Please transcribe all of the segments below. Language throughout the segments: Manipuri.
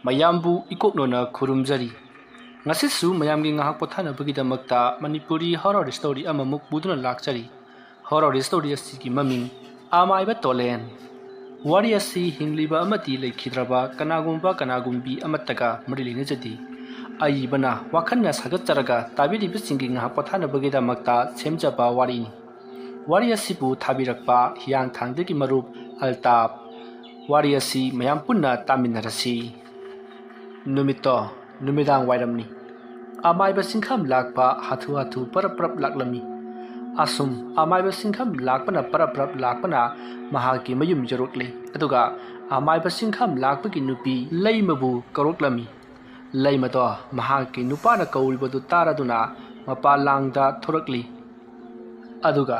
ꯃꯌꯥꯝꯕꯨ ꯏꯀꯣꯛꯅꯣꯅ ꯈꯨꯔꯨꯝꯖꯔꯤ ꯉꯁꯤꯁꯨ ꯃꯌꯥꯝꯒꯤ ꯉꯥꯏꯍꯥꯛ ꯄꯣꯊꯥꯅꯕꯒꯤꯗꯃꯛꯇ ꯃꯅꯤꯄꯨꯔꯤ ꯍꯣꯔꯔ ꯁ꯭ꯇꯣꯔꯤ ꯑꯃꯃꯨꯛ ꯄꯨꯗꯨꯅ ꯂꯥꯛꯆꯔꯤ ꯍꯣꯔꯔ ꯁ꯭ꯇꯣꯔꯤ ꯑꯁꯤꯒꯤ ꯃꯃꯤꯡ ꯑꯃꯥꯏꯕ ꯇꯣꯂꯦꯟ ꯋꯥꯔꯤ ꯑꯁꯤ ꯍꯤꯡꯂꯤꯕ ꯑꯃꯗꯤ ꯂꯩꯈꯤꯗ꯭ꯔꯕ ꯀꯅꯥꯒꯨꯝꯕꯤ ꯑꯃꯠꯇꯒ ꯃꯔꯤ ꯂꯩꯅꯖꯗꯦ ꯑꯏꯕꯅ ꯋꯥꯈꯜꯅ ꯁꯥꯒꯠꯆꯔꯒ ꯇꯥꯕꯤꯔꯤꯕꯁꯤꯡꯒꯤ ꯉꯥꯏꯍꯥꯛ ꯄꯣꯊꯥꯅꯕꯒꯤꯗꯃꯛꯇ ꯁꯦꯝꯖꯕ ꯋꯥꯔꯤꯅꯤ wari asibu thabirakpa hiyangthangdagi marup altap wari asi mayam punna taminarasi numito numidang wairamni amaiba singkham lakpa hathu paraprap laklami asum amaiba singkham lakpana paraprap lakpana mahaki mayum jarukle aduga amaiba singkham lakpagi nupi leimabu karoklami leimato mahaki nupana kaulbadu taraduna mapalangda thorakli aduga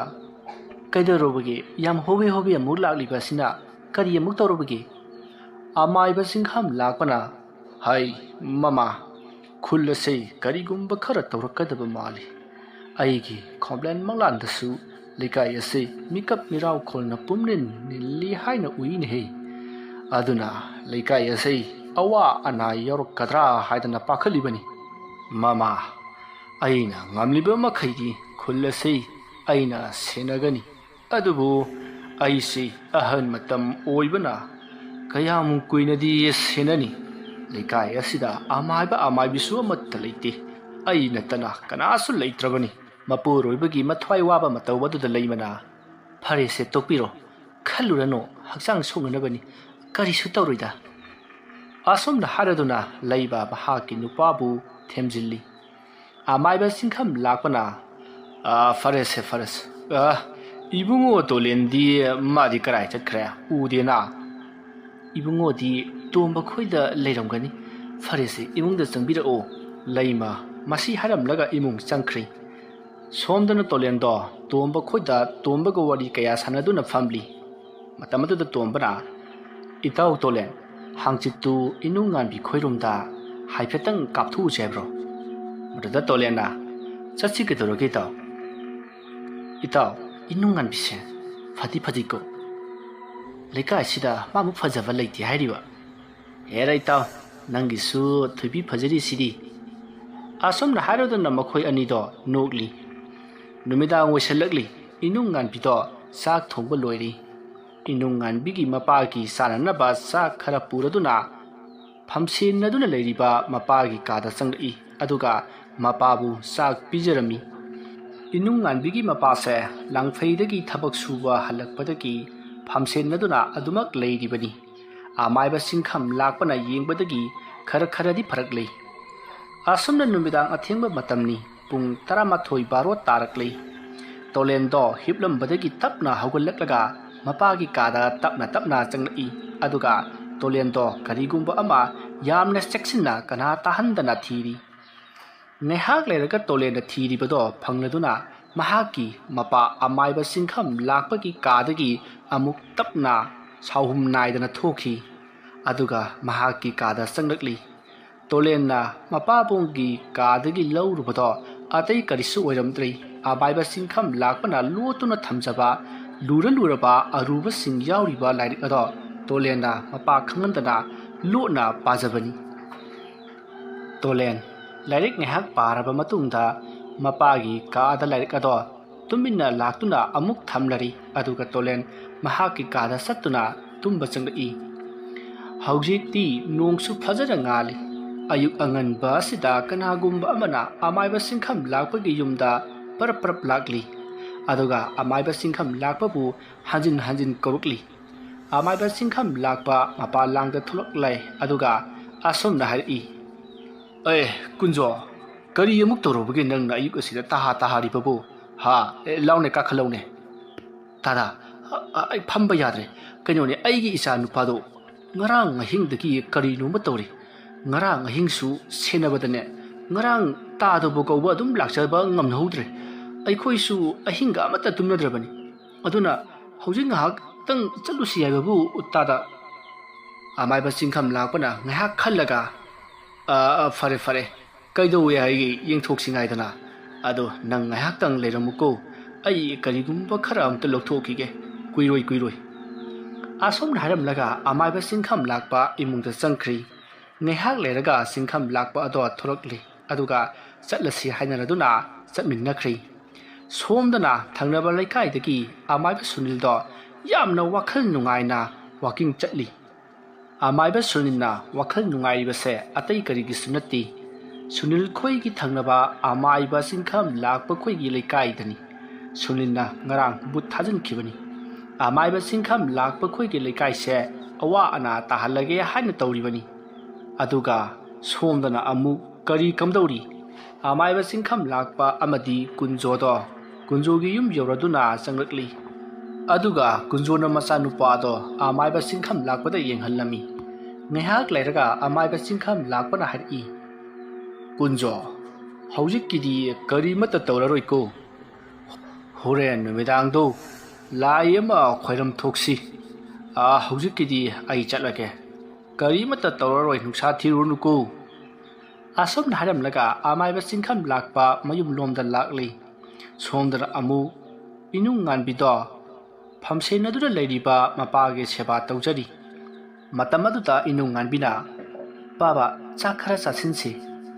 kaidarobage yam hobe amuk lakliba sina kari amuk torobage amaiba singkham lakpana hai mama khulase karigumba khara tawrakadaba mali aigi complain manglandasu likai ase mikap mirau kholna pumnin nilli haina uine he aduna likai ase awa ana yorokadra haidana pakhalibani mama aina ngamliba makhaigi khulase aina senagani adubu aisi ahan matam oibana kayam kuinadi senani likai asida amaibisu amatta leite aina tana kanasu leitrabani mapur oibagi mathwai waba matawadu leimana phare se tokpiro khalurano haksang songnabani karisu tawroida asomna haraduna leiba bahaki nupabu themjilli amaiba singkham lakpana farese ibungo tolendi madi karai chakre udena ibungo di tomba khoida leiramgani farese imungda changbira o leima masi haramlaga imung changkhri somdana tolendo tomba khoida tomba go wari kaya sanaduna family matamadu da tombana itau tolen hangchitu inungan bi khoirumda haifetang kapthu chebro mudada tolena chachi ke doroge ta itau inungan bise fati ko leka sida mamu phajaba leiti hairiwa hera itau nangi su thubi phajari sidi asomna harodana makhoi ani do nokli numidang weselakli inungan bido sak thongba loiri inungan bigi mapa ki sanana ba sak khara puraduna phamsin naduna leiriba mapa ki kada changri aduga mapabu sak pijarami inungan bigi mapase langfeidagi thabak suba halakpadagi phamsen naduna adumak leiribani amaiba singkham lakpana yengbadagi khara di pharaklei asumna numidang athengba matamni pung 12 baro taraklei tolendo hiplambadagi tapna haugallaklaga mapagi kada tapna changlai aduga tolendo karigumba ama yamna sectionna kana tahandana thiri ngehak leraka tolenda thiribado phangladuna mahaki mapa amaiba singkham lakpagi kadagi amuk tapna sauhum naidana thoki aduga mahaki kada changlakli tolenna mapa bongi kadagi laurubado atai karisu oiramtrei amaiba singkham lakpana lotuna thamjaba luraba aruba sing yauriba lairik ado tolenna mapa khangandana lotna pajabani tolen lairik ngehak paraba matungda mapagi kaada lairik ado tuminna laktuna amuk thamlari aduga tolen mahaki kada satuna tumba changai haujikti nongsu phajara ngali ayuk angan ba sida kanagumba amana amaiba singkham lakpagi yumda parprap lakli aduga amaiba singkham lakpabu hanjin korukli amaiba singkham lakpa mapa langda tholoklai aduga asomna hari kunjo kari amuk torobage nangna ayuk asida tahari babu ha laune ka khalaune tada ai phamba yadre kanyone aigi isa nupado ngarang hingdagi kari no matore ngarang hingsu senabadane ngarang tado bogo adum lakchaba ngamnhodre ai khoisu ahinga amata tumnadrabani aduna houjing hak tang chalusi babu uttada amaiba singkham lakpana ngahak khallaga fare kaido we ai yengthoksingaidana ado nang ngahak tang leiramuko ai karigumba khara amta lokthokige kuiroi asom haram laga amaiba singkham lakpa imungda changkhri ꯉꯥꯏꯍꯥꯛ ꯂꯩꯔꯒ ꯁꯤꯡꯈꯝ ꯂꯥꯛꯄ ꯑꯗꯣ ꯊꯣꯔꯛꯂꯤ ꯑꯗꯨꯒ ꯆꯠꯂꯁꯤ ꯍꯥꯏꯅꯔꯗꯨꯅ ꯆꯠꯃꯤꯟꯅꯈ꯭ꯔꯤ ꯁꯣꯝꯗꯅ ꯊꯪꯅꯕ ꯂꯩꯀꯥꯏꯗꯒꯤ ꯑꯃꯥꯏꯕ ꯁꯨꯅꯤꯜꯗꯣ ꯌꯥꯝꯅ ꯋꯥꯈꯜ ꯅꯨꯡꯉꯥꯏꯅ ꯋꯥꯀꯤꯡ ꯆꯠꯂꯤ ꯑꯃꯥꯏꯕ ꯁꯨꯅꯤꯜꯅ ꯋꯥꯈꯜ ꯅꯨꯡꯉꯥꯏꯔꯤꯕꯁꯦ ꯑꯇꯩ ꯀꯔꯤꯒꯤꯁꯨ ꯅꯠꯇꯦ ꯁꯨꯅꯤꯜ ꯈꯣꯏꯒꯤ ꯊꯪꯅꯕ ꯑꯃꯥꯏꯕ ꯁꯤꯡꯈꯝ ꯂꯥꯛꯄ ꯈꯣꯏꯒꯤ ꯂꯩꯀꯥꯏꯗꯅꯤ ꯁꯨꯅꯤꯜꯅ ꯉꯔꯥꯡ ꯕꯨꯠ ꯊꯥꯖꯤꯟꯈꯤꯕꯅꯤ ꯑꯃꯥꯏꯕ ꯁꯤꯡꯈꯝ ꯂꯥꯛꯄ ꯈꯣꯏꯒꯤ ꯂꯩꯀꯥꯏꯁꯦ ꯑꯋꯥ ꯑꯅꯥ ꯇꯥꯍꯜꯂꯒꯦ ꯍꯥꯏꯅ ꯇꯧꯔꯤꯕꯅꯤ ꯑꯗꯨꯒ ꯁꯣꯝꯗꯅ ꯑꯃꯨꯛ ꯀꯔꯤ ꯀꯝꯗꯧꯔꯤ ꯑꯃꯥꯏꯕ ꯁꯤꯡꯈꯝ ꯂꯥꯛꯄ ꯑꯃꯗꯤ ꯀꯨꯟꯖꯣꯗꯣ ꯀꯨꯟꯖꯣꯒꯤ ꯌꯨꯝ ꯌꯧꯔꯗꯨꯅ ꯆꯪꯂꯛꯂꯤ ꯑꯗꯨꯒ ꯀꯨꯟꯖꯣꯅ ꯃꯆꯥꯅꯨꯄꯥꯗꯣ ꯑꯃꯥꯏꯕ ꯁꯤꯡꯈꯝ ꯂꯥꯛꯄꯗ ꯌꯦꯡꯍꯜꯂꯝꯃꯤ ꯉꯥꯏꯍꯥꯛ ꯂꯩꯔꯒ ꯑꯃꯥꯏꯕ ꯁꯤꯡꯈꯝ ꯂꯥꯛꯄꯅ ꯍꯥꯏꯔꯛꯏ ꯀꯨꯟꯖꯣ ꯍꯧꯖꯤꯛꯀꯤꯗꯤ ꯀꯔꯤꯃꯠꯇ ꯇꯧꯔꯔꯣꯏꯀꯣ ꯍꯣꯔꯦꯟ ꯅꯨꯃꯤꯗꯥꯡꯗꯣ ꯂꯥꯏ ꯑꯃ ꯈꯣꯏꯔꯝ ꯊꯣꯛꯁꯤ ꯍꯧꯖꯤꯛꯀꯤꯗꯤ ꯑꯩ ꯆꯠꯂꯒꯦ ꯀꯔꯤꯃꯠꯇ ꯇꯧꯔꯔꯣꯏ ꯅꯨꯡꯁꯥ ꯊꯤꯔꯨꯔꯅꯨꯀꯣ ꯑꯁꯨꯝꯅ ꯍꯥꯏꯔꯝꯂꯒ ꯑꯃꯥꯏꯕ ꯆꯤꯡꯈꯝ ꯂꯥꯛꯄ ꯃꯌꯨꯝ ꯂꯣꯝꯗ ꯂꯥꯛꯂꯤ ꯁꯣꯝꯗꯅ ꯑꯃꯨꯛ ꯏꯅꯨꯡ ꯉꯥꯟꯕꯤꯗꯣ ꯐꯝꯁꯦꯟꯅꯗꯨꯅ ꯂꯩꯔꯤꯕ ꯃꯄꯥꯒꯤ ꯁꯦꯕꯥ ꯇꯧꯖꯔꯤ ꯃꯇꯝ ꯑꯗꯨꯗ ꯏꯅꯨꯡ ꯉꯥꯟꯕꯤꯅ ꯕꯥꯕꯥ ꯆꯥꯛ ꯈꯔ ꯆꯥꯁꯤꯟꯁꯤ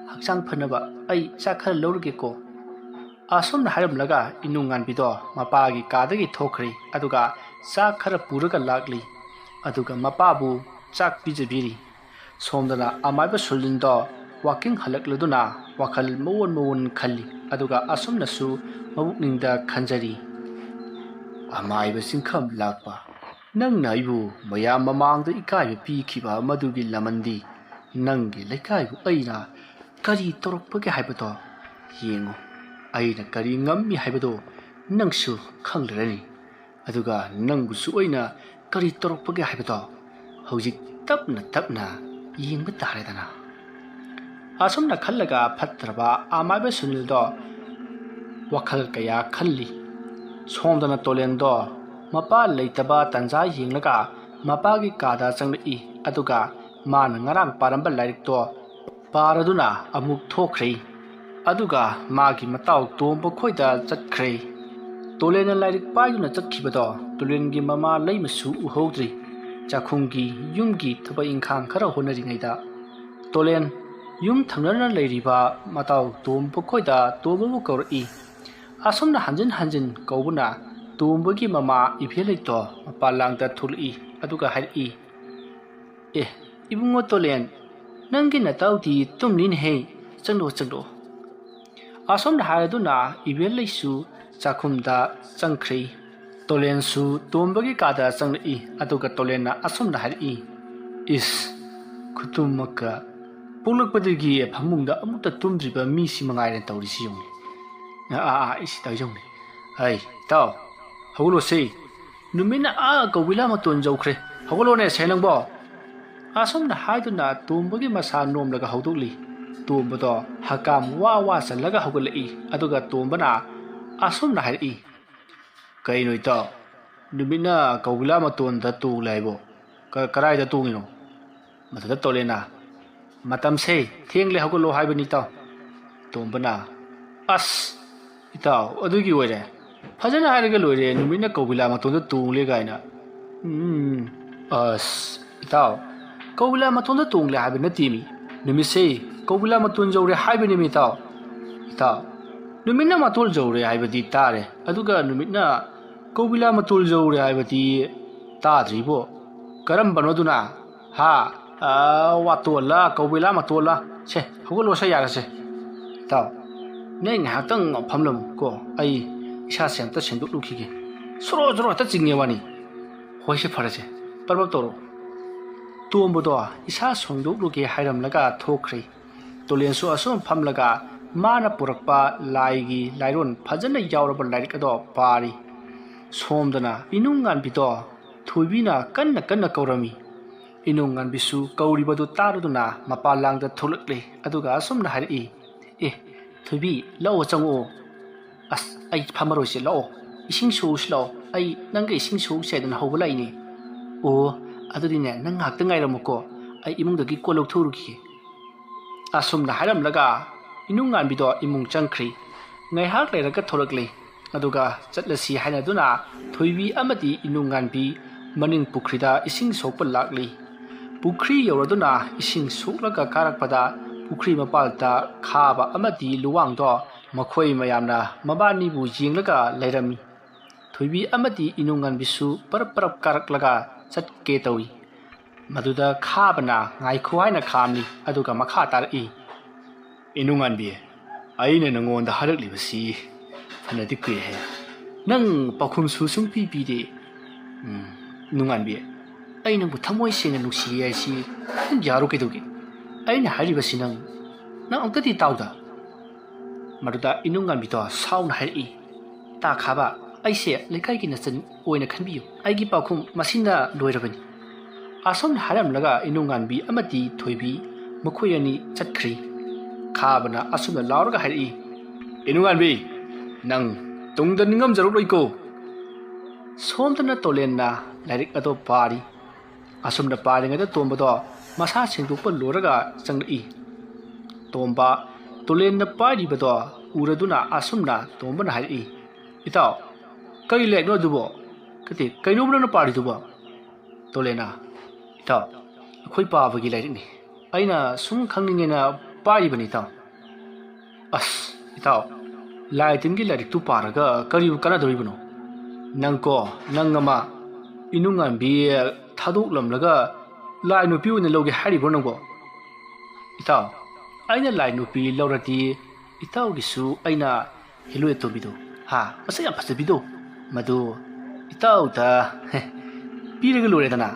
ꯍꯛꯆꯥꯡ ꯐꯅꯕ ꯑꯩ ꯆꯥꯛ ꯈꯔ ꯂꯧꯔꯒꯦꯀꯣ ꯑꯁꯨꯝꯅ ꯍꯥꯏꯔꯝꯂꯒ ꯏꯅꯨꯡ ꯉꯥꯟꯕꯤꯗꯣ ꯃꯄꯥꯒꯤ ꯀꯥꯗꯒꯤ ꯊꯣꯛꯈ꯭ꯔꯤ ꯑꯗꯨꯒ ꯆꯥꯛ ꯈꯔ ꯄꯨꯔꯒ ꯂꯥꯛꯂꯤ ꯑꯗꯨꯒ ꯃꯄꯥꯕꯨ ꯆꯥꯛ ꯄꯤꯖꯕꯤꯔꯤ ꯁꯣꯝꯗꯅ ꯑꯃꯥꯏꯕ ꯁꯨꯅꯤꯜꯗꯣ ꯋꯥꯀꯤꯡ ꯍꯜꯂꯛꯂꯗꯨꯅ ꯋꯥꯈꯜ ꯃꯑꯣꯟ ꯈꯜꯂꯤ ꯑꯗꯨꯒ ꯑꯁꯨꯝꯅꯁꯨ ꯃꯕꯨꯛꯅꯤꯡꯗ ꯈꯟꯖꯔꯤ ꯑꯃꯥꯏꯕ ꯆꯤꯡꯈꯝ ꯂꯥꯛꯄ ꯅꯪꯅ ꯑꯩꯕꯨ ꯃꯌꯥꯝ ꯃꯃꯥꯡꯗ ꯏꯀꯥꯏꯕ ꯄꯤꯈꯤꯕ ꯃꯗꯨꯒꯤ ꯂꯃꯟꯗꯤ ꯅꯪꯒꯤ ꯂꯩꯀꯥꯏꯕꯨ ꯑꯩꯅ ꯀꯔꯤ ꯇꯧꯔꯛꯄꯒꯦ ꯍꯥꯏꯕꯗꯣ ꯌꯦꯡꯉꯨ ꯑꯩꯅ ꯀꯔꯤ ꯉꯝꯃꯤ ꯍꯥꯏꯕꯗꯣ ꯅꯪꯁꯨ ꯈꯪꯂꯔꯅꯤ ꯑꯗꯨꯒ ꯅꯪꯕꯨꯁꯨ ꯑꯩꯅ ꯀꯔꯤ ꯇꯧꯔꯛꯄꯒꯦ ꯍꯥꯏꯕꯗꯣ ꯍꯧꯖꯤꯛ ꯇꯞꯅ ꯇꯞꯅ ꯌꯦꯡꯕ ꯇꯥꯔꯦꯗꯅ ꯑꯁꯨꯝꯅ ꯈꯜꯂꯒ ꯐꯠꯇ꯭ꯔꯕ ꯑꯃꯥꯏꯕ ꯁꯨꯅꯤꯜꯗꯣ ꯋꯥꯈꯜ ꯀꯌꯥ ꯈꯜꯂꯤ ꯁꯣꯝꯗꯅ ꯇꯣꯂꯦꯟꯗꯣ ꯃꯄꯥ ꯂꯩꯇꯕ ꯇꯟꯖꯥ ꯌꯦꯡꯂꯒ ꯃꯄꯥꯒꯤ ꯀꯥꯗ ꯆꯪꯂꯛꯏ ꯑꯗꯨꯒ ꯃꯥꯅ ꯉꯔꯥꯡ ꯄꯥꯔꯝꯕ ꯂꯥꯏꯔꯤꯛꯇꯣ ꯄꯥꯔꯗꯨꯅ ꯑꯃꯨꯛ ꯊꯣꯛꯈ꯭ꯔꯦ ꯑꯗꯨꯒ ꯃꯥꯒꯤ ꯃꯇꯥꯎ ꯇꯣꯝꯕ ꯈꯣꯏꯗ ꯆꯠꯈ꯭ꯔꯦ ꯇꯣꯂꯦꯟꯅ ꯂꯥꯏꯔꯤꯛ ꯄꯥꯏꯗꯨꯅ ꯆꯠꯈꯤꯕꯗꯣ ꯇꯣꯂꯦꯟꯒꯤ ꯃꯃꯥ ꯂꯩꯃꯁꯨ ꯎꯍꯧꯗ꯭ꯔꯤ ꯆꯥꯛꯈꯨꯝꯒꯤ ꯌꯨꯝꯒꯤ ꯊꯕꯛ ꯏꯪꯈꯥꯡ ꯈꯔ ꯍꯣꯠꯅꯔꯤꯉꯩꯗ ꯇꯣꯂꯦꯟ ꯌꯨꯝ ꯊꯪꯅꯅ ꯂꯩꯔꯤꯕ ꯃꯇꯥꯎ ꯇꯣꯝꯕ ꯈꯣꯏꯗ ꯇꯣꯝꯕꯕꯨ ꯀꯧꯔꯛꯏ ꯑꯁꯨꯝꯅ ꯍꯟꯖꯤꯟ ꯍꯟꯖꯤꯟ ꯀꯧꯕꯅ ꯇꯣꯝꯕꯒꯤ ꯃꯃꯥ ꯏꯕꯦꯂꯩꯇꯣ ꯃꯄꯥꯟꯂꯥꯡꯗ ꯊꯣꯛꯂꯛꯏ ꯑꯗꯨꯒ ꯍꯥꯏꯔꯛꯏ ꯏꯕꯨꯡꯉꯣ ꯇꯣꯂꯦꯟ ꯅꯪꯒꯤ ꯅꯇꯥꯎꯗꯤ ꯇꯨꯝꯂꯤꯅꯦꯍꯦ ꯆꯪꯂꯛꯑꯣ ꯑꯁꯨꯝꯅ ꯍꯥꯏꯔꯗꯨꯅ ꯏꯕꯦꯂꯩꯁꯨ ꯆꯥꯛꯈꯨꯝꯗ ꯆꯪꯈ꯭ꯔꯦ ꯇꯣꯂꯦꯟꯁꯨ ꯇꯣꯝꯕꯒꯤ ꯀꯥꯗ ꯆꯪꯂꯛꯏ ꯑꯗꯨꯒ ꯇꯣꯂꯦꯟꯅ ꯑꯁꯨꯝꯅ ꯍꯥꯏꯔꯛꯏ ꯏꯁ ꯈꯨꯇꯨꯝꯃꯛꯀ ꯄꯣꯛꯂꯛꯄꯗꯒꯤ ꯐꯃꯨꯡꯗ ꯑꯃꯨꯛꯇ ꯇꯨꯝꯗ꯭ꯔꯤꯕ ꯃꯤꯁꯤ ꯃꯉꯥꯏꯔꯦ ꯇꯧꯔꯤꯁꯤ ꯌꯦꯡꯉꯨꯅꯤ ꯏꯁ ꯌꯦꯡꯉꯨꯅꯤ ꯏꯇꯥꯎ ꯍꯧꯒꯠꯂꯣꯁꯦ ꯅꯨꯃꯤꯠꯅ ꯀꯧꯕꯤꯂꯥ ꯃꯇꯣꯟ ꯌꯧꯈ꯭ꯔꯦ ꯍꯧꯒꯠꯂꯣꯅꯦ ꯁꯦ ꯅꯪꯕꯣ ꯑꯁꯨꯝꯅ ꯍꯥꯏꯗꯨꯅ ꯇꯣꯝꯕꯒꯤ ꯃꯁꯥ ꯅꯣꯝꯂꯒ ꯍꯧꯗꯣꯛꯂꯤ ꯇꯣꯝꯕꯗꯣ ꯍꯀꯥꯝ ꯋꯥ ꯆꯜꯂꯒ ꯍꯧꯒꯠꯂꯛꯏ ꯑꯗꯨꯒ ꯇꯣꯝꯕꯅ ꯑꯁꯨꯝꯅ ꯍꯥꯏꯔꯛꯏ ꯀꯩꯅꯣ ꯏꯇꯥꯎ ꯅꯨꯃꯤꯠꯅ ꯀꯧꯕꯤꯂꯥ ꯃꯇꯣꯟꯗ ꯇꯣꯡꯂꯦ ꯍꯥꯏꯕꯣ ꯀꯔꯥꯏꯗ ꯇꯣꯡꯉꯤꯅꯣ ꯃꯗꯨꯗ ꯇꯣꯂꯦꯟꯅ ꯃꯇꯝꯁꯦ ꯊꯦꯡꯂꯦ ꯍꯧꯒꯠꯂꯣ ꯍꯥꯏꯕꯅꯤ ꯏꯇꯥꯎ ꯇꯣꯝꯕꯅ ꯑꯁ ꯏꯇꯥꯎ ꯑꯗꯨꯒꯤ ꯑꯣꯏꯔꯦ ꯐꯖꯅ ꯍꯥꯏꯔꯒ ꯂꯣꯏꯔꯦ ꯅꯨꯃꯤꯠꯅ ꯀꯧꯕꯤꯂꯥ ꯃꯇꯣꯟꯗ ꯇꯣꯡꯂꯦ ꯀꯥꯏꯅ ꯑꯁ ꯏꯇꯥꯎ ꯀꯧꯕꯤꯂꯥ ꯃꯇꯣꯟꯗ ꯇꯣꯡꯂꯦ ꯍꯥꯏꯕ ꯅꯠꯇꯦꯃꯤ ꯅꯨꯃꯤꯠꯁꯦ ꯀꯧꯕꯤꯂꯥ ꯃꯇꯣꯟ ꯌꯧꯔꯦ ꯍꯥꯏꯕꯅꯤꯃꯤ ꯏꯇꯥꯎ ꯅꯨꯃꯤꯠꯅ ꯃꯇꯣꯜ ꯌꯧꯔꯦ ꯍꯥꯏꯕꯗꯤ ꯇꯥꯔꯦ ꯑꯗꯨꯒ ꯅꯨꯃꯤꯠꯅ ꯀꯧꯕꯤꯂꯥ ꯃꯇꯣꯜ ꯌꯧꯔꯦ ꯍꯥꯏꯕꯗꯤ ꯇꯥꯗ꯭ꯔꯤꯕꯣ ꯀꯔꯝꯕꯅꯣꯗꯨꯅ ꯋꯥꯇꯣꯜꯂ ꯀꯧꯕꯤꯂꯥ ꯃꯇꯣꯜꯂ ꯁꯦ ꯍꯧꯒꯠꯂꯣꯁꯦ ꯌꯥꯔꯁꯦ ꯏꯇꯥꯎ ꯅꯪ ꯉꯥꯏꯍꯥꯛꯇꯪ ꯐꯝꯂꯝꯃꯨ ꯀꯣ ꯑꯩ ꯏꯁꯥꯁꯦ ꯑꯝꯇ ꯁꯦꯡꯗꯣꯛꯂꯨꯈꯤꯒꯦ ꯖꯣꯔꯣ ꯍꯦꯛꯇ ꯆꯤꯡꯉꯦ ꯋꯥꯅꯤ ꯍꯣꯏꯁꯦ ꯐꯔꯁꯦ ꯄꯔꯕꯛ ꯇꯧꯔꯣ ꯇꯣꯝꯕꯗꯣ ꯏꯁꯥ ꯁꯦꯡꯗꯣꯛꯂꯨꯒꯦ ꯍꯥꯏꯔꯝꯂꯒ ꯊꯣꯛꯈ꯭ꯔꯦ ꯇꯣꯂꯦꯟꯁꯨ ꯑꯁꯨꯝ ꯐꯝꯂꯒ ꯃꯥꯅ ꯄꯨꯔꯛꯄ ꯂꯥꯏꯒꯤ ꯂꯥꯏꯔꯣꯟ ꯐꯖꯅ ꯌꯥꯎꯔꯕ ꯂꯥꯏꯔꯤꯛ ꯑꯗꯣ ꯄꯥꯔꯤ ꯁꯣꯝꯗꯅ ꯏꯅꯨꯡ ꯉꯥꯟꯕꯤꯗꯣ ꯊꯣꯏꯕꯤꯅ ꯀꯟꯅ ꯀꯧꯔꯝꯃꯤ ꯏꯅꯨꯡ ꯉꯥꯟꯕꯤꯁꯨ ꯀꯧꯔꯤꯕꯗꯨ ꯇꯥꯔꯗꯨꯅ ꯃꯄꯥꯟꯂꯥꯡꯗ ꯊꯣꯛꯂꯛꯂꯦ ꯑꯗꯨꯒ ꯑꯁꯨꯝꯅ ꯍꯥꯏꯔꯛꯏ ꯊꯣꯏꯕꯤ ꯂꯥꯛꯑꯣ ꯆꯪꯉꯛꯑꯣ ꯑꯁ ꯑꯩ ꯐꯝꯃꯔꯣꯏꯁꯦ ꯂꯥꯛꯑꯣ ꯏꯁꯤꯡ ꯁꯣꯛꯎꯁꯤ ꯂꯥꯛꯑꯣ ꯑꯩ ꯅꯪꯒ ꯏꯁꯤꯡ ꯁꯣꯛꯎꯁꯦ ꯍꯥꯏꯗꯅ ꯍꯧꯕ ꯂꯥꯛꯏꯅꯦ ꯑꯗꯨꯗꯤꯅꯦ ꯅꯪ ꯉꯥꯏꯍꯥꯛꯇ ꯉꯥꯏꯔꯝꯃꯨꯀꯣ ꯑꯩ ꯏꯃꯨꯡꯗꯒꯤ ꯀꯣꯜ ꯂꯧꯊꯣꯛꯎꯔꯨꯈꯤꯒꯦ ꯑꯁꯨꯝꯅ ꯍꯥꯏꯔꯝꯂꯒ ꯏꯅꯨꯡ ꯉꯥꯟꯕꯤꯗꯣ ꯏꯃꯨꯡ ꯆꯪꯈ꯭ꯔꯤ ꯉꯥꯏꯍꯥꯛ ꯂꯩꯔꯒ ꯊꯣꯔꯛꯂꯤ ꯑꯗꯨꯒ ꯆꯠꯂꯁꯤ ꯍꯥꯏꯅꯗꯨꯅ ꯊꯣꯏꯕꯤ ꯑꯃꯗꯤ ꯏꯅꯨꯡ ꯉꯥꯟꯕꯤ ꯃꯅꯤꯡ ꯄꯨꯈ꯭ꯔꯤꯗ ꯏꯁꯤꯡ ꯁꯣꯛꯄ ꯂꯥꯛꯂꯤ ꯄꯨꯈ꯭ꯔꯤ ꯌꯧꯔꯗꯨꯅ ꯏꯁꯤꯡ ꯁꯣꯛꯂꯒ ꯀꯥꯔꯛꯄꯗ ꯄꯨꯈ꯭ꯔꯤ ꯃꯄꯥꯜꯗ ꯈꯥꯕ ꯑꯃꯗꯤ ꯂꯨꯋꯥꯡꯗꯣ ꯃꯈꯣꯏ ꯃꯌꯥꯝꯅ ꯃꯕꯥꯅꯤꯕꯨ ꯌꯦꯡꯂꯒ ꯂꯩꯔꯝꯃꯤ꯫ ꯊꯣꯏꯕꯤ ꯑꯃꯗꯤ ꯏꯅꯨꯡꯉꯥꯟꯕꯤꯁꯨ ꯄꯔꯞ ꯄꯔꯞ ꯀꯥꯔꯛꯂꯒ ꯆꯠꯀꯦ ꯇꯧꯏ꯫ ꯃꯗꯨꯗ ꯈꯥꯕꯅ ꯉꯥꯏꯈꯣ ꯍꯥꯏꯅ ꯈꯥꯝꯃꯤ ꯑꯗꯨꯒ ꯃꯈꯥ ꯇꯥꯔꯛꯏ꯫ ꯏꯅꯨꯡꯉꯥꯟꯕꯤ, ꯑꯩꯅ ꯅꯉꯣꯟꯗ ꯍꯥꯏꯔꯛꯂꯤꯕꯁꯤ ꯐꯅꯗꯤ ꯀꯨꯏꯔꯦ, ꯅꯪ ꯄꯥꯎꯈꯨꯝꯁꯨ ꯁꯨꯡꯄꯤ ꯄꯤꯗꯦ꯫ ꯏꯅꯨꯡꯉꯥꯟꯕꯤ, ꯑꯩ ꯅꯪꯕꯨ ꯊꯃꯣꯏ ꯁꯦꯡꯅ ꯅꯨꯡꯁꯤꯌꯦ ꯍꯥꯏꯁꯤ ꯅꯪ ꯌꯥꯔꯣ ꯀꯩꯗꯧꯒꯦ? ꯑꯩꯅ ꯍꯥꯏꯔꯤꯕꯁꯤ ꯅꯪ ꯑꯝꯇꯗꯤ ꯇꯥꯎꯗ꯫ ꯃꯗꯨꯗ ꯏꯅꯨꯡꯉꯥꯟꯕꯤꯗꯣ ꯁꯥꯎꯅ ꯍꯥꯏꯔꯛꯏ꯫ ꯇꯥ ꯈꯥꯕ, ꯑꯩꯁꯦ ꯂꯩꯀꯥꯏꯒꯤ ꯅꯆꯟ ꯑꯣꯏꯅ ꯈꯟꯕꯤꯌꯨ꯫ ꯑꯩꯒꯤ ꯄꯥꯎꯈꯨꯝ ꯃꯁꯤꯅ ꯂꯣꯏꯔꯕꯅꯤ꯫ ꯑꯁꯣꯝꯅ ꯍꯥꯏꯔꯝꯂꯒ ꯏꯅꯨꯡꯉꯥꯟꯕꯤ ꯑꯃꯗꯤ ꯊꯣꯏꯕꯤ ꯃꯈꯣꯏ ꯑꯅꯤ ꯆꯠꯈ꯭ꯔꯤ꯫ ꯈꯥꯕꯅ ꯑꯁꯣꯝꯗ ꯂꯥꯎꯔꯒ ꯍꯥꯏꯔꯛꯏ꯫ ꯏꯅꯨꯡꯉꯥꯟꯕꯤ, ꯅꯪ ꯇꯨꯡꯗ ꯅꯤꯡꯉꯝꯖꯔꯛꯂꯣꯏꯀꯣ꯫ ꯁꯣꯝꯗꯅ ꯇꯣꯂꯦꯟꯅ ꯂꯥꯏꯔꯤꯛ ꯑꯗꯣ ꯄꯥꯔꯤ꯫ ꯑꯁꯣꯝꯅ ꯄꯥꯔꯤꯉꯩꯗ ꯇꯣꯝꯕꯗꯣ ꯃꯁꯥ ꯁꯦꯡꯗꯣꯛꯄ ꯂꯣꯏꯔꯒ ꯆꯪꯂꯛꯏ꯫ ꯇꯣꯝꯕ ꯇꯣꯂꯦꯟꯅ ꯄꯥꯏꯔꯤꯕꯗꯣ ꯎꯔꯗꯨꯅ ꯑꯁꯨꯝꯅ ꯇꯣꯝꯕꯅ ꯍꯥꯏꯔꯛꯏ꯫ ꯏꯇꯥꯎ, ꯀꯔꯤ ꯂꯥꯏꯔꯤꯛꯅꯣ ꯑꯗꯨꯕꯣ? ꯀꯩꯅꯣꯕ ꯅꯪꯅ ꯄꯥꯔꯤꯗꯨꯕꯣ? ꯇꯣꯂꯦꯟꯅ, ꯏꯇꯥꯎ, ꯑꯩꯈꯣꯏ ꯄꯥꯕꯒꯤ ꯂꯥꯏꯔꯤꯛꯅꯤ꯫ ꯑꯩꯅ ꯁꯨꯝ ꯈꯪꯅꯤꯡꯉꯦꯅ ꯄꯥꯏꯔꯤꯕꯅꯤ ꯏꯇꯥꯎ꯫ ꯑꯁ ꯏꯇꯥꯎ, ꯂꯥꯏ ꯇꯤꯟꯒꯤ ꯂꯥꯏꯔꯤꯛꯇꯨ ꯄꯥꯔꯒ ꯀꯔꯤꯕꯨ ꯀꯥꯟꯅꯗꯣꯔꯤꯕꯅꯣ? ꯅꯪ ꯑꯃ ꯏꯅꯨꯡꯉꯥꯟꯕꯤ ꯊꯥꯗꯣꯛꯂꯝꯂꯒ ꯂꯥꯏ ꯅꯨꯄꯤ ꯑꯣꯏꯅ ꯂꯧꯒꯦ ꯍꯥꯏꯔꯤꯕ꯭ꯔꯣ ꯅꯪꯕꯣ? ꯏꯇꯥꯎ, ꯑꯩꯅ ꯂꯥꯏ ꯅꯨꯄꯤ ꯂꯧꯔꯗꯤ ꯏꯇꯥꯎꯒꯤꯁꯨ ꯑꯩꯅ ꯍꯦꯂꯣꯏ ꯑꯇꯣꯝꯕꯤꯗꯣ, ꯃꯁꯛ ꯌꯥꯝ ꯐꯖꯕꯤꯗꯣ, ꯃꯗꯨ ꯏꯇꯥꯎꯗ ꯄꯤꯔꯒ ꯂꯣꯏꯔꯦꯗꯅ꯫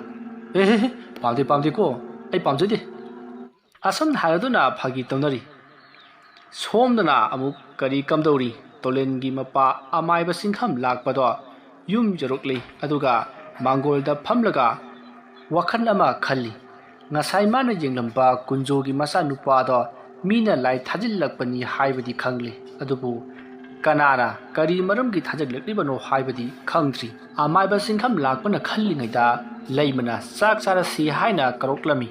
ꯄꯥꯝꯗꯦꯀꯣ, ꯑꯩ ꯄꯥꯝꯖꯗꯦ꯫ ꯑꯁꯣꯝꯅ ꯍꯥꯏꯔꯗꯨꯅ ꯐꯥꯒꯤ ꯇꯧꯅꯔꯤ꯫ ꯁꯣꯝꯗꯅ ꯑꯃꯨꯛ ꯀꯔꯤ ꯀꯝꯗꯧꯔꯤ? ꯇꯣꯂꯦꯟꯒꯤ ꯃꯄꯥ ꯑꯃꯥꯏꯕ ꯆꯤꯡꯈꯝ ꯂꯥꯛꯄꯗꯣ ꯌꯨꯝ ꯌꯧꯔꯛꯂꯤ ꯑꯗꯨꯒ ꯃꯥꯡꯒꯣꯜꯗ ꯐꯝꯂꯒ ꯋꯥꯈꯜ ꯑꯃ ꯈꯜꯂꯤ꯫ ꯉꯁꯥꯏ ꯃꯥꯅ ꯌꯦꯡꯂꯝꯕ ꯀꯨꯟꯖꯣꯒꯤ ꯃꯆꯥꯅꯨꯄꯥꯗꯣ ꯃꯤꯅ ꯂꯥꯏ ꯊꯥꯖꯤꯜꯂꯛꯄꯅꯤ ꯍꯥꯏꯕꯗꯤ ꯈꯪꯂꯤ, ꯑꯗꯨꯕꯨ ꯀꯅꯥꯅ ꯀꯔꯤ ꯃꯔꯝꯒꯤ ꯊꯥꯖꯤꯜꯂꯛꯂꯤꯕꯅꯣ ꯍꯥꯏꯕꯗꯤ ꯈꯪꯗ꯭ꯔꯤ꯫ ꯑꯃꯥꯏꯕ ꯆꯤꯡꯈꯝ ꯂꯥꯛꯄꯅ ꯈꯜꯂꯤꯉꯩꯗ ꯂꯩꯃꯅ ꯆꯥꯛ ꯆꯥꯔꯁꯤ ꯍꯥꯏꯅ ꯀꯧꯔꯛꯂꯝꯃꯤ꯫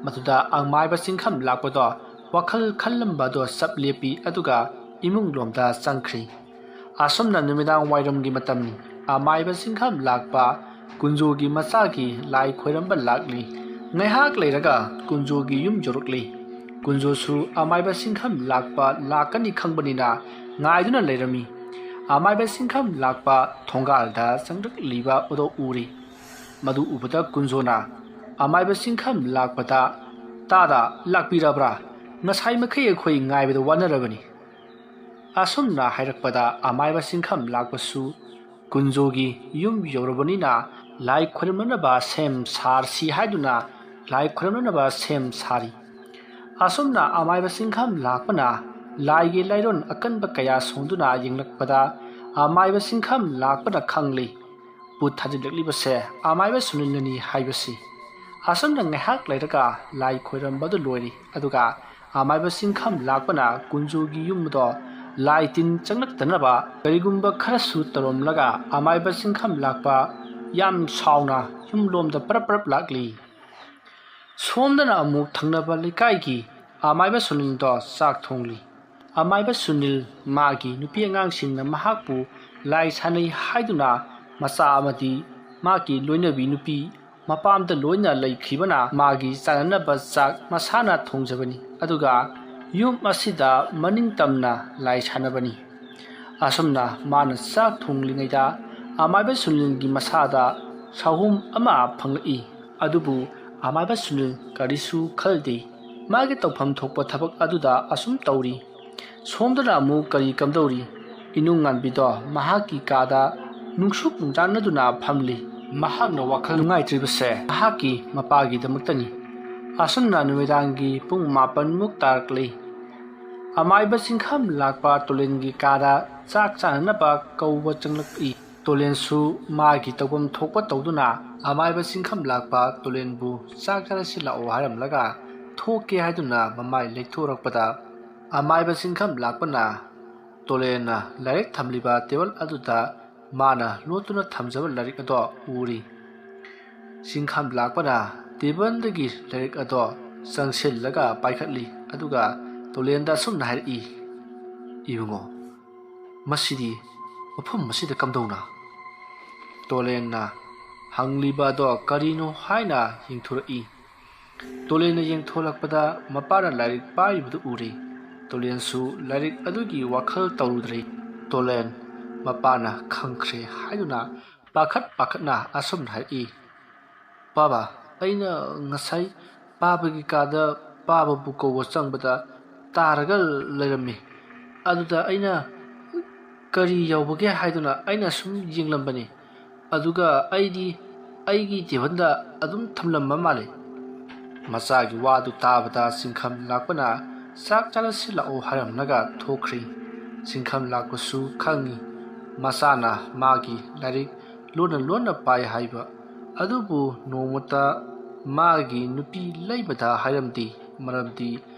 ꯃꯗꯨꯗ ꯑꯃꯥꯏꯕ ꯆꯤꯡꯈꯝ ꯂꯥꯛꯄꯗꯣ ꯋꯥꯈꯜ ꯈꯜꯂꯝꯕꯗꯣ ꯆꯞ ꯂꯦꯞꯄꯤ ꯑꯗꯨꯒ ꯏꯃꯨꯡꯂꯣꯝꯗ ꯆꯪꯈ꯭ꯔꯤ꯫ ꯑꯁꯣꯝꯅ ꯅꯨꯃꯤꯗꯥꯡ ꯋꯥꯏꯔꯝꯒꯤ ꯃꯇꯝꯅꯤ꯫ ꯑꯃꯥꯏꯕ ꯆꯤꯡꯈꯝ ꯂꯥꯛꯄ ꯀꯨꯟꯖꯣꯒꯤ ꯃꯆꯥꯒꯤ ꯂꯥꯏ ꯈꯣꯏꯔꯝꯕ ꯂꯥꯛꯂꯤ꯫ ꯉꯥꯏꯍꯥꯛ ꯂꯩꯔꯒ ꯀꯨꯟꯖꯣꯒꯤ ꯌꯨꯝ ꯌꯧꯔꯛꯂꯤ꯫ ꯀꯨꯟꯖꯣꯁꯨ ꯑꯃꯥꯏꯕ ꯆꯤꯡꯈꯝ ꯂꯥꯛꯄ ꯂꯥꯛꯀꯅꯤ ꯈꯪꯕꯅꯤꯅ ꯉꯥꯏꯗꯨꯅ ꯂꯩꯔꯝꯃꯤ꯫ ꯑꯃꯥꯏꯕ ꯆꯤꯡꯈꯝ ꯂꯥꯛꯄ ꯊꯣꯡꯒꯥꯜꯗ ꯆꯪꯂꯛꯂꯤꯕ ꯑꯗꯣ ꯎꯔꯤ꯫ ꯃꯗꯨ ꯎꯕꯗ ꯀꯨꯟꯖꯣꯅ ꯑꯃꯥꯏꯕ ꯆꯤꯡꯈꯝ ꯂꯥꯛꯄꯗ, ꯇꯥꯗ ꯂꯥꯛꯄꯤꯔꯕ꯭ꯔꯥ? ꯉꯁꯥꯏ ꯃꯈꯩ ꯑꯩꯈꯣꯏ ꯉꯥꯏꯕꯗ ꯋꯥꯅꯔꯕꯅꯤ꯫ ꯑꯁꯨꯝꯅ ꯍꯥꯏꯔꯛꯄꯗ ꯑꯃꯥꯏꯕ ꯆꯤꯡꯈꯝ ꯂꯥꯛꯄꯁꯨ ꯀꯨꯟꯖꯣꯒꯤ ꯌꯨꯝ ꯌꯧꯔꯕꯅꯤꯅ ꯂꯥꯏ ꯈꯣꯏꯔꯝꯅꯅꯕ ꯁꯦꯝ ꯁꯥꯔꯁꯤ ꯍꯥꯏꯗꯨꯅ ꯂꯥꯏ ꯈꯣꯏꯔꯝꯅꯅꯕ ꯁꯦꯝ ꯁꯥꯔꯤ꯫ ꯑꯁꯨꯝꯅ ꯑꯃꯥꯏꯕ ꯆꯤꯡꯈꯝ ꯂꯥꯛꯄꯅ ꯂꯥꯏꯒꯤ ꯂꯥꯏꯔꯣꯟ ꯑꯀꯟꯕ ꯀꯌꯥ ꯁꯣꯟꯗꯨꯅ ꯌꯦꯡꯂꯛꯄꯗ ꯑꯃꯥꯏꯕ ꯆꯤꯡꯈꯝ ꯂꯥꯛꯄꯅ ꯈꯪꯂꯤ ꯄꯨꯠ ꯊꯥꯖꯤꯜꯂꯛꯂꯤꯕꯁꯦ ꯑꯃꯥꯏꯕ ꯁꯨꯅꯤꯜꯅꯅꯤ ꯍꯥꯏꯕꯁꯤ꯫ ꯑꯁꯨꯝꯅ ꯉꯥꯏꯍꯥꯛ ꯂꯩꯔꯒ ꯂꯥꯏ ꯈꯣꯏꯔꯝꯕꯗꯨ ꯂꯣꯏꯔꯤ ꯑꯗꯨꯒ ꯑꯃꯥꯏꯕ ꯆꯤꯡꯈꯝ ꯂꯥꯛꯄꯅ ꯀꯨꯟꯖꯣꯒꯤ ꯌꯨꯝꯗꯣ ꯂꯥꯏ ꯇꯤꯟ ꯆꯪꯂꯛꯇꯅꯕ ꯀꯔꯤꯒꯨꯝꯕ ꯈꯔꯁꯨ ꯇꯧꯔꯝꯂꯒ ꯑꯃꯥꯏꯕ ꯆꯤꯡꯈꯝ ꯂꯥꯛꯄ ꯌꯥꯝ ꯁꯥꯎꯅ ꯌꯨꯝꯂꯣꯝꯗ ꯄꯔꯞ ꯄꯔꯞ ꯂꯥꯛꯂꯤ꯫ ꯁꯣꯝꯗꯅ ꯑꯃꯨꯛ ꯊꯪꯅꯕ ꯂꯩꯀꯥꯏꯒꯤ ꯑꯃꯥꯏꯕ ꯁꯨꯅꯤꯜꯗꯣ ꯆꯥꯛ ꯊꯣꯡꯂꯤ꯫ ꯑꯃꯥꯏꯕ ꯁꯨꯅꯤꯜ ꯃꯥꯒꯤ ꯅꯨꯄꯤ ꯑꯉꯥꯡꯁꯤꯡꯅ ꯃꯍꯥꯛꯄꯨ ꯂꯥꯏ ꯁꯥꯟꯅꯩ ꯍꯥꯏꯗꯨꯅ ꯃꯆꯥ ꯑꯃꯗꯤ ꯃꯥꯒꯤ ꯂꯣꯏꯅꯕꯤ ꯅꯨꯄꯤ ꯃꯄꯥꯝꯗ ꯂꯣꯏꯅ ꯂꯩꯈꯤꯕꯅ ꯃꯥꯒꯤ ꯆꯥꯅꯅꯕ ꯆꯥꯛ ꯃꯁꯥꯅ ꯊꯣꯡꯖꯕꯅꯤ ꯑꯗꯨꯒ ꯌꯨꯝ ꯑꯁꯤꯗ ꯃꯅꯤꯡꯇꯝꯅ ꯂꯥꯏ ꯁꯥꯟꯅꯕꯅꯤ꯫ ꯑꯁꯨꯝꯅ ꯃꯥꯅ ꯆꯥꯛ ꯊꯣꯡꯂꯤꯉꯩꯗ ꯑꯃꯥꯏꯕ ꯁꯨꯅꯤꯜꯒꯤ ꯃꯁꯥꯗ ꯁꯥꯍꯨꯝ ꯑꯃ ꯐꯪꯂꯛꯏ꯫ ꯑꯗꯨꯕꯨ ꯑꯃꯥꯏꯕ ꯁꯨꯅꯤꯜ ꯀꯔꯤꯁꯨ ꯈꯜꯗꯦ꯫ ꯃꯥꯒꯤ ꯇꯧꯐꯝ ꯊꯣꯛꯄ ꯊꯕꯛ ꯑꯗꯨꯗ ꯑꯁꯨꯝ ꯇꯧꯔꯤ꯫ ꯁꯣꯝꯗꯅ ꯑꯃꯨꯛ ꯀꯔꯤ ꯀꯝꯗꯧꯔꯤ? ꯏꯅꯨꯡꯉꯥꯟꯕꯤꯗꯣ ꯃꯍꯥꯛꯀꯤ ꯀꯥꯗ ꯅꯨꯡꯁꯨꯛ ꯅꯨꯡꯖꯥꯟꯅꯗꯨꯅ ꯐꯝꯂꯤ꯫ ꯃꯍꯥꯛꯅ ꯋꯥꯈꯜ ꯅꯨꯡꯉꯥꯏꯇ꯭ꯔꯤꯕꯁꯦ ꯃꯍꯥꯛꯀꯤ ꯃꯄꯥꯒꯤꯗꯃꯛꯇꯅꯤ꯫ ꯑꯁꯨꯝꯅ ꯅꯨꯃꯤꯗꯥꯡꯒꯤ ꯄꯨꯡ 7ꯃꯨꯛ ꯇꯥꯔꯛꯂꯤ꯫ ꯑꯃꯥꯏꯕ ꯆꯤꯡꯈꯝ ꯂꯥꯛꯄ ꯇꯣꯂꯦꯟꯒꯤ ꯀꯥꯗ ꯆꯥꯛ ꯆꯥꯅꯅꯕ ꯀꯧꯕ ꯆꯪꯂꯛꯏ꯫ ꯇꯣꯂꯦꯟꯁꯨ ꯃꯥꯒꯤ ꯇꯧꯐꯝ ꯊꯣꯛꯄ ꯇꯧꯗꯨꯅ ꯑꯃꯥꯏꯕ ꯆꯤꯡꯈꯝ ꯂꯥꯛꯄ ꯇꯣꯂꯦꯟꯕꯨ ꯆꯥꯛ ꯆꯥꯔꯁꯤ ꯂꯥꯛꯑꯣ ꯍꯥꯏꯔꯝꯂꯒ ꯊꯣꯛꯀꯦ ꯍꯥꯏꯗꯨꯅ ꯃꯃꯥꯏ ꯂꯩꯊꯣꯔꯛꯄꯗ ꯑꯃꯥꯏꯕ ꯆꯤꯡꯈꯝ ꯂꯥꯛꯄꯅ ꯇꯣꯂꯦꯟꯅ ꯂꯥꯏꯔꯤꯛ ꯊꯝꯂꯤꯕ ꯇꯦꯕꯜ ꯑꯗꯨꯗ ꯃꯥꯅ ꯂꯣꯠꯇꯨꯅ ꯊꯝꯖꯕ ꯂꯥꯏꯔꯤꯛ ꯑꯗꯣ ꯎꯔꯤ꯫ ꯆꯤꯡꯈꯝ ꯂꯥꯛꯄꯅ ꯇꯦꯕꯜꯗꯒꯤ ꯂꯥꯏꯔꯤꯛ ꯑꯗꯣ ꯆꯪꯁꯤꯜꯂꯒ ꯄꯥꯏꯈꯠꯂꯤ ꯑꯗꯨꯒ ꯇꯣꯂꯦꯟꯗ ꯑꯁꯨꯝꯅ ꯍꯥꯏꯔꯛꯏ꯫ ꯏꯕꯨꯡꯉꯣ, ꯃꯁꯤꯗꯤ ꯃꯐꯝ ꯑꯁꯤꯗ ꯀꯝꯗꯧꯅ? ꯇꯣꯂꯦꯟꯅ ꯍꯪꯂꯤꯕ ꯑꯗꯣ ꯀꯔꯤꯅꯣ ꯍꯥꯏꯅ ꯌꯦꯡꯊꯣꯔꯛꯏ꯫ ꯇꯣꯂꯦꯟꯅ ꯌꯦꯡꯊꯣꯂꯛꯄꯗ ꯃꯄꯥꯅ ꯂꯥꯏꯔꯤꯛ ꯄꯥꯏꯔꯤꯕꯗꯨ ꯎꯔꯤ ꯇꯣꯂꯦꯟꯁꯨ ꯂꯥꯏꯔꯤꯛ ꯑꯗꯨꯒꯤ ꯋꯥꯈꯜ ꯇꯧꯔꯨꯗ꯭ꯔꯤ ꯇꯣꯂꯦꯟ ꯃꯄꯥꯅ ꯈꯪꯈ꯭ꯔꯦ ꯍꯥꯏꯗꯨꯅ ꯄꯥꯈꯠꯅ ꯑꯁꯨꯝꯅ ꯍꯥꯏꯔꯛꯏ ꯕꯥꯕꯥ ꯑꯩꯅ ꯉꯁꯥꯏ ꯄꯥꯕꯒꯤ ꯀꯥꯗ ꯄꯥꯕꯕꯨ ꯀꯧꯕ ꯆꯪꯕꯗ ꯇꯥꯔꯒ ꯂꯩꯔꯝꯃꯤ ꯑꯗꯨꯗ ꯑꯩꯅ ꯀꯔꯤ ꯌꯧꯕꯒꯦ ꯍꯥꯏꯗꯨꯅ ꯑꯩꯅ ꯁꯨꯝ ꯌꯦꯡꯂꯝꯕꯅꯤ ꯑꯗꯨꯒ ꯑꯩꯒꯤ ꯇꯦꯕꯜꯗ ꯑꯗꯨꯝ ꯊꯝꯂꯝꯕ ꯃꯥꯜꯂꯤ ꯃꯆꯥꯒꯤ ꯋꯥꯗꯨ ꯇꯥꯕꯗ ꯁꯤꯡꯈꯝ ꯂꯥꯛꯄꯅ ꯆꯥꯛ ꯆꯥꯔꯁꯤ ꯂꯥꯛꯑꯣ ꯍꯥꯏꯔꯝꯂꯒ ꯊꯣꯛꯈ꯭ꯔꯤ ꯁꯤꯡꯈꯝ ꯂꯥꯛꯄꯁꯨ ꯈꯪꯉꯤ ꯃꯆꯥꯅ ꯃꯥꯒꯤ ꯂꯥꯏꯔꯤꯛ ꯂꯣꯟꯅ ꯄꯥꯏ ꯍꯥꯏꯕ ꯑꯗꯨꯕꯨ ꯅꯣꯡꯃꯇ ꯃꯥꯒꯤ ꯅꯨꯄꯤ ꯂꯩꯕꯗ ꯍꯥꯏꯔꯝꯗꯦ ꯃꯔꯝꯗꯤ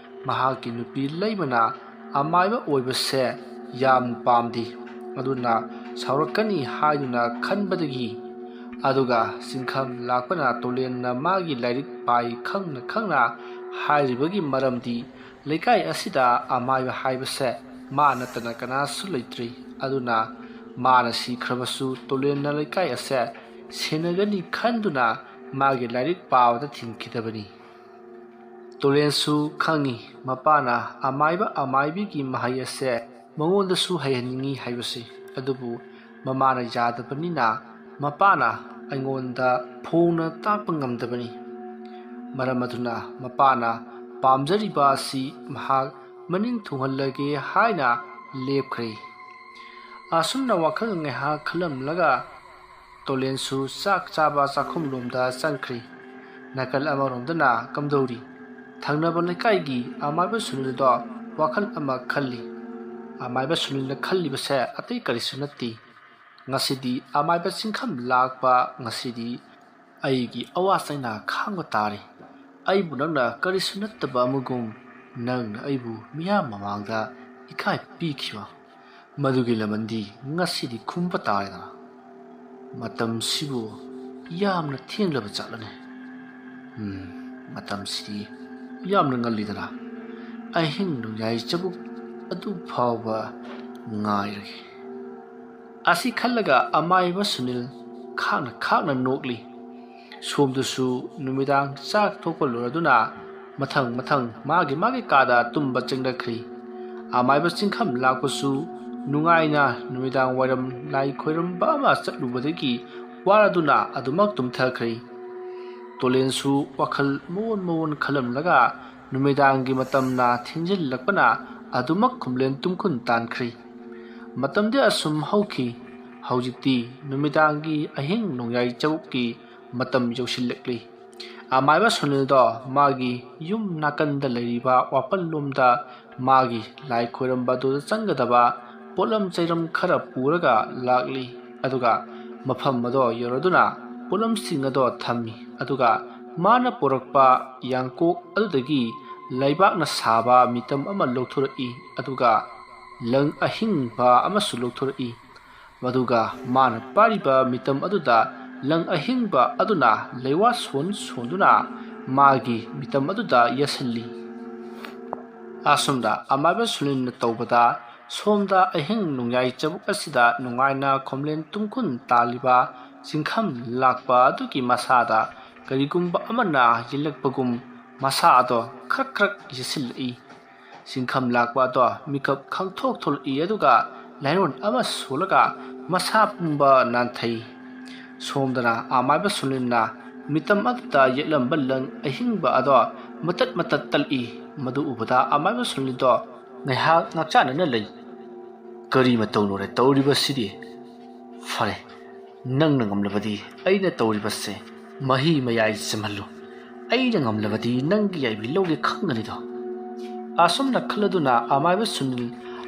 ꯃꯍꯥꯛꯀꯤ ꯅꯨꯄꯤ ꯂꯩꯕꯅ ꯑꯃꯥꯏꯕ ꯑꯣꯏꯕꯁꯦ ꯌꯥꯝ ꯄꯥꯝꯗꯦ ꯑꯗꯨꯅ ꯁꯥꯎꯔꯛꯀꯅꯤ ꯍꯥꯏꯗꯨꯅ ꯈꯟꯕꯗꯒꯤ ꯑꯗꯨꯒ ꯁꯤꯡꯈꯝ ꯂꯥꯛꯄꯅ ꯇꯣꯂꯦꯟꯅ ꯃꯥꯒꯤ ꯂꯥꯏꯔꯤꯛ ꯄꯥꯏ ꯈꯪꯅ ꯍꯥꯏꯔꯤꯕꯒꯤ ꯃꯔꯝꯗꯤ ꯂꯩꯀꯥꯏ ꯑꯁꯤꯗ ꯑꯃꯥꯏꯕ ꯍꯥꯏꯕꯁꯦ ꯃꯥ ꯅꯠꯇꯅ ꯀꯅꯥꯁꯨ ꯂꯩꯇ꯭ꯔꯤ ꯑꯗꯨꯅ ꯃꯥꯅ ꯁꯤꯈ꯭ꯔꯕꯁꯨ ꯇꯣꯂꯦꯟꯅ ꯂꯩꯀꯥꯏ ꯑꯁꯦ ꯁꯦꯟꯅꯒꯅꯤ ꯈꯟꯗꯨꯅ ꯃꯥꯒꯤ ꯂꯥꯏꯔꯤꯛ ꯄꯥꯕꯗ ꯊꯤꯡꯈꯤꯗꯕꯅꯤ ꯇꯣꯂꯦꯟꯁꯨ ꯈꯪꯉꯤ ꯃꯄꯥꯅ ꯑꯃꯥꯏꯕꯤꯒꯤ ꯃꯍꯩ ꯑꯁꯦ ꯃꯉꯣꯟꯗꯁꯨ ꯍꯩꯍꯟꯅꯤꯡꯉꯤ ꯍꯥꯏꯕꯁꯤ ꯑꯗꯨꯕꯨ ꯃꯃꯥꯅ ꯌꯥꯗꯕꯅꯤꯅ ꯃꯄꯥꯅ ꯑꯩꯉꯣꯟꯗ ꯐꯣꯡꯅ ꯇꯥꯛꯄ ꯉꯝꯗꯕꯅꯤ ꯃꯔꯝ ꯑꯗꯨꯅ ꯃꯄꯥꯅ ꯄꯥꯝꯖꯔꯤꯕ ꯑꯁꯤ ꯃꯍꯥꯛ ꯃꯅꯤꯡ ꯊꯨꯡꯍꯜꯂꯒꯦ ꯍꯥꯏꯅ ꯂꯦꯞꯈ꯭ꯔꯦ ꯑꯁꯨꯝꯅ ꯋꯥꯈꯜ ꯉꯥꯏꯍꯥꯛ ꯈꯜꯂꯝꯂꯒ ꯇꯣꯂꯦꯟꯁꯨ ꯆꯥꯛ ꯆꯥꯕ ꯆꯥꯛꯈꯨꯝꯂꯣꯝꯗ ꯆꯪꯈ꯭ꯔꯤ ꯅꯥꯀꯜ ꯑꯃꯔꯣꯝꯗꯅ ꯀꯝꯗꯧꯔꯤ ꯊꯪꯅꯕ ꯂꯩꯀꯥꯏꯒꯤ ꯑꯃꯥꯏꯕ ꯁꯨꯅꯤꯜꯗꯣ ꯋꯥꯈꯜ ꯑꯃ ꯈꯜꯂꯤ ꯑꯃꯥꯏꯕ ꯁꯨꯅꯤꯜꯅ ꯈꯜꯂꯤꯕꯁꯦ ꯑꯇꯩ ꯀꯔꯤꯁꯨ ꯅꯠꯇꯦ ꯉꯁꯤꯗꯤ ꯑꯃꯥꯏꯕ ꯆꯤꯡꯈꯝ ꯂꯥꯛꯄ ꯉꯁꯤꯗꯤ ꯑꯩꯒꯤ ꯑꯋꯥ ꯆꯩꯅꯥ ꯈꯥꯡꯕ ꯇꯥꯔꯦ ꯑꯩꯕꯨ ꯅꯪꯅ ꯀꯔꯤꯁꯨ ꯅꯠꯇꯕ ꯑꯃꯒꯨꯝ ꯅꯪꯅ ꯑꯩꯕꯨ ꯃꯤꯌꯥꯝ ꯃꯃꯥꯡꯗ ꯏꯀꯥꯏ ꯄꯤꯈꯤꯕ ꯃꯗꯨꯒꯤ ꯂꯃꯟꯗꯤ ꯉꯁꯤꯗꯤ ꯈꯨꯝꯕ ꯇꯥꯔꯦꯗꯅ ꯃꯇꯝꯁꯤꯕꯨ ꯌꯥꯝꯅ ꯊꯦꯡꯂꯕ ꯆꯠꯂꯅꯤ ꯃꯇꯝꯁꯤꯗꯤ ꯌꯥꯝꯅ ꯉꯜꯂꯤꯗꯅ ꯑꯍꯤꯡ ꯅꯣꯡꯌꯥꯏ ꯆꯕꯨꯛ ꯑꯗꯨ ꯐꯥꯎꯕ ꯉꯥꯏꯔꯒꯦ ꯑꯁꯤ ꯈꯜꯂꯒ ꯑꯃꯥꯏꯕ ꯁꯨꯅꯤꯜ ꯈꯥꯛꯅ ꯅꯣꯛꯂꯤ ꯁꯣꯝꯗꯁꯨ ꯅꯨꯃꯤꯗꯥꯡ ꯆꯥꯛ ꯊꯣꯛꯄ ꯂꯣꯏꯔꯗꯨꯅ ꯃꯊꯪ ꯃꯥꯒꯤ ꯀꯥꯗ ꯇꯨꯝꯕ ꯆꯪꯅꯈ꯭ꯔꯤ ꯑꯃꯥꯏꯕ ꯆꯤꯡꯈꯝ ꯂꯥꯛꯄꯁꯨ ꯅꯨꯡꯉꯥꯏꯅ ꯅꯨꯃꯤꯗꯥꯡ ꯋꯥꯏꯔꯝ ꯂꯥꯏ ꯈꯣꯏꯔꯝꯕ ꯑꯃ ꯆꯠꯂꯨꯕꯗꯒꯤ ꯋꯥꯔꯗꯨꯅ ꯑꯗꯨꯃꯛ ꯇꯨꯝꯊꯈ꯭ꯔꯤ ꯇꯣꯂꯦꯟꯁꯨ ꯋꯥꯈꯜ ꯃꯑꯣꯟ ꯈꯜꯂꯝꯂꯒ ꯅꯨꯃꯤꯗꯥꯡꯒꯤ ꯃꯇꯝꯅ ꯊꯦꯡꯖꯤꯜꯂꯛꯄꯅ ꯑꯗꯨꯃꯛ ꯈꯨꯝꯂꯦꯟ ꯇꯨꯝꯈꯨꯟ ꯇꯥꯟꯈ꯭ꯔꯤ ꯃꯇꯝꯗꯤ ꯑꯁꯨꯝ ꯍꯧꯈꯤ ꯍꯧꯖꯤꯛꯇꯤ ꯅꯨꯃꯤꯗꯥꯡꯒꯤ ꯑꯍꯤꯡ ꯅꯣꯡꯌꯥꯏ ꯆꯕꯨꯛꯀꯤ ꯃꯇꯝ ꯌꯧꯁꯤꯜꯂꯛꯂꯤ ꯑꯃꯥꯏꯕ ꯁꯨꯅꯤꯜꯗꯣ ꯃꯥꯒꯤ ꯌꯨꯝ ꯅꯥꯀꯟꯗ ꯂꯩꯔꯤꯕ ꯋꯥꯄꯜꯂꯣꯝꯗ ꯃꯥꯒꯤ ꯂꯥꯏ ꯈꯣꯏꯔꯝꯕ ꯑꯗꯨꯗ ꯆꯪꯒꯗꯕ ꯄꯣꯠꯂꯝ ꯆꯩꯔꯝ ꯈꯔ ꯄꯨꯔꯒ ꯂꯥꯛꯂꯤ ꯑꯗꯨꯒ ꯃꯐꯝ ꯑꯗꯣ ꯌꯧꯔꯗꯨꯅ ꯄꯣꯠꯂꯝꯁꯤꯡ ꯑꯗꯣ ꯊꯝꯃꯤ ꯑꯗꯨꯒ ꯃꯥꯅ ꯄꯨꯔꯛꯄ ꯌꯥꯡꯀꯣꯛ ꯑꯗꯨꯗꯒꯤ ꯂꯩꯕꯥꯛꯅ ꯁꯥꯕ ꯃꯤꯇꯝ ꯑꯃ ꯂꯧꯊꯣꯔꯛꯏ ꯑꯗꯨꯒ ꯂꯪ ꯑꯍꯤꯡꯕ ꯑꯃꯁꯨ ꯂꯧꯊꯣꯔꯛꯏ ꯃꯗꯨꯒ ꯃꯥꯅ ꯄꯥꯏꯔꯤꯕ ꯃꯤꯇꯝ ꯑꯗꯨꯗ ꯂꯪ ꯑꯍꯤꯡꯕ ꯑꯗꯨꯅ ꯂꯩꯋꯥ ꯁꯣꯟꯗꯨꯅ ꯃꯥꯒꯤ ꯃꯤꯇꯝ ꯑꯗꯨꯗ ꯌꯦꯁꯤꯜꯂꯤ ꯑꯁꯨꯝꯅ ꯑꯃꯥꯏꯕ ꯁꯨꯅꯤꯜꯅ ꯇꯧꯕꯗ ꯁꯣꯝꯗ ꯑꯍꯤꯡ ꯅꯣꯡꯌꯥꯏ ꯆꯕꯨꯛ ꯑꯁꯤꯗ ꯅꯨꯡꯉꯥꯏꯅ ꯈꯣꯝꯂꯦꯟ ꯇꯨꯝꯈꯨꯟ ꯇꯥꯜꯂꯤꯕ ꯆꯤꯡꯈꯝ ꯂꯥꯛꯄ ꯑꯗꯨꯒꯤ ꯃꯁꯥꯗ ꯀꯔꯤꯒꯨꯝꯕ ꯑꯃꯅ ꯌꯦꯜꯂꯛꯄꯒꯨꯝ ꯃꯁꯥ ꯑꯗꯣ ꯈꯔꯛ ꯌꯦꯁꯤꯜꯂꯛꯏ ꯆꯤꯡꯈꯝ ꯂꯥꯛꯄ ꯑꯗꯣ ꯃꯤꯀꯞ ꯈꯪꯊꯣꯛ ꯊꯣꯛꯂꯛꯏ ꯑꯗꯨꯒ ꯂꯥꯏꯔꯣꯟ ꯑꯃ ꯁꯣꯜꯂꯒ ꯃꯁꯥ ꯄꯨꯝꯕ ꯅꯥꯟꯊꯩ ꯁꯣꯝꯗꯅ ꯑꯃꯥꯏꯕ ꯁꯨꯅꯤꯜꯅ ꯃꯤꯇꯝ ꯑꯗꯨꯗ ꯌꯦꯛꯂꯝꯕ ꯂꯪ ꯑꯍꯤꯡꯕ ꯑꯗꯣ ꯃꯇꯠ ꯇꯠꯂꯤ ꯃꯗꯨ ꯎꯕꯗ ꯑꯃꯥꯏꯕ ꯁꯨꯅꯤꯜꯗꯣ ꯉꯥꯏꯍꯥꯛ ꯉꯥꯛꯆꯥꯅꯅ ꯂꯩ ꯀꯔꯤ ꯃꯇꯧꯅꯣꯅꯦ ꯇꯧꯔꯤꯕꯁꯤꯗꯤ ꯐꯔꯦ ꯅꯪꯅ ꯉꯝꯂꯕꯗꯤ ꯑꯩꯅ ꯇꯧꯔꯤꯕꯁꯦ ꯃꯍꯤ ꯃꯌꯥꯏ ꯆꯝꯍꯜꯂꯨ ꯑꯩꯅ ꯉꯝꯂꯕꯗꯤ ꯅꯪꯒꯤ ꯌꯥꯏꯕꯤ ꯂꯧꯒꯦ ꯈꯪꯒꯅꯤꯗꯣ ꯑꯁꯨꯝꯅ ꯈꯜꯂꯗꯨꯅ ꯑꯃꯥꯏꯕ ꯁꯨꯅꯤꯜ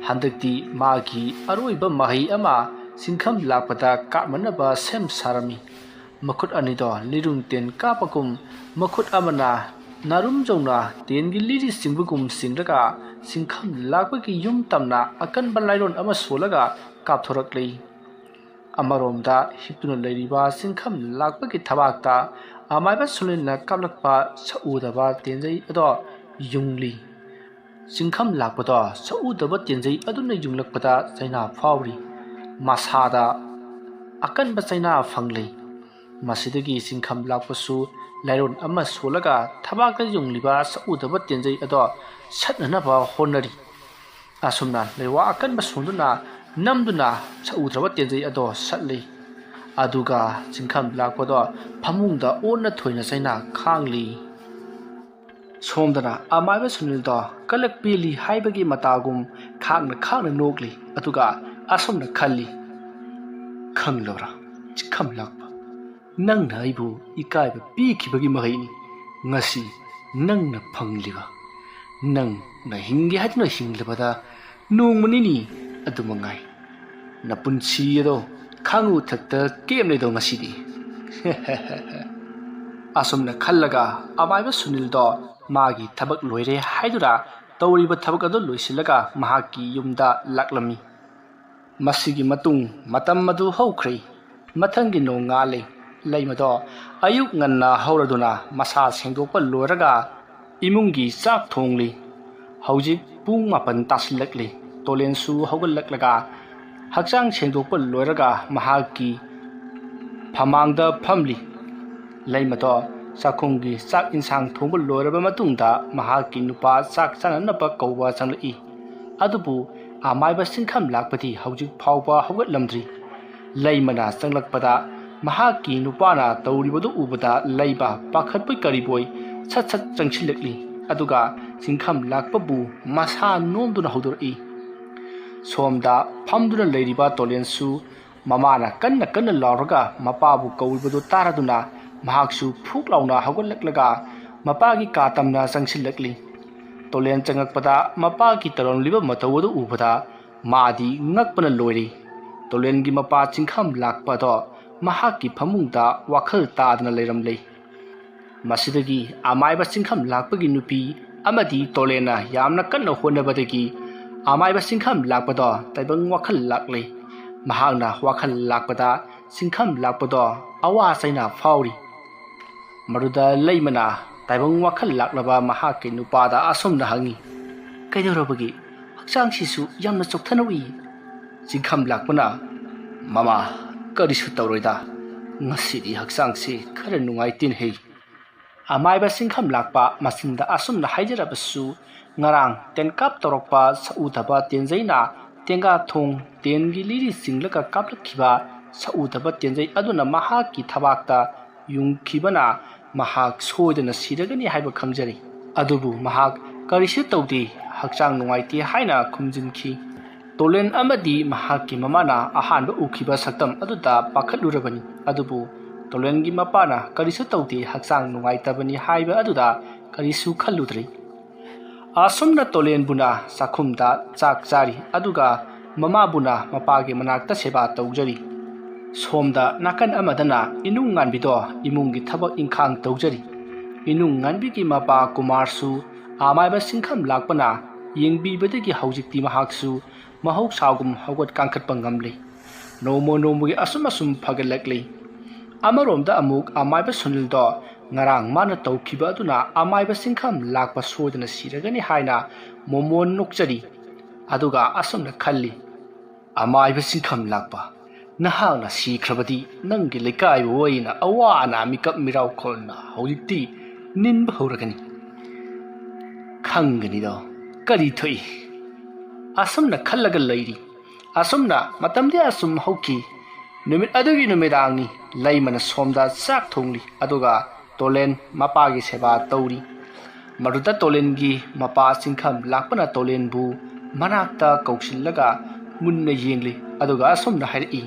ꯍꯟꯗꯛꯇꯤ ꯃꯥꯒꯤ ꯑꯔꯣꯏꯕ ꯃꯍꯩ ꯑꯃ ꯆꯤꯡꯈꯝ ꯂꯥꯛꯄꯗ ꯀꯥꯞꯃꯟꯅꯕ ꯁꯦꯝ ꯁꯥꯔꯝꯃꯤ ꯃꯈꯨꯠ ꯑꯅꯤꯗꯣ ꯂꯤꯔꯨꯡ ꯇꯦꯟ ꯀꯥꯞꯄꯒꯨꯝ ꯃꯈꯨꯠ ꯑꯃꯅ ꯅꯥꯔꯨꯝꯖꯧꯅ ꯇꯦꯟꯒꯤ ꯂꯤꯔꯤ ꯆꯤꯡꯕꯒꯨꯝ ꯆꯤꯡꯔꯒ ꯆꯤꯡꯈꯝ ꯂꯥꯛꯄꯒꯤ ꯌꯨꯝ ꯇꯝꯅ ꯑꯀꯟꯕ ꯂꯥꯏꯔꯣꯟ ꯑꯃ ꯁꯣꯜꯂꯒ ꯀꯥꯞꯊꯣꯔꯛꯂꯤ ꯑꯃꯔꯣꯝꯗ ꯍꯤꯞꯇꯨꯅ ꯂꯩꯔꯤꯕ ꯆꯤꯡꯈꯝ ꯂꯥꯛꯄꯒꯤ ꯊꯕꯥꯛꯇ ꯑꯃꯥꯏꯕ ꯁꯨꯅꯤꯜꯅ ꯀꯥꯞꯂꯛꯄ ꯁꯛꯎꯗꯕ ꯇꯦꯟꯖꯩ ꯑꯗꯣ ꯌꯨꯡꯂꯤ ꯆꯤꯡꯈꯝ ꯂꯥꯛꯄꯗꯣ ꯁꯛꯎꯗꯕ ꯇꯦꯟꯖꯩ ꯑꯗꯨꯅ ꯌꯨꯡꯂꯛꯄꯗ ꯆꯩꯅꯥ ꯐꯥꯎꯔꯤ ꯃꯁꯥꯗ ꯑꯀꯟꯕ ꯆꯩꯅꯥ ꯐꯪꯂꯤ ꯃꯁꯤꯗꯒꯤ ꯆꯤꯡꯈꯝ ꯂꯥꯛꯄꯁꯨ ꯂꯥꯏꯔꯣꯟ ꯑꯃ ꯁꯣꯜꯂꯒ ꯊꯕꯥꯛꯇ ꯌꯨꯡꯂꯤꯕ ꯁꯛꯎꯗꯕ ꯇꯦꯟꯖꯩ ꯑꯗꯣ ꯁꯠꯅꯅꯕ ꯍꯣꯠꯅꯔꯤ꯫ ꯑꯁꯨꯝꯅ ꯂꯩꯋꯥ ꯑꯀꯟꯕ ꯁꯣꯟꯗꯨꯅ ꯅꯝꯗꯨꯅ ꯁꯛꯎꯗ꯭ꯔꯕ ꯇꯦꯟꯖꯩ ꯑꯗꯣ ꯁꯠꯂꯤ꯫ ꯑꯗꯨꯒ ꯆꯤꯡꯈꯝ ꯂꯥꯛꯄꯗꯣ ꯐꯃꯨꯡꯗ ꯑꯣꯟꯅ ꯊꯣꯏꯅ ꯆꯩꯅ ꯈꯥꯡꯂꯤ꯫ ꯁꯣꯝꯗꯅ ꯑꯃꯥꯏꯕ ꯁꯨꯅꯤꯜꯗꯣ ꯀꯂꯛ ꯄꯦꯜꯂꯤ ꯍꯥꯏꯕꯒꯤ ꯃꯇꯥꯒꯨꯝ ꯈꯥꯡꯅ ꯅꯣꯛꯂꯤ꯫ ꯑꯗꯨꯒ ꯑꯁꯨꯝꯅ ꯈꯜꯂꯤ, ꯈꯪꯂꯕ꯭ꯔꯥ ꯆꯤꯡꯈꯝ ꯂꯥꯛꯄ, ꯅꯪꯅ ꯑꯩꯕꯨ ꯏꯀꯥꯏꯕ ꯄꯤꯈꯤꯕꯒꯤ ꯃꯍꯩꯅꯤ ꯉꯁꯤ ꯅꯪꯅ ꯐꯪꯂꯤꯕ꯫ ꯅꯪꯅ ꯍꯤꯡꯒꯦ ꯍꯥꯏꯗꯨꯅ ꯍꯤꯡꯂꯕꯗ ꯅꯣꯡꯃ ꯅꯤꯅꯤ ꯑꯗꯨ ꯃꯉꯥꯏ꯫ ꯅꯄꯨꯟꯁꯤ ꯑꯗꯣ ꯈꯥꯡꯉꯨ ꯊꯛꯇ ꯀꯦꯝꯂꯦꯗꯣ ꯉꯁꯤꯗꯤ꯫ ꯑꯁꯨꯝꯅ ꯈꯜꯂꯒ ꯑꯃꯥꯏꯕ ꯁꯨꯅꯤꯜꯗꯣ ꯃꯥꯒꯤ ꯊꯕꯛ ꯂꯣꯏꯔꯦ ꯍꯥꯏꯗꯨꯅ ꯇꯧꯔꯤꯕ ꯊꯕꯛ ꯑꯗꯨ ꯂꯣꯏꯁꯤꯜꯂꯒ ꯃꯍꯥꯛꯀꯤ ꯌꯨꯝꯗ ꯂꯥꯛꯂꯝꯃꯤ꯫ ꯃꯁꯤꯒꯤ ꯃꯇꯨꯡ ꯃꯇꯝ ꯑꯗꯨ ꯍꯧꯈ꯭ꯔꯦ꯫ ꯃꯊꯪꯒꯤ ꯅꯣꯡꯉꯥꯜꯂꯦ꯫ ꯂꯩꯃꯗꯣ ꯑꯌꯨꯛ ꯉꯟꯅ ꯍꯧꯔꯗꯨꯅ ꯃꯁꯥ ꯁꯦꯡꯗꯣꯛꯄ ꯂꯣꯏꯔꯒ ꯏꯃꯨꯡꯒꯤ ꯆꯥꯛ ꯊꯣꯡꯂꯤ꯫ ꯍꯧꯖꯤꯛ ꯄꯨꯡ 9 ꯇꯥꯁꯤꯜꯂꯛꯂꯤ꯫ ꯇꯣꯂꯦꯟꯁꯨ ꯍꯧꯒꯠꯂꯛꯂꯒ ꯍꯛꯆꯥꯡ ꯁꯦꯡꯗꯣꯛꯄ ꯂꯣꯏꯔꯒ ꯃꯍꯥꯛꯀꯤ ꯐꯃꯥꯡꯗ ꯐꯝꯂꯤ꯫ ꯂꯩꯃꯗꯣ ꯆꯥꯛꯈꯨꯝꯒꯤ ꯆꯥꯛ ꯏꯟꯁꯥꯡ ꯊꯣꯡꯕ ꯂꯣꯏꯔꯕ ꯃꯇꯨꯡꯗ ꯃꯍꯥꯛꯀꯤ ꯅꯨꯄꯥ ꯆꯥꯛ ꯆꯥꯅꯅꯕ ꯀꯧꯕ ꯆꯪꯂꯛꯏ꯫ ꯑꯗꯨꯕꯨ ꯑꯃꯥꯏꯕ ꯆꯤꯡꯈꯝ ꯂꯥꯛꯄꯗꯤ ꯍꯧꯖꯤꯛ ꯐꯥꯎꯕ ꯍꯧꯒꯠꯂꯝꯗ꯭ꯔꯤ꯫ ꯂꯩꯃꯅ ꯆꯪꯂꯛꯄꯗ ꯃꯍꯥꯛꯀꯤ ꯅꯨꯄꯥꯅ ꯇꯧꯔꯤꯕꯗꯨ ꯎꯕꯗ ꯂꯩꯕ ꯄꯥꯈꯠꯄꯣꯏ ꯀꯔꯤꯕꯣꯏ ꯁꯠ ꯁꯠ ꯆꯪꯁꯤꯜꯂꯛꯂꯤ꯫ ꯑꯗꯨꯒ ꯆꯤꯡꯈꯝ ꯂꯥꯛꯄꯕꯨ ꯃꯁꯥ ꯅꯣꯝꯗꯨꯅ ꯍꯧꯗꯣꯔꯛꯏ꯫ ꯁꯣꯝꯗ ꯐꯝꯗꯨꯅ ꯂꯩꯔꯤꯕ ꯇꯣꯂꯦꯟꯁꯨ ꯃꯃꯥꯅ ꯀꯟꯅ ꯂꯥꯎꯔꯒ ꯃꯄꯥꯕꯨ ꯀꯧꯔꯤꯕꯗꯨ ꯇꯥꯔꯗꯨꯅ ꯃꯍꯥꯛꯁꯨ ꯐꯨꯛ ꯂꯥꯎꯅ ꯍꯧꯒꯠꯂꯛꯂꯒ ꯃꯄꯥꯒꯤ ꯀꯥ ꯇꯝꯅ ꯆꯪꯁꯤꯜꯂꯛꯂꯤ꯫ ꯇꯣꯂꯦꯟ ꯆꯪꯉꯛꯄꯗ ꯃꯄꯥꯒꯤ ꯇꯧꯔꯝꯂꯤꯕ ꯃꯇꯧ ꯑꯗꯨ ꯎꯕꯗ ꯃꯥꯗꯤ ꯉꯛꯄꯅ ꯂꯣꯏꯔꯦ꯫ ꯇꯣꯂꯦꯟꯒꯤ ꯃꯄꯥ ꯆꯤꯡꯈꯝ ꯂꯥꯛꯄꯗꯣ ꯃꯍꯥꯛꯀꯤ ꯐꯃꯨꯡꯗ ꯋꯥꯈꯜ ꯇꯥꯗꯅ ꯂꯩꯔꯝꯂꯦ꯫ ꯃꯁꯤꯗꯒꯤ ꯑꯃꯥꯏꯕ ꯆꯤꯡꯈꯝ ꯂꯥꯛꯄꯒꯤ ꯅꯨꯄꯤ ꯑꯃꯗꯤ ꯇꯣꯂꯦꯟꯅ ꯌꯥꯝꯅ ꯀꯟꯅ ꯍꯣꯠꯅꯕꯗꯒꯤ ꯑꯃꯥꯏꯕ ꯆꯤꯡꯈꯝ ꯂꯥꯛꯄꯗꯣ ꯇꯥꯏꯕꯪ ꯋꯥꯈꯜ ꯂꯥꯛꯂꯦ꯫ ꯃꯍꯥꯛꯅ ꯋꯥꯈꯜ ꯂꯥꯛꯄꯗ ꯆꯤꯡꯈꯝ ꯂꯥꯛꯄꯗꯣ ꯑꯋꯥ ꯆꯩꯅ ꯐꯥꯎꯔꯤ꯫ ꯃꯗꯨꯗ ꯂꯩꯃꯅ ꯇꯥꯏꯕꯪ ꯋꯥꯈꯜ ꯂꯥꯛꯂꯕ ꯃꯍꯥꯛꯀꯤ ꯅꯨꯄꯥꯗ ꯑꯁꯨꯝꯅ ꯍꯪꯉꯤ, ꯀꯩꯗꯧꯔꯕꯒꯦ ꯍꯛꯆꯥꯡꯁꯤꯁꯨ ꯌꯥꯝꯅ ꯆꯣꯛꯊꯅ ꯎꯏ? ꯆꯤꯡꯈꯝ ꯂꯥꯛꯄꯅ, ꯃꯃꯥ ꯀꯔꯤꯁꯨ ꯇꯧꯔꯣꯏꯗ, ꯉꯁꯤꯗꯤ ꯍꯛꯆꯥꯡꯁꯤ ꯈꯔ ꯅꯨꯡꯉꯥꯏꯇꯦꯅꯦꯍꯦ꯫ ꯑꯃꯥꯏꯕ ꯆꯤꯡꯈꯝ ꯂꯥꯛꯄ ꯃꯆꯤꯟꯗ ꯑꯁꯨꯝꯅ ꯍꯥꯏꯖꯔꯕꯁꯨ ꯉꯔꯥꯡ ꯇꯦꯟꯀꯥꯞ ꯇꯧꯔꯛꯄ ꯁꯛꯎꯗꯕ ꯇꯦꯟꯖꯩꯅ ꯇꯦꯡꯒꯥꯊꯣꯡ ꯇꯦꯟꯒꯤ ꯂꯤꯔꯤ ꯆꯤꯡꯂꯒ ꯀꯥꯞꯂꯛꯈꯤꯕ ꯁꯛꯎꯗꯕ ꯇꯦꯟꯖꯩ ꯑꯗꯨꯅ ꯃꯍꯥꯛꯀꯤ ꯊꯕꯥꯛꯇ ꯌꯨꯡꯈꯤꯕꯅ ꯃꯍꯥꯛ ꯁꯣꯏꯗꯅ ꯁꯤꯔꯒꯅꯤ ꯍꯥꯏꯕ ꯈꯪꯖꯔꯤ꯫ ꯑꯗꯨꯕꯨ ꯃꯍꯥꯛ ꯀꯔꯤꯁꯨ ꯇꯧꯗꯦ, ꯍꯛꯆꯥꯡ ꯅꯨꯡꯉꯥꯏꯇꯦ ꯍꯥꯏꯅ ꯈꯨꯝꯖꯤꯟꯈꯤ꯫ ꯇꯣꯂꯦꯟ ꯑꯃꯗꯤ ꯃꯍꯥꯛꯀꯤ ꯃꯃꯥꯅ ꯑꯍꯥꯟꯕ ꯎꯈꯤꯕ ꯁꯛꯇꯝ ꯑꯗꯨꯗ ꯄꯥꯈꯠꯂꯨꯔꯕꯅꯤ꯫ ꯑꯗꯨꯕꯨ ꯇꯣꯂꯦꯟꯒꯤ ꯃꯄꯥꯅ ꯀꯔꯤꯁꯨ ꯇꯧꯗꯦ, ꯍꯛꯆꯥꯡ ꯅꯨꯡꯉꯥꯏꯇꯕꯅꯤ ꯍꯥꯏꯕ ꯑꯗꯨꯗ ꯀꯔꯤꯁꯨ ꯈꯜꯂꯨꯗ꯭ꯔꯦ꯫ ꯑꯁꯨꯝꯅ ꯇꯣꯂꯦꯟꯕꯨꯅ ꯆꯥꯛꯈꯨꯝꯗ ꯆꯥꯛ ꯆꯥꯔꯤ, ꯑꯗꯨꯒ ꯃꯃꯥꯕꯨꯅ ꯃꯄꯥꯒꯤ ꯃꯅꯥꯛꯇ ꯁꯦꯕꯥ ꯇꯧꯖꯔꯤ꯫ ꯁꯣꯝꯗ ꯅꯥꯀꯟ ꯑꯃꯗꯅ ꯏꯅꯨꯡ ꯉꯥꯟꯕꯤꯗꯣ ꯏꯃꯨꯡꯒꯤ ꯊꯕꯛ ꯏꯪꯈꯥꯡ ꯇꯧꯖꯔꯤ꯫ ꯏꯅꯨꯡ ꯉꯥꯟꯕꯤꯒꯤ ꯃꯄꯥ ꯀꯨꯃꯥꯔꯁꯨ ꯑꯃꯥꯏꯕ ꯆꯤꯡꯈꯝ ꯂꯥꯛꯄꯅ ꯌꯦꯡꯕꯤꯕꯗꯒꯤ ꯍꯧꯖꯤꯛꯇꯤ ꯃꯍꯥꯛꯁꯨ ꯃꯍꯧꯁꯥꯒꯨꯝ ꯍꯧꯒꯠ ꯀꯥꯡꯈꯠꯄ ꯉꯝꯂꯦ꯫ ꯅꯣꯡꯃꯒꯤ ꯑꯁꯨꯝ ꯐꯒꯠꯂꯛꯂꯤ꯫ ꯑꯃꯔꯣꯝꯗ ꯑꯃꯨꯛ ꯑꯃꯥꯏꯕ ꯁꯨꯅꯤꯜꯗꯣ ꯉꯔꯥꯡ ꯃꯥꯅ ꯇꯧꯈꯤꯕ ꯑꯗꯨꯅ ꯑꯃꯥꯏꯕ ꯆꯤꯡꯈꯝ ꯂꯥꯛꯄ ꯁꯣꯏꯗꯅ ꯁꯤꯔꯒꯅꯤ ꯍꯥꯏꯅ ꯃꯣꯃꯣꯟ ꯅꯣꯛꯆꯔꯤ꯫ ꯑꯗꯨꯒ ꯑꯁꯨꯝꯅ ꯈꯜꯂꯤ, ꯑꯃꯥꯏꯕ ꯆꯤꯡꯈꯝ ꯂꯥꯛꯄ, ꯅꯍꯥꯛꯅ ꯁꯤꯈ꯭ꯔꯕꯗꯤ ꯅꯪꯒꯤ ꯂꯩꯀꯥꯏꯕꯨ ꯑꯩꯅ ꯑꯋꯥ ꯑꯅꯥ ꯃꯤꯀꯞ ꯃꯤꯔꯥꯎꯈꯣꯜꯅ ꯍꯧꯖꯤꯛꯇꯤ ꯅꯤꯟꯕ ꯍꯧꯔꯒꯅꯤ, ꯈꯪꯒꯅꯤꯗꯣ ꯀꯔꯤ ꯊꯣꯛꯏ꯫ ꯑꯁꯨꯝꯅ ꯈꯜꯂꯒ ꯂꯩꯔꯤ꯫ ꯑꯁꯨꯝꯅ ꯃꯇꯝꯗꯤ ꯑꯁꯨꯝ ꯍꯧꯈꯤ꯫ ꯅꯨꯃꯤꯠ ꯑꯗꯨꯒꯤ ꯅꯨꯃꯤꯗꯥꯡꯅꯤ꯫ ꯂꯩꯃꯅ ꯁꯣꯝꯗ ꯆꯥꯛ ꯊꯣꯡꯂꯤ, ꯑꯗꯨꯒ ꯇꯣꯂꯦꯟ ꯃꯄꯥꯒꯤ ꯁꯦꯕꯥ ꯇꯧꯔꯤ꯫ ꯃꯗꯨꯗ ꯇꯣꯂꯦꯟꯒꯤ ꯃꯄꯥ ꯆꯤꯡꯈꯝ ꯂꯥꯛꯄꯅ ꯇꯣꯂꯦꯟꯕꯨ ꯃꯅꯥꯛꯇ ꯀꯧꯁꯤꯜꯂꯒ ꯃꯨꯟꯅ ꯌꯦꯡꯂꯤ꯫ ꯑꯗꯨꯒ ꯑꯁꯨꯝꯅ ꯍꯥꯏꯔꯛꯏ,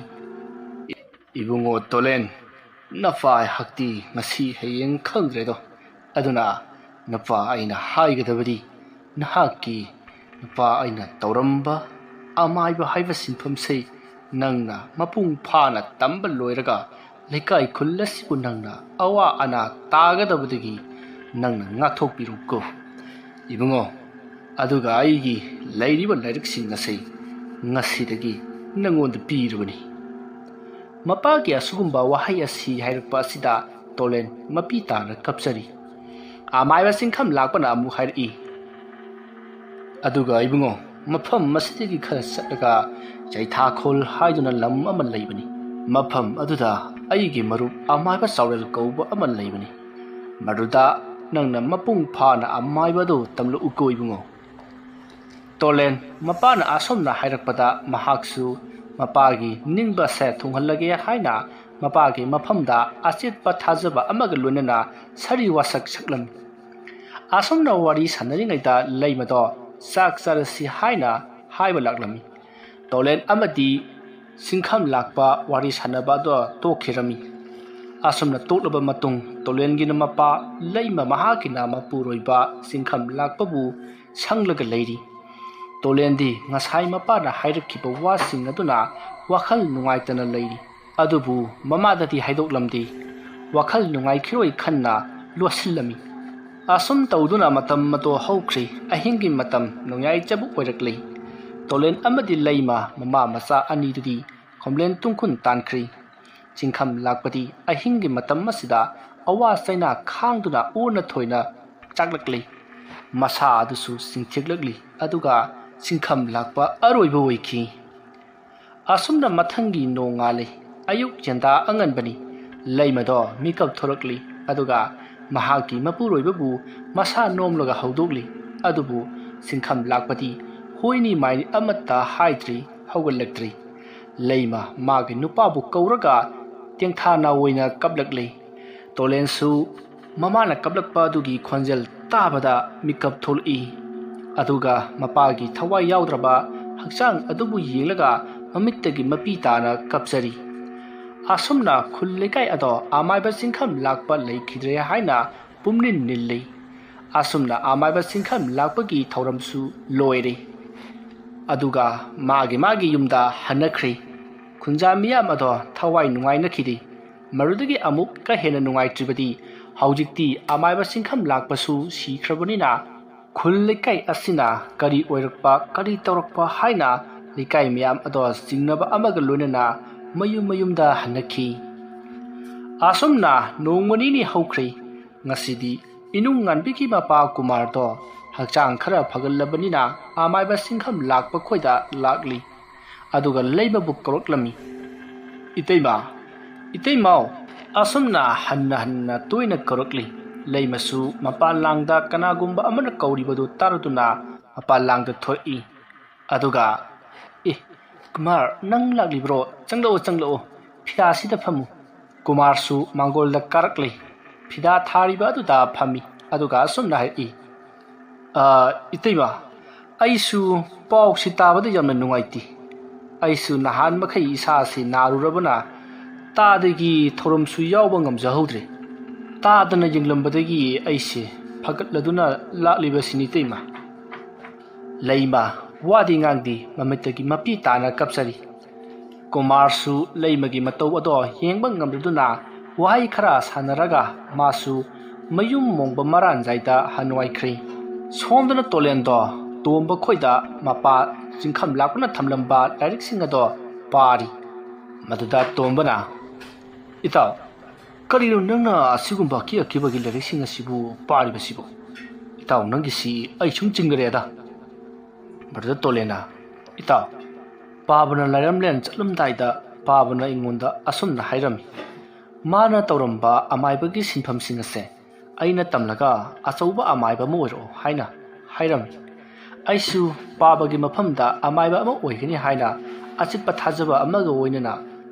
ꯏꯕꯨꯡꯉꯣ ꯇꯣꯂꯦꯟ, ꯅꯄꯥ ꯍꯛꯇꯤ ꯉꯁꯤ ꯍꯌꯦꯡ ꯈꯪꯗ꯭ꯔꯦꯗꯣ꯫ ꯑꯗꯨꯅ ꯅꯄꯥ ꯑꯩꯅ ꯍꯥꯏꯒꯗꯕꯗꯤ ꯅꯍꯥꯛꯀꯤ ꯅꯄꯥ ꯑꯩꯅ ꯇꯧꯔꯝꯕ ꯑꯃꯥꯏꯕ ꯍꯥꯏꯕ ꯁꯤꯟꯐꯝꯁꯦ ꯅꯪꯅ ꯃꯄꯨꯡ ꯐꯥꯅ ꯇꯝꯕ ꯂꯣꯏꯔꯒ ꯂꯩꯀꯥꯏ ꯈꯨꯜ ꯑꯁꯤꯕꯨ ꯅꯪꯅ ꯑꯋꯥ ꯑꯅꯥ ꯇꯥꯒꯗꯕꯗꯒꯤ ꯅꯪꯅ ꯉꯥꯛꯊꯣꯛꯄꯤꯔꯨꯀꯣ ꯏꯕꯨꯡꯉꯣ꯫ ꯑꯗꯨꯒ ꯑꯩꯒꯤ ꯂꯩꯔꯤꯕ ꯂꯥꯏꯔꯤꯛꯁꯤꯡ ꯑꯁꯤ ꯉꯁꯤꯗꯒꯤ ꯅꯪꯉꯣꯟꯗ ꯄꯤꯔꯕꯅꯤ꯫ ꯃꯄꯥꯒꯤ ꯑꯁꯤꯒꯨꯝꯕ ꯋꯥꯍꯩ ꯑꯁꯤ ꯍꯥꯏꯔꯛꯄ ꯑꯁꯤꯗ ꯇꯣꯂꯦꯟ ꯃꯄꯤ ꯇꯥꯅ ꯀꯞꯆꯔꯤ꯫ ꯑꯃꯥꯏꯕ ꯆꯤꯡꯈꯝ ꯂꯥꯛꯄꯅ ꯑꯃꯨꯛ ꯍꯥꯏꯔꯛꯏ, ꯑꯗꯨꯒ ꯏꯕꯨꯡꯉꯣ, ꯃꯐꯝ ꯑꯁꯤꯗꯒꯤ ꯈꯔ ꯆꯠꯂꯒ ꯆꯩꯊꯥꯈꯣꯜ ꯍꯥꯏꯗꯨꯅ ꯂꯝ ꯑꯃ ꯂꯩꯕꯅꯤ꯫ ꯃꯐꯝ ꯑꯗꯨꯗ ꯑꯩꯒꯤ ꯃꯔꯨꯞ ꯑꯃꯥꯏꯕ ꯆꯥꯎꯔꯦꯜ ꯀꯧꯕ ꯑꯃ ꯂꯩꯕꯅꯤ ꯃꯗꯨꯗ ꯅꯪꯅ ꯃꯄꯨꯡ ꯐꯥꯅ ꯑꯃꯥꯏꯕꯗꯨ ꯇꯝꯂꯛꯎꯀꯣ ꯏꯕꯨꯡꯉꯣ ꯇꯣꯂꯦꯟ ꯃꯄꯥꯅ ꯑꯁꯣꯝꯅ ꯍꯥꯏꯔꯛꯄꯗ ꯃꯍꯥꯛꯁꯨ ꯃꯄꯥꯒꯤ ꯅꯤꯡꯕ ꯁꯦ ꯊꯨꯡꯍꯜꯂꯒꯦ ꯍꯥꯏꯅ ꯃꯄꯥꯒꯤ ꯃꯐꯝꯗ ꯑꯆꯦꯠꯄ ꯊꯥꯖꯕ ꯑꯃꯒ ꯂꯣꯏꯅꯅ ꯁꯔꯤ ꯋꯥꯁꯛ ꯁꯛꯂꯝꯃꯤ ꯑꯁꯣꯝꯅ ꯋꯥꯔꯤ ꯁꯥꯟꯅꯔꯤꯉꯩꯗ ꯂꯩꯃꯗꯣ ꯆꯥꯛ ꯆꯥꯔꯁꯤ ꯍꯥꯏꯅ ꯍꯥꯏꯕ ꯂꯥꯛꯂꯝꯃꯤ ꯇꯣꯂꯦꯟ ꯑꯃꯗꯤ ꯁꯤꯡꯈꯝ ꯂꯥꯛꯄ ꯋꯥꯔꯤ ꯁꯥꯟꯅꯕ ꯑꯗꯣ ꯇꯣꯛꯈꯤꯔꯝꯃꯤ ꯑꯁꯣꯝꯅ ꯇꯣꯛꯂꯕ ꯃꯇꯨꯡ ꯇꯣꯂꯦꯟꯒꯤꯅ ꯃꯄꯥ ꯂꯩꯃ ꯃꯍꯥꯛꯀꯤꯅ ꯃꯄꯨꯔꯣꯏꯕ ꯁꯤꯡꯈꯝ ꯂꯥꯛꯄꯕꯨ ꯁꯪꯂꯒ ꯂꯩꯔꯤ ꯇꯣꯂꯦꯟꯗꯤ ꯉꯁꯥꯏ ꯃꯄꯥꯅ ꯍꯥꯏꯔꯛꯈꯤꯕ ꯋꯥꯁꯤꯡ ꯑꯗꯨꯅ ꯋꯥꯈꯜ ꯅꯨꯡꯉꯥꯏꯇꯅ ꯂꯩꯔꯤ ꯑꯗꯨꯕꯨ ꯃꯃꯥꯗꯗꯤ ꯍꯥꯏꯗꯣꯛꯂꯝꯗꯦ ꯋꯥꯈꯜ ꯅꯨꯡꯉꯥꯏꯈꯤꯔꯣꯏ ꯈꯟꯅ ꯂꯣꯠꯁꯤꯜꯂꯝꯃꯤ ꯑꯁꯨꯝ ꯇꯧꯗꯨꯅ ꯃꯇꯝ ꯑꯗꯨ ꯍꯧꯈ꯭ꯔꯤ ꯑꯍꯤꯡꯒꯤ ꯃꯇꯝ ꯅꯣꯡꯌꯥꯏ-ꯆꯕꯨꯛ ꯑꯣꯏꯔꯛꯂꯤ ꯇꯣꯂꯦꯟ ꯑꯃꯗꯤ ꯂꯩꯃ ꯃꯃꯥ ꯃꯆꯥ ꯑꯅꯤꯗꯨꯗꯤ ꯈꯣꯝꯂꯦꯟ ꯇꯨꯡꯈꯨꯟ ꯇꯥꯟꯈ꯭ꯔꯤ ꯆꯤꯡꯈꯝ ꯂꯥꯛꯄꯗꯤ ꯑꯍꯤꯡꯒꯤ ꯃꯇꯝ ꯑꯁꯤꯗ ꯑꯋꯥ ꯆꯩꯅꯥ ꯈꯥꯡꯗꯨꯅ ꯑꯣꯟꯅ ꯊꯣꯏꯅ ꯆꯥꯛꯂꯛꯂꯤ ꯃꯁꯥ ꯑꯗꯨꯁꯨ ꯆꯤꯡꯊꯦꯛꯂꯛꯂꯤ ꯑꯗꯨꯒ ꯆꯤꯡꯈꯝ ꯂꯥꯛꯄ ꯑꯔꯣꯏꯕ ꯑꯣꯏꯈꯤ ꯑꯁꯨꯝꯅ ꯃꯊꯪꯒꯤ ꯅꯣꯡꯉꯥꯜꯂꯤ ꯑꯌꯨꯛ ꯌꯦꯟꯗꯥ ꯑꯉꯟꯕꯅꯤ ꯂꯩꯃꯗꯣ ꯃꯤꯀꯞ ꯊꯣꯔꯛꯂꯤ ꯑꯗꯨꯒ ꯃꯍꯥꯛꯀꯤ ꯃꯄꯨꯔꯣꯏꯕꯕꯨ ꯃꯁꯥ ꯅꯣꯝꯂꯒ ꯍꯧꯗꯣꯛꯂꯤ ꯑꯗꯨꯕꯨ ꯆꯤꯡꯈꯝ ꯂꯥꯛꯄꯗꯤ ꯍꯣꯏꯅꯤ ꯃꯥꯏꯅꯤ ꯑꯃꯠꯇ ꯍꯥꯏꯗ꯭ꯔꯤ ꯍꯧꯒꯠꯂꯛꯇ꯭ꯔꯤ ꯂꯩꯃ ꯃꯥꯒꯤ ꯅꯨꯄꯥꯕꯨ ꯀꯧꯔꯒ ꯇꯦꯡꯊꯥꯅ ꯑꯣꯏꯅ ꯀꯞꯂꯛꯂꯤ ꯇꯣꯂꯦꯟꯁꯨ ꯃꯃꯥꯅ ꯀꯞꯂꯛꯄ ꯑꯗꯨꯒꯤ ꯈꯣꯟꯖꯦꯜ ꯇꯥꯕꯗ ꯃꯤꯀꯞ ꯊꯣꯛꯂꯛꯏ ꯑꯗꯨꯒ ꯃꯄꯥꯒꯤ ꯊꯋꯥꯏ ꯌꯥꯎꯗ꯭ꯔꯕ ꯍꯛꯆꯥꯡ ꯑꯗꯨꯕꯨ ꯌꯦꯡꯂꯒ ꯃꯃꯤꯠꯇꯒꯤ ꯃꯄꯤ ꯇꯥꯅ ꯀꯞꯆꯔꯤ ꯑꯁꯨꯝꯅ ꯈꯨꯜ ꯂꯩꯀꯥꯏ ꯑꯗꯣ ꯑꯃꯥꯏꯕ ꯆꯤꯡꯈꯝ ꯂꯥꯛꯄ ꯂꯩꯈꯤꯗ꯭ꯔꯦ ꯍꯥꯏꯅ ꯄꯨꯝꯅꯤꯟ ꯅꯤꯜꯂꯤ ꯑꯁꯨꯝꯅ ꯑꯃꯥꯏꯕ ꯆꯤꯡꯈꯝ ꯂꯥꯛꯄꯒꯤ ꯊꯧꯔꯝꯁꯨ ꯂꯣꯏꯔꯦ ꯑꯗꯨꯒ ꯃꯥꯒꯤ ꯌꯨꯝꯗ ꯍꯟꯅꯈ꯭ꯔꯤ ꯈꯨꯟꯖꯥ ꯃꯤꯌꯥꯝ ꯑꯗꯣ ꯊꯋꯥꯏ ꯅꯨꯡꯉꯥꯏꯅꯈꯤꯗꯦ ꯃꯔꯨꯗꯒꯤ ꯑꯃꯨꯛꯀ ꯍꯦꯟꯅ ꯅꯨꯡꯉꯥꯏꯇ꯭ꯔꯤꯕꯗꯤ ꯍꯧꯖꯤꯛꯇꯤ ꯑꯃꯥꯏꯕ ꯆꯤꯡꯈꯝ ꯂꯥꯛꯄꯁꯨ ꯁꯤꯈ꯭ꯔꯕꯅꯤꯅ ꯈꯨꯜ ꯂꯩꯀꯥꯏ ꯑꯁꯤꯅ ꯀꯔꯤ ꯑꯣꯏꯔꯛꯄ ꯀꯔꯤ ꯇꯧꯔꯛꯄ ꯍꯥꯏꯅ ꯂꯩꯀꯥꯏ ꯃꯌꯥꯝ ꯑꯗꯣ ꯆꯤꯡꯅꯕ ꯑꯃꯒ ꯂꯣꯏꯅꯅ ꯃꯌꯨꯝꯗ ꯍꯟꯅꯈꯤ ꯑꯁꯨꯝꯅ ꯅꯣꯡꯃ ꯅꯤꯅꯤ ꯍꯧꯈ꯭ꯔꯤ ꯉꯁꯤꯗꯤ ꯏꯅꯨꯡ ꯉꯥꯟꯕꯤꯒꯤ ꯃꯄꯥ ꯀꯨꯃꯥꯔꯗꯣ ꯍꯛꯆꯥꯡ ꯈꯔ ꯐꯒꯠꯂꯕꯅꯤꯅ ꯑꯃꯥꯏꯕ ꯆꯤꯡꯈꯝ ꯂꯥꯛꯄ ꯈꯣꯏꯗ ꯂꯥꯛꯂꯤ ꯑꯗꯨꯒ ꯂꯩꯃꯕꯨ ꯀꯧꯔꯛꯂꯝꯃꯤ ꯏꯇꯩꯃꯥꯎ ꯑꯁꯨꯝꯅ ꯍꯟꯅ ꯇꯣꯏꯅ ꯀꯧꯔꯛꯂꯤ ꯂꯩꯃꯁꯨ ꯃꯄꯥꯟꯂꯥꯡꯗ ꯀꯅꯥꯒꯨꯝꯕ ꯑꯃꯅ ꯀꯧꯔꯤꯕꯗꯨ ꯇꯥꯔꯗꯨꯅ ꯃꯄꯥꯟꯂꯥꯡꯗ ꯊꯣꯛꯏ ꯑꯗꯨꯒ ꯀꯨꯃꯥꯔ ꯅꯪ ꯂꯥꯛꯂꯤꯕ꯭ꯔꯣ ꯆꯪꯂꯛꯑꯣ ꯐꯤꯗꯥꯁꯤꯗ ꯐꯝꯃꯨ ꯀꯨꯃꯥꯔꯁꯨ ꯃꯥꯡꯒꯣꯜꯗ ꯀꯥꯔꯛꯂꯤ ꯐꯤꯗꯥ ꯊꯥꯔꯤꯕ ꯑꯗꯨꯗ ꯐꯝꯃꯤ ꯑꯗꯨꯒ ꯑꯁꯨꯝꯅ ꯍꯥꯏꯔꯛꯏ ꯏꯇꯩꯃ ꯑꯩꯁꯨ ꯄꯥꯎꯁꯤ ꯇꯥꯕꯗ ꯌꯥꯝꯅ ꯅꯨꯡꯉꯥꯏꯇꯦ ꯑꯩꯁꯨ ꯅꯍꯥꯟ ꯃꯈꯩ ꯏꯁꯥꯁꯤ ꯅꯥꯔꯨꯔꯕꯅ ꯇꯥꯗꯒꯤ ꯊꯧꯔꯝꯁꯨ ꯌꯥꯎꯕ ꯉꯝꯖꯍꯧꯗ꯭ꯔꯦ ꯇꯥꯗꯅ ꯌꯦꯡꯂꯝꯕꯗꯒꯤ ꯑꯩꯁꯦ ꯐꯒꯠꯂꯗꯨꯅ ꯂꯥꯛꯂꯤꯕꯁꯤꯅꯤ ꯏꯇꯩꯃ ꯂꯩꯃ ꯋꯥꯗꯤ ꯉꯥꯡꯗꯤ ꯃꯃꯤꯠꯇꯒꯤ ꯃꯄꯤ ꯇꯥꯅ ꯀꯞꯆꯔꯤ ꯀꯨꯃꯥꯔꯁꯨ ꯂꯩꯃꯒꯤ ꯃꯇꯧ ꯑꯗꯣ ꯌꯦꯡꯕ ꯉꯝꯂꯗꯨꯅ ꯋꯥꯍꯩ ꯈꯔ ꯁꯥꯟꯅꯔꯒ ꯃꯥꯁꯨ ꯃꯌꯨꯝ ꯃꯣꯡꯕ ꯃꯔꯥꯟꯖꯥꯏꯗ ꯍꯟꯋꯥꯏꯈ꯭ꯔꯤ ꯁꯣꯝꯗꯅ ꯇꯣꯂꯦꯟꯗꯣ ꯇꯣꯝꯕ ꯈꯣꯏꯗ ꯃꯄꯥ ꯆꯤꯡꯈꯝ ꯂꯥꯛꯄꯅ ꯊꯝꯂꯝꯕ ꯂꯥꯏꯔꯤꯛꯁꯤꯡ ꯑꯗꯣ ꯄꯥꯔꯤ ꯃꯗꯨꯗ ꯇꯣꯝꯕꯅ ꯏꯇꯥꯎ ꯀꯔꯤꯅꯣ ꯅꯪꯅ ꯑꯁꯤꯒꯨꯝꯕ ꯑꯀꯤꯕꯒꯤ ꯂꯥꯏꯔꯤꯛꯁꯤꯡ ꯑꯁꯤꯕꯨ ꯄꯥꯔꯤꯕꯁꯤꯕꯨ ꯏꯇꯥꯎ ꯅꯪꯒꯤꯁꯤ ꯑꯩ ꯁꯨꯝ ꯆꯤꯡꯒꯔꯦꯗ ꯃꯗꯨꯗ ꯇꯣꯂꯦꯟꯅ ꯏꯇꯥꯎ ꯄꯥꯕꯅ ꯂꯥꯏꯔꯝꯂꯦꯟ ꯆꯠꯂꯝꯗꯥꯏꯗ ꯄꯥꯕꯅ ꯑꯩꯉꯣꯟꯗ ꯑꯁꯨꯝꯅ ꯍꯥꯏꯔꯝꯃꯤ ꯃꯥꯅ ꯇꯧꯔꯝꯕ ꯑꯃꯥꯏꯕꯒꯤ ꯁꯤꯟꯐꯝꯁꯤꯡ ꯑꯁꯦ ꯑꯩꯅ ꯇꯝꯂꯒ ꯑꯆꯧꯕ ꯑꯃꯥꯏꯕ ꯑꯃ ꯑꯣꯏꯔꯛꯑꯣ ꯍꯥꯏꯅ ꯍꯥꯏꯔꯝꯃꯤ ꯑꯩꯁꯨ ꯄꯥꯕꯒꯤ ꯃꯐꯝꯗ ꯑꯃꯥꯏꯕ ꯑꯃ ꯑꯣꯏꯒꯅꯤ ꯍꯥꯏꯅ ꯑꯆꯦꯠꯄ ꯊꯥꯖꯕ ꯑꯃꯒ ꯑꯣꯏꯅꯅ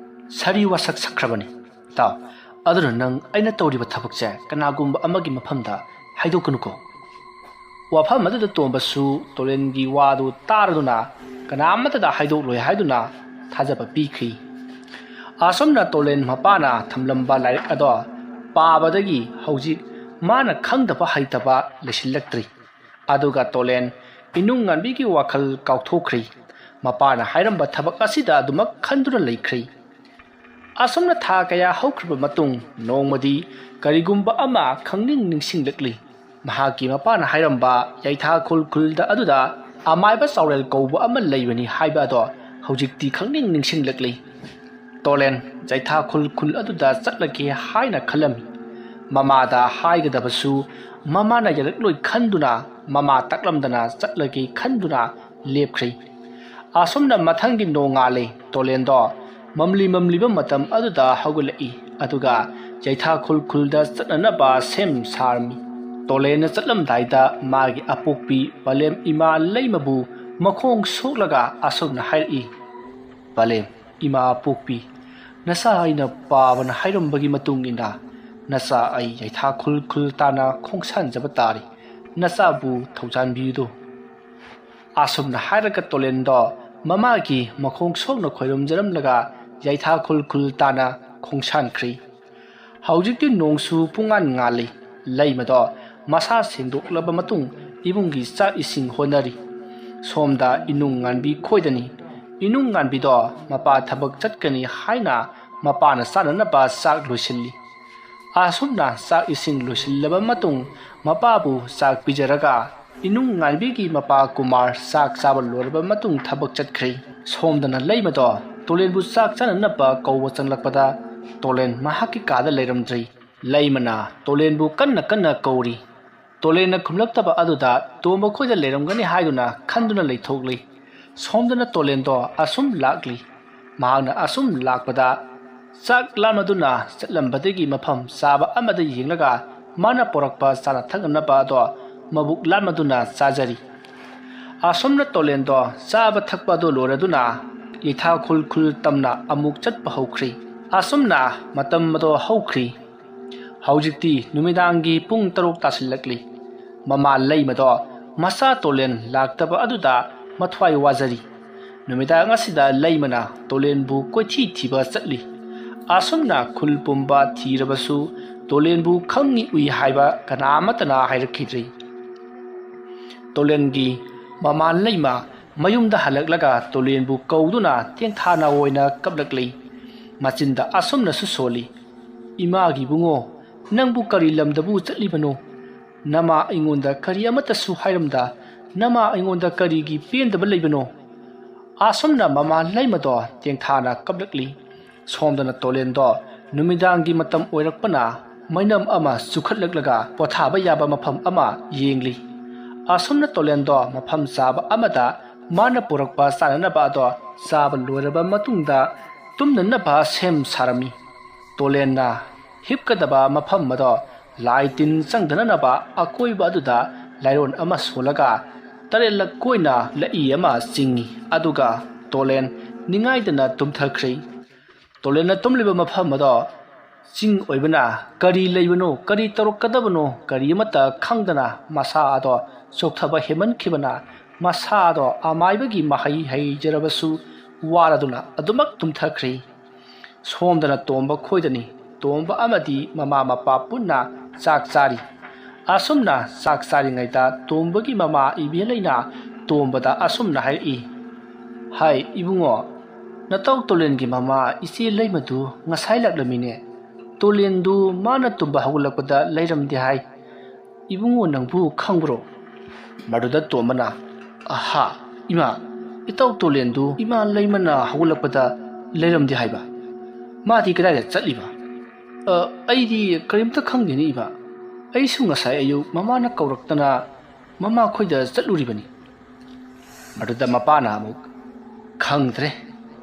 ꯁꯔꯤ ꯋꯥꯁꯛ ꯁꯛꯈ꯭ꯔꯕꯅꯤ ꯏꯇꯥꯎ ꯑꯗꯨꯅ ꯅꯪ ꯑꯩꯅ ꯇꯧꯔꯤꯕ ꯊꯕꯛꯁꯦ ꯀꯅꯥꯒꯨꯝꯕ ꯑꯃꯒꯤ ꯃꯐꯝꯗ ꯍꯥꯏꯗꯣꯛꯀꯅꯨꯀꯣ ꯋꯥꯐꯝ ꯑꯗꯨꯗ ꯇꯣꯝꯕꯁꯨ ꯇꯣꯂꯦꯟꯒꯤ ꯋꯥꯗꯨ ꯇꯥꯔꯗꯨꯅ ꯀꯅꯥꯃꯠꯇꯗ ꯍꯥꯏꯗꯣꯛꯂꯣꯏ ꯍꯥꯏꯗꯨꯅ ꯊꯥꯖꯕ ꯄꯤꯈ꯭ꯔꯤ ꯑꯁꯨꯝꯅ ꯇꯣꯂꯦꯟ ꯃꯄꯥꯅ ꯊꯝꯂꯝꯕ ꯂꯥꯏꯔꯤꯛ ꯑꯗꯣ ꯄꯥꯕꯗꯒꯤ ꯍꯧꯖꯤꯛ ꯃꯥꯅ ꯈꯪꯗꯕ ꯍꯩꯇꯕ ꯂꯩꯁꯤꯜꯂꯛꯇ꯭ꯔꯤ ꯑꯗꯨꯒ ꯇꯣꯂꯦꯟ ꯏꯅꯨꯡ ꯉꯥꯟꯕꯤꯒꯤ ꯋꯥꯈꯜ ꯀꯥꯎꯊꯣꯛꯈ꯭ꯔꯤ ꯃꯄꯥꯅ ꯍꯥꯏꯔꯝꯕ ꯊꯕꯛ ꯑꯁꯤꯗ ꯑꯗꯨꯃꯛ ꯈꯟꯗꯨꯅ ꯂꯩꯈ꯭ꯔꯤ ꯑꯁꯨꯝꯅ ꯊꯥ ꯀꯌꯥ ꯍꯧꯈ꯭ꯔꯕ ꯃꯇꯨꯡ ꯅꯣꯡꯃꯗꯤ ꯀꯔꯤꯒꯨꯝꯕ ꯑꯃ ꯅꯤꯡꯁꯤꯡꯂꯛꯂꯤ ꯃꯍꯥꯛꯀꯤ ꯃꯄꯥꯅ ꯍꯥꯏꯔꯝꯕ ꯌꯩꯊꯥꯈꯨꯜ ꯈꯨꯜꯗ ꯑꯗꯨꯗ ꯑꯃꯥꯏꯕ ꯆꯥꯎꯔꯦꯜ ꯀꯧꯕ ꯑꯃ ꯂꯩꯕꯅꯤ ꯍꯥꯏꯕ ꯑꯗꯣ ꯍꯧꯖꯤꯛꯇꯤ ꯅꯤꯡꯁꯤꯡꯂꯛꯂꯤ ꯇꯣꯂꯦꯟ ꯌꯩꯊꯥꯈꯨꯜ ꯈꯨꯜ ꯑꯗꯨꯗ ꯆꯠꯂꯒꯦ ꯍꯥꯏꯅ ꯈꯜꯂꯝꯃꯤ ꯃꯃꯥꯗ ꯍꯥꯏꯒꯗꯕꯁꯨ ꯃꯃꯥꯅ ꯌꯥꯔꯛꯂꯣꯏ ꯈꯟꯗꯨꯅ ꯃꯃꯥ ꯇꯥꯛꯂꯝꯗꯅ ꯆꯠꯂꯒꯦ ꯈꯟꯗꯨꯅ ꯂꯦꯞꯈ꯭ꯔꯤ ꯑꯁꯨꯝꯅ ꯃꯊꯪꯒꯤ ꯅꯣꯡꯉꯥꯜꯂꯤ ꯇꯣꯂꯦꯟꯗꯣ mamli matam aduda haugalai aduga yaitha khul khulda chatnanaba sem sarmi tolena chatlamdaida magi apokpi balem ima leimabu makhong soklaga asomna hairi balem ima apokpi nasa aina pabana hairombagi matungina nasa ai yaitha khul tana khongsan jabatari nasa bu thaujan bido asomna hairaga tolendo mamagi makhong sokna khoirom jaram laga yaitha khul tana khongsan khri haujikti nongsu pungan ngali leimado masa sengdoklaba matung ibungi sa ising honari somda inung nganbi khoidani inung nganbi do mapa thabak chatkani haina mapa na sanana ba sak lusilli asumna sak ising lusillaba matung mapa bu sak pijaraga inung nganbi gi mapa kumar sak sabal lorba matung thabak chatkri somdana leimado tolen bu sak chanana ba kawwa changlakpada tolen mahaki kada leiramdri leimana tolen bu kanna kauri tolena khumlaktaba aduda tomba khoida leiramgani haiduna khanduna leithokli somdana tolendo asum lakli mahana asum lakpada sak lamaduna chatlambadegi mafam saba amada yenglaga mana porakpa sala thagna ba do mabuk lamaduna sajari asumna tolendo saba thakpa do loraduna yitha khul tamna amuk chatpa haukhri asumna matam mado haukhri haujikti numidangi pung taruk tasilakli mama leimado masa tolen laktaba aduda mathwai wazari numidang asida leimana tolen bu koithi thiba chatli asumna khulpumba thirabasu tolen bu khangi ui haiba kanamatana hairakidri tolengi mama leima mayumda halaklaga tolen bu kauduna tengthana oina kablakli machinda asumna su soli imagi bungo nangbu kari lamdabu chatlibano nama ingonda kari amata su hairamda nama ingonda kari gi pendaba leibano asumna mama leimado tengthana kablakli somdana tolendo numidangi matam oirakpana mainam ama sukhatlaklaga pothaba yaba mafam ama yengli asumna tolendo mafam saba amada mana purakpa sanana ba do saba loraba matungda tumnana ba sem sarami tolenna hipkadaba mafam mado laitin sangdana ba akoi ba aduda lairon ama solaga tarelak koina lai ama singi aduga tolen ningaidana tumthakhrei tolena tumliba mafam mado sing oibana kari leibano kari tarokadabano kari amata khangdana masa ado sokthaba heman khibana masa ado amaibagi mahai hai jarabasu waraduna adumak tumthakhrei somdana tomba khoidani tomba amadi mama mapa punna sak sari asumna sak sari ngaita tombagi mama ibeleina tombada asumna hai ibungo nataw tolengi mama isi leimadu ngasai laklamine tolendu mana tumba hagulakpada leiramdi hai ibungo nangbu khangbro maduda tomana aha ima itaw tolendu ima leimana hagulakpada leiramdi haiba madi kadai chatliba aidi karimta khangdeni iba aisu ngasai ayu mama na kauraktana mama khoida chatluribani maduda mapana amuk khangdre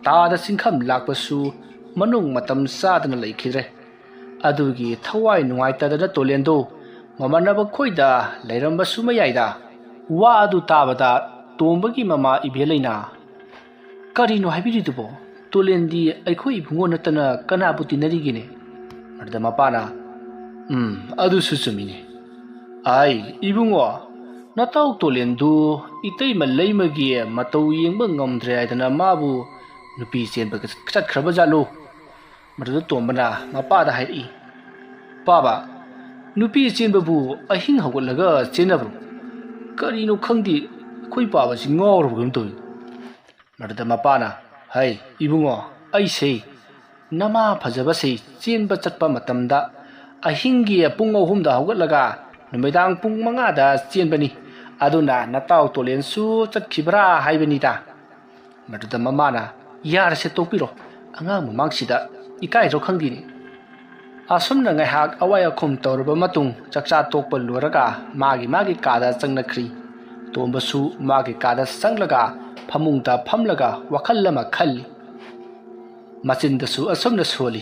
tada singkham lakpasu manung matam sadana laikhidre adugi thawai nungaitadana tolendo mamanaba khoida leiramba sumayaida wa adu tabada tombagi mama ibeleina karino haibiridubo tolendi aikhoi ibungo natana kanabuti narigine maduda mapana adu susumine ai ibungo nataw tolendu itei maleimagi matau yengba ngamdre aidana mabu nupi senba khat khraba jalo maduda tombana mapada hairi baba nupi senba bu ahing hawlaga chenabru karino khangdi khoi baba si ngawru gum to maduda mapana hai ibungo ai sei nama phajaba sei chenba chatpa matamda ahingi pung 3 da hawlaga numidang pung 5 da chenbani aduna nataw tolen su chatkhibra haibani da maduda mamana yar se topiro anga mamangsida ikai ro khangdini asumna ngai hak awaya khum torba matung chakcha tokpa loraga magi kada changnakri tombasu magi kada sanglaga phamungta phamlaga wakhallama khalli ꯃꯆꯤꯟꯗꯁꯨ ꯑꯁꯨꯝꯅ ꯁꯣꯜꯂꯤ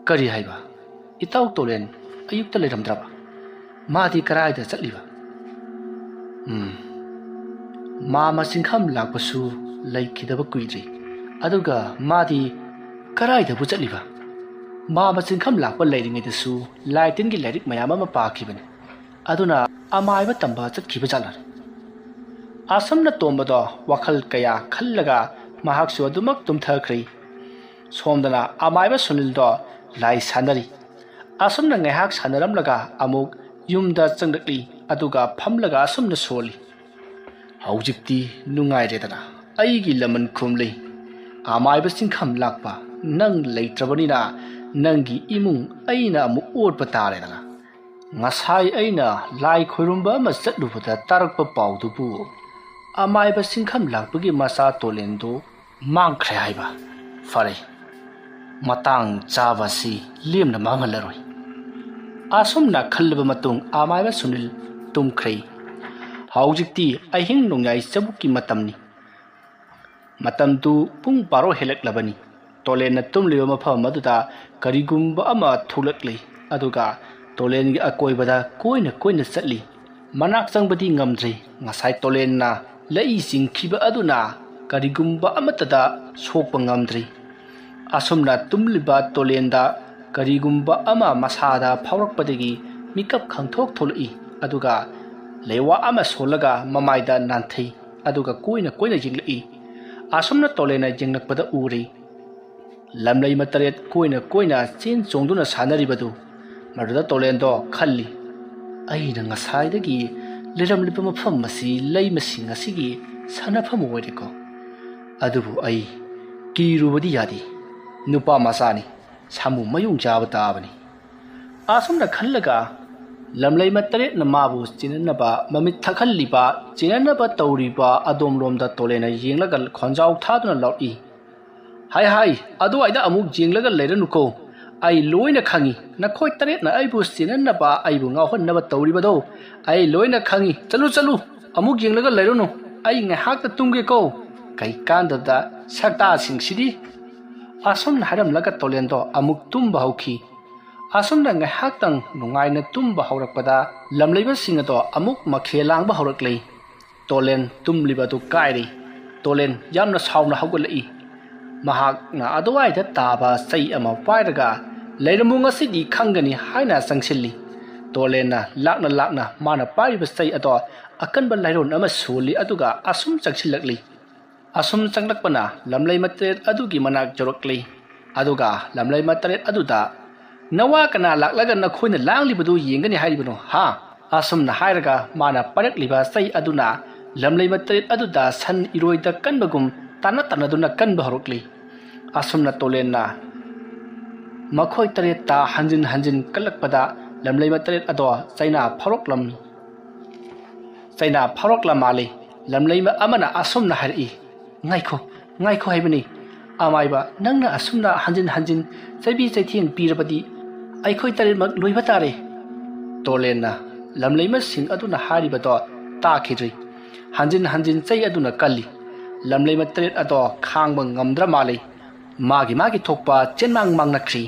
ꯀꯔꯤ ꯍꯥꯏꯕ ꯏꯇꯥꯎ ꯇꯣꯂꯦꯟ ꯑꯌꯨꯛꯇ ꯂꯩꯔꯝꯗ꯭ꯔꯕ ꯃꯥꯗꯤ ꯀꯔꯥꯏꯗ ꯆꯠꯂꯤꯕ ꯃꯥ ꯃꯆꯤꯡꯈꯝ ꯂꯥꯛꯄꯁꯨ ꯂꯩꯈꯤꯗꯕ ꯀꯨꯏꯗ꯭ꯔꯤ ꯑꯗꯨꯒ ꯃꯥꯗꯤ ꯀꯔꯥꯏꯗꯕꯨ ꯆꯠꯂꯤꯕ ꯃꯥ ꯃꯆꯤꯡꯈꯝ ꯂꯥꯛꯄ ꯂꯩꯔꯤꯉꯩꯗꯁꯨ ꯂꯥꯏꯇꯤꯟꯒꯤ ꯂꯥꯏꯔꯤꯛ ꯃꯌꯥꯝ ꯑꯃ ꯄꯥꯈꯤꯕꯅꯤ ꯑꯗꯨꯅ ꯑꯃꯥꯏꯕ ꯇꯝꯕ ꯆꯠꯈꯤꯕ ꯖꯥꯠꯂꯥ ꯑꯁꯝꯅ ꯇꯣꯝꯕꯗꯣ ꯋꯥꯈꯜ ꯀꯌꯥ ꯈꯜꯂꯒ ꯃꯍꯥꯛꯁꯨ ꯑꯗꯨꯃꯛ ꯇꯨꯝꯊꯈ꯭ꯔꯦ ꯁꯣꯝꯗꯅ ꯑꯃꯥꯏꯕ ꯁꯨꯅꯤꯜꯗꯣ ꯂꯥꯏ ꯁꯥꯟꯅꯔꯤ ꯑꯁꯨꯝꯅ ꯉꯥꯏꯍꯥꯛ ꯁꯥꯟꯅꯔꯝꯂꯒ ꯑꯃꯨꯛ ꯌꯨꯝꯗ ꯆꯪꯂꯛꯂꯤ ꯑꯗꯨꯒ ꯐꯝꯂꯒ ꯑꯁꯨꯝꯅ ꯁꯣꯜꯂꯤ ꯍꯧꯖꯤꯛꯇꯤ ꯅꯨꯡꯉꯥꯏꯔꯦꯗꯅ ꯑꯩꯒꯤ ꯂꯃꯟ ꯈꯨꯝꯂꯤ ꯑꯃꯥꯏꯕ ꯆꯤꯡꯈꯝ ꯂꯥꯛꯄ ꯅꯪ ꯂꯩꯇ꯭ꯔꯕꯅꯤꯅ ꯅꯪꯒꯤ ꯏꯃꯨꯡ ꯑꯩꯅ ꯑꯃꯨꯛ ꯑꯣꯠꯄ ꯇꯥꯔꯦꯗꯅ ꯉꯁꯥꯏ ꯑꯩꯅ ꯂꯥꯏ ꯈꯣꯏꯔꯨꯝꯕ ꯑꯃ ꯆꯠꯂꯨꯕꯗ ꯇꯥꯔꯛꯄ ꯄꯥꯎꯗꯨꯕꯨ ꯑꯃꯥꯏꯕ ꯆꯤꯡꯈꯝ ꯂꯥꯛꯄꯒꯤ ꯃꯆꯥ ꯇꯣꯂꯦꯟꯗꯨ ꯃꯥꯡꯈ꯭ꯔꯦ ꯍꯥꯏꯕ ꯐꯔꯦ ꯃꯇꯥꯡ ꯆꯥꯕꯁꯤ ꯂꯦꯝꯅ ꯃꯥꯡꯍꯜꯂꯔꯣꯏ ꯑꯁꯨꯝꯅ ꯈꯜꯂꯕ ꯃꯇꯨꯡ ꯑꯃꯥꯏꯕ ꯁꯨꯅꯤꯜ ꯇꯨꯝꯈ꯭ꯔꯦ ꯍꯧꯖꯤꯛꯇꯤ ꯑꯍꯤꯡ ꯅꯣꯡꯌꯥꯏ ꯆꯕꯨꯛꯀꯤ ꯃꯇꯝꯅꯤ ꯃꯇꯝꯗꯨ ꯄꯨꯡ 12 ꯍꯦꯜꯂꯛꯂꯕꯅꯤ ꯇꯣꯂꯦꯟꯅ ꯇꯨꯝꯂꯤꯕ ꯃꯐꯝ ꯑꯗꯨꯗ ꯀꯔꯤꯒꯨꯝꯕ ꯑꯃ ꯊꯣꯛꯂꯛꯂꯤ ꯑꯗꯨꯒ ꯇꯣꯂꯦꯟꯒꯤ ꯑꯀꯣꯏꯕꯗ ꯀꯣꯏꯅ ꯀꯣꯏꯅ ꯆꯠꯂꯤ ꯃꯅꯥꯛ ꯆꯪꯕꯗꯤ ꯉꯝꯗ꯭ꯔꯤ ꯉꯁꯥꯏ ꯇꯣꯂꯦꯟꯅ ꯂꯩ ꯆꯤꯡꯈꯤꯕ ꯑꯗꯨꯅ ꯀꯔꯤꯒꯨꯝꯕ ꯑꯃꯠꯇꯗ ꯁꯣꯛꯄ ꯉꯝꯗ꯭ꯔꯤ ꯑꯁꯨꯝꯅ ꯇꯨꯝꯂꯤꯕ ꯇꯣꯂꯦꯟꯗ ꯀꯔꯤꯒꯨꯝꯕ ꯑꯃ ꯃꯁꯥꯗ ꯐꯥꯎꯔꯛꯄꯗꯒꯤ ꯃꯤꯀꯞ ꯈꯪꯊꯣꯛ ꯊꯣꯛꯂꯛꯏ ꯑꯗꯨꯒ ꯂꯩꯋꯥ ꯑꯃ ꯁꯣꯜꯂꯒ ꯃꯃꯥꯏꯗ ꯅꯥꯟꯊꯩ ꯑꯗꯨꯒ ꯀꯣꯏꯅ ꯀꯣꯏꯅ ꯌꯦꯡꯂꯛꯏ ꯑꯁꯨꯝꯅ ꯇꯣꯂꯦꯟꯅ ꯌꯦꯡꯂꯛꯄꯗ ꯎꯔꯤ ꯂꯝꯂꯩ ꯃꯇꯔꯦꯠ ꯀꯣꯏꯅ ꯀꯣꯏꯅ ꯆꯦꯟ ꯆꯣꯡꯗꯨꯅ ꯁꯥꯟꯅꯔꯤꯕꯗꯨ ꯃꯗꯨꯗ ꯇꯣꯂꯦꯟꯗꯣ ꯈꯜꯂꯤ ꯑꯩꯅ ꯉꯁꯥꯏꯗꯒꯤ ꯂꯩꯔꯝꯂꯤꯕ ꯃꯐꯝ ꯑꯁꯤ ꯂꯩ ꯃꯁꯤꯡ ꯑꯁꯤꯒꯤ ꯁꯥꯟꯅꯐꯝ ꯑꯣꯏꯔꯦꯀꯣ ꯑꯗꯨꯕꯨ ꯑꯩ ꯀꯤꯔꯨꯕꯗꯤ ꯌꯥꯗꯦ ꯅꯨꯄꯥ ꯃꯆꯥꯅꯤ ꯁꯥꯃꯨ ꯃꯌꯨꯡ ꯆꯥꯕ ꯇꯥꯕꯅꯤ ꯑꯁꯨꯝꯅ ꯈꯜꯂꯒ ꯂꯝꯂꯩ ꯃꯇꯔꯦꯠꯅ ꯃꯥꯕꯨ ꯆꯦꯟꯅꯅꯕ ꯃꯃꯤꯠ ꯊꯛꯍꯜꯂꯤꯕ ꯆꯦꯟꯅꯅꯕ ꯇꯧꯔꯤꯕ ꯑꯗꯣꯝꯂꯣꯝꯗ ꯇꯣꯂꯦꯟꯅ ꯌꯦꯡꯂꯒ ꯈꯣꯟꯖꯥꯎ ꯊꯥꯗꯨꯅ ꯂꯥꯎꯔꯛꯏ ꯍꯥꯏ ꯑꯗꯨꯋꯥꯏꯗ ꯑꯃꯨꯛ ꯌꯦꯡꯂꯒ ꯂꯩꯔꯅꯨꯀꯣ ꯑꯩ ꯂꯣꯏꯅ ꯈꯪꯉꯤ ꯅꯈꯣꯏ ꯇꯔꯦꯠꯅ ꯑꯩꯕꯨ ꯆꯦꯟꯅꯅꯕ ꯑꯩꯕꯨ ꯉꯥꯎꯍꯟꯅꯕ ꯇꯧꯔꯤꯕꯗꯣ ꯑꯩ ꯂꯣꯏꯅ ꯈꯪꯉꯤ ꯆꯠꯂꯨ ꯑꯃꯨꯛ ꯌꯦꯡꯂꯒ ꯂꯩꯔꯨꯅꯨ ꯑꯩ ꯉꯥꯏꯍꯥꯛꯇ ꯇꯨꯝꯒꯦꯀꯣ ꯀꯩꯀꯥꯟꯗꯕꯗ ꯁꯛꯇꯥꯁꯤꯡꯁꯤꯗꯤ ꯑꯁꯨꯝꯅ ꯍꯥꯏꯔꯝꯂꯒ ꯇꯣꯂꯦꯟꯗꯣ ꯑꯃꯨꯛ ꯇꯨꯝꯕ ꯍꯧꯈꯤ ꯑꯁꯨꯝꯅ ꯉꯥꯏꯍꯥꯛꯇꯪ ꯅꯨꯡꯉꯥꯏꯅ ꯇꯨꯝꯕ ꯍꯧꯔꯛꯄꯗ ꯂꯝꯂꯩꯕꯁꯤꯡ ꯑꯗꯣ ꯑꯃꯨꯛ ꯃꯈꯦꯜ ꯂꯥꯡꯕ ꯍꯧꯔꯛꯂꯤ ꯇꯣꯂꯦꯟ ꯇꯨꯝꯂꯤꯕꯗꯨ ꯀꯥꯏꯔꯤ ꯇꯣꯂꯦꯟ ꯌꯥꯝꯅ ꯁꯥꯎꯅ ꯍꯧꯒꯠꯂꯛꯏ ꯃꯍꯥꯛꯅ ꯑꯗꯨꯋꯥꯏꯗ ꯇꯥꯕ ꯆꯩ ꯑꯃ ꯄꯥꯏꯔꯒ ꯂꯩꯔꯝꯃꯨ ꯉꯁꯤꯗꯤ ꯈꯪꯒꯅꯤ ꯍꯥꯏꯅ ꯆꯪꯁꯤꯜꯂꯤ ꯇꯣꯂꯦꯟꯅ ꯂꯥꯛꯅ ꯃꯥꯅ ꯄꯥꯏꯔꯤꯕ ꯆꯩ ꯑꯗꯣ ꯑꯀꯟꯕ ꯂꯥꯏꯔꯣꯟ ꯑꯃ ꯁꯣꯜꯂꯤ ꯑꯗꯨꯒ ꯑꯁꯨꯝ ꯆꯪꯁꯤꯜꯂꯛꯂꯤ ꯑꯁꯨꯝ ꯆꯪꯂꯛꯄꯅ ꯂꯝꯂꯩ ꯃꯇꯔꯦꯠ ꯑꯗꯨꯒꯤ ꯃꯅꯥꯛ ꯌꯧꯔꯛꯂꯤ ꯑꯗꯨꯒ ꯂꯝꯂꯩ ꯃꯇꯔꯦꯠ ꯑꯗꯨꯗ ꯅꯋꯥ ꯀꯅꯥ ꯂꯥꯛꯂꯒ ꯅꯈꯣꯏꯅ ꯂꯥꯡꯂꯤꯕꯗꯨ ꯌꯦꯡꯒꯅꯤ ꯍꯥꯏꯔꯤꯕꯅꯣ ꯍꯥ ꯑꯁꯨꯝꯅ ꯍꯥꯏꯔꯒ ꯃꯥꯅ ꯄꯥꯏꯔꯛꯂꯤꯕ ꯆꯩ ꯑꯗꯨꯅ ꯂꯝꯂꯩ ꯃꯇꯔꯦꯠ ꯑꯗꯨꯗ ꯁꯟ ꯏꯔꯣꯏꯗ ꯀꯟꯕꯒꯨꯝ ꯇꯥꯟꯅꯗꯨꯅ ꯀꯟꯕ ꯍꯧꯔꯛꯂꯤ ꯑꯁꯨꯝꯅ ꯇꯣꯂꯦꯟꯅ ꯃꯈꯣꯏ ꯇꯔꯦꯠꯇ ꯍꯟꯖꯤꯟ ꯀꯜꯂꯛꯄꯗ ꯂꯝꯂꯩ ꯃꯇꯔꯦꯠ ꯑꯗꯣ ꯆꯩꯅꯥ ꯐꯥꯎꯔꯛꯂ ꯃꯥꯜꯂꯤ ꯂꯝꯂꯩ ꯑꯃꯅ ꯑꯁꯨꯝꯅ ꯍꯥꯏꯔꯛꯏ ꯉꯥꯏꯈꯣ ꯍꯥꯏꯕꯅꯤ ꯑꯃꯥꯏꯕ ꯅꯪꯅ ꯑꯁꯨꯝꯅ ꯍꯟꯖꯤꯟ ꯆꯩꯕꯤ ꯆꯩꯊꯦꯡ ꯄꯤꯔꯕꯗꯤ ꯑꯩꯈꯣꯏ ꯇꯔꯦꯠꯃꯛ ꯂꯣꯏꯕ ꯇꯥꯔꯦ ꯇꯣꯂꯦꯟꯅ ꯂꯝꯂꯩꯃꯁꯤꯡ ꯑꯗꯨꯅ ꯍꯥꯏꯔꯤꯕꯗꯣ ꯇꯥꯈꯤꯗ꯭ꯔꯤ ꯍꯟꯖꯤꯟ ꯆꯩ ꯑꯗꯨꯅ ꯀꯜꯂꯤ ꯂꯝꯂꯩ ꯃꯇꯔꯦꯠ ꯑꯗꯣ ꯈꯥꯡꯕ ꯉꯝꯗ꯭ꯔ ꯃꯥꯜꯂꯤ ꯃꯥꯒꯤ ꯊꯣꯛꯄ ꯆꯦꯟꯃꯥꯡꯅꯈ꯭ꯔꯤ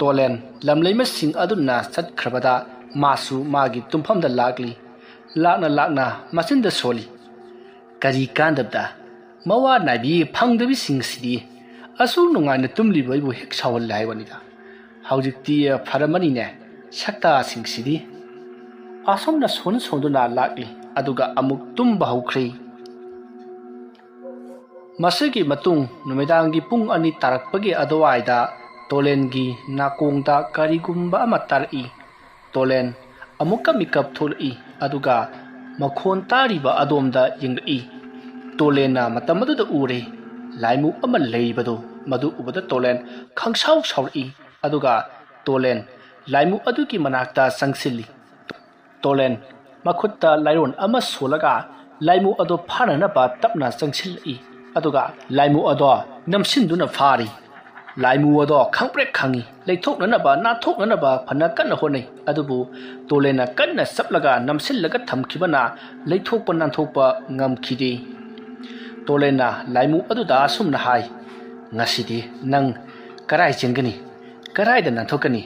ꯇꯣꯂꯦꯟ ꯂꯝꯂꯩꯃꯁꯤꯡ ꯑꯗꯨꯅ ꯆꯠꯈ꯭ꯔꯕꯗ ꯃꯥꯁꯨ ꯃꯥꯒꯤ ꯇꯨꯝꯐꯝꯗ ꯂꯥꯛꯂꯤ ꯂꯥꯛꯅ ꯃꯆꯤꯟꯗ ꯁꯣꯜꯂꯤ ꯀꯔꯤ ꯀꯥꯟꯗꯕꯗ ꯃꯋꯥ ꯅꯥꯏꯕꯤ ꯐꯪꯗꯕꯤꯁꯤꯡꯁꯤꯗꯤ ꯑꯁꯨꯛ ꯅꯨꯡꯉꯥꯏꯅ ꯇꯨꯝꯂꯤꯕ ꯑꯩꯕꯨ ꯍꯦꯛ ꯁꯥꯎꯍꯜꯂꯦ ꯍꯥꯏꯕꯅꯤꯗ ꯍꯧꯖꯤꯛꯇꯤ ꯐꯔꯝꯃꯅꯤꯅꯦ ꯁꯛꯇꯥꯁꯤꯡꯁꯤꯗꯤ ꯑꯁꯣꯝꯅ ꯁꯣꯟꯗꯨꯅ ꯂꯥꯛꯂꯤ ꯑꯗꯨꯒ ꯑꯃꯨꯛ ꯇꯨꯝꯕ ꯍꯧꯈ꯭ꯔꯦ ꯃꯁꯤꯒꯤ ꯃꯇꯨꯡ ꯅꯨꯃꯤꯗꯥꯡꯒꯤ ꯄꯨꯡ 2 ꯇꯥꯔꯛꯄꯒꯤ ꯑꯗꯨꯋꯥꯏꯗ ꯇꯣꯂꯦꯟꯒꯤ ꯅꯥꯀꯣꯡꯗ ꯀꯔꯤꯒꯨꯝꯕ ꯑꯃ ꯇꯥꯔꯛꯏ ꯇꯣꯂꯦꯟ ꯑꯃꯨꯛꯀ ꯃꯤꯀꯞ ꯊꯣꯛꯂꯛꯏ ꯑꯗꯨꯒ ꯃꯈꯣꯟ ꯇꯥꯔꯤꯕ ꯑꯗꯣꯝꯗ ꯌꯦꯡꯂꯛꯏ ꯇꯣꯂꯦꯟꯅ ꯃꯇꯝ ꯑꯗꯨꯗ ꯎꯔꯦ ꯂꯥꯏꯃꯨ ꯑꯃ ꯂꯩꯕꯗꯨ ꯃꯗꯨ ꯎꯕꯗ ꯇꯣꯂꯦꯟ ꯈꯪꯁꯥꯎꯔꯛꯏ ꯑꯗꯨꯒ ꯇꯣꯂꯦꯟ ꯂꯥꯏꯃꯨ ꯑꯗꯨꯒꯤ ꯃꯅꯥꯛꯇ ꯆꯪꯁꯤꯜꯂꯤ ꯇꯣꯂꯦꯟ ꯃꯈꯨꯠꯇ ꯂꯥꯏꯔꯣꯟ ꯑꯃ ꯁꯣꯜꯂꯒ ꯂꯥꯏꯃꯨ ꯑꯗꯣ ꯐꯥꯅꯅꯕ ꯇꯞꯅ ꯆꯪꯁꯤꯜꯂꯛꯏ ꯑꯗꯨꯒ ꯂꯥꯏꯃꯨ ꯑꯗꯣ ꯅꯝꯁꯤꯟꯗꯨꯅ ꯐꯥꯔꯤ ꯂꯥꯏꯃꯨ ꯑꯗꯣ ꯈꯪꯄ꯭ꯔꯦꯛ ꯈꯪꯉꯤ ꯂꯩꯊꯣꯛꯅꯅꯕ ꯅꯥꯟꯊꯣꯛꯅꯅꯕ ꯐꯅ ꯀꯟꯅ ꯍꯣꯠꯅꯩ ꯑꯗꯨꯕꯨ ꯇꯣꯂꯦꯟꯅ ꯀꯟꯅ ꯆꯞꯂꯒ ꯅꯝꯁꯤꯜꯂꯒ ꯊꯝꯈꯤꯕꯅ ꯂꯩꯊꯣꯛꯄ ꯅꯥꯟꯊꯣꯛꯄ ꯉꯝꯈꯤꯗꯦ Tolena laimu aduda asumna hai ngasidi nang karai chengani karai da nathokani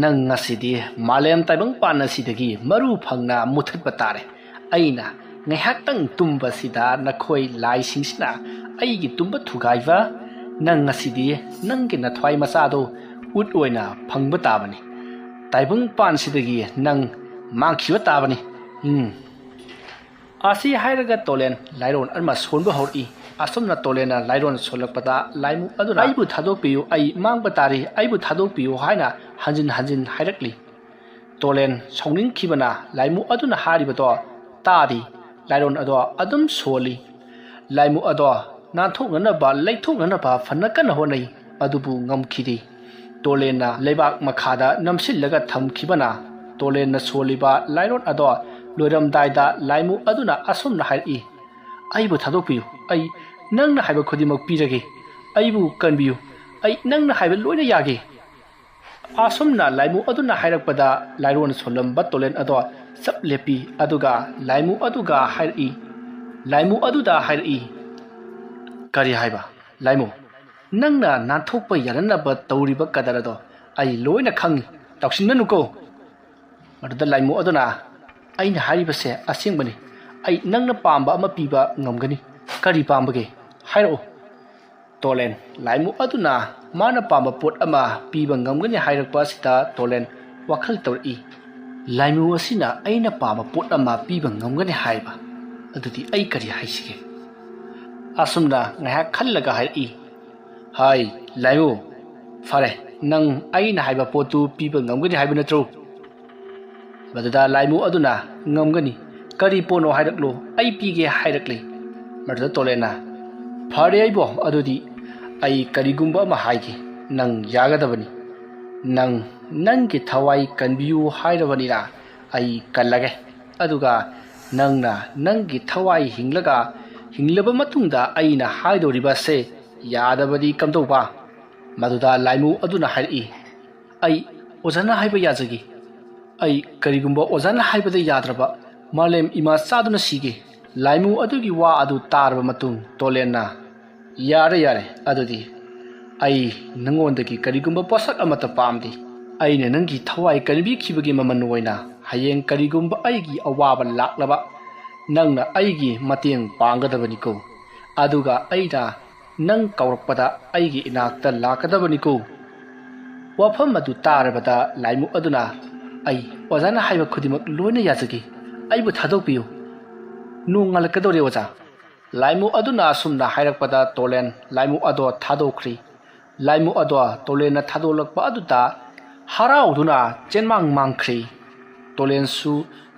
nang ngasidi malem taibang pana sidagi maru phangna muthat batare aina ngaihak tumba sida nakhoi lai singsina aigi tumba thugaiwa nang ngasidi nanggi nathwai masado ut oina phangba tabani taibang pan sidagi nang mangkhiwa tabani asi hairaga tolen lairon arma sonba hori asumna tolena lairon solakpada laimu aduna aibu thadok piyu ai mangba tari aibu thadok piyu haina hanjin hairakli tolen songning khibana laimu aduna haribato tadi lairon ado adum soli laimu ado na thokna ba leithokna ba fanakan honai adubu ngamkhidi tolena lebak makhada namsillaga thamkhibana tolena soliba lairon ado loiram daida laimu aduna asumna hairi aibu thadok piyu ai nangna haiba khodimak pirage aibu kanbiyu ai nangna haiba loina yage asumna laimu aduna hairakpada lairon solamba tolen ado saplepi aduga laimu aduga hairi laimu aduda hairi kari haiba laimu nangna nathokpa yaranaba tawriba kadarado ai loina khangi tawsinnanuko aduda laimu aduna aina haribase asengbani ai nangna pamba ama piba ngamgani kari pambage hairo tolen laimu aduna mana pamba pot ama piba ngamgani hairakpa sita tolen wakhal tawri laimu asina aina pamba pot ama piba ngamgani haiba adudi ai kari haisige asumna ngahak khallaga hairi hai laimu fare nang aina haiba potu piba ngamgani haiba natro badada laimu aduna ngamgani kari pono hairaklo ai pige hairakli marda tolena fare aibo adudi ai karigumba ma haigi nang yagadabani nang nangki thawai kanbiyu hairabani na ai kallage aduga nangna nangki thawai hinglaba matungda aina haidoriba se yadabadi kamdoba maduda laimu aduna hairi ai ozana haiba yajagi ai karigumba ozana haibada yadraba malem ima saduna sige laimu adugi wa adu tarba matung tolena yare adudi ai nangondagi karigumba posak amata pamdi aina nangi thawai kanbi khibagi maman oina hayeng karigumba aigi awaba laklaba nangna aigi mateng panggadabani ko aduga aina nang kaurpada aigi inakta lakadabani ko wafam adu tarabada laimu aduna ai ozana haiba khudimak loina yajagi aibu thadokpiyu nungalakadore oja laimu aduna sumna hairakpada tolen laimu ado thadokri laimu ado tolena thadolakpa aduta harauduna chenmang mangkhri tolen su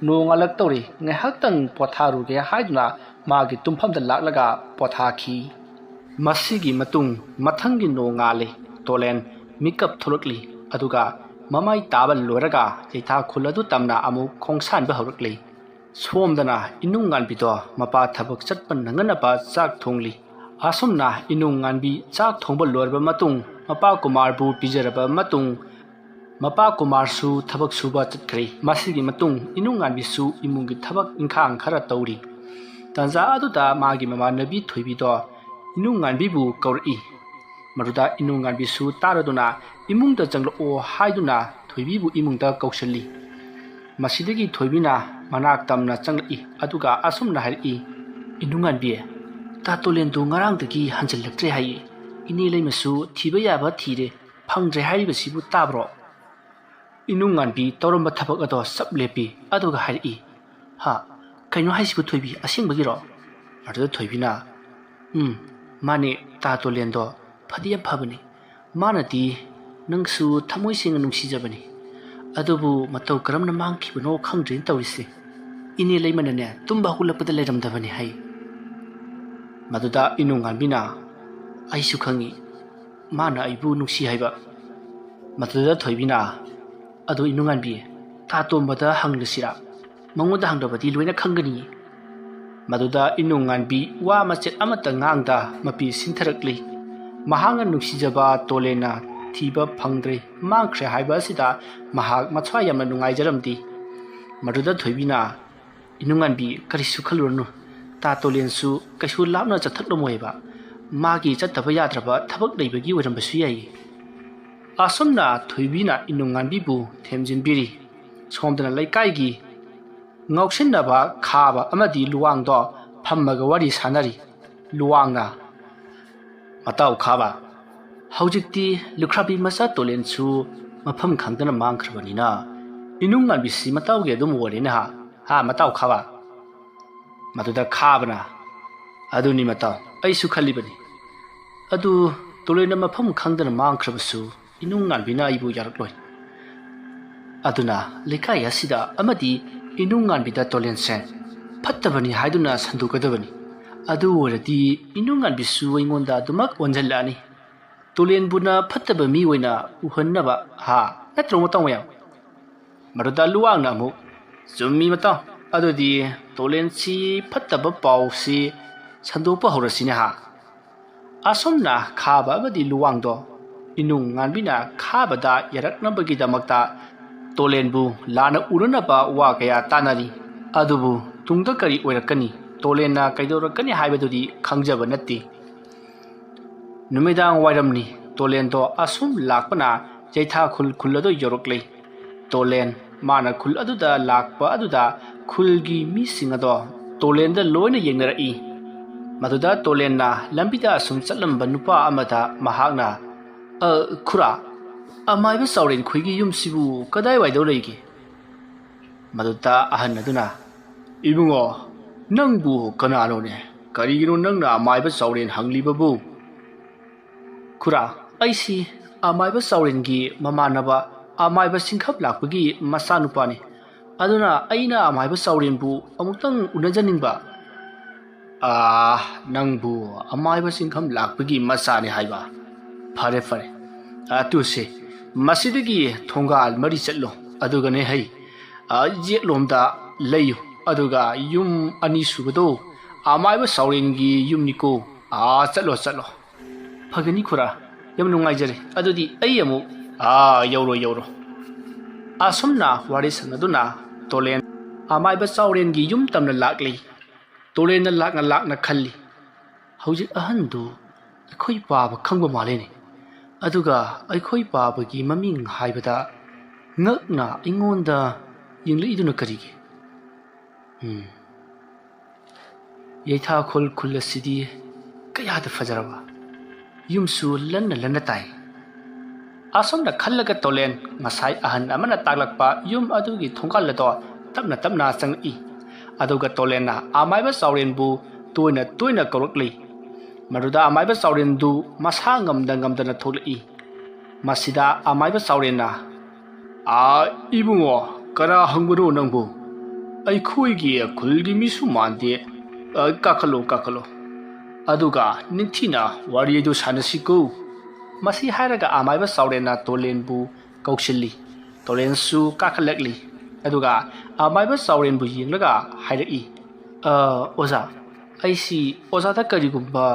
nungalak tori ngahaktang potharuge haiduna magi tumphamda laklaga pothakhi masigi matung mathangi nongale tolen mikap thulakli aduga mamai tabal loraga jeitha khuladu tamna amu khongsan ba hawrakli somdana inungan bido mapa thabak chatpan nangana ba chak thongli asumna inungan bi chak thongba lorba matung mapa kumar bu pijaraba matung mapa kumar su thabak suba chatkri masigi matung inungan bi su imungi thabak inkhang khara tawri tanja aduda magi mama nabi thoibi do inungan bi bu kauri maruda inungan bi su taraduna imungda janglo o haiduna thoibi bu imungda kaushalli masidagi thoibina manak tamna changli aduga asumna hari inungan bi ta tolen du ngarang dagi hanjal laktre hai ini leimasu thiba yaba thire phangre hari basibu tabro inungan bi toromba thabak ado sablepi aduga hari ha kaino haisibu thoibi asing bagiro adu thoibina mane ta tolen do phadiya phabani manati nangsu thamoi sing nungsi jabani adubu matau karamna mangkhibano khangdrin tawrise ini leimanane tumba hulapada leiramdabani hai maduda inungan bina aisu khangi mana aibu nungsi haiba maduda thoibina adu inungan bi ta tombada hanglisira mangoda hangdabadi loina khangani maduda inungan bi wa machet amata ngangda mapi sintharakli mahanga nungsi jaba tolena thiba phangdre mangkhre haiba sida mahak machwa yamna nungai jaramdi maduda thoibina inungan bi kari sukhalurnu ꯇꯥ ꯇꯣꯂꯦꯟꯁꯨ ꯀꯩꯁꯨ ꯂꯥꯞꯅ ꯆꯠꯊꯛꯂꯝꯃꯣꯏꯕ ꯃꯥꯒꯤ ꯆꯠꯇꯕ ꯌꯥꯗ꯭ꯔꯕ ꯊꯕꯛ ꯂꯩꯕꯒꯤ ꯑꯣꯏꯔꯝꯕꯁꯨ ꯌꯥꯏ ꯑꯁꯨꯝꯅ ꯊꯣꯏꯕꯤꯅ ꯏꯅꯨꯡꯉꯥꯟꯕꯤꯕꯨ ꯊꯦꯝꯖꯤꯟꯕꯤꯔꯤ ꯁꯣꯝꯗꯅ ꯂꯩꯀꯥꯏꯒꯤ ꯉꯥꯎꯁꯤꯟꯅꯕ ꯈꯥꯕ ꯑꯃꯗꯤ ꯂꯨꯋꯥꯡꯗꯣ ꯐꯝꯃꯒ ꯋꯥꯔꯤ ꯁꯥꯟꯅꯔꯤ ꯂꯨꯋꯥꯡꯅ ꯃꯇꯥꯎ ꯈꯥꯕ ꯍꯧꯖꯤꯛꯇꯤ ꯂꯨꯈ꯭ꯔꯥꯕꯤ ꯃꯆꯥ ꯇꯣꯂꯦꯟꯁꯨ ꯃꯐꯝ ꯈꯪꯗꯅ ꯃꯥꯡꯈ꯭ꯔꯕꯅꯤꯅ ꯏꯅꯨꯡꯉꯥꯟꯕꯤꯁꯤ ꯃꯇꯥꯎꯒꯤ ꯑꯗꯨꯝ ꯑꯣꯏꯔꯦꯅꯦ ꯍꯥ ꯃꯇꯥꯎ ꯈꯥꯕ ꯃꯗꯨꯗ ꯈꯥꯕꯅ ꯑꯗꯨꯅꯤ ꯃꯇꯥꯎ ꯑꯩꯁꯨ ꯈꯜꯂꯤꯕꯅꯤ ꯑꯗꯨ ꯇꯣꯂꯦꯟꯅ ꯃꯐꯝ ꯈꯪꯗꯅ ꯃꯥꯡꯈ꯭ꯔꯕꯁꯨ ꯏꯅꯨꯡꯉꯥꯟꯕꯤꯅ ꯑꯩꯕꯨ ꯌꯥꯔꯛꯂꯣꯏ ꯑꯗꯨꯅ ꯂꯩꯀꯥꯏ ꯑꯁꯤꯗ ꯑꯃꯗꯤ ꯏꯅꯨꯡꯉꯥꯟꯕꯤꯗ ꯇꯣꯂꯦꯟꯁꯦ ꯐꯠꯇꯕꯅꯤ ꯍꯥꯏꯗꯨꯅ ꯁꯟꯗꯣꯛꯀꯗꯕꯅꯤ ꯑꯗꯨ ꯑꯣꯏꯔꯗꯤ ꯏꯅꯨꯡꯉꯥꯟꯕꯤꯁꯨ ꯑꯩꯉꯣꯟꯗ ꯑꯗꯨꯃꯛ ꯑꯣꯟꯁꯤꯜꯂꯛꯑꯅꯤ ꯇꯣꯂꯦꯟꯕꯨꯅ ꯐꯠꯇꯕ ꯃꯤ ꯑꯣꯏꯅ ꯎꯍꯟꯅꯕ ꯅꯠꯇ꯭ꯔꯣ ꯃꯇꯥꯎ ꯃꯌꯥꯝ ꯃꯗꯨꯗ ꯂꯨꯋꯥꯡꯅ ꯑꯃꯨꯛ ꯆꯨꯝꯃꯤ ꯃꯇꯥꯎ ꯑꯗꯨꯗꯤ ꯇꯣꯂꯦꯟꯁꯤ ꯐꯠꯇꯕ ꯄꯥꯎꯁꯤ ꯁꯟꯗꯣꯛꯄ ꯍꯧꯔꯁꯤꯅꯦ ꯑꯁꯣꯝꯅ ꯈꯥꯕ ꯑꯃꯗꯤ ꯂꯨꯋꯥꯡꯗꯣ ꯏꯅꯨꯡꯉꯥꯟꯕꯤꯅ ꯈꯥꯕꯗ ꯌꯥꯔꯛꯅꯕꯒꯤꯗꯃꯛꯇ ꯇꯣꯂꯦꯟꯕꯨ ꯂꯥꯟꯅ ꯎꯅꯅꯕ ꯋꯥ ꯀꯌꯥ ꯇꯥꯟꯅꯔꯤ ꯑꯗꯨꯕꯨ ꯇꯨꯡꯗ ꯀꯔꯤ ꯑꯣꯏꯔꯛꯀꯅꯤ ꯇꯣꯂꯦꯟꯅ ꯀꯩꯗꯧꯔꯛꯀꯅꯤ ꯍꯥꯏꯕꯗꯨꯗꯤ ꯈꯪꯖꯕ ꯅꯠꯇꯦ ꯅꯨꯃꯤꯗꯥꯡ ꯋꯥꯏꯔꯝꯅꯤ ꯇꯣꯂꯦꯟꯗꯣ ꯑꯁꯨꯝ ꯂꯥꯛꯄꯅ ꯌꯩꯊꯥꯈꯨꯜ ꯈꯨꯜ ꯑꯗꯨ ꯌꯧꯔꯛꯂꯦ ꯇꯣꯂꯦꯟ ꯃꯥꯅ ꯈꯨꯜ ꯑꯗꯨꯗ ꯂꯥꯛꯄ ꯑꯗꯨꯗ ꯈꯨꯜꯒꯤ ꯃꯤꯁꯤꯡ ꯑꯗꯣ ꯇꯣꯂꯦꯟꯗ ꯂꯣꯏꯅ ꯌꯦꯡꯅꯔꯛꯏ ꯃꯗꯨꯗ ꯇꯣꯂꯦꯟꯅ ꯂꯝꯕꯤꯗ ꯑꯁꯨꯝ ꯆꯠꯂꯝꯕ ꯅꯨꯄꯥ ꯑꯃꯗ ꯃꯍꯥꯛꯅ ꯈꯨꯔꯥ ꯑꯃꯥꯏꯕ ꯆꯥꯎꯔꯦꯟ ꯈꯣꯏꯒꯤ ꯌꯨꯝꯁꯤꯕꯨ ꯀꯗꯥꯏꯋꯥꯏꯗ ꯂꯩꯒꯦ ꯃꯗꯨꯗ ꯑꯍꯟ ꯑꯗꯨꯅ 이붕어 ꯅꯪꯕꯨ ꯀꯅꯥꯅꯣꯅꯦ ꯀꯔꯤꯒꯤꯅꯣ ꯅꯪꯅ ꯑꯃꯥꯏꯕ ꯆꯥꯎꯔꯦꯟ ꯍꯪꯂꯤꯕꯕꯨ ꯈꯨꯔꯥ ꯑꯩꯁꯤ ꯑꯃꯥꯏꯕ ꯆꯥꯎꯔꯦꯟꯒꯤ ꯃꯃꯥꯟꯅꯕ ꯑꯃꯥꯏꯕ ꯆꯤꯡꯈꯞ ꯂꯥꯛꯄꯒꯤ ꯃꯆꯥꯅꯨꯄꯥꯅꯤ ꯑꯗꯨꯅ ꯑꯩꯅ ꯑꯃꯥꯏꯕ ꯆꯥꯎꯔꯦꯟꯕꯨ ꯑꯃꯨꯛꯇꯪ ꯎꯅꯖꯅꯤꯡꯕ ꯅꯪꯕꯨ ꯑꯃꯥꯏꯕ ꯆꯤꯡꯈꯝ ꯂꯥꯛꯄꯒꯤ ꯃꯆꯥꯅꯤ ꯍꯥꯏꯕ ꯐꯔꯦ ꯐꯔꯦ ꯇꯨꯁꯦ ꯃꯁꯤꯗꯒꯤ ꯊꯣꯡꯒꯥꯜ ꯃꯔꯤ ꯆꯠꯂꯣ ꯑꯗꯨꯒꯅꯦ ꯌꯦꯠꯂꯣꯝꯗ ꯂꯩꯌꯨ ꯑꯗꯨꯒ ꯌꯨꯝ ꯑꯅꯤ ꯁꯨꯕꯗꯣ ꯑꯃꯥꯏꯕ ꯆꯥꯎꯔꯦꯟꯒꯤ ꯌꯨꯝꯅꯤꯀꯣ ꯆꯠꯂꯣ ꯐꯒꯅꯤ ꯈꯨꯔꯥ ꯌꯥꯝ ꯅꯨꯡꯉꯥꯏꯖꯔꯦ ꯑꯗꯨꯗꯤ ꯑꯩ ꯑꯃꯨꯛ ꯌꯧꯔꯣ ꯑꯁꯨꯝꯅ ꯋꯥꯔꯤ ꯁꯥꯟꯅꯗꯨꯅ ꯇꯣꯂꯦꯟ ꯑꯃꯥꯏꯕ ꯆꯥꯎꯔꯦꯟꯒꯤ ꯌꯨꯝ ꯇꯝꯅ ꯂꯥꯛꯂꯤ ꯇꯣꯂꯦꯟꯅ ꯂꯥꯛꯅ ꯈꯜꯂꯤ ꯍꯧꯖꯤꯛ ꯑꯍꯟꯗꯨ ꯑꯩꯈꯣꯏ ꯄꯥꯕ ꯈꯪꯕ ꯃꯥꯜꯂꯦꯅꯦ ꯑꯗꯨꯒ ꯑꯩꯈꯣꯏ ꯄꯥꯕꯒꯤ ꯃꯃꯤꯡ ꯍꯥꯏꯕꯗ ꯉꯛꯅ ꯑꯩꯉꯣꯟꯗ ꯌꯦꯡꯂꯛꯏꯗꯨꯅ ꯀꯔꯤꯒꯤ ꯌꯩꯊꯥꯈꯣꯜ ꯈꯨꯜ ꯑꯁꯤꯗꯤ ꯀꯌꯥꯗ ꯐꯖꯔꯕ ꯌꯨꯝꯁꯨ ꯂꯟꯅ ꯇꯥꯏ ꯑꯁꯣꯝꯅ ꯈꯜꯂꯒ ꯇꯣꯂꯦꯟ ꯉꯁꯥꯏ ꯑꯍꯟ ꯑꯃꯅ ꯇꯥꯛꯂꯛꯄ ꯌꯨꯝ ꯑꯗꯨꯒꯤ ꯊꯣꯡꯒꯥꯜ ꯑꯗꯣ ꯇꯞꯅ ꯆꯪꯉꯛꯏ ꯑꯗꯨꯒ ꯇꯣꯂꯦꯟꯅ ꯑꯃꯥꯏꯕ ꯆꯥꯎꯔꯦꯟꯕꯨ ꯇꯣꯏꯅ ꯀꯧꯔꯛꯂꯤ ꯃꯗꯨꯗ ꯑꯃꯥꯏꯕ ꯆꯥꯎꯔꯦꯟꯗꯨ ꯃꯁꯥ ꯉꯝꯗꯅ ꯊꯣꯛꯂꯛꯏ ꯃꯁꯤꯗ ꯑꯃꯥꯏꯕ ꯆꯥꯎꯔꯦꯟꯅ 이붕어 ꯀꯅꯥ ꯍꯪꯕꯅꯣ ꯅꯪꯕꯨ ꯑꯩꯈꯣꯏꯒꯤ ꯈꯨꯜꯒꯤ ꯃꯤꯁꯨ ꯃꯥꯟꯗꯦ ꯀꯥꯈꯠꯂꯣ ꯑꯗꯨꯒ ꯅꯤꯡꯊꯤꯅ ꯋꯥꯔꯤ ꯑꯗꯨ ꯁꯥꯟꯅꯁꯤꯀꯣ ꯃꯁꯤ ꯍꯥꯏꯔꯒ ꯑꯃꯥꯏꯕ ꯆꯥꯎꯔꯦꯟꯅ ꯇꯣꯂꯦꯟꯕꯨ ꯀꯧꯁꯤꯜꯂꯤ ꯇꯣꯂꯦꯟꯁꯨ ꯀꯥꯈꯠꯂꯛꯂꯤ ꯑꯗꯨꯒ ꯑꯃꯥꯏꯕ ꯆꯥꯎꯔꯦꯟꯕꯨ ꯌꯦꯡꯂꯒ ꯍꯥꯏꯔꯛꯏ ꯑꯣꯖꯥ ꯑꯩꯁꯤ ꯑꯣꯖꯥꯗ ꯀꯔꯤꯒꯨꯝꯕ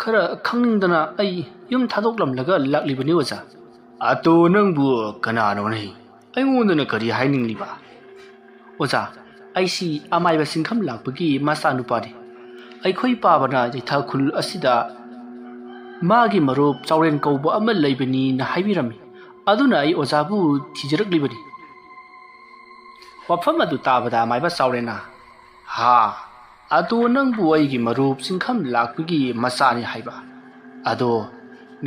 ꯈꯔ ꯈꯪꯅꯤꯡꯗꯅ ꯑꯩ ꯌꯨꯝ ꯊꯥꯗꯣꯛꯂꯝꯂꯒ ꯂꯥꯛꯂꯤꯕꯅꯤ ꯑꯣꯖꯥ ꯑꯗꯣ ꯅꯪꯕꯨ ꯀꯅꯥꯅꯣꯅꯦ ꯑꯩꯉꯣꯟꯗꯅ ꯀꯔꯤ ꯍꯥꯏꯅꯤꯡꯂꯤꯕ ꯑꯣꯖꯥ ꯑꯩꯁꯤ ꯑꯃꯥꯏꯕ ꯆꯤꯡꯈꯝ ꯂꯥꯛꯄꯒꯤ ꯃꯆꯥꯅꯨꯄꯥꯅꯤ ꯑꯩꯈꯣꯏ ꯄꯥꯕꯅ ꯌꯩꯊꯥꯈꯨꯜ ꯑꯁꯤꯗ ꯃꯥꯒꯤ ꯃꯔꯨꯞ ꯆꯥꯎꯔꯦꯟ ꯀꯧꯕ ꯑꯃ ꯂꯩꯕꯅꯤꯅ ꯍꯥꯏꯕꯤꯔꯝꯃꯤ ꯑꯗꯨꯅ ꯑꯩ ꯑꯣꯖꯥꯕꯨ ꯊꯤꯖꯔꯛꯂꯤꯕꯅꯤ ꯋꯥꯐꯝ ꯑꯗꯨ ꯇꯥꯕꯗ ꯑꯃꯥꯏꯕ ꯆꯥꯎꯔꯦꯟꯅ ꯑꯗꯣ ꯅꯪꯕꯨ ꯑꯩꯒꯤ ꯃꯔꯨꯞ ꯆꯤꯡꯈꯝ ꯂꯥꯛꯄꯒꯤ ꯃꯆꯥꯅꯤ ꯍꯥꯏꯕ ꯑꯗꯣ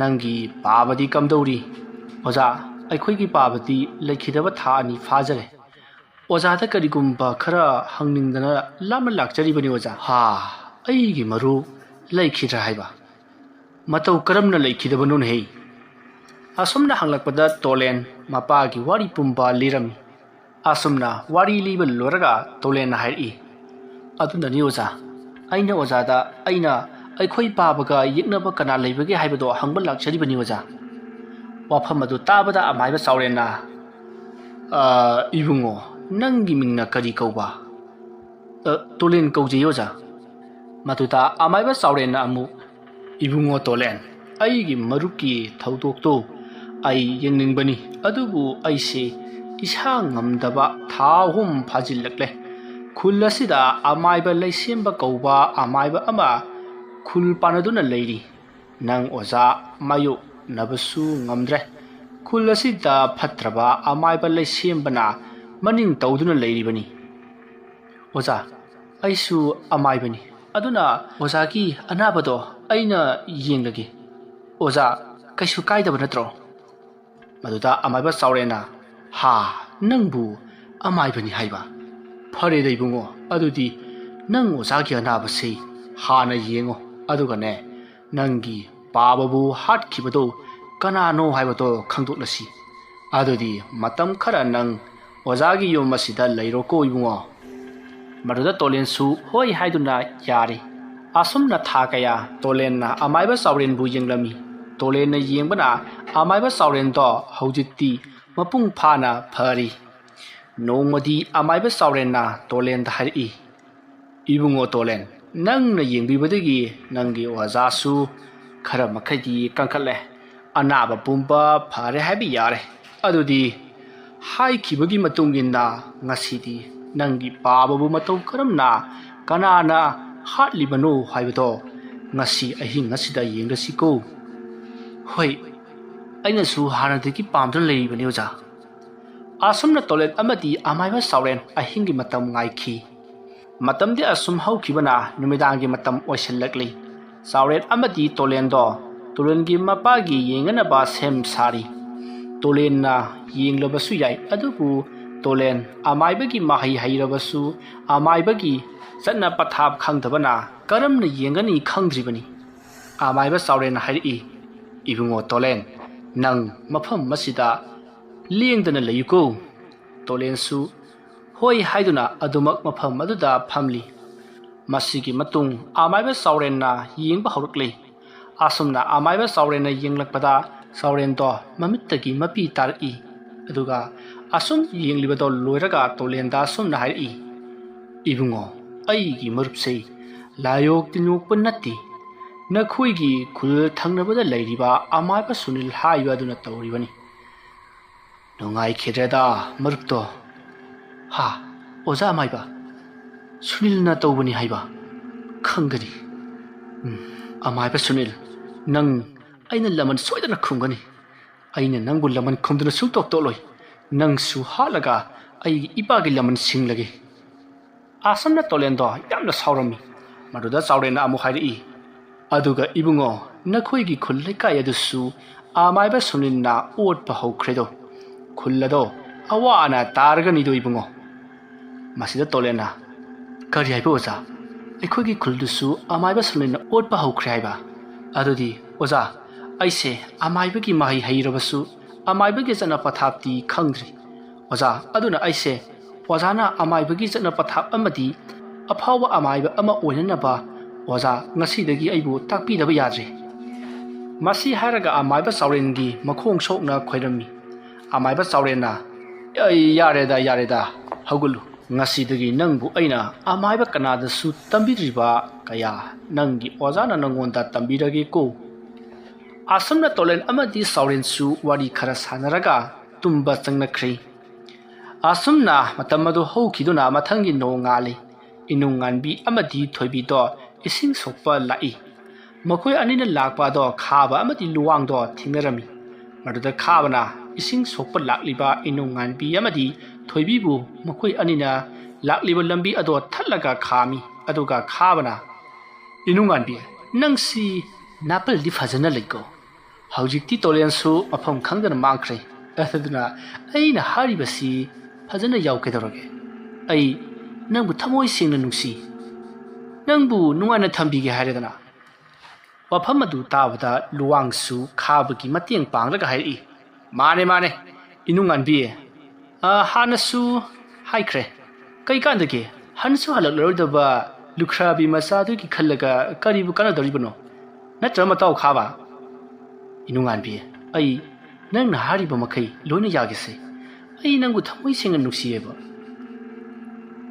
ꯅꯪꯒꯤ ꯄꯥꯕꯗꯤ ꯀꯝꯗꯧꯔꯤ ꯑꯣꯖꯥ ꯑꯩꯈꯣꯏꯒꯤ ꯄꯥꯕꯗꯤ ꯂꯩꯈꯤꯗꯕ ꯊꯥ 2 ꯐꯥꯖꯔꯦ ꯑꯣꯖꯥꯗ ꯀꯔꯤꯒꯨꯝꯕ ꯈꯔ ꯍꯪꯅꯤꯡꯗꯅ ꯂꯥꯞꯅ ꯂꯥꯛꯆꯔꯤꯕꯅꯤ ꯑꯣꯖꯥ ꯑꯩꯒꯤ ꯃꯔꯨꯞ ꯂꯩꯈꯤꯗ꯭ꯔꯥ ꯍꯥꯏꯕ ꯃꯇꯧ ꯀꯔꯝꯅ ꯂꯩꯈꯤꯗꯕꯅꯣꯅꯦ ꯑꯁꯨꯝꯅ ꯍꯪꯂꯛꯄꯗ ꯇꯣꯂꯦꯟ ꯃꯄꯥꯒꯤ ꯋꯥꯔꯤ ꯄꯨꯝꯕ ꯂꯤꯔꯝꯃꯤ ꯑꯁꯨꯝꯅ ꯋꯥꯔꯤ ꯂꯤꯕ ꯂꯣꯏꯔꯒ ꯇꯣꯂꯦꯟꯅ ꯍꯥꯏꯔꯛꯏ ꯑꯗꯨꯅꯅꯤ ꯑꯣꯖꯥ ꯑꯩꯅ ꯑꯣꯖꯥꯗ ꯑꯩꯈꯣꯏ ꯄꯥꯕꯒ ꯌꯦꯛꯅꯕ ꯀꯅꯥ ꯂꯩꯕꯒꯦ ꯍꯥꯏꯕꯗꯣ ꯍꯪꯕ ꯂꯥꯛꯆꯔꯤꯕꯅꯤ ꯑꯣꯖꯥ ꯋꯥꯐꯝ ꯑꯗꯨ ꯇꯥꯕꯗ ꯑꯃꯥꯏꯕ ꯆꯥꯎꯔꯦꯟꯅ 이붕어 ꯅꯪꯒꯤ ꯃꯤꯡꯅ ꯀꯔꯤ ꯀꯧꯕ ꯇꯣꯂꯦꯟ ꯀꯧꯖꯩ ꯑꯣꯖꯥ ꯃꯗꯨꯗ ꯑꯃꯥꯏꯕ ꯆꯥꯎꯔꯦꯟꯅ ꯑꯃꯨꯛ 이붕어 ꯇꯣꯂꯦꯟ ꯑꯩꯒꯤ ꯃꯔꯨꯞꯀꯤ ꯊꯧꯗꯣꯛꯇꯣ ꯑꯩ ꯌꯦꯡꯅꯤꯡꯕꯅꯤ ꯑꯗꯨꯕꯨ ꯑꯩꯁꯦ ꯏꯁꯥ ꯉꯝꯗꯕ ꯊꯥ 3 ꯐꯥꯖꯤꯜꯂꯛꯂꯦ ꯈꯨꯜ ꯑꯁꯤꯗ ꯑꯃꯥꯏꯕ ꯂꯩꯁꯦꯝꯕ ꯀꯧꯕ ꯑꯃꯥꯏꯕ ꯑꯃ ꯈꯨꯜ ꯄꯥꯟꯅꯗꯨꯅ ꯂꯩꯔꯤ ꯅꯪ ꯑꯣꯖꯥ ꯃꯥꯌꯣꯛꯅꯕꯁꯨ ꯉꯝꯗ꯭ꯔꯦ ꯈꯨꯜ ꯑꯁꯤꯗ ꯐꯠꯇ꯭ꯔꯕ ꯑꯃꯥꯏꯕ ꯂꯩꯁꯦꯝꯕꯅ ꯃꯅꯤꯡ ꯇꯧꯗꯨꯅ ꯂꯩꯔꯤꯕꯅꯤ ꯑꯣꯖꯥ ꯑꯩꯁꯨ ꯑꯃꯥꯏꯕꯅꯤ ꯑꯗꯨꯅ ꯑꯣꯖꯥꯒꯤ ꯑꯅꯥꯕꯗꯣ ꯑꯩꯅ ꯌꯦꯡꯂꯒꯦ ꯑꯣꯖꯥ ꯀꯩꯁꯨ ꯀꯥꯏꯗꯕ ꯅꯠꯇ꯭ꯔꯣ ꯃꯗꯨꯗ ꯑꯃꯥꯏꯕ ꯆꯥꯎꯔꯦꯟꯅ ꯍꯥ ꯅꯪꯕꯨ ꯑꯃꯥꯏꯕꯅꯤ ꯍꯥꯏꯕ ꯐꯔꯦꯗ ꯏꯕꯨꯡꯉꯣ ꯑꯗꯨꯗꯤ ꯅꯪ ꯑꯣꯖꯥꯒꯤ ꯑꯅꯥꯕꯁꯤ ꯍꯥꯟꯅ ꯌꯦꯡꯉꯣ ꯑꯗꯨꯒꯅꯦ ꯅꯪꯒꯤ ꯄꯥꯕꯕꯨ ꯍꯥꯠꯈꯤꯕꯗꯣ ꯀꯅꯥꯅꯣ ꯍꯥꯏꯕꯗꯣ ꯈꯪꯗꯣꯛꯂꯁꯤ ꯑꯗꯨꯗꯤ ꯃꯇꯝ ꯈꯔ ꯅꯪ ꯑꯣꯖꯥꯒꯤ ꯌꯨꯝ ꯑꯁꯤꯗ ꯂꯩꯔꯣꯀꯣ ꯏꯕꯨꯡꯉꯣ ꯃꯗꯨꯗ ꯇꯣꯂꯦꯟꯁꯨ ꯍꯣꯏ ꯍꯥꯏꯗꯨꯅ ꯌꯥꯔꯦ ꯑꯁꯨꯝꯅ ꯊꯥ ꯀꯌꯥ ꯇꯣꯂꯦꯟꯅ ꯑꯃꯥꯏꯕ ꯆꯥꯎꯔꯦꯟꯕꯨ ꯌꯦꯡꯂꯝꯃꯤ ꯇꯣꯂꯦꯟꯅ ꯌꯦꯡꯕꯅ ꯑꯃꯥꯏꯕ ꯆꯥꯎꯔꯦꯟꯗꯣ ꯍꯧꯖꯤꯛꯇꯤ ꯃꯄꯨꯡ ꯐꯥꯅ ꯐꯔꯤ ꯅꯣꯡꯃꯗꯤ ꯑꯃꯥꯏꯕ ꯆꯥꯎꯔꯦꯟꯅ ꯇꯣꯂꯦꯟꯗ ꯍꯥꯏꯔꯛꯏ ꯏꯕꯨꯡꯉꯣ ꯇꯣꯂꯦꯟ ꯅꯪꯅ ꯌꯦꯡꯕꯤꯕꯗꯒꯤ ꯅꯪꯒꯤ ꯑꯣꯖꯥꯁꯨ ꯈꯔ ꯃꯈꯩꯗꯤ ꯀꯟꯈꯠꯂꯦ ꯑꯅꯥꯕ ꯄꯨꯝꯕ ꯐꯔꯦ ꯍꯥꯏꯕ ꯌꯥꯔꯦ ꯑꯗꯨꯗꯤ ꯍꯥꯏꯈꯤꯕꯒꯤ ꯃꯇꯨꯡ ꯏꯟꯅ ꯉꯁꯤꯗꯤ ꯅꯪꯒꯤ ꯄꯥꯕꯕꯨ ꯃꯇꯧ ꯀꯔꯝꯅ ꯀꯅꯥꯅ ꯍꯥꯠꯂꯤꯕꯅꯣ ꯍꯥꯏꯕꯗꯣ ngasi ahing ngasida yengrasiko hoi ainasu hanadiki pamdra leibani oja asumna toilet amadi amaiba sauren ahingi matam ngaikhi matamdi asum haukibana numidangi matam oisilakli sauren amadi tolendo tulengi mapagi yengana ba sem sari tolenna yenglobasu yai adubu tolen amaibagi mahai hairabasu amaibagi satna pathap khangdabana karamna yengani khangdribani amaiba sauren hairi ibungo tolen nang mafam masida lengdana layuko tolen su hoi haiduna adumak mafam aduda phamli masigi matung amaiba sauren na yengba hawrukle asumna amaiba sauren na yenglakpada sauren do mamittagi mapi tari aduga asum yenglibado loiraga tolen da sumna hairi ibungo aigi marupse layok tinuk pannati nakhuigi khul thangnabada lairiba amaiba sunil haiba aduna tawribani nongai khireda marupto ha oza amaiba sunil na tawbani haiba khangani amaiba sunil nang aina laman soidana khungani aina nangbu laman khumduna sultok toloi nang su halaga ai ipagi laman singlage asamna tolendo yamna saurami maduda saurena amu hairi aduga ibungo nakhoigi khullaikai adusu amaiba suninna otpa hokredo khullado awana targani do ibungo masida tolena kari haiba oza aikhoigi khuldusu amaiba suninna otpa hokre haiba adudi oza aise amaiba gi mahi hairabasu amaiba gi jana pathapti khangdri oza aduna aise wazana amaiba gi jana pathap amadi afawa amaiba ama oinanaba waza ngasidagi aibu takpidaba yadre masi haraga amaiba saurengi makhong sokna khoirami amaiba saurena yareda hagulu ngasidagi nangbu aina amaiba kanada su tambidriba kaya nangi ozana nangonda tambirage ko asamna tolen amadi sauren su wari khara sanaraga tumba changnakhri asumna matamadu hokiduna mathangi no ngali inunganbi amadi thoibi do ising sokpa lai makoi anina lakpa do khaba amadi luwang do thingarami maduda khabana ising sokpa lakliba inunganbi amadi thoibi bu makoi anina lakliba lambi ado thalaga khami aduga khabana inunganbi nangsi napal di fajana leko haujikti tolensu afam khangdana mangkhre aduna aina haribasi fajana yaukedoroge ai nangbu thamoi singna nungsi nangbu nungana thambige haredana wafam adu tabada luwangsu khabagi mateng panglaga hairi mane inunganbi hanasu haikre kai kandage hansu halaklordaba lukhrabi masadu ki khallaga karibu kana doribano natra mataw khaba inunganbi ai nangna hariba makai loina yagese ai nangbu thamoi singna nungsiyeba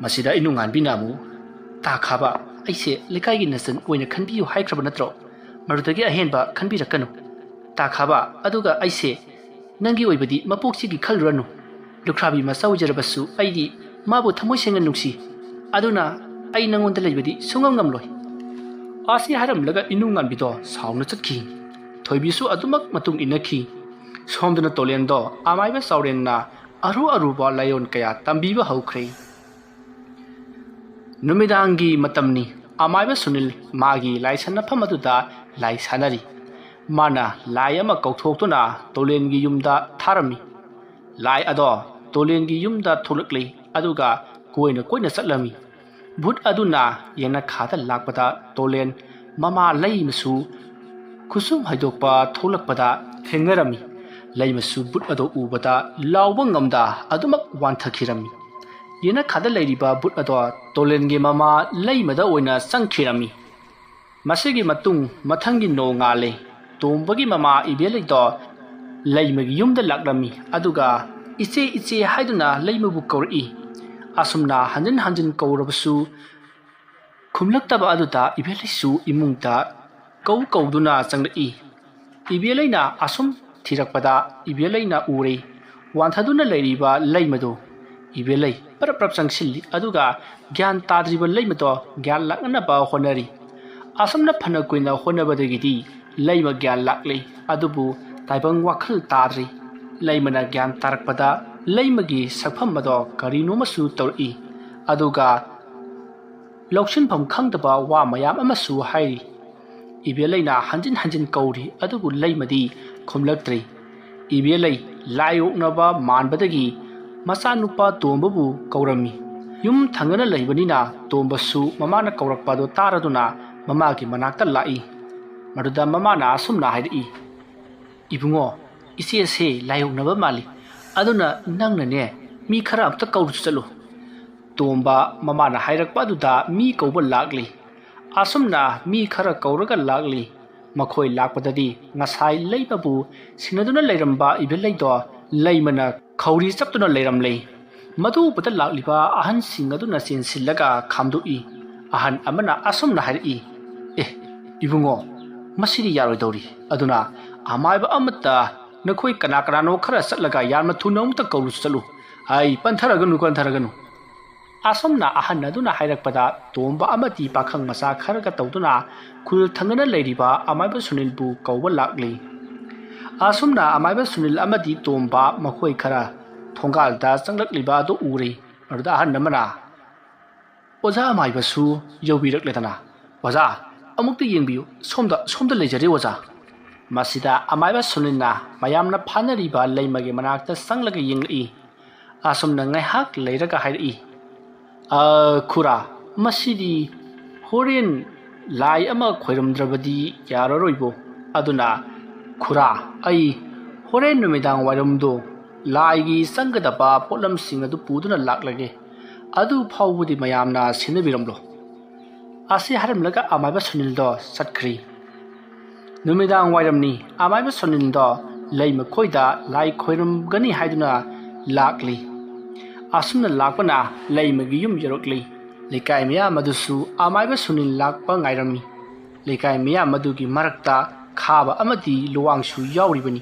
masida inunganbi namu ta khaba aise lekai gi nasan oina khanbiyu haikraba natro marudagi ahenba khanbirakanu ta khaba aduga aise nangi oibadi mapokchi gi khalranu lukhrabi masau jarabasu aidi mabu thamoi senga nungsi ꯑꯗꯨꯅ ꯑꯩ ꯅꯪꯉꯣꯟꯗ ꯂꯩꯕꯗꯤ ꯁꯨꯡꯉꯝ ꯉꯝꯂꯣꯏ ꯑꯁꯤ ꯍꯥꯏꯔꯝꯂꯒ ꯏꯅꯨ ꯉꯥꯟꯕꯤꯗꯣ ꯁꯥꯎꯅ ꯆꯠꯈꯤ ꯊꯣꯏꯕꯤꯁꯨ ꯑꯗꯨꯃꯛ ꯃꯇꯨꯡ ꯏꯟꯅꯈꯤ ꯁꯣꯝꯗꯅ ꯇꯣꯂꯦꯟꯗꯣ ꯑꯃꯥꯏꯕ ꯆꯥꯎꯔꯦꯟꯅ ꯑꯔꯨꯕ ꯂꯥꯏꯌꯣꯟ ꯀꯌꯥ ꯇꯝꯕꯤꯕ ꯍꯧꯈ꯭ꯔꯦ ꯅꯨꯃꯤꯗꯥꯡꯒꯤ ꯃꯇꯝꯅꯤ ꯑꯃꯥꯏꯕ ꯁꯨꯅꯤꯜ ꯃꯥꯒꯤ ꯂꯥꯏ ꯁꯥꯟꯅꯐꯝ ꯑꯗꯨꯗ ꯂꯥꯏ ꯁꯥꯟꯅꯔꯤ ꯃꯥꯅ ꯂꯥꯏ ꯑꯃ ꯀꯧꯊꯣꯛꯇꯨꯅ ꯇꯣꯂꯦꯟꯒꯤ ꯌꯨꯝꯗ ꯊꯥꯔꯝꯃꯤ ꯂꯥꯏ ꯑꯗꯣ ꯇꯣꯂꯦꯟꯒꯤ ꯌꯨꯝꯗ ꯊꯣꯛꯂꯛꯂꯤ ꯑꯗꯨꯒ ꯀꯣꯏꯅ ꯆꯠꯂꯝꯃꯤ ꯚꯨꯠ ꯑꯗꯨꯅ ꯌꯦꯅꯈꯥꯗ ꯂꯥꯛꯄꯗ ꯇꯣꯂꯦꯟ ꯃꯃꯥ ꯂꯩꯃꯁꯨ ꯈꯨꯁꯨꯝ ꯍꯩꯗꯣꯛꯄ ꯊꯣꯛꯂꯛꯄꯗ ꯊꯦꯡꯅꯔꯝꯃꯤ ꯂꯩꯃꯁꯨ ꯚꯨꯠ ꯑꯗꯣ ꯎꯕꯗ ꯂꯥꯎꯕ ꯉꯝꯗ ꯑꯗꯨꯃꯛ ꯋꯥꯟꯊꯈꯤꯔꯝꯃꯤ ꯌꯦꯅꯈꯥꯗ ꯂꯩꯔꯤꯕ ꯚꯨꯠ ꯑꯗꯣ ꯇꯣꯂꯦꯟꯒꯤ ꯃꯃꯥ ꯂꯩꯃꯗ ꯑꯣꯏꯅ ꯆꯪꯈꯤꯔꯝꯃꯤ ꯃꯁꯤꯒꯤ ꯃꯇꯨꯡ ꯃꯊꯪꯒꯤ ꯅꯣꯡꯉꯥꯜꯂꯦ ꯇꯣꯝꯕꯒꯤ ꯃꯃꯥ ꯏꯕꯦꯂꯩꯗꯣ ꯂꯩꯃꯒꯤ ꯌꯨꯝꯗ ꯂꯥꯛꯂꯝꯃꯤ ꯑꯗꯨꯒ ꯏꯆꯦ ꯍꯥꯏꯗꯨꯅ ꯂꯩꯃꯕꯨ ꯀꯧꯔꯛꯏ ꯑꯁꯨꯝꯅ ꯍꯟꯖꯤꯟ ꯀꯧꯔꯕꯁꯨ ꯈꯨꯝꯂꯛꯇꯕ ꯑꯗꯨꯗ ꯏꯕꯦꯂꯩꯁꯨ ꯏꯃꯨꯡꯗ ꯀꯧꯗꯨꯅ ꯆꯪꯂꯛꯏ ꯏꯕꯦꯂꯩꯅ ꯑꯁꯨꯝ ꯊꯤꯔꯛꯄꯗ ꯏꯕꯦꯂꯩꯅ ꯎꯔꯦ ꯋꯥꯟꯊꯗꯨꯅ ꯂꯩꯔꯤꯕ ꯂꯩꯃꯗꯣ ꯏꯕꯦꯂꯩ ꯄꯔꯞ ꯆꯪꯁꯤꯜꯂꯤ ꯑꯗꯨꯒ ꯒ꯭ꯌꯥꯟ ꯇꯥꯗ꯭ꯔꯤꯕ ꯂꯩꯃꯗꯣ ꯒ꯭ꯌꯥꯟ ꯂꯥꯛꯅꯅꯕ ꯍꯣꯠꯅꯔꯤ ꯑꯁꯨꯝꯅ ꯐꯅ ꯀꯨꯏꯅ ꯍꯣꯠꯅꯕꯗꯒꯤꯗꯤ ꯂꯩꯃ ꯒ꯭ꯌꯥꯟ ꯂꯥꯛꯂꯦ ꯑꯗꯨꯕꯨ ꯇꯥꯏꯕꯪ ꯋꯥꯈꯜ ꯇꯥꯗ꯭ꯔꯤ ꯂꯩꯃꯅ ꯒ꯭ꯌꯥꯟ ꯇꯥꯔꯛꯄꯗ ꯂꯩꯃꯒꯤ ꯁꯛꯐꯝ ꯑꯗꯣ ꯀꯔꯤꯅꯣꯃꯁꯨ ꯇꯧꯔꯛꯏ ꯑꯗꯨꯒ ꯂꯧꯁꯤꯟꯐꯝ ꯈꯪꯗꯕ ꯋꯥ ꯃꯌꯥꯝ ꯑꯃꯁꯨ ꯍꯥꯏꯔꯤ ꯏꯕꯦꯂꯩꯅ ꯍꯟꯖꯤꯟ ꯀꯧꯔꯤ ꯑꯗꯨꯕꯨ ꯂꯩꯃꯗꯤ ꯈꯨꯝꯂꯛꯇ꯭ꯔꯤ ꯏꯕꯦꯂꯩ ꯂꯥꯏꯌꯣꯛꯅꯕ ꯃꯥꯟꯕꯗꯒꯤ ꯃꯆꯥꯅꯨꯄꯥ ꯇꯣꯝꯕꯕꯨ ꯀꯧꯔꯝꯃꯤ ꯌꯨꯝ ꯊꯪꯅꯅ ꯂꯩꯕꯅꯤꯅ ꯇꯣꯝꯕꯁꯨ ꯃꯃꯥꯅ ꯀꯧꯔꯛꯄ ꯑꯗꯨ ꯇꯥꯔꯗꯨꯅ ꯃꯃꯥꯒꯤ ꯃꯅꯥꯛꯇ ꯂꯥꯛꯏ ꯃꯗꯨꯗ ꯃꯃꯥꯅ ꯑꯁꯨꯝꯅ ꯍꯥꯏꯔꯛꯏ ꯏꯕꯨꯡꯉꯣ ꯏꯆꯦꯁꯦ ꯂꯥꯏꯌꯣꯛꯅꯕ ꯃꯥꯜꯂꯤ ꯑꯗꯨꯅ ꯅꯪꯅꯅꯦ ꯃꯤ ꯈꯔ ꯑꯝꯇ ꯀꯧꯔꯨ ꯆꯠꯂꯨ ꯇꯣꯝꯕ ꯃꯃꯥꯅ ꯍꯥꯏꯔꯛꯄ ꯑꯗꯨꯗ ꯃꯤ ꯀꯧꯕ ꯂꯥꯛꯂꯤ ꯑꯁꯨꯝꯅ ꯃꯤ ꯈꯔ ꯀꯧꯔꯒ ꯂꯥꯛꯂꯤ ꯃꯈꯣꯏ ꯂꯥꯛꯄꯗꯗꯤ ꯉꯁꯥꯏ ꯂꯩꯃꯕꯨ ꯁꯤꯟꯅꯗꯨꯅ ꯂꯩꯔꯝꯕ ꯏꯕꯦꯂꯩꯗꯣ ꯂꯩꯃꯅ ꯈꯧꯔꯤ ꯆꯞꯇꯨꯅ ꯂꯩꯔꯝꯂꯦ ꯃꯗꯨ ꯎꯕꯗ ꯂꯥꯛꯂꯤꯕ ꯑꯍꯟꯁꯤꯡ ꯑꯗꯨꯅ ꯆꯦꯟꯁꯤꯜꯂꯒ ꯈꯥꯝꯗꯣꯛꯏ ꯑꯍꯟ ꯑꯃꯅ ꯑꯁꯨꯝꯅ ꯍꯥꯏꯔꯛꯏ ꯏꯕꯨꯡꯉꯣ ꯃꯁꯤꯗꯤ ꯌꯥꯔꯣꯏꯗꯧꯔꯤ ꯑꯗꯨꯅ ꯑꯃꯥꯏꯕ ꯑꯃꯠꯇ नखोई कना कनानो खरा चलगा याम थुना अमुत कौरु चलु आई पंथरगनु असमना अहन अदुना हाइरकपदा तोंबा अमति पाखंग मसा खरगा तौदुना खुल थंगना लैरिबा अमाइबा सुनिलबु कौबा लागली असमना अमाइबा सुनिल अमति तोंबा मखोई खरा थोंगालदा चंगलकलिबा दो उरे अरुदा अहन नमना ओजा अमाइबसु यौबिरकलेदना ओजा अमुक्ति येंबियु सोमदा लेजरे ओजा मसिदा अमाइबा सुनिलना मयामना फानरिबा लैमगे मनाक्ता संगलगा येंगई असमना ngaiहक लैरगा हाइरई खुरा मसिदी होरेन लाई अमा खोइरमद्रबदी याररोइबो अदुना खुरा आई होरेन नुमिदांग वाइरमदो लाइगी संगदबा पोलम सिंग अदु पुदुना लाक्लगे अदु फाउबुदी मयामना सिनबिरमलो आसि हारमलगा अमाइबा सुनिलदो सटख्री नुमिदांग वाइरमनी अमाइबा सुनिलदो लैम खोइदा लाई खोइरमगनी हाइदुना लाक्ली असुमना लाकपना लैमगी युम यरोकली लेकाय मिया मदुसु अमाइबा सुनिल लाकपा गाइरमी लेकाय मिया मदुगी मरक्ता खाबा अमदी लुवांगसु यावरिबनी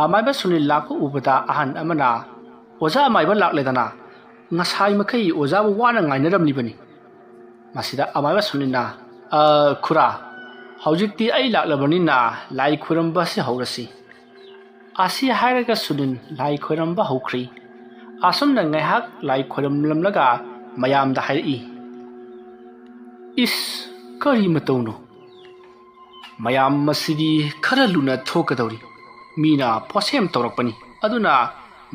अमाइबा सुनिल लाकु उबदा अहन अमना ओजा अमाइबा लाकलेदना ngасai makai ओजा वाना गाइनरमलिबनी मसिदा अमाइबा सुनिलना खुरा हौजिकती आई लाकलबनिना लाई खुरमबासे हौरसी आसि हाइरगा सुनिल लाई खुरमबा हौख्री असुमना ngaiहक लाई खोरमलमलगा मयामदा हाइरई इस करी मतौनो मयाम मसिदी खरा लुना थोकदौरी मीना पोसेम तौरकपनी अदुना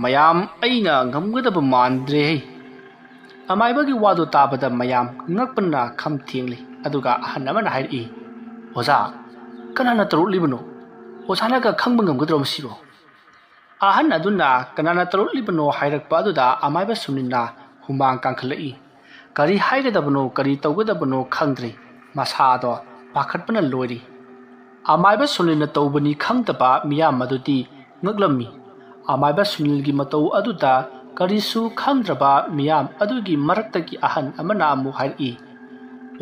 मयाम अइना ngमगदब मानद्रे अमाइबगी वादो ताबदा मयाम ngakpana खम थिंगली अदुगा अहनमना हाइरई ओजा कनाना तरुलिबनो ओजानागा खंब ngमगद्रो मसिबो अहन अदुना कनाना तरुलिबनो हाइरकपा अदुदा अमाइबा सुनिलना हुमांग कांखलई करी हाइगदबनो करी तौगदबनो खंद्रे मसादो पाखटपना लोरी अमाइबा सुनिलना तौबनी खंगतबा मिया मदुदी ngaklammi अमाइबा सुनिलगी मतौ अदुदा करीसु खंद्रबा मियाम अदुगी मरक्तगी अहन अमना अमु हाइरई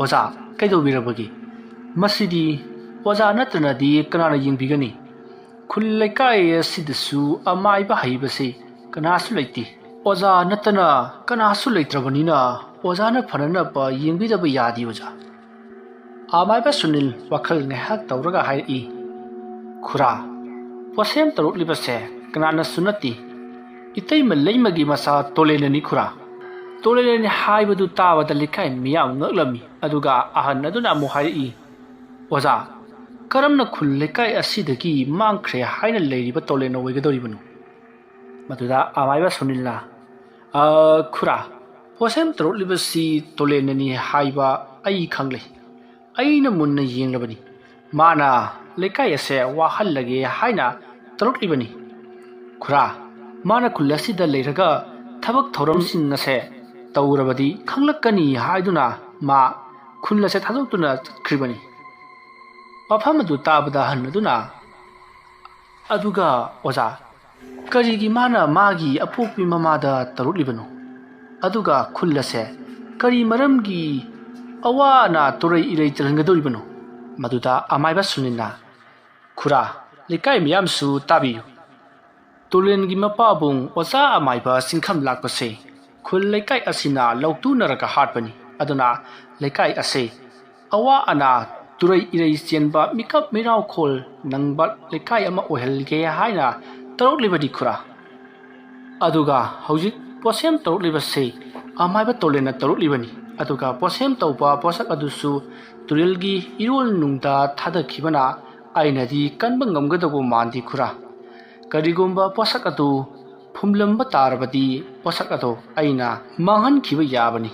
ओजा कैदौबिरबगी मसिदी ओजा नत्रनदी कनाना यिंबिगनी खुल लेकाय सिदसु अमाइबा हाइबसे कनासु लैति ꯑꯣꯖꯥ ꯅꯠꯇꯅ ꯀꯅꯥꯁꯨ ꯂꯩꯇ꯭ꯔꯕꯅꯤꯅ ꯑꯣꯖꯥꯅ ꯐꯅꯅꯕ ꯌꯦꯡꯕꯤꯗꯕ ꯌꯥꯗꯦ ꯑꯣꯖꯥ ꯑꯃꯥꯏꯕ ꯁꯨꯅꯤꯜ ꯋꯥꯈꯜ ꯉꯥꯏꯍꯥꯛ ꯇꯧꯔꯒ ꯍꯥꯏꯔꯛꯏ ꯈꯨꯔꯥ ꯄꯣꯁꯦꯝ ꯇꯧꯔꯛꯂꯤꯕꯁꯦ ꯀꯅꯥꯅꯁꯨ ꯅꯠꯇꯦ ꯏꯇꯩꯃ ꯂꯩꯃꯒꯤ ꯃꯆꯥ ꯇꯣꯂꯦꯟꯅꯅꯤ ꯈꯨꯔꯥ ꯇꯣꯂꯦꯟꯅꯅꯤ ꯍꯥꯏꯕꯗꯨ ꯇꯥꯕꯗ ꯂꯩꯀꯥꯏ ꯃꯤꯌꯥꯝ ꯉꯛꯂꯝꯃꯤ ꯑꯗꯨꯒ ꯑꯍꯟ ꯑꯗꯨꯅ ꯑꯃꯨꯛ ꯍꯥꯏꯔꯛꯏ ꯑꯣꯖꯥ ꯀꯔꯝꯅ ꯈꯨꯜ ꯂꯩꯀꯥꯏ ꯑꯁꯤꯗꯒꯤ ꯃꯥꯡꯈ꯭ꯔꯦ ꯍꯥꯏꯅ ꯂꯩꯔꯤꯕ ꯇꯣꯂꯦꯟ ꯑꯣꯏꯒꯗꯧꯔꯤꯕꯅꯣ ꯃꯗꯨꯗ ꯑꯃꯥꯏꯕ ꯁꯨꯅꯤꯜꯅ ꯈꯨꯔꯥ ꯄꯣꯁꯦꯝ ꯇꯧꯔꯛꯂꯤꯕꯁꯤ ꯇꯣꯂꯦꯟꯅꯅꯤ ꯍꯥꯏꯕ ꯑꯩ ꯈꯪꯂꯦ ꯑꯩꯅ ꯃꯨꯟꯅ ꯌꯦꯡꯂꯕꯅꯤ ꯃꯥꯅ ꯂꯩꯀꯥꯏ ꯑꯁꯦ ꯋꯥꯍꯜꯂꯒꯦ ꯍꯥꯏꯅ ꯇꯧꯔꯛꯂꯤꯕꯅꯤ ꯈꯨꯔꯥ ꯃꯥꯅ ꯈꯨꯜ ꯑꯁꯤꯗ ꯂꯩꯔꯒ ꯊꯕꯛ ꯊꯧꯔꯝꯁꯤꯡ ꯑꯁꯦ ꯇꯧꯔꯕꯗꯤ ꯈꯪꯂꯛꯀꯅꯤ ꯍꯥꯏꯗꯨꯅ ꯃꯥ ꯈꯨꯜ ꯑꯁꯦ ꯊꯥꯗꯣꯛꯇꯨꯅ ꯆꯠꯈ꯭ꯔꯤꯕꯅꯤ ꯋꯥꯐꯝ ꯑꯗꯨ ꯇꯥꯕꯗ ꯑꯍꯟ ꯑꯗꯨꯅ ꯑꯗꯨꯒ ꯑꯣꯖꯥ ꯀꯔꯤꯒꯤ ꯃꯥꯅ ꯃꯥꯒꯤ ꯑꯄꯣꯛꯄꯤ ꯃꯃꯥꯗ ꯇꯧꯔꯛꯂꯤꯕꯅꯣ ꯑꯗꯨꯒ ꯈꯨꯜ ꯑꯁꯦ ꯀꯔꯤ ꯃꯔꯝꯒꯤ ꯑꯋꯥ ꯑꯅꯥ ꯇꯣꯔꯩ ꯏꯔꯩ ꯆꯜꯍꯟꯒꯗꯧꯔꯤꯕꯅꯣ ꯃꯗꯨꯗ ꯑꯃꯥꯏꯕ ꯁꯨꯅꯤꯜꯅ ꯈꯨꯔꯥ ꯂꯩꯀꯥꯏ ꯃꯌꯥꯝꯁꯨ ꯇꯥꯕꯤꯌꯨ ꯇꯣꯂꯦꯟꯒꯤ ꯃꯄꯥꯕꯨꯡ ꯑꯣꯖꯥ ꯑꯃꯥꯏꯕ ꯆꯤꯡꯈꯝ ꯂꯥꯛꯄꯁꯦ ꯈꯨꯜ ꯂꯩꯀꯥꯏ ꯑꯁꯤꯅ ꯂꯧꯇꯨꯅꯔꯒ ꯍꯥꯠꯄꯅꯤ ꯑꯗꯨꯅ ꯂꯩꯀꯥꯏ ꯑꯁꯦ ꯑꯋꯥ ꯑꯅꯥ ꯇꯨꯔꯩ ꯏꯔꯩ ꯆꯦꯟꯕ ꯃꯤꯀꯞ ꯃꯤꯔꯥꯎꯈꯣꯜ ꯅꯪꯕ ꯂꯩꯀꯥꯏ ꯑꯃ ꯑꯣꯏꯍꯜꯒꯦ ꯍꯥꯏꯅ ꯇꯧꯔꯛꯂꯤꯕꯅꯤ ꯈꯨꯔꯥ ꯑꯗꯨꯒ ꯍꯧꯖꯤꯛ ꯄꯣꯁꯦꯝ ꯇꯧꯔꯛꯂꯤꯕꯁꯦ ꯑꯃꯥꯏꯕ ꯇꯣꯂꯦꯟꯅ ꯇꯧꯔꯛꯂꯤꯕꯅꯤ ꯑꯗꯨꯒ ꯄꯣꯁꯦꯝ ꯇꯧꯕ ꯄꯣꯠꯁꯛ ꯑꯗꯨꯁꯨ ꯇꯨꯔꯦꯜꯒꯤ ꯏꯔꯣꯜ ꯅꯨꯡꯗ ꯊꯥꯗꯈꯤꯕꯅ ꯑꯩꯅꯗꯤ ꯀꯟꯕ ꯉꯝꯒꯗꯧꯕ ꯃꯥꯟꯗꯦ ꯈꯨꯔꯥ ꯀꯔꯤꯒꯨꯝꯕ ꯄꯣꯠꯁꯛ ꯑꯗꯨ ꯐꯨꯝꯂꯝꯕ ꯇꯥꯔꯕꯗꯤ ꯄꯣꯠꯁꯛ ꯑꯗꯨ ꯑꯩꯅ ꯃꯥꯡꯍꯟꯈꯤꯕ ꯌꯥꯕꯅꯤ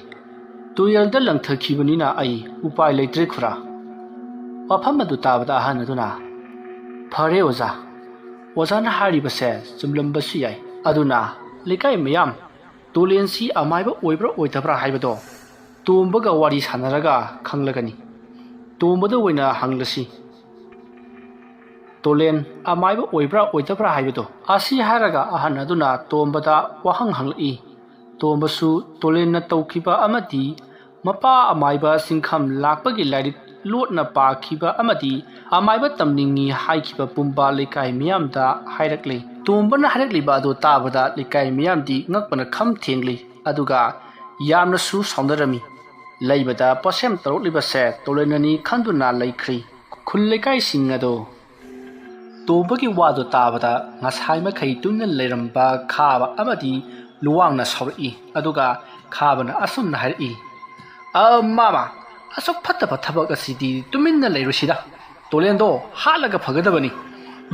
ꯇꯨꯔꯦꯜꯗ ꯂꯪꯊꯈꯤꯕꯅꯤꯅ ꯑꯩ ꯎꯄꯥꯏ ꯂꯩꯇ꯭ꯔꯦ ꯈꯨꯔꯥ ꯋꯥꯐꯝ ꯑꯗꯨ ꯇꯥꯕꯗ ꯑꯍꯟ ꯑꯗꯨꯅ ꯐꯔꯦ ꯑꯣꯖꯥ ꯑꯣꯖꯥꯅ ꯍꯥꯏꯔꯤꯕꯁꯦ ꯆꯨꯝꯂꯝꯕꯁꯨ ꯌꯥꯏ ꯑꯗꯨꯅ ꯂꯩꯀꯥꯏ ꯃꯌꯥꯝ ꯇꯣꯂꯦꯟꯁꯤ ꯑꯃꯥꯏꯕ ꯑꯣꯏꯕ꯭ꯔꯥ ꯑꯣꯏꯗꯕ꯭ꯔꯥ ꯍꯥꯏꯕꯗꯣ ꯇꯣꯝꯕꯒ ꯋꯥꯔꯤ ꯁꯥꯟꯅꯔꯒ ꯈꯪꯂꯒꯅꯤ ꯇꯣꯝꯕꯗ ꯑꯣꯏꯅ ꯍꯪꯂꯁꯤ ꯇꯣꯂꯦꯟ ꯑꯃꯥꯏꯕ ꯑꯣꯏꯕ꯭ꯔꯥ ꯑꯣꯏꯗꯕ꯭ꯔꯥ ꯍꯥꯏꯕꯗꯣ ꯑꯁꯤ ꯍꯥꯏꯔꯒ ꯑꯍꯟ ꯑꯗꯨꯅ ꯇꯣꯝꯕꯗ ꯋꯥꯍꯪ ꯍꯪꯂꯛꯏ ꯇꯣꯝꯕꯁꯨ ꯇꯣꯂꯦꯟꯅ ꯇꯧꯈꯤꯕ ꯑꯃꯗꯤ ꯃꯄꯥ ꯑꯃꯥꯏꯕ ꯆꯤꯡꯈꯝ ꯂꯥꯛꯄꯒꯤ ꯂꯥꯏꯔꯤꯛ ꯂꯣꯠꯅ ꯄꯥꯈꯤꯕ ꯑꯃꯗꯤ ꯑꯃꯥꯏꯕ ꯇꯝꯅꯤꯡꯉꯤ ꯍꯥꯏꯈꯤꯕ ꯄꯨꯝꯕ ꯂꯩꯀꯥꯏ ꯃꯤꯌꯥꯝꯗ ꯍꯥꯏꯔꯛꯂꯤ ꯇꯣꯝꯕꯅ ꯍꯥꯏꯔꯛꯂꯤꯕ ꯑꯗꯨ ꯇꯥꯕꯗ ꯂꯩꯀꯥꯏ ꯃꯤꯌꯥꯝꯗꯤ ꯉꯛꯄꯅ ꯈꯝ ꯊꯦꯡꯂꯤ ꯑꯗꯨꯒ ꯌꯥꯝꯅꯁꯨ ꯁꯥꯎꯅꯔꯝꯃꯤ ꯂꯩꯕꯗ ꯄꯣꯁꯦꯝ ꯇꯧꯔꯛꯂꯤꯕꯁꯦ ꯇꯣꯂꯦꯟꯅꯅꯤ ꯈꯟꯗꯨꯅ ꯂꯩꯈ꯭ꯔꯤ ꯈꯨꯜ ꯂꯩꯀꯥꯏꯁꯤꯡ ꯑꯗꯣ ꯇꯣꯝꯕꯒꯤ ꯋꯥꯗꯨ ꯇꯥꯕꯗ ꯉꯁꯥꯏ ꯃꯈꯩ ꯇꯨꯃꯤꯟꯅ ꯂꯩꯔꯝꯕ ꯈꯥꯕ ꯑꯃꯗꯤ ꯂꯨꯋꯥꯡꯅ ꯁꯥꯎꯔꯛꯏ ꯑꯗꯨꯒ ꯈꯥꯕꯅ ꯑꯁꯨꯝꯅ ꯍꯥꯏꯔꯛꯏ ꯃꯥꯃꯥ ꯑꯁꯨꯛ ꯐꯠꯇꯕ ꯊꯕꯛ ꯑꯁꯤꯗꯤ ꯇꯨꯃꯤꯟꯅ ꯂꯩꯔꯨꯁꯤꯗ ꯇꯣꯂꯦꯟꯗꯣ ꯍꯥꯠꯂꯒ ꯐꯒꯗꯕꯅꯤ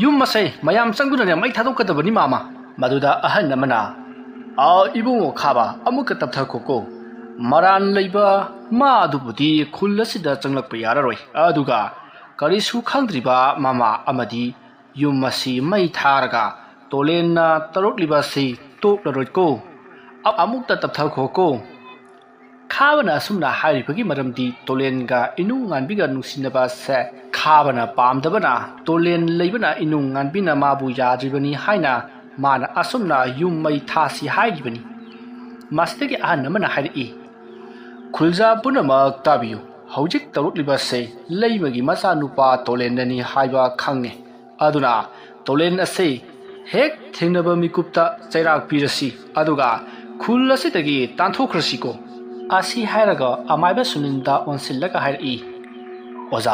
ꯌꯨꯝ ꯑꯁꯦ ꯃꯌꯥꯝ ꯆꯪꯗꯨꯅꯅꯦ ꯃꯩ ꯊꯥꯗꯣꯛꯀꯗꯕꯅꯤ ꯃꯥꯃꯥ ꯃꯗꯨꯗ ꯑꯍꯟ ꯑꯃꯅ ꯏꯕꯨꯡꯉꯣ ꯈꯥꯕ ꯑꯃꯨꯛꯀ ꯇꯞꯊꯈꯣꯀꯣ ꯃꯔꯥꯟ ꯂꯩꯕ ꯃꯥ ꯑꯗꯨꯕꯨꯗꯤ ꯈꯨꯜ ꯑꯁꯤꯗ ꯆꯪꯂꯛꯄ ꯌꯥꯔꯔꯣꯏ ꯑꯗꯨꯒ ꯀꯔꯤꯁꯨ ꯈꯪꯗ꯭ꯔꯤꯕ ꯃꯃꯥ ꯑꯃꯗꯤ ꯌꯨꯝ ꯑꯁꯤ ꯃꯩ ꯊꯥꯔꯒ ꯇꯣꯂꯦꯟꯅ ꯇꯧꯔꯛꯂꯤꯕ ꯑꯁꯤ ꯇꯣꯛꯂꯔꯣꯏꯀꯣ ꯑꯃꯨꯛꯇ ꯇꯞꯊꯈꯣꯀꯣ ꯈꯥꯕꯅ ꯑꯁꯨꯝꯅ ꯍꯥꯏꯔꯤꯕꯒꯤ ꯃꯔꯝꯗꯤ ꯇꯣꯂꯦꯟꯒ ꯏꯅꯨꯡ ꯉꯥꯟꯕꯤꯒ ꯅꯨꯡꯁꯤꯅꯕꯁꯦ ꯈꯥꯕꯅ ꯄꯥꯝꯗꯕꯅ ꯇꯣꯂꯦꯟ ꯂꯩꯕꯅ ꯏꯅꯨꯡ ꯉꯥꯟꯕꯤꯅ ꯃꯥꯕꯨ ꯌꯥꯗ꯭ꯔꯤꯕꯅꯤ ꯍꯥꯏꯅ ꯃꯥꯅ ꯑꯁꯨꯝꯅ ꯌꯨꯝ ꯃꯩ ꯊꯥꯁꯤ ꯍꯥꯏꯔꯤꯕꯅꯤ ꯃꯁꯤꯗꯒꯤ ꯑꯍꯟ ꯑꯃꯅ ꯍꯥꯏꯔꯛꯏ ꯈꯨꯜꯖꯥ ꯄꯨꯝꯅꯃꯛ ꯇꯥꯕꯤꯌꯨ ꯍꯧꯖꯤꯛ ꯇꯧꯔꯛꯂꯤꯕꯁꯦ ꯂꯩꯃꯒꯤ ꯃꯆꯥꯅꯨꯄꯥ ꯇꯣꯂꯦꯟꯅꯅꯤ ꯍꯥꯏꯕ ꯈꯪꯉꯦ ꯑꯗꯨꯅ ꯇꯣꯂꯦꯟ ꯑꯁꯤ ꯍꯦꯛ ꯊꯦꯡꯅꯕ ꯃꯤꯀꯨꯞꯇ ꯆꯩꯔꯥꯛ ꯄꯤꯔꯁꯤ ꯑꯗꯨꯒ ꯈꯨꯜ ꯑꯁꯤꯗꯒꯤ ꯇꯥꯟꯊꯣꯛꯈ꯭ꯔꯁꯤꯀꯣ ꯑꯁꯤ ꯍꯥꯏꯔꯒ ꯑꯃꯥꯏꯕ ꯁꯨꯅꯤꯜꯗ ꯑꯣꯟꯁꯤꯜꯂꯒ ꯍꯥꯏꯔꯛꯏ ꯑꯣꯖꯥ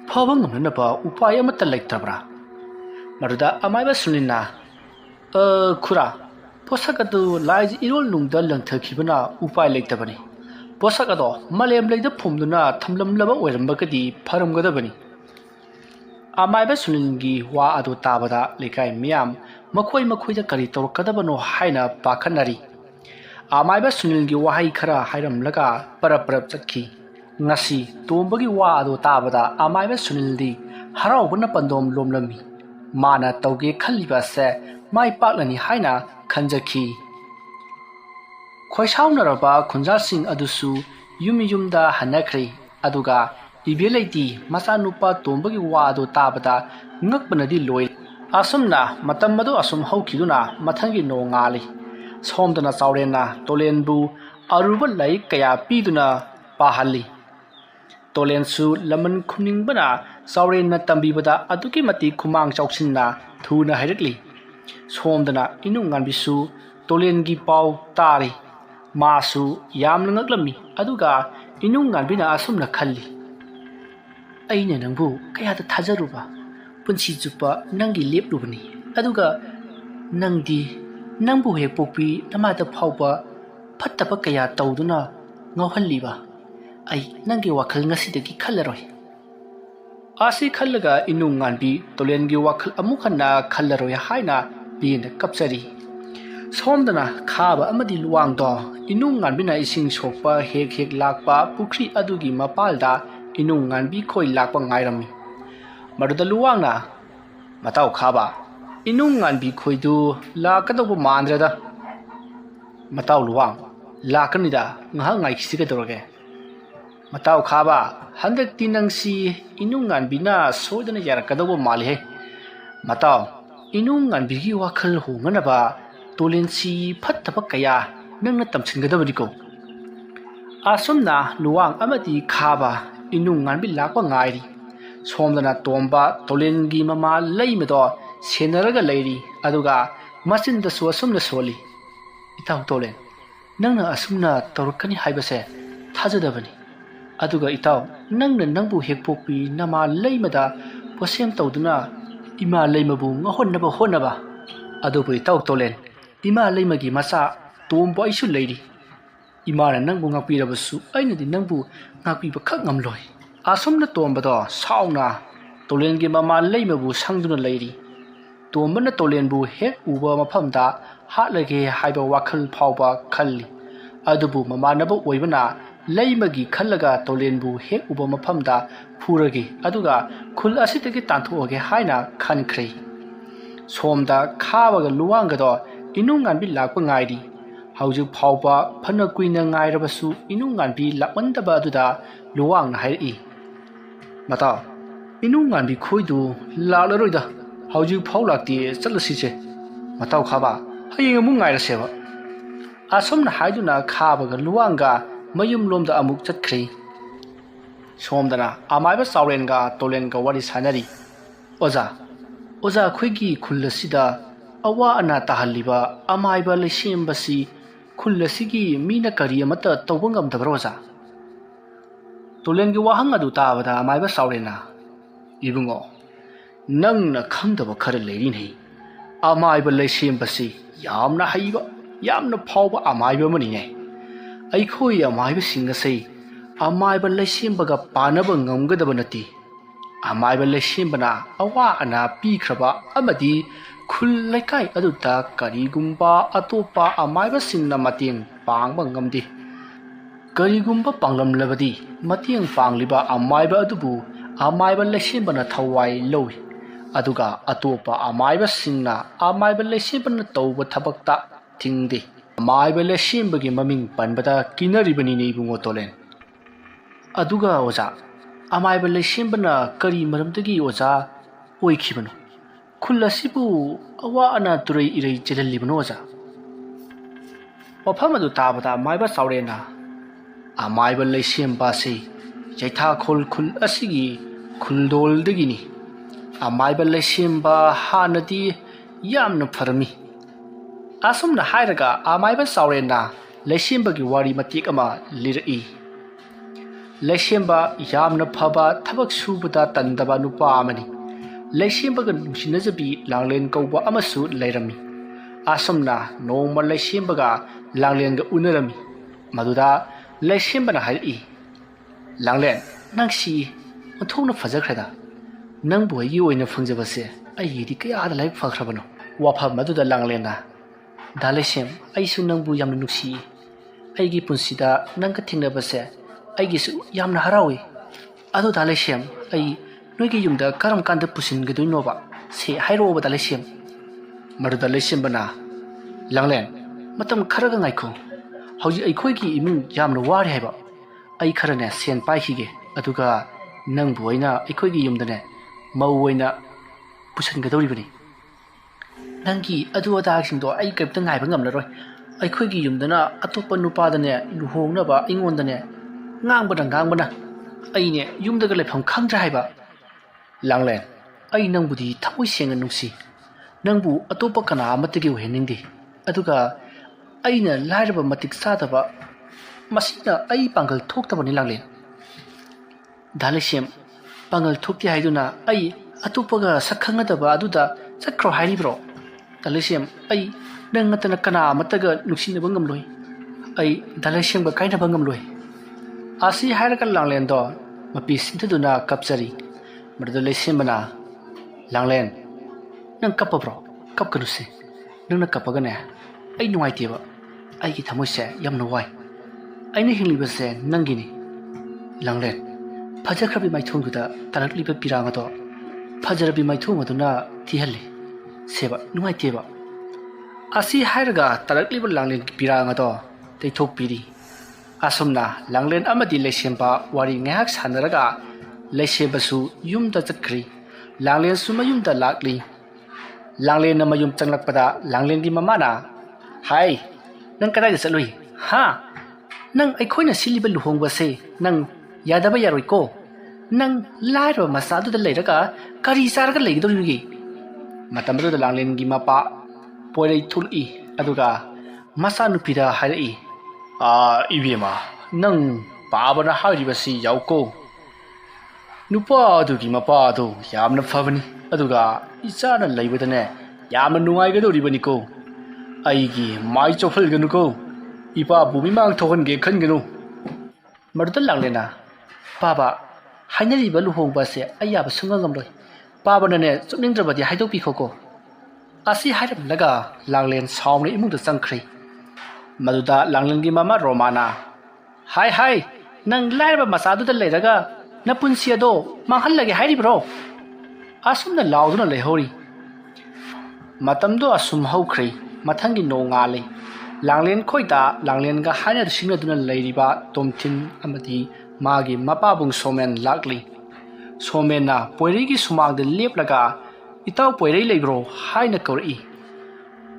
ꯐꯕ ꯉꯝꯅꯅꯕ ꯎꯄꯥꯏ ꯑꯃꯠꯇ ꯂꯩꯇ꯭ꯔꯕ꯭ꯔꯥ ꯃꯗꯨꯗ ꯑꯃꯥꯏꯕ ꯁꯨꯅꯤꯜꯅ ꯈꯨꯔꯥ ꯄꯣꯠꯁꯛ ꯑꯗꯨ ꯂꯥꯏꯒꯤ ꯏꯔꯣꯜ ꯅꯨꯡꯗ ꯂꯪꯊꯈꯤꯕꯅ ꯎꯄꯥꯏ ꯂꯩꯇꯕꯅꯤ ꯄꯣꯠꯁꯛ ꯑꯗꯣ ꯃꯥꯂꯦꯝ ꯂꯩꯗ ꯐꯨꯝꯗꯨꯅ ꯊꯝꯂꯝꯂꯕ ꯑꯣꯏꯔꯝꯕꯒꯗꯤ ꯐꯔꯝꯒꯗꯕꯅꯤ ꯑꯃꯥꯏꯕ ꯁꯨꯅꯤꯜꯒꯤ ꯋꯥ ꯑꯗꯨ ꯇꯥꯕꯗ ꯂꯩꯀꯥꯏ ꯃꯤꯌꯥꯝ ꯃꯈꯣꯏꯗ ꯀꯔꯤ ꯇꯧꯔꯛꯀꯗꯕꯅꯣ ꯍꯥꯏꯅ ꯄꯥꯈꯠꯅꯔꯤ ꯑꯃꯥꯏꯕ ꯁꯨꯅꯤꯜꯒꯤ ꯋꯥꯍꯩ ꯈꯔ ꯍꯥꯏꯔꯝꯂꯒ ꯄꯔꯞ ꯆꯠꯈꯤ ꯉꯁꯤ ꯇꯣꯝꯕꯒꯤ ꯋꯥ ꯑꯗꯨ ꯇꯥꯕꯗ ꯑꯃꯥꯏꯕ ꯁꯨꯅꯤꯜꯗꯤ ꯍꯔꯥꯎꯕꯅ ꯄꯟꯗꯣꯝ ꯂꯣꯝꯂꯝꯃꯤ ꯃꯥꯅ ꯇꯧꯒꯦ ꯈꯜꯂꯤꯕꯁꯦ ꯃꯥꯏ ꯄꯥꯛꯂꯅꯤ ꯍꯥꯏꯅ ꯈꯟꯖꯈꯤ ꯈꯣꯏꯁꯥꯎꯅꯔꯕ ꯈꯨꯟꯖꯥꯁꯤꯡ ꯑꯗꯨꯁꯨ ꯌꯨꯝꯗ ꯍꯟꯅꯈ꯭ꯔꯦ ꯑꯗꯨꯒ ꯏꯕꯦꯂꯩꯇꯤ ꯃꯆꯥꯅꯨꯄꯥ ꯇꯣꯝꯕꯒꯤ ꯋꯥ ꯑꯗꯨ ꯇꯥꯕꯗ ꯉꯛꯄꯅꯗꯤ ꯂꯣꯏ ꯑꯁꯨꯝꯅ ꯃꯇꯝ ꯑꯗꯨ ꯑꯁꯨꯝ ꯍꯧꯈꯤꯗꯨꯅ ꯃꯊꯪꯒꯤ ꯅꯣꯡꯉꯥꯜꯂꯤ ꯁꯣꯝꯗꯅ ꯆꯥꯎꯔꯦꯟꯅ ꯇꯣꯂꯦꯟꯕꯨ ꯑꯔꯨꯕ ꯂꯥꯏꯔꯤꯛ ꯀꯌꯥ ꯄꯤꯗꯨꯅ ꯄꯥꯍꯜꯂꯤ ꯇꯣꯂꯦꯟꯁꯨ ꯂꯃꯟ ꯈꯨꯝꯅꯤꯡꯕꯅ ꯆꯥꯎꯔꯦꯟꯅ ꯇꯝꯕꯤꯕꯗ ꯑꯗꯨꯛꯀꯤ ꯃꯇꯤꯛ ꯈꯨꯃꯥꯡ ꯆꯥꯎꯁꯤꯟꯅ ꯊꯨꯅ ꯍꯩꯔꯛꯂꯤ ꯁꯣꯝꯗꯅ ꯏꯅꯨꯡ ꯉꯥꯟꯕꯤꯁꯨ tolengi pau tari masu yamna ngaklami aduga inung nganbina asumna khalli aina nangbu kaya ta thajaruba punsi jupa nangi leplubani aduga nangdi nangbu he pokpi namata phauba phattaba kaya tawduna ngawhalliba ai nangi wakhal ngasidagi khallaroi asi khallaga inung nganbi tolengi wakhal amukhanna khallaroi haina bina kapchari somdana khaba amadi luwangdo inung nganbina ising sokpa hek lakpa pukri adugi mapalda inung nganbi khoi lakpa ngairami maduda luwangna matau khaba inung nganbi khoidu lakadabo mandrada matau luwang lakanida ngha ngai khisiga dorage matau khaba handak tinangsi inung nganbina soidana yarakadabo malihe matau inung nganbi gi wakhal honganaba tolensi phattaba kaya nangna tamsingadabadiko asumna luwang amadi khaba inung nganbi lakpa ngairi somdana tomba tolengi mama leimedo senaraga leiri aduga masinda suasumna soli itaw tolen nangna asumna torkani haibase thajadabani aduga itaw nangna nangbu hekpokpi nama leimada posem tawduna ima leimabu ngahonnaba honnaba adubu itaw tolen ima leimagi masa tombo aisu leiri imana nangbu ngakpirabasu ainadi nangbu ngakpiba khak ngamloi asumna tombado sauna tolengi mama leimabu sangduna leiri tombana tolenbu hek uba mafamda hatlage haiba wakhal phauba khalli adubu mamanaba oibana leimagi khallaga tolenbu hek uba mafamda phurage aduga khul asitagi tanthoge haina khankhre somda khabaga luwangado inung nganbi lakpa ngairi haujuk phauba phana kuina ngairabasu inung nganbi lakmandaba aduda luwangna hairi mata inung nganbi khoidu lalaroida haujuk phau lakti chalasise matau khaba hayeng amung ngairaseba asomna haiduna khabaga luwanga mayum lomda amuk chatkre somdana amaiba saurenga tolenga wari sanari oza khoigi khulasida awa ana tahalliba amaiba lesembasi khulasigi mina kari amata tawbangam dabroza tolengi wahang adu tabada amaiba saurena ibungo nangna khangdaba khara leiri nei amaiba lesembasi yamna haiba yamna phauba amaiba mani nei aikhoi amaiba singasei amaiba lesembaga panaba ngamgadaba nati amaiba lesembana awa ana pikhraba amadi khul laikai aduta karigumba atopa amaiba singna mateng pangba ngamdi karigumba panglamlabadi mateng pangliba amaiba adubu amaiba lesembana thawai lowi aduga atopa amaiba singna amaiba lesembana tawba thabakta thingdi amaiba lesembagi maming panbada kinaribani nei bungo tolen aduga oza amaiba lesembana kari maramdagi oza oikhibano khulasibu awa ana turai irei chelalibano oza wafamadu tabada amaiba saurena amaiba lesemba se jaitha khol khul asigi khuldol dagini amaiba lesemba hanadi yamna farmi asumna hairaga amaiba saurena lesembagi wari matik ama lirai lesemba yamna phaba thabak subada tandaba nupa amani lesembaga nusinajabi langlen kauba amasu leirami asumna nongma lesembaga langlenga unarami maduda lesembana hairi langlen nangsi onthongna fajakrada nangbu ayi oina fungjabase ayi kaya da laik fakhrabano wafa maduda langlena dalesem aisu nangbu yamna nuksi aigi punsida nangka thingnabase aigisu yamna harawi adu dalesem ai noigi yumda karam kanda pusingaduinoba se hairoba dalesem madu dalesem bana langlen matam kharaga ngaikho hauji aikhoigi imung yamna wari haiba ai kharane sen paihige aduga nangbu aina aikhoigi yumdane mauwaina pusingadoribani nangi adu adagsindo ai kapta ngaiba ngamlaroi aikhoigi yumdana atopa nupadane luhongnaba ingondane ngangbana aine yumdaga lefam khangja haiba langlen ai nangbudi thamoi senga nungsi nangbu atopa kana amatagi oheningdi aduga ꯑꯩꯅ ꯂꯥꯏꯔꯕ ꯃꯇꯤꯛ ꯆꯥꯗꯕ ꯃꯁꯤꯅ ꯑꯩ ꯄꯥꯡꯒꯜ ꯊꯣꯛꯇꯕꯅꯤ ꯂꯥꯡꯂꯦꯟ ꯗꯥ ꯂꯩꯁꯦꯝ ꯄꯥꯡꯒꯜ ꯊꯣꯛꯇꯦ ꯍꯥꯏꯗꯨꯅ ꯑꯩ ꯑꯇꯣꯞꯄꯒ ꯁꯛ ꯈꯪꯅꯗꯕ ꯑꯗꯨꯗ ꯆꯠꯈ꯭ꯔꯣ ꯍꯥꯏꯔꯤꯕ꯭ꯔꯣ ꯗꯥ ꯂꯩꯁꯦꯝ ꯑꯩ ꯅꯪ ꯅꯠꯇꯅ ꯀꯅꯥ ꯑꯃꯠꯇꯒ ꯅꯨꯡꯁꯤꯅꯕ ꯉꯝꯂꯣꯏ ꯑꯩ ꯗꯥ ꯂꯩꯁꯦꯝꯒ ꯀꯥꯏꯅꯕ ꯉꯝꯂꯣꯏ ꯑꯁꯤ ꯍꯥꯏꯔꯒ ꯂꯥꯡꯂꯦꯟꯗꯣ ꯃꯄꯤ ꯁꯤꯟꯊꯗꯨꯅ ꯀꯞꯆꯔꯤ ꯃꯗꯨꯗ ꯂꯩꯁꯦꯝꯕꯅ ꯂꯥꯡꯂꯦꯟ ꯅꯪ ꯀꯞꯄꯕ꯭ꯔꯣ ꯀꯞꯀꯅꯨꯁꯦ ꯅꯪꯅ ꯀꯞꯄꯒꯅꯦ ꯑꯩ ꯅꯨꯡꯉꯥꯏꯇꯦꯕ ꯑꯩꯒꯤ ꯊꯃꯣꯏꯁꯦ ꯌꯥꯝꯅ ꯋꯥꯏ ꯑꯩꯅ ꯍꯤꯡꯂꯤꯕꯁꯦ ꯅꯪꯒꯤꯅꯤ ꯂꯥꯡꯂꯦꯟ ꯐꯖꯈ꯭ꯔꯕꯤ ꯃꯥꯏꯊꯣꯡꯗꯨꯗ ꯇꯥꯔꯛꯂꯤꯕ ꯄꯤꯔꯥꯡ ꯑꯗꯣ ꯐꯖꯔꯕꯤ ꯃꯥꯏꯊꯣꯡ ꯑꯗꯨꯅ ꯊꯤꯍꯜꯂꯤ ꯁꯦꯕ ꯅꯨꯡꯉꯥꯏꯇꯦꯕ ꯑꯁꯤ ꯍꯥꯏꯔꯒ ꯇꯥꯔꯛꯂꯤꯕ ꯂꯥꯡꯂꯦꯟꯒꯤ ꯄꯤꯔꯥꯡ ꯑꯗꯣ ꯇꯩꯊꯣꯛꯄꯤꯔꯤ ꯑꯁꯨꯝꯅ ꯂꯥꯡꯂꯦꯟ ꯑꯃꯗꯤ ꯂꯩꯁꯦꯝꯕ ꯋꯥꯔꯤ ꯉꯥꯏꯍꯥꯛ ꯁꯥꯟꯅꯔꯒ ꯂꯩꯁꯦꯝꯕꯁꯨ ꯌꯨꯝꯗ ꯆꯠꯈ꯭ꯔꯤ ꯂꯥꯡꯂꯦꯟꯁꯨ ꯃꯌꯨꯝꯗ ꯂꯥꯛꯂꯤ ꯂꯥꯡꯂꯦꯟꯅ ꯃꯌꯨꯝ ꯆꯪꯂꯛꯄꯗ ꯂꯥꯡꯂꯦꯟꯒꯤ ꯃꯃꯥꯅ ꯍꯥꯏ ꯅꯪ ꯀꯗꯥꯏꯗ ꯆꯠꯂꯨꯏ ꯍꯥ ꯅꯪ ꯑꯩꯈꯣꯏꯅ ꯁꯤꯜꯂꯤꯕ ꯂꯨꯍꯣꯡꯕꯁꯦ ꯅꯪ ꯌꯥꯗꯕ ꯌꯥꯔꯣꯏꯀꯣ ꯅꯪ ꯂꯥꯏꯔꯕ ꯃꯆꯥꯗꯨꯗ ꯂꯩꯔꯒ ꯀꯔꯤ ꯆꯥꯔꯒ ꯂꯩꯒꯗꯧꯔꯤꯒꯦ ꯃꯇꯝ ꯑꯗꯨꯗ ꯂꯥꯡꯂꯦꯟꯒꯤ ꯃꯄꯥ ꯄꯣꯏꯔꯩ ꯊꯣꯛꯂꯛꯏ ꯑꯗꯨꯒ ꯃꯆꯥꯅꯨꯄꯤꯗ ꯍꯥꯏꯔꯛꯏ ꯏꯕꯦꯝꯃ ꯅꯪ ꯄꯥꯕꯅ ꯍꯥꯏꯔꯤꯕꯁꯤ ꯌꯥꯎꯀꯣ ꯅꯨꯄꯥ ꯑꯗꯨꯒꯤ ꯃꯄꯥ ꯑꯗꯨ ꯌꯥꯝꯅ ꯐꯕꯅꯤ ꯑꯗꯨꯒ ꯏꯆꯥꯅ ꯂꯩꯕꯗꯅꯦ ꯌꯥꯝꯅ ꯅꯨꯡꯉꯥꯏꯒꯗꯧꯔꯤꯕꯅꯤꯀꯣ ꯑꯩꯒꯤ ꯃꯥꯏ ꯆꯣꯞꯍꯜꯒꯅꯨꯀꯣ ꯏꯄꯥꯕꯨ ꯃꯤꯃꯥꯡ ꯊꯣꯛꯍꯟꯒꯦ ꯈꯟꯒꯅꯨ ꯃꯗꯨꯗ ꯂꯥꯡꯂꯦꯟꯅ ꯄꯥꯕ ꯍꯥꯏꯅꯔꯤꯕ ꯂꯨꯍꯣꯡꯕꯁꯦ ꯑꯩ ꯌꯥꯕ ꯁꯨꯡꯉꯝ ꯉꯝꯂꯣꯏ ꯄꯥꯕꯅꯅꯦ ꯆꯨꯞꯅꯤꯡꯗ꯭ꯔꯕꯗꯤ ꯍꯥꯏꯗꯣꯛꯄꯤꯈꯣꯀꯣ ꯑꯁꯤ ꯍꯥꯏꯔꯝꯂꯒ ꯂꯥꯡꯂꯦꯟ ꯁꯥꯎꯅ ꯏꯃꯨꯡꯗ ꯆꯪꯈ꯭ꯔꯤ ꯃꯗꯨꯗ ꯂꯥꯡꯂꯦꯟꯒꯤ ꯃꯃꯥ ꯔꯣꯃꯥꯅ ꯍꯥꯏ ꯅꯪ ꯂꯥꯏꯔꯕ ꯃꯆꯥꯗꯨꯗ ꯂꯩꯔꯒ ꯅꯄꯨꯟꯁꯤ ꯑꯗꯣ ꯃꯥꯡꯍꯜꯂꯒꯦ ꯍꯥꯏꯔꯤꯕ꯭ꯔꯣ ꯑꯁꯨꯝꯅ ꯂꯥꯎꯗꯨꯅ ꯂꯩꯍꯧꯔꯤ ꯃꯇꯝꯗꯣ ꯑꯁꯨꯝ ꯍꯧꯈ꯭ꯔꯤ ꯃꯊꯪꯒꯤ ꯅꯣꯡꯉꯥꯜꯂꯤ ꯂꯥꯡꯂꯦꯟ ꯈꯣꯏꯗ ꯂꯥꯡꯂꯦꯟꯒ ꯍꯥꯏꯅ ꯁꯤꯡꯅꯗꯨꯅ ꯂꯩꯔꯤꯕ ꯇꯣꯝꯊꯤꯟ ꯑꯃꯗꯤ ꯃꯥꯒꯤ ꯃꯄꯥꯕꯨꯡ ꯁꯣꯃꯦꯟ ꯂꯥꯛꯂꯤ ꯁꯣꯃꯦꯟꯅ ꯄꯣꯏꯔꯩꯒꯤ ꯁꯨꯃꯥꯡꯗ ꯂꯦꯞꯂꯒ ꯏꯇꯥꯎ ꯄꯣꯏꯔꯩ ꯂꯩꯕ꯭ꯔꯣ ꯍꯥꯏꯅ ꯀꯧꯔꯛꯏ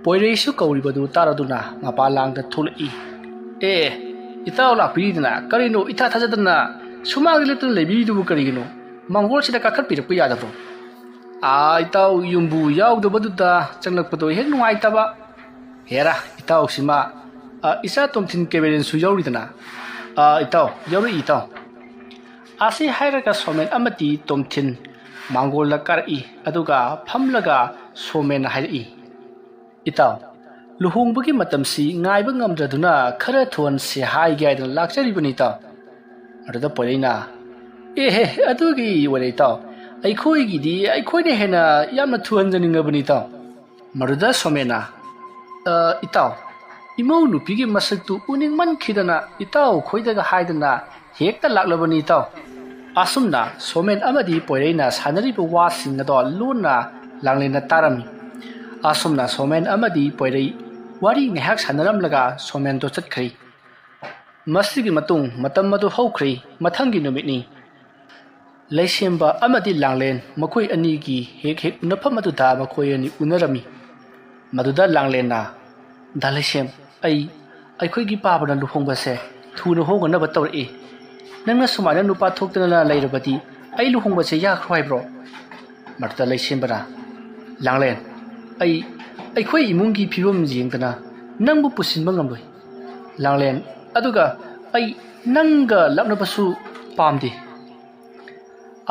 ꯄꯣꯏꯔꯩꯁꯨ ꯀꯧꯔꯤꯕꯗꯨ ꯇꯥꯔꯗꯨꯅ ꯃꯄꯥꯟꯂꯥꯡꯗ ꯊꯣꯛꯂꯛꯏ ꯏꯇꯥꯎ ꯂꯥꯛꯄꯤꯔꯤꯗꯅ ꯀꯔꯤꯅꯣ ꯏꯊꯥ ꯊꯥꯖꯗꯅ ꯁꯨꯃꯥꯡꯗ ꯂꯦꯞꯇꯨꯅ ꯂꯩꯕꯤꯔꯤꯗꯨꯕꯨ ꯀꯔꯤꯒꯤꯅꯣ ꯃꯥꯡꯒꯣꯜꯁꯤꯗ ꯀꯥꯈꯠꯄꯤꯔꯛꯄ ꯌꯥꯗꯕ꯭ꯔꯣ ꯏꯇꯥꯎ ꯌꯨꯝꯕꯨ ꯌꯥꯎꯗꯕꯗꯨꯗ ꯆꯪꯂꯛꯄꯗꯣ ꯍꯦꯛ ꯅꯨꯡꯉꯥꯏꯇꯕ ꯍꯦꯔꯥ ꯏꯇꯥꯎꯁꯤꯃ ꯏꯆꯥ ꯇꯣꯝꯊꯤꯟ ꯀꯦꯕꯦꯔꯦꯟꯁꯨ ꯌꯥꯎꯔꯤꯗꯅ ꯏꯇꯥꯎ ꯌꯥꯎꯔꯛꯏ ꯏꯇꯥꯎ ꯑꯁꯤ ꯍꯥꯏꯔꯒ ꯁꯣꯃꯦꯟ ꯑꯃꯗꯤ ꯇꯣꯝꯊꯤꯟ ꯃꯥꯡꯒꯣꯜꯗ ꯀꯥꯔꯛꯏ ꯑꯗꯨꯒ ꯐꯝꯂꯒ ꯁꯣꯃꯦꯟꯅ ꯍꯥꯏꯔꯛꯏ ꯏꯇꯥꯎ ꯂꯨꯍꯣꯡꯕꯒꯤ ꯃꯇꯝꯁꯤ ꯉꯥꯏꯕ ꯉꯝꯗ꯭ꯔꯗꯨꯅ ꯈꯔ ꯊꯨꯍꯟꯁꯦ ꯍꯥꯏꯒꯦ ꯍꯥꯏꯗꯅ ꯂꯥꯛꯆꯔꯤꯕꯅꯤ ꯏꯇꯥꯎ ꯑꯗꯨꯗ ꯄꯣꯏꯔꯩꯅ ꯑꯗꯨꯒꯤ ꯑꯣꯏꯔꯦ ꯏꯇꯥꯎ ꯑꯩꯈꯣꯏꯒꯤꯗꯤ ꯑꯩꯈꯣꯏꯅ ꯍꯦꯟꯅ ꯌꯥꯝꯅ ꯊꯨꯍꯟꯖꯅꯤꯡꯉꯕꯅꯤ ꯏꯇꯥꯎ ꯃꯗꯨꯗ ꯁꯣꯃꯦꯟꯅ ꯏꯇꯥꯎ ꯏꯃꯧ ꯅꯨꯄꯤꯒꯤ ꯃꯁꯛꯇꯨ ꯎꯅꯤꯡꯃꯟꯈꯤꯗꯅ ꯏꯇꯥꯎ ꯈꯣꯏꯗꯒ ꯍꯥꯏꯗꯅ ꯍꯦꯛꯇ ꯂꯥꯛꯂꯕꯅꯤ ꯏꯇꯥꯎ ꯑꯁꯨꯝꯅ ꯁꯣꯃꯦꯟ ꯑꯃꯗꯤ ꯄꯣꯏꯔꯩꯅ ꯁꯥꯟꯅꯔꯤꯕ ꯋꯥꯁꯤꯡ ꯑꯗꯣ ꯂꯣꯟꯅ ꯂꯥꯡꯂꯦꯟꯅ ꯇꯥꯔꯝꯃꯤ ꯑꯁꯨꯝꯅ ꯁꯣꯃꯦꯟ ꯑꯃꯗꯤ ꯄꯣꯏꯔꯩ ꯋꯥꯔꯤ ꯉꯥꯏꯍꯥꯛ ꯁꯥꯟꯅꯔꯝꯂꯒ ꯁꯣꯃꯦꯟꯗꯣ ꯆꯠꯈ꯭ꯔꯤ ꯃꯁꯤꯒꯤ ꯃꯇꯨꯡ ꯃꯇꯝ ꯑꯗꯨ ꯍꯧꯈ꯭ꯔꯤ ꯃꯊꯪꯒꯤ ꯅꯨꯃꯤꯠꯅꯤ ꯂꯩꯁꯦꯝꯕ ꯑꯃꯗꯤ ꯂꯥꯡꯂꯦꯟ ꯃꯈꯣꯏ ꯑꯅꯤꯒꯤ ꯍꯦꯛ ꯎꯅꯐꯝ ꯑꯗꯨꯗ ꯃꯈꯣꯏ ꯑꯅꯤ ꯎꯅꯔꯝꯃꯤ ꯃꯗꯨꯗ ꯂꯥꯡꯂꯦꯟꯅ ꯗꯥ ꯂꯩꯁꯦꯝ ꯑꯩꯈꯣꯏꯒꯤ ꯄꯥꯕꯅ ꯂꯨꯍꯣꯡꯕꯁꯦ ꯊꯨꯅ ꯍꯣꯡꯅꯅꯕ ꯇꯧꯔꯛꯏ ꯅꯪꯅ ꯁꯨꯃꯥꯏꯅ ꯅꯨꯄꯥ ꯊꯣꯛꯇꯅ ꯂꯩꯔꯕꯗꯤ ꯑꯩ ꯂꯨꯍꯣꯡꯕꯁꯦ ꯌꯥꯈ꯭ꯔꯣ ꯍꯥꯏꯕ꯭ꯔో ꯃꯗꯨꯗ ꯂꯩꯁꯦꯝꯕꯅ ꯂꯥꯡꯂꯦꯟ ꯑꯩꯈꯣꯏ ꯏꯃꯨꯡꯒꯤ ꯐꯤꯕꯝ ꯌꯦꯡꯗꯅ ꯅꯪꯕꯨ ꯄꯨꯁꯤꯟꯕ ꯉꯝꯂꯣꯏ ꯂꯥꯡꯂꯦꯟ ꯑꯗꯨꯒ ꯑꯩ ꯅꯪꯒ ꯂꯥꯛꯅꯕꯁꯨ ꯄꯥꯝꯗꯦ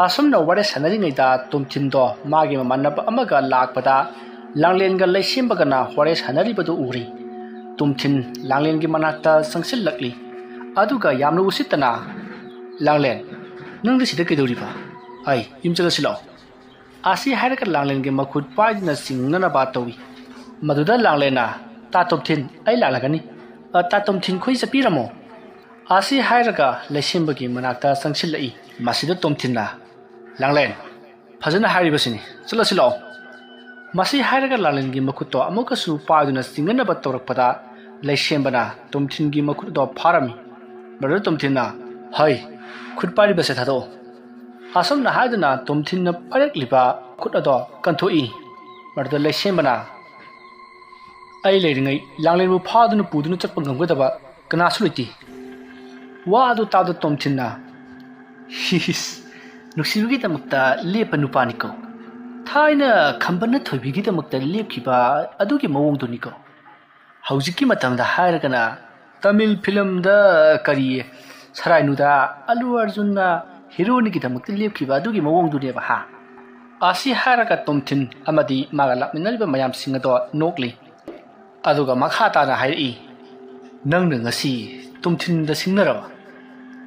ꯑꯁꯨꯝꯅ ꯋꯥꯔꯤ ꯁꯥꯟꯅꯔꯤꯉꯩꯗ ꯇꯣꯝꯊꯤꯟꯗꯣ ꯃꯥꯒꯤ ꯃꯃꯥꯟꯅꯕ ꯑꯃꯒ ꯂꯥꯛꯄꯗ ꯂꯥꯡꯂꯦꯟꯒ ꯂꯩꯁꯦꯝꯕꯒꯅ ꯋꯥꯔꯤ ꯁꯥꯟꯅꯔꯤꯕꯗꯨ ꯎꯔꯤ ꯇꯣꯝꯊꯤꯟ ꯂꯥꯡꯂꯦꯟꯒꯤ ꯃꯅꯥꯛꯇ ꯆꯪꯁꯤꯜꯂꯛꯂꯤ ꯑꯗꯨꯒ ꯌꯥꯝꯅ ꯎꯁꯤꯠꯇꯅ ꯂꯥꯡꯂꯦꯟ ꯅꯪꯗꯤ ꯁꯤꯗ ꯀꯩꯗꯧꯔꯤꯕ ꯌꯨꯝ ꯆꯠꯂꯁꯤ ꯂꯥꯛꯑꯣ ꯑꯁꯤ ꯍꯥꯏꯔꯒ ꯂꯥꯡꯂꯦꯟꯒꯤ ꯃꯈꯨꯠ ꯄꯥꯏꯗꯨꯅ ꯆꯤꯡꯅꯅꯕ ꯇꯧꯏ ꯃꯗꯨꯗ ꯂꯥꯡꯂꯦꯟꯅ ꯇꯥ ꯇꯣꯝꯊꯤꯟ ꯑꯩ ꯂꯥꯛꯂꯒꯅꯤ ꯇꯥ ꯇꯣꯝꯊꯤꯟ ꯈꯣꯏ ꯆꯠꯄꯤꯔꯝꯃꯣ ꯑꯁꯤ ꯍꯥꯏꯔꯒ ꯂꯩꯁꯦꯝꯕꯒꯤ ꯃꯅꯥꯛꯇ ꯆꯪꯁꯤꯜꯂꯛꯏ ꯃꯁꯤꯗ ꯇꯣꯝꯊꯤꯟꯅ ꯂꯥꯡꯂꯦꯟ ꯐꯖꯅ ꯍꯥꯏꯔꯤꯕꯁꯤꯅꯤ ꯆꯠꯂꯁꯤ ꯂꯥꯛꯑꯣ ꯃꯁꯤ ꯍꯥꯏꯔꯒ ꯂꯥꯡꯂꯦꯟꯒꯤ ꯃꯈꯨꯠꯇꯣ ꯑꯃꯨꯛꯀꯁꯨ ꯄꯥꯏꯗꯨꯅ ꯆꯤꯡꯅꯅꯕ ꯇꯧꯔꯛꯄꯗ ꯂꯩꯁꯦꯝꯕꯅ ꯇꯣꯝꯊꯤꯟꯒꯤ ꯃꯈꯨꯠ ꯑꯗꯣ ꯐꯥꯔꯝꯃꯤ ꯃꯗꯨꯗ ꯇꯣꯝꯊꯤꯟꯅ ꯈꯨꯠ ꯄꯥꯏꯔꯤꯕꯁꯦ ꯊꯥꯗꯣꯛꯑꯣ ꯑꯁꯨꯝꯅ ꯍꯥꯏꯗꯨꯅ ꯇꯣꯝꯊꯤꯟꯅ ꯄꯥꯏꯔꯛꯂꯤꯕ ꯈꯨꯠ ꯑꯗꯣ ꯀꯟꯊꯣꯛꯏ ꯃꯗꯨꯗ ꯂꯩꯁꯦꯝꯕꯅ ꯑꯩ ꯂꯩꯔꯤꯉꯩ ꯂꯥꯡꯂꯦꯟꯕꯨ ꯐꯥꯗꯨꯅ ꯄꯨꯗꯨꯅ ꯆꯠꯄ ꯉꯝꯒꯗꯕ ꯀꯅꯥꯁꯨ ꯂꯩꯇꯦ ꯋꯥ ꯑꯗꯨ ꯇꯥꯕꯗ ꯇꯣꯝꯊꯤꯟꯅ ꯅꯨꯡꯁꯤꯕꯒꯤꯗꯃꯛꯇ ꯂꯦꯞꯄ ꯅꯨꯄꯥꯅꯤꯀꯣ ꯊꯥꯏꯅ ꯈꯝꯕꯟꯅ ꯊꯣꯏꯕꯤꯒꯤꯗꯃꯛꯇ ꯂꯦꯞꯈꯤꯕ ꯑꯗꯨꯒꯤ ꯃꯑꯣꯡꯗꯨꯅꯤꯀꯣ ꯍꯧꯖꯤꯛꯀꯤ ꯃꯇꯝꯗ ꯍꯥꯏꯔꯒꯅ ꯇꯃꯤꯜ ꯐꯤꯂꯝꯗ ꯀꯔꯤ ꯁꯔꯥꯏꯅꯨꯗ ꯑꯜꯂꯨ ꯑꯔꯖꯨꯟꯅ ꯍꯤꯔꯣꯅꯤꯒꯤꯗꯃꯛꯇ ꯂꯦꯞꯈꯤꯕ ꯑꯗꯨꯒꯤ ꯃꯑꯣꯡꯗꯨꯅꯦꯕ ꯍꯥ ꯑꯁꯤ ꯍꯥꯏꯔꯒ ꯇꯣꯝꯊꯤꯟ ꯑꯃꯗꯤ ꯃꯥꯒ ꯂꯥꯛꯃꯤꯟꯅꯔꯤꯕ ꯃꯌꯥꯝꯁꯤꯡ ꯑꯗꯣ ꯅꯣꯛꯂꯤ ꯑꯗꯨꯒ ꯃꯈꯥ ꯇꯥꯅ ꯍꯥꯏꯔꯛꯏ ꯅꯪꯅ ꯉꯁꯤ ꯇꯣꯝꯊꯤꯟꯗ ꯁꯤꯡꯅꯔꯕ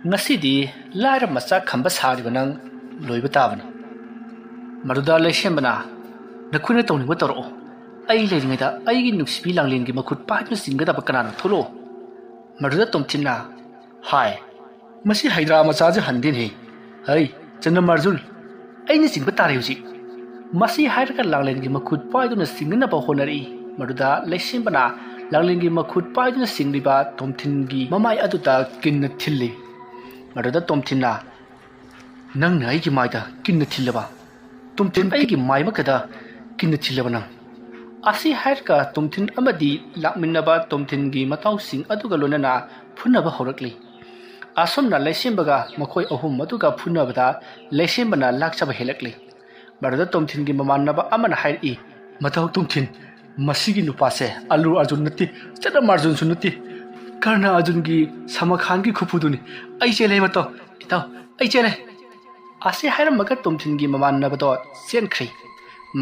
ꯉꯁꯤꯗꯤ ꯂꯥꯏꯔ ꯃꯆꯥ ꯈꯝꯕ ꯁꯥꯔꯤꯕ ꯅꯪ ꯂꯣꯏꯕ ꯇꯥꯕꯅꯤ ꯃꯗꯨꯗ ꯂꯩꯁꯦꯝꯕꯅ ꯅꯈꯣꯏꯅ ꯇꯧꯅꯤꯡꯕ ꯇꯧꯔꯛꯑꯣ ꯑꯩ ꯂꯩꯔꯤꯉꯩꯗ ꯑꯩꯒꯤ ꯅꯨꯡꯁꯤꯕꯤ ꯂꯥꯡꯂꯦꯟꯒꯤ ꯃꯈꯨꯠ ꯄꯥꯏꯗꯨꯅ ꯆꯤꯡꯒꯗꯕ ꯀꯅꯥꯅꯣ ꯊꯣꯛꯂꯛꯑꯣ ꯃꯗꯨꯗ ꯇꯣꯝꯊꯤꯟꯅ ꯍꯥꯏ ꯃꯁꯤ ꯍꯩꯗ꯭ꯔꯥ ꯃꯆꯥꯁꯦ ꯍꯟꯗꯦꯅꯦ ꯍꯩ ꯆꯅꯝꯑꯔꯖꯨꯟ ꯑꯩꯅ ꯆꯤꯡꯕ ꯇꯥꯔꯦ ꯍꯧꯖꯤꯛ ꯃꯁꯤ ꯍꯥꯏꯔꯒ ꯂꯥꯡꯂꯦꯟꯒꯤ ꯃꯈꯨꯠ ꯄꯥꯏꯗꯨꯅ ꯆꯤꯡꯅꯅꯕ ꯍꯣꯠꯅꯔꯛꯏ ꯃꯗꯨꯗ ꯂꯩꯁꯦꯝꯕꯅ ꯂꯥꯡꯂꯦꯟꯒꯤ ꯃꯈꯨꯠ ꯄꯥꯏꯗꯨꯅ ꯆꯤꯡꯂꯤꯕ ꯇꯣꯝꯊꯤꯟꯒꯤ ꯃꯃꯥꯏ ꯑꯗꯨꯗ ꯀꯤꯟꯅ ꯊꯤꯜꯂꯤ ꯃꯗꯨꯗ ꯇꯣꯝꯊꯤꯟꯅ ꯅꯪꯅ ꯑꯩꯒꯤ ꯃꯥꯏꯗ ꯀꯤꯟꯅ ꯊꯤꯜꯂꯕ ꯇꯣꯝꯊꯤꯟ ꯑꯩꯒꯤ ꯃꯥꯏꯃꯛꯇꯗ ꯀꯤꯟꯅ ꯊꯤꯜꯂꯕ ꯅꯪ ꯑꯁꯤ ꯍꯥꯏꯔꯒ ꯇꯣꯝꯊꯤꯟ ꯑꯃꯗꯤ ꯂꯥꯛꯃꯤꯟꯅꯕ ꯇꯣꯝꯊꯤꯟꯒꯤ ꯃꯇꯥꯎꯁꯤꯡ ꯑꯗꯨꯒ ꯂꯣꯏꯅꯅ ꯐꯨꯅꯕ ꯍꯧꯔꯛꯂꯤ ꯑꯁꯨꯝꯅ ꯂꯩꯁꯦꯝꯕꯒ ꯃꯈꯣꯏ ꯑꯍꯨꯝ ꯑꯗꯨꯒ ꯐꯨꯅꯕꯗ ꯂꯩꯁꯦꯝꯕꯅ ꯂꯥꯛꯆꯕ ꯍꯦꯜꯂꯛꯂꯤ ꯃꯗꯨꯗ ꯇꯣꯝꯊꯤꯟꯒꯤ ꯃꯃꯥꯟꯅꯕ ꯑꯃꯅ ꯍꯥꯏꯔꯛꯏ ꯃꯇꯥꯎ ꯇꯣꯝꯊꯤꯟ ꯃꯁꯤꯒꯤ ꯅꯨꯄꯥꯁꯦ ꯑꯜꯂꯨ ꯑꯔꯖꯨꯟ ꯅꯠꯇꯦ ꯆꯅꯝꯑꯔꯖꯨꯟꯁꯨ ꯅꯠꯇꯦ ꯀꯔꯅ ꯑꯔꯖꯨꯟꯒꯤ ꯁꯃꯈꯥꯟꯒꯤ ꯈꯨꯐꯨꯗꯨꯅꯤ ꯑꯩ ꯆꯦꯜꯂꯦ ꯃꯇꯥꯎ ꯏꯇꯥꯎ ꯑꯩ ꯆꯦꯜꯂꯦ ꯑꯁꯤ ꯍꯥꯏꯔꯝꯃꯒ ꯇꯣꯝꯊꯤꯟꯒꯤ ꯃꯃꯥꯟꯅꯕꯗꯣ ꯆꯦꯟꯈ꯭ꯔꯤ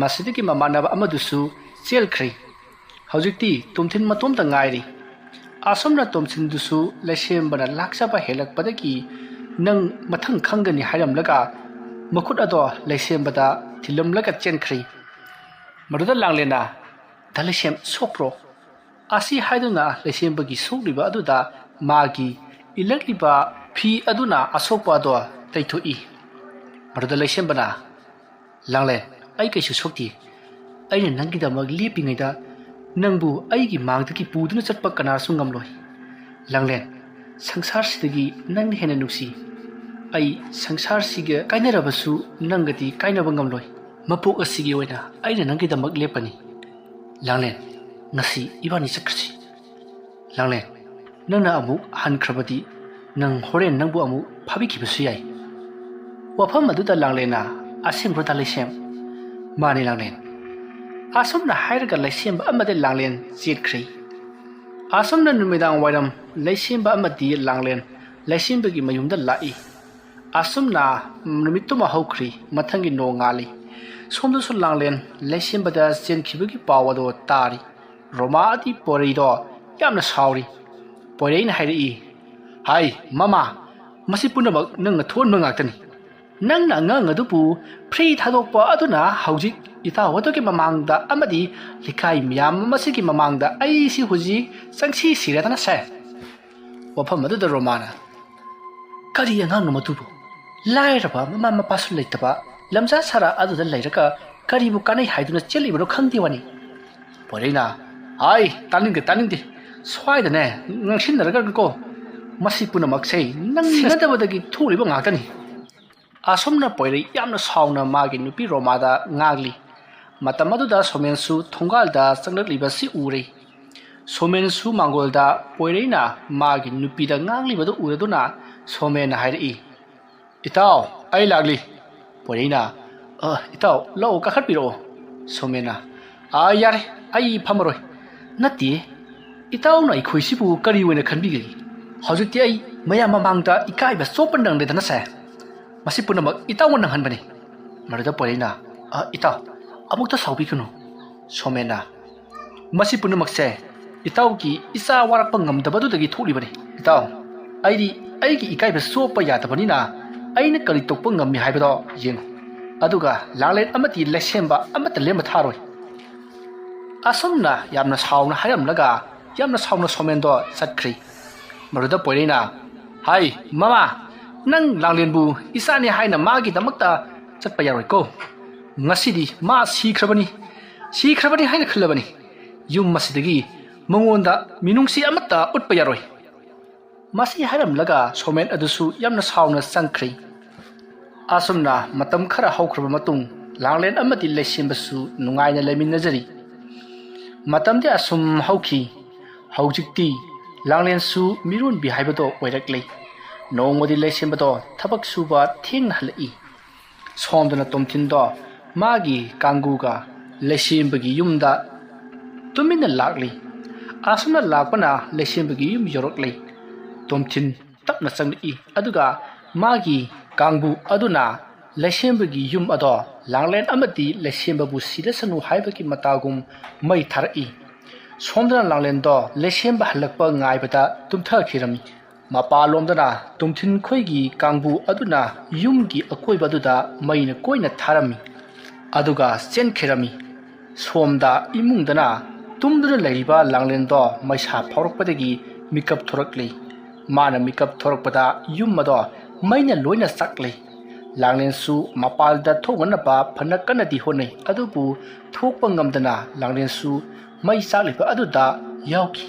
ꯃꯁꯤꯗꯒꯤ ꯃꯃꯥꯟꯅꯕ ꯑꯃꯗꯨꯁꯨ ꯆꯦꯜꯈ꯭ꯔꯤ ꯍꯧꯖꯤꯛꯇꯤ ꯇꯣꯝꯊꯤꯟ ꯃꯇꯣꯝꯇ ꯉꯥꯏꯔꯤ ꯑꯁꯨꯝꯅ ꯇꯣꯝꯊꯤꯟꯗꯨꯁꯨ ꯂꯩꯁꯦꯝꯕꯅ ꯂꯥꯛꯆꯕ ꯍꯦꯜꯂꯛꯄꯗꯒꯤ ꯅꯪ ꯃꯊꯪ ꯈꯪꯒꯅꯤ ꯍꯥꯏꯔꯝꯂꯒ ꯃꯈꯨꯠ ꯑꯗꯣ ꯂꯩꯁꯦꯝꯕꯗ ꯊꯤꯜꯂꯝꯂꯒ ꯆꯦꯟꯈ꯭ꯔꯤ ꯃꯗꯨꯗ ꯂꯥꯡꯂꯦꯟꯅ ꯗ ꯂꯩꯁꯦꯝ ꯁꯣꯛꯄ꯭ꯔꯣ ꯑꯁꯤ ꯍꯥꯏꯗꯨꯅ ꯂꯩꯁꯦꯝꯕꯒꯤ ꯁꯣꯛꯂꯤꯕ ꯑꯗꯨꯗ ꯃꯥꯒꯤ ꯏꯜꯂꯛꯂꯤꯕ ꯐꯤ ꯑꯗꯨꯅ ꯑꯁꯣꯛꯄ ꯑꯗꯣ ꯇꯩꯊꯣꯛꯏ ꯃꯗꯨꯗ ꯂꯩꯁꯦꯝꯕꯅ ꯂꯥꯡꯂꯦꯟ ꯑꯩ ꯀꯩꯁꯨ ꯁꯣꯛꯇꯦ ꯑꯩꯅ ꯅꯪꯒꯤꯗꯃꯛ ꯂꯦꯞꯄꯤꯉꯩꯗ ꯅꯪꯕꯨ ꯑꯩꯒꯤ ꯃꯥꯡꯗꯒꯤ ꯄꯨꯗꯨꯅ ꯆꯠꯄ ꯀꯅꯥꯁꯨ ꯉꯝꯂꯣꯏ ꯂꯥꯡꯂꯦꯟ ꯁꯪꯁꯥꯔꯁꯤꯗꯒꯤ ꯅꯪꯅ ꯍꯦꯟꯅ ꯅꯨꯡꯁꯤ ꯑꯩ ꯁꯪꯁꯥꯔꯁꯤꯒ ꯀꯥꯏꯅꯔꯕꯁꯨ ꯅꯪꯒꯗꯤ ꯀꯥꯏꯅꯕ ꯉꯝꯂꯣꯏ ꯃꯄꯣꯛ ꯑꯁꯤꯒꯤ ꯑꯣꯏꯅ ꯑꯩꯅ ꯅꯪꯒꯤꯗꯃꯛ ꯂꯦꯞꯄꯅꯤ ꯂꯥꯡꯂꯦꯟ ꯉꯁꯤ ꯏꯕꯥꯅꯤ ꯆꯠꯈ꯭ꯔꯁꯤ ꯂꯥꯡꯂꯦꯟ ꯅꯪꯅ ꯑꯃꯨꯛ ꯍꯟꯈ꯭ꯔꯕꯗꯤ ꯅꯪ ꯍꯣꯔꯦꯟ ꯅꯪꯕꯨ ꯑꯃꯨꯛ ꯐꯥꯕꯤꯈꯤꯕꯁꯨ ꯌꯥꯏ ꯋꯥꯐꯝ ꯑꯗꯨꯗ ꯂꯥꯡꯂꯦꯟꯅ ꯑꯁꯦꯡꯕꯗ ꯂꯩꯁꯦꯝ ꯃꯥꯅꯤ ꯂꯥꯡꯂꯦꯟ ꯑꯁꯨꯝꯅ ꯍꯥꯏꯔꯒ ꯂꯩꯁꯦꯝꯕ ꯑꯃꯗꯤ ꯂꯥꯡꯂꯦꯟ ꯆꯦꯟꯈ꯭ꯔꯤ ꯑꯁꯨꯝꯅ ꯅꯨꯃꯤꯗꯥꯡ ꯋꯥꯏꯔꯝ ꯂꯩꯁꯦꯝꯕ ꯑꯃꯗꯤ ꯂꯥꯡꯂꯦꯟ ꯂꯩꯁꯦꯝꯕꯒꯤ ꯃꯌꯨꯝꯗ ꯂꯥꯛꯏ ꯑꯁꯨꯝꯅ ꯅꯨꯃꯤꯠꯇꯨꯃ ꯍꯧꯈ꯭ꯔꯤ ꯃꯊꯪꯒꯤ ꯅꯣꯡ ꯉꯥꯜꯂꯤ ꯁꯣꯝꯗꯁꯨ ꯂꯥꯡꯂꯦꯟ ꯂꯩꯁꯦꯝꯕꯗ ꯆꯦꯟꯈꯤꯕꯒꯤ ꯄꯥꯎ ꯑꯗꯣ ꯇꯥꯔꯤ ꯔꯣꯃꯥꯗꯤ ꯄꯣꯏꯔꯩꯗꯣ ꯌꯥꯝꯅ ꯁꯥꯎꯔꯤ ꯄꯣꯏꯔꯩꯅ ꯍꯥꯏꯔꯛꯏ ꯍꯥꯏ ꯃꯃꯥ ꯃꯁꯤ ꯄꯨꯝꯅꯃꯛ ꯅꯪꯅ ꯊꯣꯛꯍꯟꯕ ꯉꯥꯛꯇꯅꯤ ꯅꯪꯅ ꯑꯉꯥꯡ ꯑꯗꯨꯕꯨ ꯐ꯭ꯔꯤ ꯊꯥꯗꯣꯛꯄ ꯑꯗꯨꯅ ꯍꯧꯖꯤꯛ ꯏꯇꯥꯎ ꯑꯗꯨꯒꯤ ꯃꯃꯥꯡꯗ ꯑꯃꯗꯤ ꯂꯩꯀꯥꯏ ꯃꯌꯥꯝ ꯑꯃꯁꯤꯒꯤ ꯃꯃꯥꯡꯗ ꯑꯩꯁꯤ ꯍꯧꯖꯤꯛ ꯆꯪꯁꯤ ꯁꯤꯔꯗꯅ ꯁꯦ ꯋꯥꯐꯝ ꯑꯗꯨꯗ ꯔꯣꯃꯥꯅ ꯀꯔꯤ ꯑꯉꯥꯡꯅꯣ ꯃꯗꯨꯕꯨ ꯂꯥꯏꯔꯕ ꯃꯃꯥ ꯃꯄꯥꯁꯨ ꯂꯩꯇꯕ ꯂꯝꯖꯥ ꯁꯥꯔꯥ ꯑꯗꯨꯗ ꯂꯩꯔꯒ ꯀꯔꯤꯕꯨ ꯀꯥꯟꯅꯩ ꯍꯥꯏꯗꯨꯅ ꯆꯦꯜꯂꯤꯕꯅꯣ ꯈꯪꯗꯦ ꯋꯥꯅꯤ ꯄꯣꯏꯔꯩꯅ ꯍꯥꯏ ꯇꯥꯅꯤꯡꯗꯦ ꯁ꯭ꯋꯥꯏꯗꯅꯦ ꯉꯥꯡꯁꯤꯟꯅꯔꯒꯀꯣ ꯃꯁꯤ ꯄꯨꯝꯅꯃꯛꯁꯦ ꯅꯪ ꯁꯤꯟꯅꯗꯕꯗꯒꯤ ꯊꯣꯛꯂꯤꯕ ꯉꯥꯛꯇꯅꯤ ꯑꯁꯨꯝꯅ ꯄꯣꯏꯔꯩ ꯌꯥꯝꯅ ꯁꯥꯎꯅ ꯃꯥꯒꯤ ꯅꯨꯄꯤ ꯔꯣꯃꯥꯗ ꯉꯥꯡꯂꯤ ꯃꯇꯝ ꯑꯗꯨꯗ ꯁꯣꯃꯦꯟꯁꯨ ꯊꯣꯡꯒꯥꯜꯗ ꯆꯪꯂꯛꯂꯤꯕꯁꯤ ꯎꯔꯤ ꯁꯣꯃꯦꯟꯁꯨ ꯃꯥꯡꯒꯣꯜꯗ ꯄꯣꯏꯔꯩꯅ ꯃꯥꯒꯤ ꯅꯨꯄꯤꯗ ꯉꯥꯡꯂꯤꯕꯗꯨ ꯎꯔꯗꯨꯅ ꯁꯣꯃꯦꯟꯅ ꯍꯥꯏꯔꯛꯏ ꯏꯇꯥꯎ ꯑꯩ ꯂꯥꯛꯂꯤ ꯄꯣꯏꯔꯩꯅ ꯏꯇꯥꯎ ꯂꯥꯛꯑꯣ ꯀꯥꯈꯠꯄꯤꯔꯛꯑꯣ ꯁꯣꯃꯦꯟꯅ ꯌꯥꯔꯦ ꯑꯩ ꯐꯝꯃꯔꯣꯏ ꯅꯠꯇꯦ ꯏꯇꯥꯎꯅ ꯑꯩꯈꯣꯏꯁꯤꯕꯨ ꯀꯔꯤ ꯑꯣꯏꯅ ꯈꯟꯕꯤꯒꯅꯤ ꯍꯧꯖꯤꯛꯇꯤ ꯑꯩ ꯃꯌꯥꯝ ꯃꯃꯥꯡꯗ ꯏꯀꯥꯏꯕ ꯆꯣꯞꯄ ꯅꯪꯂꯦꯗꯅ ꯁꯦ ꯃꯁꯤ ꯄꯨꯝꯅꯃꯛ ꯏꯇꯥꯎꯅ ꯅꯪꯍꯟꯕꯅꯤ ꯃꯗꯨꯗ ꯄꯣꯏꯔꯩꯅ ꯏꯇꯥꯎ ꯑꯃꯨꯛꯇ ꯁꯥꯎꯕꯤꯒꯅꯨ ꯁꯣꯃꯦꯟꯅ ꯃꯁꯤ ꯄꯨꯝꯅꯃꯛꯁꯦ ꯏꯇꯥꯎꯒꯤ ꯏꯆꯥ ꯋꯥꯔꯛꯄ ꯉꯝꯗꯕꯗꯨꯗꯒꯤ ꯊꯣꯛꯂꯤꯕꯅꯤ ꯏꯇꯥꯎ ꯑꯩꯗꯤ ꯑꯩꯒꯤ ꯏꯀꯥꯏꯕ ꯆꯣꯞꯄ ꯌꯥꯗꯕꯅꯤꯅ ꯑꯩꯅ ꯀꯔꯤ ꯇꯧꯕ ꯉꯝꯃꯤ ꯍꯥꯏꯕꯗꯣ ꯌꯦꯡꯉꯨ ꯑꯗꯨꯒ ꯂꯥꯡꯂꯦꯟ ꯑꯃꯗꯤ ꯂꯩꯁꯦꯝꯕ ꯑꯃꯠꯇ ꯂꯦꯝꯕ ꯊꯥꯔꯣꯏ ꯑꯁꯨꯝꯅ ꯌꯥꯝꯅ ꯁꯥꯎꯅ ꯍꯥꯏꯔꯝꯂꯒ ꯌꯥꯝꯅ ꯁꯥꯎꯅ ꯁꯣꯃꯦꯟꯗꯣ ꯆꯠꯈ꯭ꯔꯤ ꯃꯗꯨꯗ ꯄꯣꯏꯔꯩꯅ ꯍꯥꯏ ꯃꯃꯥ ꯅꯪ ꯂꯥꯡꯂꯦꯟꯕꯨ ꯏꯆꯥꯅꯤ ꯍꯥꯏꯅ ꯃꯥꯒꯤꯗꯃꯛꯇ ꯆꯠꯄ ꯌꯥꯔꯣꯏꯀꯣ ꯉꯁꯤꯗꯤ ꯃꯥ ꯁꯤꯈ꯭ꯔꯕꯅꯤ ꯍꯥꯏꯅ ꯈꯜꯂꯕꯅꯤ ꯌꯨꯝ ꯑꯁꯤꯗꯒꯤ ꯃꯉꯣꯟꯗ ꯃꯤꯅꯨꯡꯁꯤ ꯑꯃꯠꯇ ꯎꯠꯄ ꯌꯥꯔꯣꯏ ꯃꯁꯤ ꯍꯥꯏꯔꯝꯂꯒ ꯁꯣꯃꯦꯟ ꯑꯗꯨꯁꯨ ꯌꯥꯝꯅ ꯁꯥꯎꯅ ꯆꯪꯈ꯭ꯔꯤ ꯑꯁꯨꯝꯅ ꯃꯇꯝ ꯈꯔ ꯍꯧꯈ꯭ꯔꯕ ꯃꯇꯨꯡ ꯂꯥꯡꯂꯦꯟ ꯑꯃꯗꯤ ꯂꯩꯁꯦꯝꯕꯁꯨ ꯅꯨꯡꯉꯥꯏꯅ ꯂꯩꯃꯤꯟꯅꯖꯔꯤ ꯃꯇꯝꯗꯤ ꯑꯁꯨꯝ ꯍꯧꯈꯤ ꯍꯧꯖꯤꯛꯇꯤ ꯂꯥꯡꯂꯦꯟꯁꯨ ꯃꯤꯔꯣꯟꯕꯤ ꯍꯥꯏꯕꯗꯣ ꯑꯣꯏꯔꯛꯂꯤ ꯅꯣꯡꯃꯗꯤ ꯂꯩꯁꯦꯝꯕꯗꯣ ꯊꯕꯛ ꯁꯨꯕ ꯊꯦꯡꯅ ꯍꯜꯂꯛꯏ ꯁꯣꯝꯗꯅ ꯇꯣꯝꯊꯤꯟꯗꯣ ꯃꯥꯒꯤ ꯀꯥꯡꯒꯨꯒ ꯂꯩꯁꯦꯝꯕꯒꯤ ꯌꯨꯝꯗ ꯇꯨꯃꯤꯟꯅ ꯂꯥꯛꯂꯤ asumna lakpana leishembagi yum yoroklei tomthin tapna changli aduga magi kangbu aduna leishembagi yum ado langlen amati leishembabu sidasanu haibaki matagum mai tharai somdana langlen do leishemba halakpa ngaibata tumtha khirami mapalomdana tumthin khoigi kangbu aduna yumgi akoibaduda maina koina tharami aduga chen khirami somda imungdana tumduna leiba langlen do maisa phorokpadagi mikap thorakli mana mikap thorakpada yumado maina loina sakli langlen su mapalda thongana ba phanakana di honai adubu thokpa ngamdana langlen su mai sakliba aduda yauki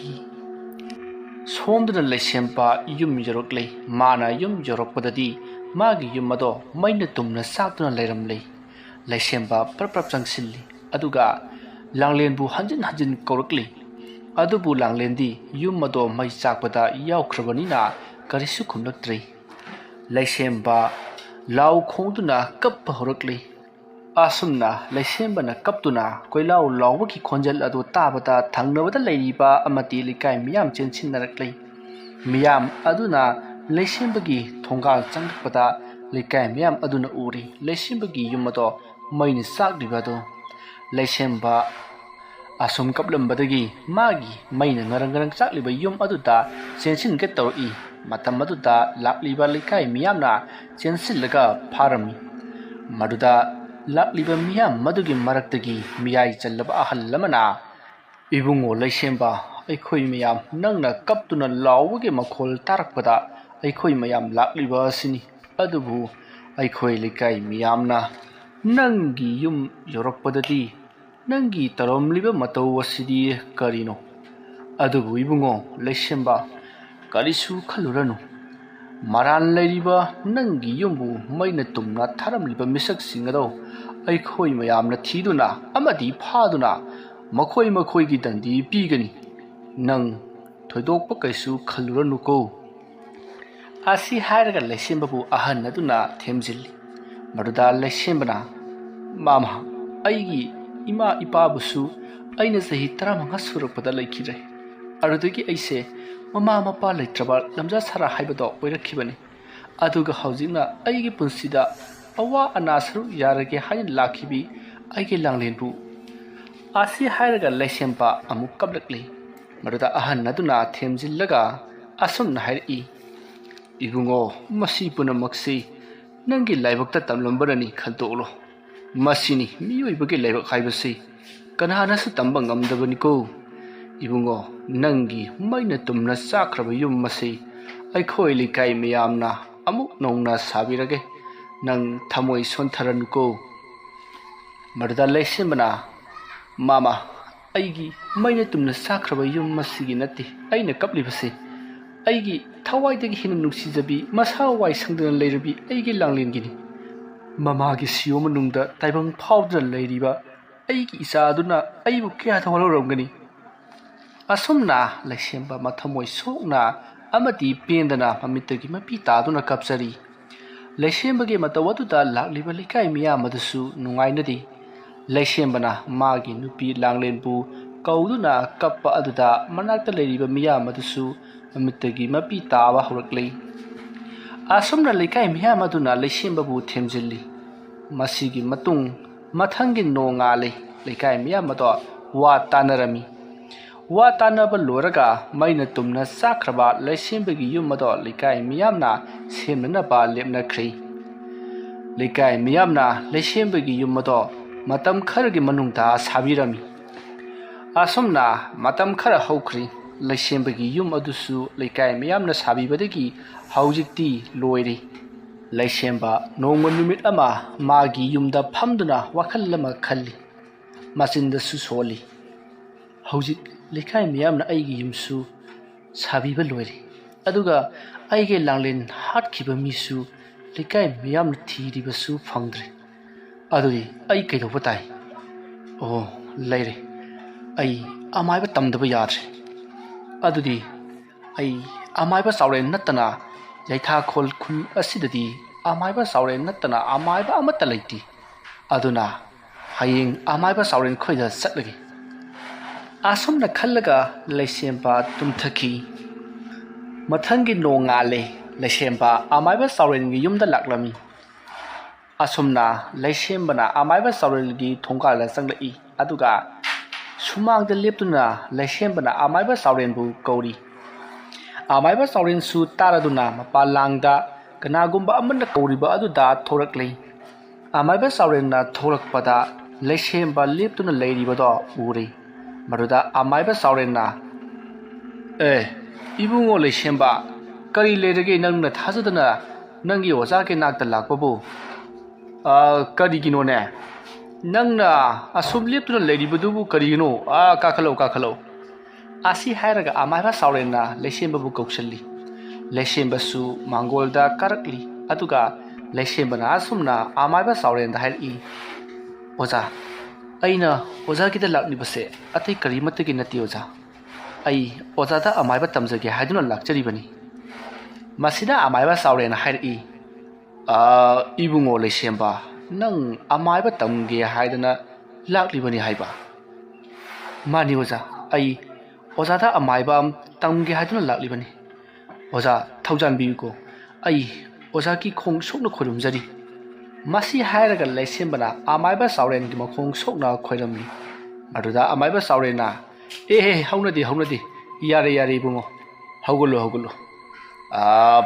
somdana leishemba yum yorokle mana yum yorokpadadi magi yumado maina tumna sakduna leiramle leishemba praprak changsilli aduga langlenbu hanjin hanjin korakli adubu langlendi yumado mai sakpada yaukhrabani karisu khumlaktri leishemba law khongduna kap horakli asumna leishembana kaptuna koilaw lawki khonjal adu tabata thangnabada leiriba amati likai miyam chenchinnarakli miyam aduna leishembagi thongal changpada likai miyam aduna uri leishembagi yumado maini sakdibado leishemba asum kaplambadagi magi maina ngarang sakliba yum aduda chenchin get tawri matam aduda lakliba likai miyamna chensillaga pharami maduda lakliba miyam madugi maraktagi miyai challaba ahal lamana ibungo leishemba aikhoi miyam nangna kaptuna lawge makhol tarakpada aikhoi miyam lakliba sini adubu aikhoi likai miyamna nangi yum yorokpadadi nangi taromliba matau wasidi karino adubu ibungo leishemba karisu khaluranu maran leiriba nangi yumbu maina tumna tharamliba misak singado aikhoi mayamna thiduna amadi phaduna makhoi gi dandi pigani nang thoidokpa kaisu khaluranu ko asi hairaga leishembabu ahan aduna themjilli maduda leishembana mama aigi ima ipabusu aina sahi 15 surakpada laikhire arudagi aise mama mapa leitraba lamja sara haibado oirakhibani aduga haujina aigi punsida awa anasaru yarage hain lakhibi aigi langlenbu asi hairaga leishemba amuk kablakli maruda ahan naduna themjillaga asumna hairi ibungo masi punamakse nangi laibakta tamlambarani khantolo masini miyoibage laibak haibase kanahanasu tamba ngamdabani ko ibungo nangi maina tumna sakraba yum mase aikhoi likai miyamna amuk nongna sabirage nang thamoi sontharanko maruda leishembana mama aigi maina tumna sakraba yum masigi nati aina kaplibase aigi thawaidagi hina nungsijabi masa wai sangdana leirabi aigi langlengini mamagi siyo manungda taibang phawdana leiriba aigi isa aduna aibu kya thawaloromgani asumna leishemba mathamoi sokna amati pendana mamitagi mapi taduna kapsari leishembage matawaduda lakliba likai miyam adusu nungainadi leishembana magi nupi langlenbu kauduna kappa aduda manakta leiriba miyam adusu mamitagi mapi taba horakli asumna likai miyam aduna leishembabu themjilli masigi matung mathangi nongale likai miyam ado wa tanarami wa tanaba loraga maina tumna sakraba leishembagi yumado likai miyamna semna ba lepna khri likai miyamna leishembagi yumado matam khargi manungta sabirami asumna matam khara haukhri leishembagi yum adusu likai miyamna sabibadagi haujikti loiri leishemba nongma numit ama magi yumda phamduna wakhallama khalli masinda su soli haujik likai miyamna aigi yumsu sabiba loiri aduga aige langlen hatkhiba misu likai miyamna thiribasu phangdre adui ai kaidoba tai oh leire ai amaiba tamdaba yadre adudi ai amaiba sawre natana yaitha khol khul asidadi amaiba sawre natana amaiba amata leiti aduna haying amaiba sawren khoida satlagi ꯑꯁꯨꯝꯅ ꯈꯜꯂꯒ ꯂꯩꯁꯦꯝꯕ ꯇꯨꯝꯊꯈꯤ꯫ ꯃꯊꯪꯒꯤ ꯅꯣꯡꯉꯥꯜꯂꯦ ꯂꯩꯁꯦꯝꯕ ꯑꯃꯥꯏꯕ ꯆꯥꯎꯔꯦꯜꯒꯤ ꯌꯨꯝꯗ ꯂꯥꯛꯂꯝꯃꯤ꯫ ꯑꯁꯨꯝꯅ ꯂꯩꯁꯦꯝꯕꯅ ꯑꯃꯥꯏꯕ ꯆꯥꯎꯔꯦꯜꯒꯤ ꯊꯣꯡꯒꯥꯜꯗ ꯆꯪꯂꯛꯏ ꯑꯗꯨꯒ ꯁꯨꯃꯥꯡꯗ ꯂꯦꯞꯇꯨꯅ ꯂꯩꯁꯦꯝꯕꯅ ꯑꯃꯥꯏꯕ ꯆꯥꯎꯔꯦꯜꯕꯨ ꯀꯧꯔꯤ꯫ ꯑꯃꯥꯏꯕ ꯆꯥꯎꯔꯦꯜꯁꯨ ꯇꯥꯔꯗꯨꯅ ꯃꯄꯥꯟꯂꯥꯡꯗ ꯀꯅꯥꯒꯨꯝꯕ ꯑꯃꯅ ꯀꯧꯔꯤꯕ ꯑꯗꯨꯗ ꯊꯣꯔꯛꯂꯤ꯫ ꯑꯃꯥꯏꯕ ꯆꯥꯎꯔꯦꯜꯅ ꯊꯣꯔꯛꯄꯗ ꯂꯩꯁꯦꯝꯕ ꯂꯦꯞꯇꯨꯅ ꯂꯩꯔꯤꯕꯗꯣ ꯎꯔꯦ꯫ ꯃꯗꯨꯗ ꯑꯃꯥꯏꯕ ꯆꯥꯎꯔꯦꯜꯅ "ꯏꯕꯨꯡꯉꯣ ꯂꯩꯁꯦꯝꯕ, ꯀꯔꯤ ꯂꯩꯔꯒꯦ ꯅꯪꯅ ꯊꯥꯖꯗꯅ ꯅꯪꯒꯤ ꯑꯣꯖꯥꯒꯤ ꯅꯥꯛꯇ ꯂꯥꯛꯄꯕꯨ? ꯀꯔꯤꯒꯤꯅꯣꯅꯦ? ꯅꯪꯅ ꯑꯁꯨꯝ ꯂꯦꯞꯇꯨꯅ ꯂꯩꯔꯤꯕꯗꯨꯕꯨ ꯀꯔꯤꯒꯤꯅꯣ? ꯀꯥꯈꯠꯂꯣ." ꯑꯁꯤ ꯍꯥꯏꯔꯒ ꯑꯃꯥꯏꯕ ꯆꯥꯎꯔꯦꯜꯅ ꯂꯩꯁꯦꯝꯕꯕꯨ ꯀꯧꯁꯤꯜꯂꯤ꯫ ꯂꯩꯁꯦꯝꯕꯁꯨ ꯃꯥꯡꯒꯣꯜꯗ ꯀꯥꯔꯛꯂꯤ ꯑꯗꯨꯒ ꯂꯩꯁꯦꯝꯕꯅ ꯑꯁꯨꯝꯅ ꯑꯃꯥꯏꯕ ꯆꯥꯎꯔꯦꯜꯗ ꯍꯥꯏꯔꯛꯏ, "ꯑꯣꯖꯥ, ꯑꯩꯅ ꯑꯣꯖꯥꯒꯤꯗ ꯂꯥꯛꯂꯤꯕꯁꯦ ꯑꯇꯩ ꯀꯔꯤꯃꯠꯇꯒꯤ ꯅꯠꯇꯦ ꯑꯣꯖꯥ꯫ ꯑꯩ ꯑꯣꯖꯥꯗ ꯑꯃꯥꯏꯕ ꯇꯝꯖꯒꯦ ꯍꯥꯏꯗꯨꯅ ꯂꯥꯛꯆꯔꯤꯕꯅꯤ." ꯃꯁꯤꯗ ꯑꯃꯥꯏꯕ ꯆꯥꯎꯔꯦꯜꯅ ꯍꯥꯏꯔꯛꯏ, "ꯏꯕꯨꯡꯉꯣ ꯂꯩꯁꯦꯝꯕ, ꯅꯪ ꯑꯃꯥꯏꯕ ꯇꯝꯒꯦ ꯍꯥꯏꯗꯅ ꯂꯥꯛꯂꯤꯕꯅꯤ ꯍꯥꯏꯕ?" "ꯃꯥꯅꯤ ꯑꯣꯖꯥ, ꯑꯩ ꯑꯣꯖꯥꯗ ꯑꯃꯥꯏꯕ ꯇꯝꯒꯦ ꯍꯥꯏꯗꯨꯅ ꯂꯥꯛꯂꯤꯕꯅꯤ꯫ ꯑꯣꯖꯥ ꯊꯧꯖꯥꯟꯕꯤꯌꯨꯀꯣ, ꯑꯩ ꯑꯣꯖꯥꯒꯤ ꯈꯣꯡ ꯁꯣꯛꯅ ꯈꯣꯏꯔꯨꯝꯖꯔꯤ." ꯃꯁꯤ ꯍꯥꯏꯔꯒ ꯂꯩꯁꯦꯝꯕꯅ ꯑꯃꯥꯏꯕ ꯆꯥꯎꯔꯦꯜꯒꯤ ꯃꯈꯣꯡ ꯁꯣꯛꯅ ꯈꯣꯏꯔꯝꯃꯤ꯫ ꯃꯗꯨꯗ ꯑꯃꯥꯏꯕ ꯆꯥꯎꯔꯦꯜꯅ, ꯍꯧꯅꯗꯦ, ꯌꯥꯔꯦ ꯏꯕꯨꯡꯉꯣ, ꯍꯧꯒꯠꯂꯣ.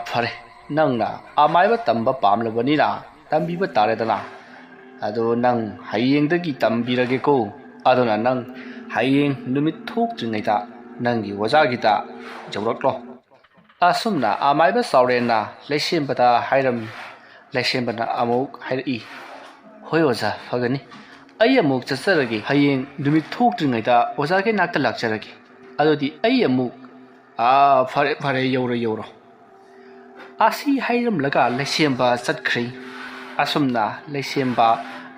ꯐꯔꯦ, ꯅꯪꯅ ꯑꯃꯥꯏꯕ ꯇꯝꯕ ꯄꯥꯝꯂꯕꯅꯤꯅ ꯇꯝꯕꯤꯕ ꯇꯥꯔꯦꯗꯅ. ꯑꯗꯣ ꯅꯪ ꯍꯌꯦꯡꯗꯒꯤ ꯇꯝꯕꯤꯔꯒꯦꯀꯣ. ꯑꯗꯨꯅ ꯅꯪ ꯍꯌꯦꯡ ꯅꯨꯃꯤꯠ ꯊꯣꯛꯇ꯭ꯔꯤꯉꯩꯗ ꯅꯪꯒꯤ ꯑꯣꯖꯥꯒꯤꯗ ꯌꯧꯔꯛꯂꯣ." ꯑꯁꯨꯝꯅ ꯑꯃꯥꯏꯕ ꯆꯥꯎꯔꯦꯜꯅ ꯂꯩꯁꯦꯝꯕꯗ ꯍꯥꯏꯔꯝꯃꯤ꯫ ꯂꯩꯁꯦꯝꯕꯅ ꯑꯃꯨꯛ ꯍꯥꯏꯔꯛꯏ, "ꯍꯣꯏ ꯑꯣꯖꯥ, ꯐꯒꯅꯤ. ꯑꯩ ꯑꯃꯨꯛ ꯆꯠꯆꯔꯒꯦ. ꯍꯌꯦꯡ ꯅꯨꯃꯤꯠ ꯊꯣꯛꯇ꯭ꯔꯤꯉꯩꯗ ꯑꯣꯖꯥꯒꯤ ꯅꯥꯛꯇ ꯂꯥꯛꯆꯔꯒꯦ. ꯑꯗꯨꯗꯤ ꯑꯩ ꯑꯃꯨꯛ..." "ꯐꯔꯦ, ꯌꯧꯔꯣ." ꯑꯁꯤ ꯍꯥꯏꯔꯝꯂꯒ ꯂꯩꯁꯦꯝꯕ ꯆꯠꯈ꯭ꯔꯦ꯫ ꯑꯁꯨꯝꯅ ꯂꯩꯁꯦꯝꯕ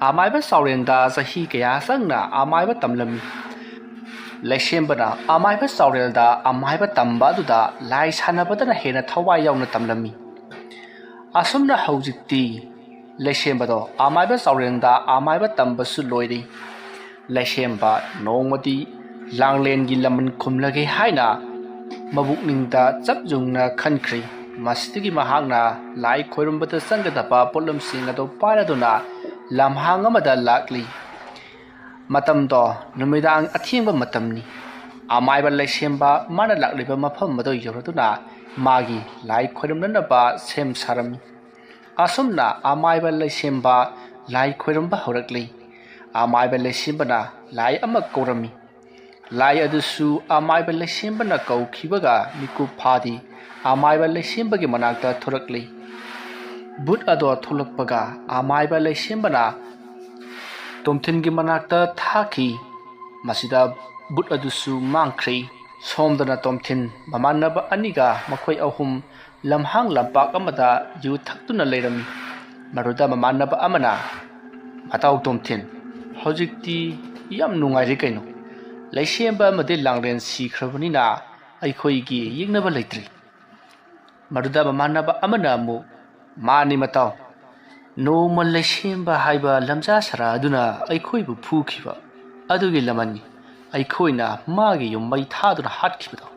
ꯑꯃꯥꯏꯕ ꯆꯥꯎꯔꯦꯜꯗ ꯆꯍꯤ ꯀꯌꯥ ꯆꯪꯅ ꯑꯃꯥꯏꯕ ꯇꯝꯂꯝꯃꯤ꯫ ꯂꯩꯁꯦꯝꯕꯅ ꯑꯃꯥꯏꯕ ꯆꯥꯎꯔꯦꯜꯗ ꯑꯃꯥꯏꯕ ꯇꯝꯕ ꯑꯗꯨꯗ ꯂꯥꯏ ꯁꯥꯟꯅꯕꯗꯅ ꯍꯦꯟꯅ ꯊꯋꯥꯏ ꯌꯥꯎꯅ ꯇꯝꯂꯝꯃꯤ꯫ ꯑꯁꯨꯝꯅ ꯍꯧꯖꯤꯛꯇꯤ ꯂꯩꯁꯦꯝꯕꯗꯣ ꯑꯃꯥꯏꯕ ꯆꯥꯎꯔꯦꯜꯗ ꯑꯃꯥꯏꯕ ꯇꯝꯕꯁꯨ ꯂꯣꯏꯔꯦ꯫ ꯂꯩꯁꯦꯝꯕ ꯅꯣꯡꯃꯗꯤ ꯂꯥꯡꯂꯦꯟꯒꯤ ꯂꯃꯟ ꯈꯨꯝꯂꯒꯦ ꯍꯥꯏꯅ ꯃꯕꯨꯛꯅꯤꯡꯗ ꯆꯞ ꯌꯨꯡꯅ ꯈꯟꯈ꯭ꯔꯦ꯫ ꯃꯁꯤꯗꯒꯤ ꯃꯍꯥꯛꯅ ꯂꯥꯏ ꯈꯣꯏꯔꯝꯕꯗ ꯆꯪꯒꯗꯕ ꯄꯣꯠꯂꯝꯁꯤꯡ ꯑꯗꯨ ꯄꯥꯏꯔꯗꯨꯅ ꯂꯝꯍꯥꯡ ꯑꯃꯗ ꯂꯥꯛꯂꯤ꯫ ꯃꯇꯝꯗꯣ ꯅꯨꯃꯤꯗꯥꯡ ꯑꯊꯦꯡꯕ ꯃꯇꯝꯅꯤ꯫ ꯑꯃꯥꯏꯕ ꯂꯩꯁꯦꯝꯕ ꯃꯥꯅ ꯂꯥꯛꯂꯤꯕ ꯃꯐꯝ ꯑꯗꯨ ꯌꯧꯔꯗꯨꯅ ꯃꯥꯒꯤ ꯂꯥꯏ ꯈꯣꯏꯔꯝꯅꯅꯕ ꯁꯦꯝ ꯁꯥꯔꯝꯃꯤ꯫ ꯑꯁꯨꯝꯅ ꯑꯃꯥꯏꯕ ꯂꯩꯁꯦꯝꯕ ꯂꯥꯏ ꯈꯣꯏꯔꯝꯕ ꯍꯧꯔꯛꯂꯤ꯫ ꯑꯃꯥꯏꯕ ꯂꯩꯁꯦꯝꯕꯅ ꯂꯥꯏ ꯑꯃ ꯀꯧꯔꯝꯃꯤ꯫ ꯂꯥꯏ ꯑꯗꯨꯁꯨ ꯑꯃꯥꯏꯕ ꯂꯩꯁꯦꯝꯕꯅ ꯀꯧꯈꯤꯕꯒ ꯃꯤꯀꯨꯞ ꯐꯥꯗꯦ ꯑꯃꯥꯏꯕ ꯂꯩꯁꯦꯝꯕꯒꯤ ꯃꯅꯥꯛꯇ ꯊꯣꯔꯛꯂꯤ꯫ ꯕꯨꯠ ꯑꯗꯣ ꯊꯣꯛꯂꯛꯄꯒ ꯑꯃꯥꯏꯕ ꯂꯩꯁꯦꯝꯕꯅ ꯇꯣꯝꯊꯤꯟꯒꯤ ꯃꯅꯥꯛꯇ ꯊꯥꯈꯤ꯫ ꯃꯁꯤꯗ ꯕꯨꯠ ꯑꯗꯨꯁꯨ ꯃꯥꯡꯈ꯭ꯔꯦ꯫ ꯁꯣꯝꯗꯅ ꯇꯣꯝꯊꯤꯟ ꯃꯃꯥꯟꯅꯕ ꯑꯅꯤꯒ ꯃꯈꯣꯏ ꯑꯍꯨꯝ ꯂꯝꯍꯥꯡ ꯂꯝꯄꯥꯛ ꯑꯃꯗ ꯌꯨ ꯊꯛꯇꯨꯅ ꯂꯩꯔꯝꯃꯤ꯫ ꯃꯗꯨꯗ ꯃꯃꯥꯟꯅꯕ ꯑꯃꯅ, "ꯃꯇꯥꯎ ꯇꯣꯝꯊꯤꯟ, ꯍꯧꯖꯤꯛꯇꯤ ꯌꯥꯝ ꯅꯨꯡꯉꯥꯏꯔꯦ ꯀꯩꯅꯣ. ꯂꯩꯁꯦꯝꯕ ꯑꯃꯗꯤ ꯂꯥꯡꯂꯦꯟ ꯁꯤꯈ꯭ꯔꯕꯅꯤꯅ ꯑꯩꯈꯣꯏꯒꯤ ꯌꯦꯛꯅꯕ ꯂꯩꯇ꯭ꯔꯦ." ꯃꯗꯨꯗ ꯃꯃꯥꯟꯅꯕ ꯑꯃꯅ ꯑꯃꯨꯛ, "ꯃꯥꯅꯤ ꯃꯇꯥꯎ, ꯅꯣꯡꯃ ꯂꯩꯁꯦꯝꯕ ꯍꯥꯏꯕ ꯂꯝꯖꯥ ꯁꯔꯥ ꯑꯗꯨꯅ ꯑꯩꯈꯣꯏꯕꯨ ꯐꯨꯈꯤꯕ ꯑꯗꯨꯒꯤ ꯂꯃꯟꯅꯤ ꯑꯩꯈꯣꯏꯅ ꯃꯥꯒꯤ ꯌꯨꯝ ꯃꯩ ꯊꯥꯗꯨꯅ ꯍꯥꯠꯈꯤꯕꯗꯣ."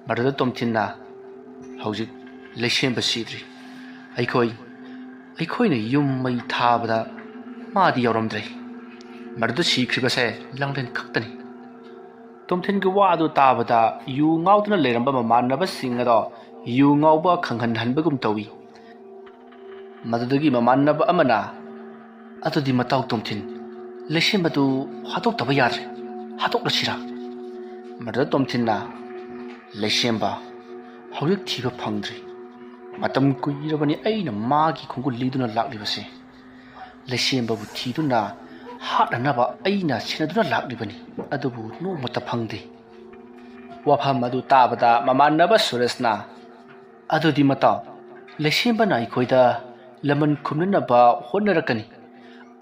ꯃꯗꯨꯗ ꯇꯣꯝꯊꯤꯟꯅ, "ꯍꯧꯖꯤꯛ ꯂꯩꯁꯦꯝꯕ ꯁꯤꯗ꯭ꯔꯤ. ꯑꯩꯈꯣꯏꯅ ꯌꯨꯝ ꯃꯩ ꯊꯥꯕꯗ ꯃꯥꯗꯤ ꯌꯥꯎꯔꯝꯗ꯭ꯔꯦ. ꯃꯗꯨꯗ ꯁꯤꯈ꯭ꯔꯤꯕꯁꯦ ꯂꯥꯡꯂꯦꯟ ꯈꯛꯇꯅꯤ." ꯇꯣꯝꯊꯤꯟꯒꯤ ꯋꯥ ꯑꯗꯨ ꯇꯥꯕꯗ ꯌꯨ ꯉꯥꯎꯗꯨꯅ ꯂꯩꯔꯝꯕ ꯃꯃꯥꯟꯅꯕꯁꯤꯡ ꯑꯗꯣ ꯌꯨ ꯉꯥꯎꯕ ꯈꯪꯍꯟꯍꯟꯕꯒꯨꯝ ꯇꯧꯏ꯫ ꯃꯗꯨꯗꯒꯤ ꯃꯃꯥꯟꯅꯕ ꯑꯃꯅ, "ꯑꯗꯨꯗꯤ ꯃꯇꯥꯎ ꯇꯣꯝꯊꯤꯟ, ꯂꯩꯁꯦꯝꯕꯗꯨ ꯍꯥꯠꯇꯣꯛꯇꯕ ꯌꯥꯗ꯭ꯔꯦ. ꯍꯥꯠꯇꯣꯛꯂꯁꯤꯔꯥ?" ꯃꯗꯨꯗ ꯇꯣꯝꯊꯤꯟꯅ, "ꯂꯩꯁꯦꯝꯕ ꯍꯧꯖꯤꯛ ꯊꯤꯕ ꯐꯪꯗ꯭ꯔꯤ. ꯃꯇꯝ ꯀꯨꯏꯔꯕꯅꯤ ꯑꯩꯅ ꯃꯥꯒꯤ ꯈꯣꯡꯒꯨꯜ ꯂꯤꯗꯨꯅ ꯂꯥꯛꯂꯤꯕꯁꯦ. ꯂꯩꯁꯦꯝꯕꯕꯨ ꯊꯤꯗꯨꯅ ꯍꯥꯠꯅꯅꯕ ꯑꯩꯅ ꯁꯦꯟꯅꯗꯨꯅ ꯂꯥꯛꯂꯤꯕꯅꯤ, ꯑꯗꯨꯕꯨ ꯅꯣꯡꯃꯇ ꯐꯪꯗꯦ." ꯋꯥꯐꯝ ꯑꯗꯨ ꯇꯥꯕꯗ ꯃꯃꯥꯟꯅꯕ ꯁꯨꯔꯦꯁꯅ, "ꯑꯗꯨꯗꯤ ꯃꯇꯥꯎ, ꯂꯩꯁꯦꯝꯕꯅ ꯑꯩꯈꯣꯏꯗ ꯂꯃꯟ ꯈꯨꯝꯅꯅꯕ ꯍꯣꯠꯅꯔꯛꯀꯅꯤ.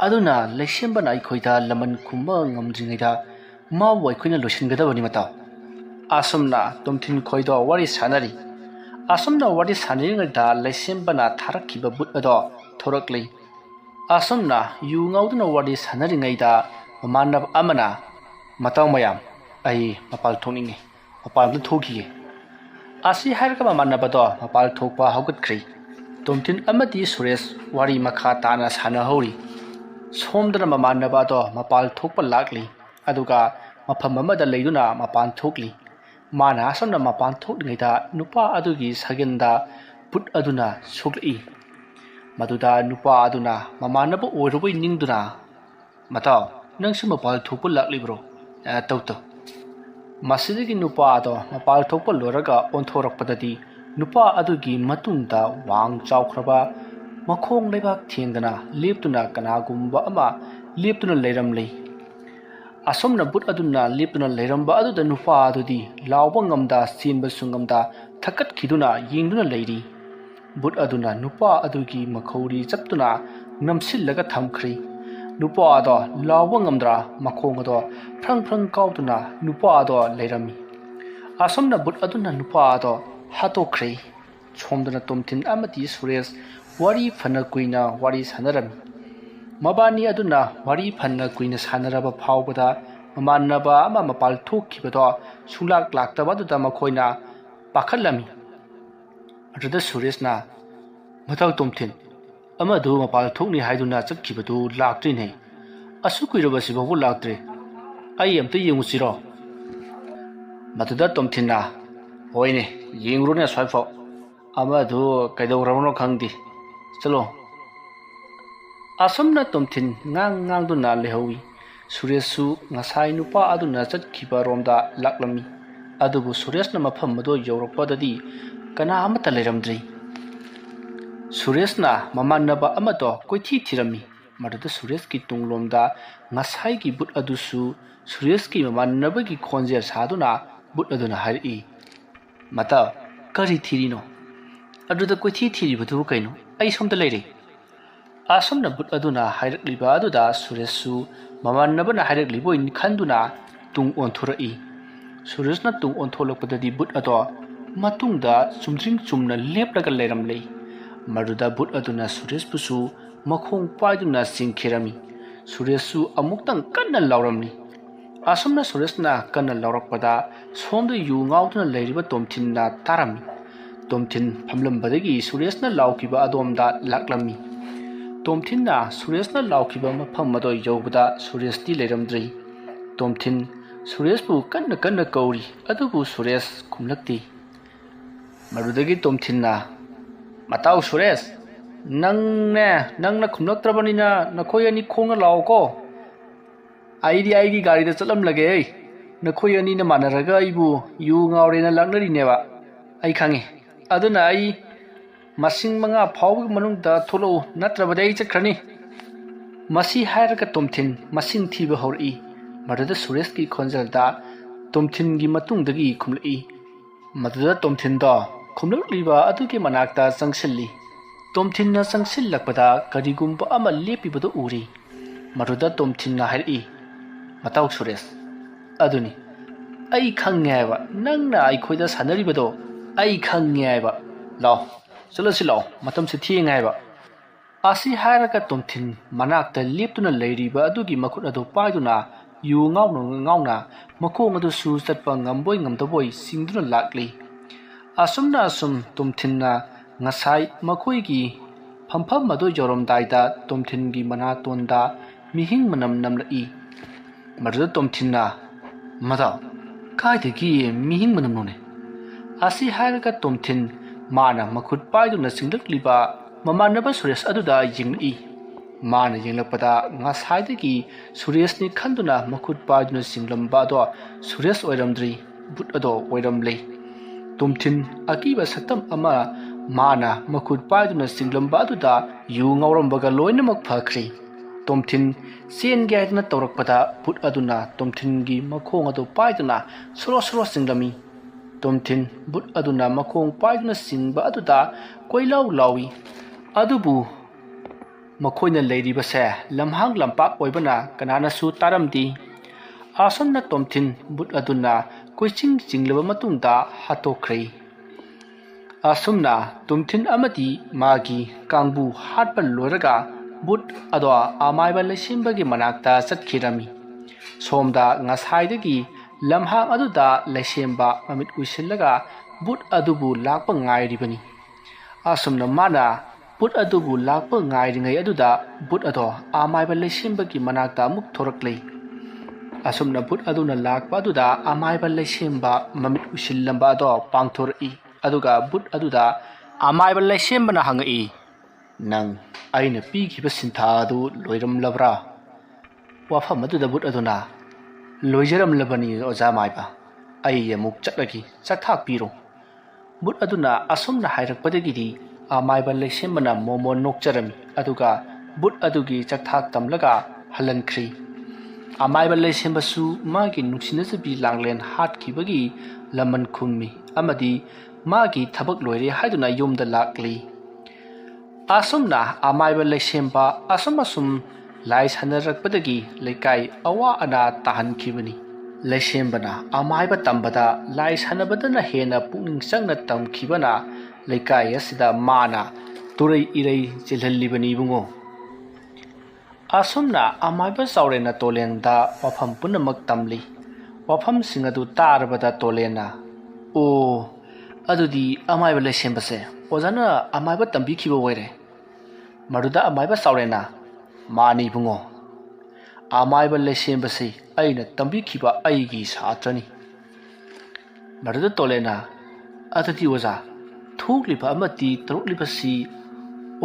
ꯑꯗꯨꯅ ꯂꯩꯁꯦꯝꯕꯅ ꯑꯩꯈꯣꯏꯗ ꯂꯃꯟ ꯈꯨꯝꯕ ꯉꯝꯗ꯭ꯔꯤꯉꯩꯗ ꯃꯥꯕꯨ ꯑꯩꯈꯣꯏꯅ ꯂꯣꯏꯁꯤꯟꯒꯗꯕꯅꯤ ꯃꯇꯥꯎ." ꯑꯁꯨꯝꯅ ꯇꯣꯝꯊꯤꯟ ꯈꯣꯏꯗꯣ ꯋꯥꯔꯤ ꯁꯥꯟꯅꯔꯤ꯫ ꯑꯁꯨꯝꯅ ꯋꯥꯔꯤ ꯁꯥꯟꯅꯔꯤꯉꯩꯗ ꯂꯩꯁꯦꯝꯕꯅ ꯊꯥꯔꯛꯈꯤꯕ ꯕꯨꯠ ꯑꯗꯣ ꯊꯣꯔꯛꯂꯤ꯫ ꯑꯁꯨꯝꯅ ꯌꯨ ꯉꯥꯎꯗꯨꯅ ꯋꯥꯔꯤ ꯁꯥꯟꯅꯔꯤꯉꯩꯗ ꯃꯃꯥꯟꯅꯕ ꯑꯃꯅ, ꯃꯇꯥꯎ ꯃꯌꯥꯝ ꯑꯩ ꯃꯄꯥꯜ ꯊꯣꯛꯅꯤꯡꯉꯤ ꯃꯄꯥꯜꯗ ꯊꯣꯛꯈꯤꯒꯦ ꯑꯁꯤ ꯍꯥꯏꯔꯒ ꯃꯃꯥꯟꯅꯕꯗꯣ ꯃꯄꯥꯜ ꯊꯣꯛꯄ ꯍꯧꯒꯠꯈ꯭ꯔꯦ ꯇꯣꯝꯊꯤꯟ ꯑꯃꯗꯤ ꯁꯨꯔꯦꯁ ꯋꯥꯔꯤ ꯃꯈꯥ ꯇꯥꯅ ꯁꯥꯟꯅꯍꯧꯔꯤ ꯁꯣꯝꯗꯅ ꯃꯃꯥꯟꯅꯕꯗꯣ ꯃꯄꯥꯜ ꯊꯣꯛꯄ ꯂꯥꯛꯂꯤ ꯑꯗꯨꯒ ꯃꯐꯝ ꯑꯃꯗ ꯂꯩꯗꯨꯅ ꯃꯄꯥꯟ ꯊꯣꯛꯂꯤ ꯃꯥꯅ ꯑꯁꯣꯝꯗ ꯃꯄꯥꯟ ꯊꯣꯛꯂꯤꯉꯩꯗ ꯅꯨꯄꯥ ꯑꯗꯨꯒꯤ ꯁꯥꯒꯦꯟꯗ ꯕꯨꯠ ꯑꯗꯨꯅ ꯁꯣꯛꯂꯛꯏ ꯃꯗꯨꯗ ꯅꯨꯄꯥ ꯑꯗꯨꯅ ꯃꯃꯥꯟꯅꯕ ꯑꯣꯏꯔꯨꯕꯩ ꯅꯤꯡꯗꯨꯅ ꯃꯇꯥꯎ ꯅꯪꯁꯨ ꯃꯄꯥꯜ ꯊꯣꯛꯄ ꯂꯥꯛꯂꯤꯕ꯭ꯔꯣ ꯇꯧ ꯃꯁꯤꯗꯒꯤ ꯅꯨꯄꯥ ꯑꯗꯣ ꯃꯄꯥꯜ ꯊꯣꯛꯄ ꯂꯣꯏꯔꯒ ꯑꯣꯟꯊꯣꯔꯛꯄꯗꯗꯤ ꯅꯨꯄꯥ ꯑꯗꯨꯒꯤ ꯃꯇꯨꯡꯗ ꯋꯥꯡ ꯆꯥꯎꯈ꯭ꯔꯕ ꯃꯈꯣꯡ ꯂꯩꯕꯥꯛ ꯊꯦꯡꯗꯅ ꯂꯦꯞꯇꯨꯅ ꯀꯅꯥꯒꯨꯝꯕ ꯑꯃ ꯂꯦꯞꯇꯨꯅ ꯂꯩꯔꯝꯂꯤ ꯑꯁꯣꯝꯅ ꯕꯨꯠ ꯑꯗꯨꯅ ꯂꯦꯞꯇꯨꯅ ꯂꯩꯔꯝꯕ ꯑꯗꯨꯗ ꯅꯨꯄꯥ ꯑꯗꯨꯗꯤ ꯂꯥꯎꯕ ꯉꯝꯗ ꯆꯦꯟꯕꯁꯨ ꯉꯝꯗ ꯊꯛꯀꯠꯈꯤꯗꯨꯅ ꯌꯦꯡꯗꯨꯅ ꯂꯩꯔꯤ ꯕꯨꯠ ꯑꯗꯨꯅ ꯅꯨꯄꯥ ꯑꯗꯨꯒꯤ ꯃꯈꯧꯔꯤ ꯆꯞꯇꯨꯅ ꯅꯝꯁꯤꯜꯂꯒ ꯊꯝꯈ꯭ꯔꯤ ꯅꯨꯄꯥ ꯑꯗꯣ ꯂꯥꯎꯕ ꯉꯝꯗ꯭ꯔꯥ ꯃꯈꯣꯡ ꯑꯗꯣ ꯐ꯭ꯔꯪ ꯐ꯭ꯔꯪ ꯀꯥꯎꯗꯨꯅ ꯅꯨꯄꯥ ꯑꯗꯣ ꯂꯩꯔꯝꯃꯤ ꯑꯁꯣꯝꯅ ꯕꯨꯠ ꯑꯗꯨꯅ ꯅꯨꯄꯥ ꯑꯗꯣ ꯍꯥꯠꯇꯣꯛꯈ꯭ꯔꯦ ꯁꯣꯝꯗꯅ ꯇꯣꯝꯊꯤꯟ ꯑꯃꯗꯤ ꯁꯨꯔꯦꯁ ꯋꯥꯔꯤ ꯐꯅ ꯀꯨꯏꯅ ꯋꯥꯔꯤ ꯁꯥꯟꯅꯔꯝꯃꯤ ꯃꯕꯥꯅꯤ ꯑꯗꯨꯅ ꯋꯥꯔꯤ ꯐꯅ ꯀꯨꯏꯅ ꯁꯥꯟꯅꯔꯕ ꯐꯥꯎꯕꯗ ꯃꯃꯥꯟꯅꯕ ꯑꯃ ꯃꯄꯥꯜ ꯊꯣꯛꯈꯤꯕꯗꯣ ꯁꯨꯡꯂꯥꯛ ꯂꯥꯛꯇꯕ ꯑꯗꯨꯗ ꯃꯈꯣꯏꯅ ꯄꯥꯈꯠꯂꯝꯃꯤ ꯑꯗꯨꯗ ꯁꯨꯔꯦꯁꯅ ꯃꯇꯥꯎ ꯇꯣꯝꯊꯤꯟ ꯑꯃꯗꯨ ꯃꯄꯥꯜ ꯊꯣꯛꯅꯤ ꯍꯥꯏꯗꯨꯅ ꯆꯠꯈꯤꯕꯗꯨ ꯂꯥꯛꯇ꯭ꯔꯤꯅꯦ ꯑꯁꯨꯛ ꯀꯨꯏꯔꯕꯁꯤꯐꯥꯎꯕ ꯂꯥꯛꯇ꯭ꯔꯦ ꯑꯩ ꯑꯝꯇ ꯌꯦꯡꯉꯨꯁꯤꯔꯣ ꯃꯗꯨꯗ ꯇꯣꯝꯊꯤꯟꯅ ꯍꯣꯏꯅꯦ ꯌꯦꯡꯉꯨꯔꯣꯅꯦ ꯁ꯭ꯋꯥꯏꯐꯥꯎ ꯑꯃꯗꯨ ꯀꯩꯗꯧꯔꯕꯅꯣ ꯈꯪꯗꯦ ꯆꯠꯂꯣ ꯑꯁꯣꯝꯅ ꯇꯣꯝꯊꯤꯟ ꯉꯥꯡꯗꯨꯅ ꯂꯩꯍꯧꯏ ꯁꯨꯔꯦꯁꯁꯨ ꯉꯁꯥꯏ ꯅꯨꯄꯥ ꯑꯗꯨꯅ ꯆꯠꯈꯤꯕ ꯔꯣꯝꯗ ꯂꯥꯛꯂꯝꯃꯤ ꯑꯗꯨꯕꯨ ꯁꯨꯔꯦꯁꯅ ꯃꯐꯝ ꯑꯗꯨ ꯌꯧꯔꯛꯄꯗꯗꯤ ꯀꯅꯥ ꯑꯃꯠꯇ ꯂꯩꯔꯝꯗ꯭ꯔꯤ ꯁꯨꯔꯦꯁꯅ ꯃꯃꯥꯟꯅꯕ ꯑꯃꯗꯣ ꯀꯣꯏꯊꯤ ꯊꯤꯔꯝꯃꯤ ꯃꯗꯨꯗ ꯁꯨꯔꯦꯁꯀꯤ ꯇꯨꯡꯂꯣꯝꯗ ꯉꯁꯥꯏꯒꯤ ꯕꯨꯠ ꯑꯗꯨꯁꯨ ꯁꯨꯔꯦꯁꯀꯤ ꯃꯃꯥꯟꯅꯕꯒꯤ ꯈꯣꯟꯖꯦꯜ ꯁꯥꯗꯨꯅ ꯕꯨꯠ ꯑꯗꯨꯅ ꯍꯥꯏꯔꯛꯏ ꯃꯇꯥꯎ ꯀꯔꯤ ꯊꯤꯔꯤꯅꯣ ꯑꯗꯨꯗ ꯀꯣꯏꯊꯤ ꯊꯤꯔꯤꯕꯗꯨ ꯀꯩꯅꯣ ꯑꯩ ꯁꯣꯝꯗ ꯂꯩꯔꯦ ꯑꯁꯣꯝꯅ ꯕꯨꯠ ꯑꯗꯨꯅ ꯍꯥꯏꯔꯛꯂꯤꯕ ꯑꯗꯨꯗ ꯁꯨꯔꯦꯁꯁꯨ ꯃꯃꯥꯟꯅꯕꯅ ꯍꯥꯏꯔꯛꯂꯤꯕꯣꯏ ꯈꯟꯗꯨꯅ ꯇꯨꯡ ꯑꯣꯟꯊꯣꯔꯛꯏ ꯁꯨꯔꯦꯁꯅ ꯇꯨꯡ ꯑꯣꯟꯊꯣꯛꯂꯛꯄꯗꯗꯤ ꯕꯨꯠ ꯑꯗꯣ ꯃꯇꯨꯡꯗ ꯆꯨꯝꯗ꯭ꯔꯤꯡ ꯆꯨꯝꯅ ꯂꯦꯞꯂꯒ ꯂꯩꯔꯝꯂꯤ ꯃꯗꯨꯗ ꯕꯨꯠ ꯑꯗꯨꯅ ꯁꯨꯔꯦꯁꯄꯨꯁꯨ ꯃꯈꯣꯡ ꯄꯥꯏꯗꯨꯅ ꯆꯤꯡꯈꯤꯔꯝꯃꯤ ꯁꯨꯔꯦꯁꯁꯨ ꯑꯃꯨꯛꯇꯪ ꯀꯟꯅ ꯂꯥꯎꯔꯝꯃꯤ ꯑꯁꯣꯝꯅ ꯁꯨꯔꯦꯁꯅ ꯀꯟꯅ ꯂꯥꯎꯔꯛꯄꯗ ꯁꯣꯝꯗ ꯌꯨ ꯉꯥꯎꯗꯨꯅ ꯂꯩꯔꯤꯕ ꯇꯣꯝꯊꯤꯟꯅ ꯇꯥꯔꯝꯃꯤ ꯇꯣꯝꯊꯤꯟ ꯐꯝꯂꯝꯕꯗꯒꯤ ꯁꯨꯔꯦꯁꯅ ꯂꯥꯎꯈꯤꯕ ꯑꯗꯣꯝꯗ ꯂꯥꯛꯂꯝꯃꯤ ꯇꯣꯝꯊꯤꯟꯅ ꯁꯨꯔꯦꯁꯅ ꯂꯥꯎꯈꯤꯕ ꯃꯐꯝ ꯑꯗꯨ ꯌꯧꯕꯗ ꯁꯨꯔꯦꯁꯇꯤ ꯂꯩꯔꯝꯗ꯭ꯔꯤ ꯇꯣꯝꯊꯤꯟ ꯁꯨꯔꯦꯁꯄꯨ ꯀꯟꯅ ꯀꯟꯅ ꯀꯧꯔꯤ ꯑꯗꯨꯕꯨ ꯁꯨꯔꯦꯁ ꯈꯨꯝꯂꯛꯇꯦ ꯃꯗꯨꯗꯒꯤ ꯇꯣꯝꯊꯤꯟꯅ ꯃꯇꯥꯎ ꯁꯨꯔꯦꯁ ꯅꯪꯅ ꯈꯨꯝꯂꯛꯇ꯭ꯔꯕꯅꯤꯅ ꯅꯈꯣꯏ ꯑꯅꯤ ꯈꯣꯡꯅ ꯂꯥꯛꯑꯣꯀꯣ ꯑꯩꯗꯤ ꯑꯩꯒꯤ ꯒꯥꯔꯤꯗ ꯆꯠꯂꯝꯂꯒꯦ ꯅꯈꯣꯏ ꯑꯅꯤꯅ ꯃꯥꯟꯅꯔꯒ ꯑꯩꯕꯨ ꯌꯨ ꯉꯥꯎꯔꯦꯅ ꯂꯥꯛꯅꯔꯤꯅꯦꯕ ꯑꯩ ꯈꯪꯉꯤ ꯑꯗꯨꯅ ꯑꯩ ꯃꯁꯤꯡ 5 ꯐꯥꯎꯕꯒꯤ ꯃꯅꯨꯡꯗ ꯊꯣꯛꯂꯛꯎ ꯅꯠꯇ꯭ꯔꯕꯗꯤ ꯑꯩ ꯆꯠꯈ꯭ꯔꯅꯤ ꯃꯁꯤ ꯍꯥꯏꯔꯒ ꯇꯣꯝꯊꯤꯟ ꯃꯁꯤꯡ ꯊꯤꯕ ꯍꯧꯔꯛꯏ ꯃꯗꯨꯗ ꯁꯨꯔꯦꯁꯀꯤ ꯈꯣꯟꯖꯦꯜꯗ ꯇꯣꯝꯊꯤꯟꯒꯤ ꯃꯇꯨꯡꯗꯒꯤ ꯈꯨꯝꯂꯛꯏ ꯃꯗꯨꯗ ꯇꯣꯝꯊꯤꯟꯗꯣ ꯈꯨꯝꯂꯛꯂꯤꯕ ꯑꯗꯨꯒꯤ ꯃꯅꯥꯛꯇ ꯆꯪꯁꯤꯜꯂꯤ ꯇꯣꯝꯊꯤꯟꯅ ꯆꯪꯁꯤꯜꯂꯛꯄꯗ ꯀꯔꯤꯒꯨꯝꯕ ꯑꯃ ꯂꯦꯞꯄꯤꯕꯗꯨ ꯎꯔꯤ ꯃꯗꯨꯗ ꯇꯣꯝꯊꯤꯟꯅ ꯍꯥꯏꯔꯛꯏ ꯃꯇꯥꯎ ꯁꯨꯔꯦꯁ ꯑꯗꯨꯅꯤ ꯑꯩ ꯈꯪꯉꯦ ꯍꯥꯏꯕ ꯅꯪꯅ ꯑꯩꯈꯣꯏꯗ ꯁꯥꯟꯅꯔꯤꯕꯗꯣ ꯑꯩ ꯈꯪꯉꯦ ꯍꯥꯏꯕ ꯂꯥꯛꯑꯣ ꯆꯠꯂꯁꯤ ꯂꯥꯛꯑꯣ ꯃꯇꯝꯁꯦ ꯊꯦꯡꯉꯦ ꯍꯥꯏꯕ ꯑꯁꯤ ꯍꯥꯏꯔꯒ ꯇꯣꯝꯊꯤꯟ ꯃꯅꯥꯛꯇ ꯂꯦꯞꯇꯨꯅ ꯂꯩꯔꯤꯕ ꯑꯗꯨꯒꯤ ꯃꯈꯨꯠ ꯑꯗꯨ ꯄꯥꯏꯗꯨꯅ ꯌꯨ ꯉꯥꯎꯅ ꯃꯈꯣꯡ ꯑꯗꯨꯁꯨ ꯆꯠꯄ ꯉꯝꯕꯣꯏ ꯉꯝꯗꯕꯣꯏ ꯆꯤꯡꯗꯨꯅ ꯂꯥꯛꯂꯤ ꯑꯁꯨꯝꯅ ꯇꯣꯝꯊꯤꯟꯅ ꯉꯁꯥꯏ ꯃꯈꯣꯏꯒꯤ ꯐꯝꯐꯝ ꯑꯗꯨ ꯌꯧꯔꯝꯗꯥꯏꯗ ꯇꯣꯝꯊꯤꯟꯒꯤ ꯃꯅꯥꯇꯣꯟꯗ ꯃꯤꯍꯤꯡ ꯃꯅꯝ ꯅꯝꯂꯛꯏ ꯃꯗꯨꯗ ꯇꯣꯝꯊꯤꯟꯅ ꯃꯇꯥꯎ ꯀꯥꯏꯗꯒꯤ ꯃꯤꯍꯤꯡ ꯃꯅꯝꯅꯣꯅꯦ ꯑꯁꯤ ꯍꯥꯏꯔꯒ ꯇꯣꯝꯊꯤꯟ ꯃꯥꯅ ꯃꯈꯨꯠ ꯄꯥꯏꯗꯨꯅ ꯆꯤꯡꯂꯛꯂꯤꯕ ꯃꯃꯥꯟꯅꯕ ꯁꯨꯔꯦꯁ ꯑꯗꯨꯗ ꯌꯦꯡꯂꯛꯏ ꯃꯥꯅ ꯌꯦꯡꯂꯛꯄꯗ ꯉꯁꯥꯏꯗꯒꯤ ꯁꯨꯔꯦꯁꯅꯤ ꯈꯟꯗꯨꯅ ꯃꯈꯨꯠ ꯄꯥꯏꯗꯨꯅ ꯆꯤꯡꯂꯝꯕ ꯑꯗꯣ ꯁꯨꯔꯦꯁ ꯑꯣꯏꯔꯝꯗ꯭ꯔꯤ ꯕꯨꯠ ꯑꯗꯣ ꯑꯣꯏꯔꯝꯂꯦ ꯇꯣꯝꯊꯤꯟ ꯑꯀꯤꯕ ꯁꯛꯇꯝ ꯑꯃ ꯃꯥꯅ ꯃꯈꯨꯠ ꯄꯥꯏꯗꯨꯅ ꯆꯤꯡꯂꯝꯕ ꯑꯗꯨꯗ ꯌꯨ ꯉꯥꯎꯔꯝꯕꯒ ꯂꯣꯏꯅꯃꯛ ꯐꯈ꯭ꯔꯤ ꯇꯣꯝꯊꯤꯟ ꯆꯦꯟꯒꯦ ꯍꯥꯏꯗꯨꯅ ꯇꯧꯔꯛꯄꯗ ꯕꯨꯠ ꯑꯗꯨꯅ ꯇꯣꯝꯊꯤꯟꯒꯤ ꯃꯈꯣꯡ ꯑꯗꯨ ꯄꯥꯏꯗꯨꯅ ꯁꯣꯔꯣ ꯆꯤꯡꯂꯝꯃꯤ ꯇꯣꯝꯊꯤꯟ ꯕꯨꯠ ꯑꯗꯨꯅ ꯃꯈꯣꯡ ꯄꯥꯏꯗꯨꯅ ꯆꯤꯡꯕ ꯑꯗꯨꯗ ꯀꯣꯏꯂꯥꯎ ꯂꯥꯎꯏ ꯑꯗꯨꯕꯨ ꯃꯈꯣꯏꯅ ꯂꯩꯔꯤꯕꯁꯦ ꯂꯝꯍꯥꯡ ꯂꯝꯄꯥꯛ ꯑꯣꯏꯕꯅ ꯀꯅꯥꯅꯁꯨ ꯇꯥꯔꯝꯗꯦ ꯑꯁꯣꯝꯅ ꯇꯣꯝꯊꯤꯟ ꯕꯨꯠ ꯑꯗꯨꯅ ꯀꯣꯏꯆꯤꯡ ꯆꯤꯡꯂꯕ ꯃꯇꯨꯡꯗ ꯍꯥꯠꯇꯣꯛꯈ꯭ꯔꯦ ꯑꯁꯨꯝꯅ ꯇꯣꯝꯊꯤꯟ ꯑꯃꯗꯤ ꯃꯥꯒꯤ ꯀꯥꯡꯕꯨ ꯍꯥꯠꯄ ꯂꯣꯏꯔꯒ ꯕꯨꯠ ꯑꯗꯣ ꯑꯃꯥꯏꯕ ꯂꯩꯁꯦꯝꯕꯒꯤ ꯃꯅꯥꯛꯇ ꯆꯠꯈꯤꯔꯝꯃꯤ somda ngasai lamhang aduda lesemba mamit uisillaga but adubu lakpa ngairibani asumna mana but adubu lakpa ngairingai aduda but ado amaiba lesembagi manakta amuk thoraklei asumna but aduna lakpa aduda amaiba lesemba mamit uisillamba ado pangthori aduga but aduda amaiba lesembana hangai nang aina pigiba sintha adu loiramlabra wafam aduda but aduna loijaramlabani oja maiba ai amuk chatlagi chathak piro but aduna asumna hairakpadagidi amaiba lesembana momo nokcharami aduga but adugi chathak tamlaga halankri amaiba lesembasu magi nuksinajabi langlen hatkibagi laman khummi amadi magi thabak loire haiduna yumda lakli asumna amaiba lesemba asum lai sanarakpadagi lekai awa ana tahankibani lesembana amaiba tambada lai sanabadana hena pukning changna tamkhibana lekai asida mana turai irei chilhallibani bungo asumna amaiba saurena tolenda wafam punamak tamli wafam singadu tarabada tolena o adudi amaiba lesembase ozana amaiba tambi khibo waire maruda amaiba saurena mani bungo amaiba lesembase aina tambi khiba aigi satrani maruda tolena adudi oza thukliba amati taruklibasi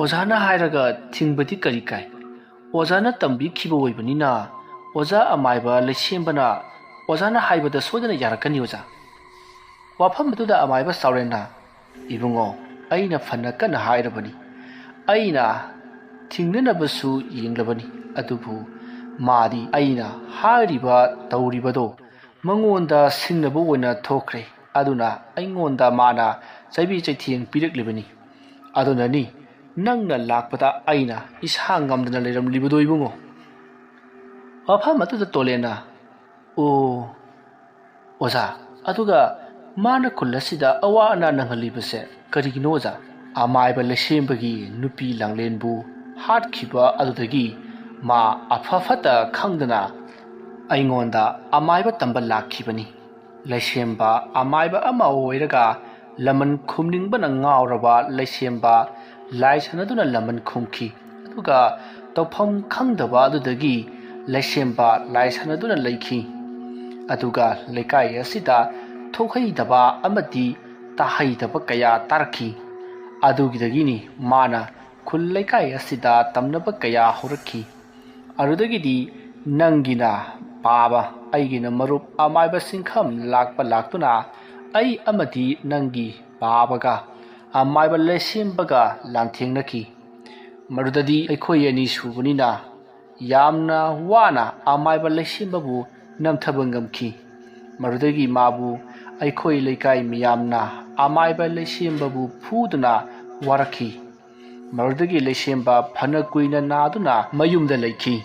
ozana hairaga thingbadi kari kai ozana tambi khiba oibanina oza amaiba lesembana ozana haibada sodana yarakani oza wafam aduda amaiba saurena ibungo aina fanna kana hairabani aina thingnanabasu yenglabani adubu madi aina hairiba tauribado mangonda singnaba oina thokre aduna aingonda mana chaibi chaitheng piraklibani adunani nangna lakpada aina isa ngamdana leiramlibodo ibungo wafam aduda tolena o oza aduga mana kullasida awa ana nangalibase karigino oza amaiba lesembagi nupi langlenbu hatkhiba adudagi ma afafata khangdana aingonda amaiba tamba lakhibani lesemba amaiba ama oiraga laman khumningbana ngauraba lesemba lai sanaduna laman khumki aduga tawpham khangdaba adudagi lesemba lai sanaduna leikhi aduga lekai asida thokhaidaba amati tahaidaba kaya tarki adugidagini mana khul lekai asida tamnaba kaya horakhi arudagidi nangina baba aigina marup amaiba singkham lakpa laktuna ai amati nangi babaga amaiba lesembaga lanthengnaki marudadi aikhoi ani subunina yamna wana amaiba lesembabu namthabangamki marudagi mabu aikhoi lekai miyamna amaiba lesembabu phuduna warakhi marudagi lesemba phana kuina naduna mayumda leikhi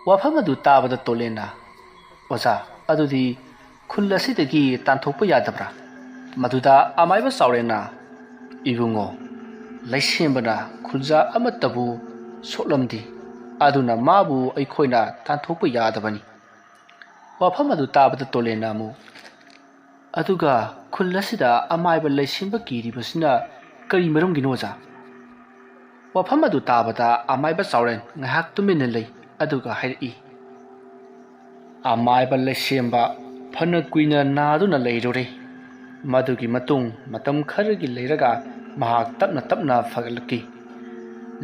wafamadu tabada tolena oza adudi khullasidagi tanthokpa yadabra maduda amaiba saurena ibungo leisembana khulja amatabu soklamdi aduna mabu aikhoina tanthokpa yadabani wafamadu tabada tolena mu aduga khullasida amaiba leisemba kiribasina kari marumginoza wafamadu tabada amaiba sauren ngahak tumina lei aduga hairi amaiba lesemba phana kuina naduna leirore madugi matung matam kharagi leiraga mahak tapna fagalki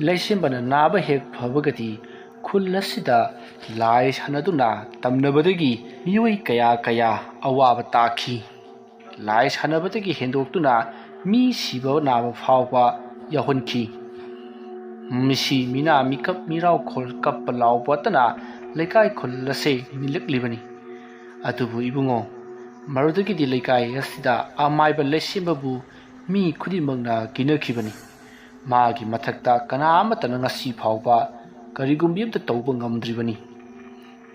leisembana naba hek phabagati khullasida lai sanaduna tamnabadagi miwai kaya awaba takhi lai sanabadagi hendoktuna mi siba naba phawba yahonki misi mina mikap mirau khol kap law patana lekai khullase miliklibani adubu ibungo marudagi di lekai asida amaiba lesembabu mi khudimangna kinakhibani magi mathakta kana amatana ngasi phawba karigumbi amta tawba ngamdribani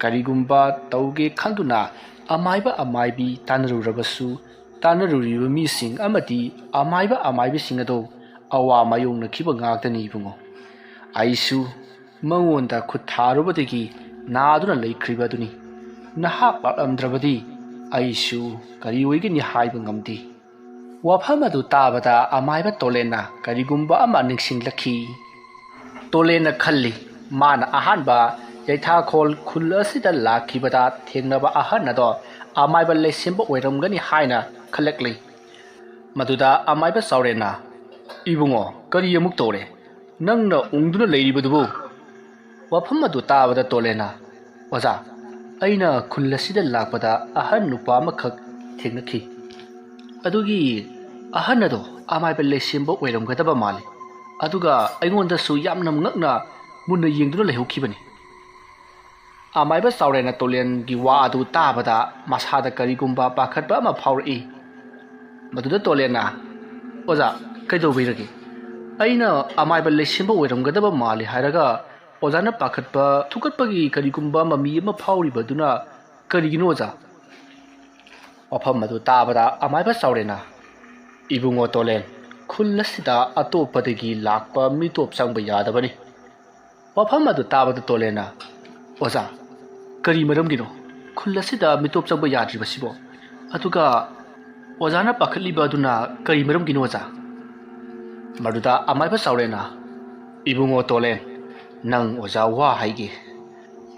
karigumba tawge khangduna amaiba amaibi tanarurabasu tanaruriba mi sing amati amaibi singado awa mayongna khiba ngaktani ibungo aisu mangonda khutharubadagi naaduna leikribaduni nahak laklamdrabadi aisu kari oigani haiba ngamdi wafam adu tabada amaiba tolena karigumba ama ningsinglakhi tolena khalli mana ahanba yaitha khol khul asida lakhibada thengnaba ahan ado amaiba leisemba oiramgani haina khalakli maduda amaiba saurena ibungo kari amuk tore nangna ungduna leiribadubu wafam adu tabada tolena oza aina khul asida lakpada ahan nupa makhak thengnakhi adugi ahan ado amaiba leisemba oiramgadaba mali aduga aingonda su yamna ngakna munna yengduna lehokhibani amaiba saurena tolen gi wa adu tabada masada karigumba pakhatba ma phawri maduda tolena oza kaido biragi aina amaiba leisemba oiramgadaba mali haraga ozana pakhatba thukatpagi karigumba mami ma phawri baduna karigino oza wafam madu tabada amaiba saurena ibungo tolen khullasida atopadagi lakpa mitop sangba yadabani wafam madu tabada tolena oza kari maramgino khullasida mitop sangba yadribasibo aduga ozana pakhatliba aduna kari maramgino oza maduda amaiba saurena ibungo tolen nang oza wa haige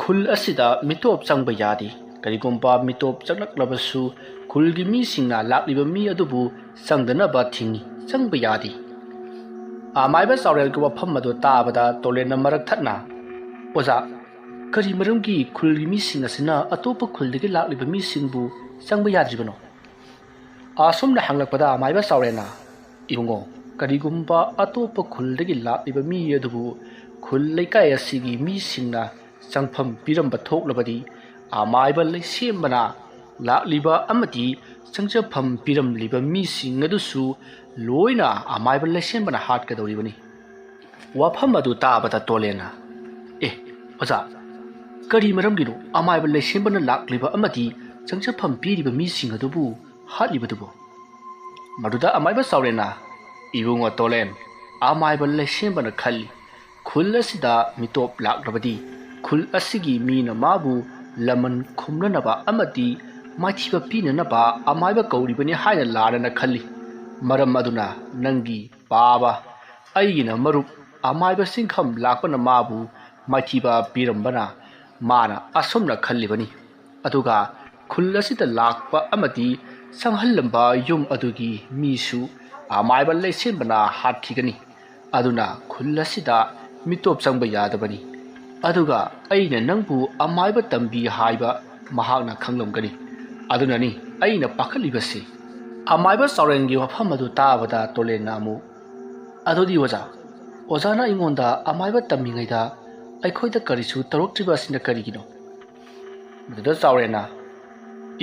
khul asida mitop sangba yadi karigumba mitop changlaklabasu khulgi mi singna lakliba mi adubu sangdanaba thingi changba yadi amaiba saurel ko wafam madu tabada tolena marak thatna oza kari maramgi khulgi mi sing asina atopa khuldige lakliba mi singbu changba yadribano asumna hanglakpada amaiba saurena ibungo karigumba atopa khuldige lakliba mi adubu khul leikai asigi mi singna changpham piramba thoklabadi amaiba leisembana lakliba amati changjapham piramliba mi sing adusu loina amaiba leisembana hatkadoribani wafam adu tabada tolena oza kari maramgino amaiba leisembana lakliba amati changjapham piriba mi sing adubu hatlibadubu maduda amaiba saurena ibungo tolen amaiba leisembana khalli khul asida mitop laklabadi khul asigi mina mabu laman khumnanaba amati maithiba pinanaba amaiba kauribani haina larana khalli maram aduna nangi baba aigina marup amaiba singkham lakpana mabu maithiba pirambana mana asomna khallibani aduga khul asida lakpa amati sanghallamba yum adugi misu amaiba leisembana hathigani aduna khul asida mitop sangba yadabani aduga aina nangbu amaiba tambi haiba mahakna khanglamgani adunani aina pakhalibasi amaiba saurengi wafam adu tabada tolena mu adodi ozana ingonda amaiba tamingaida aikhoida karisu taroktriba sina karigino muda saurena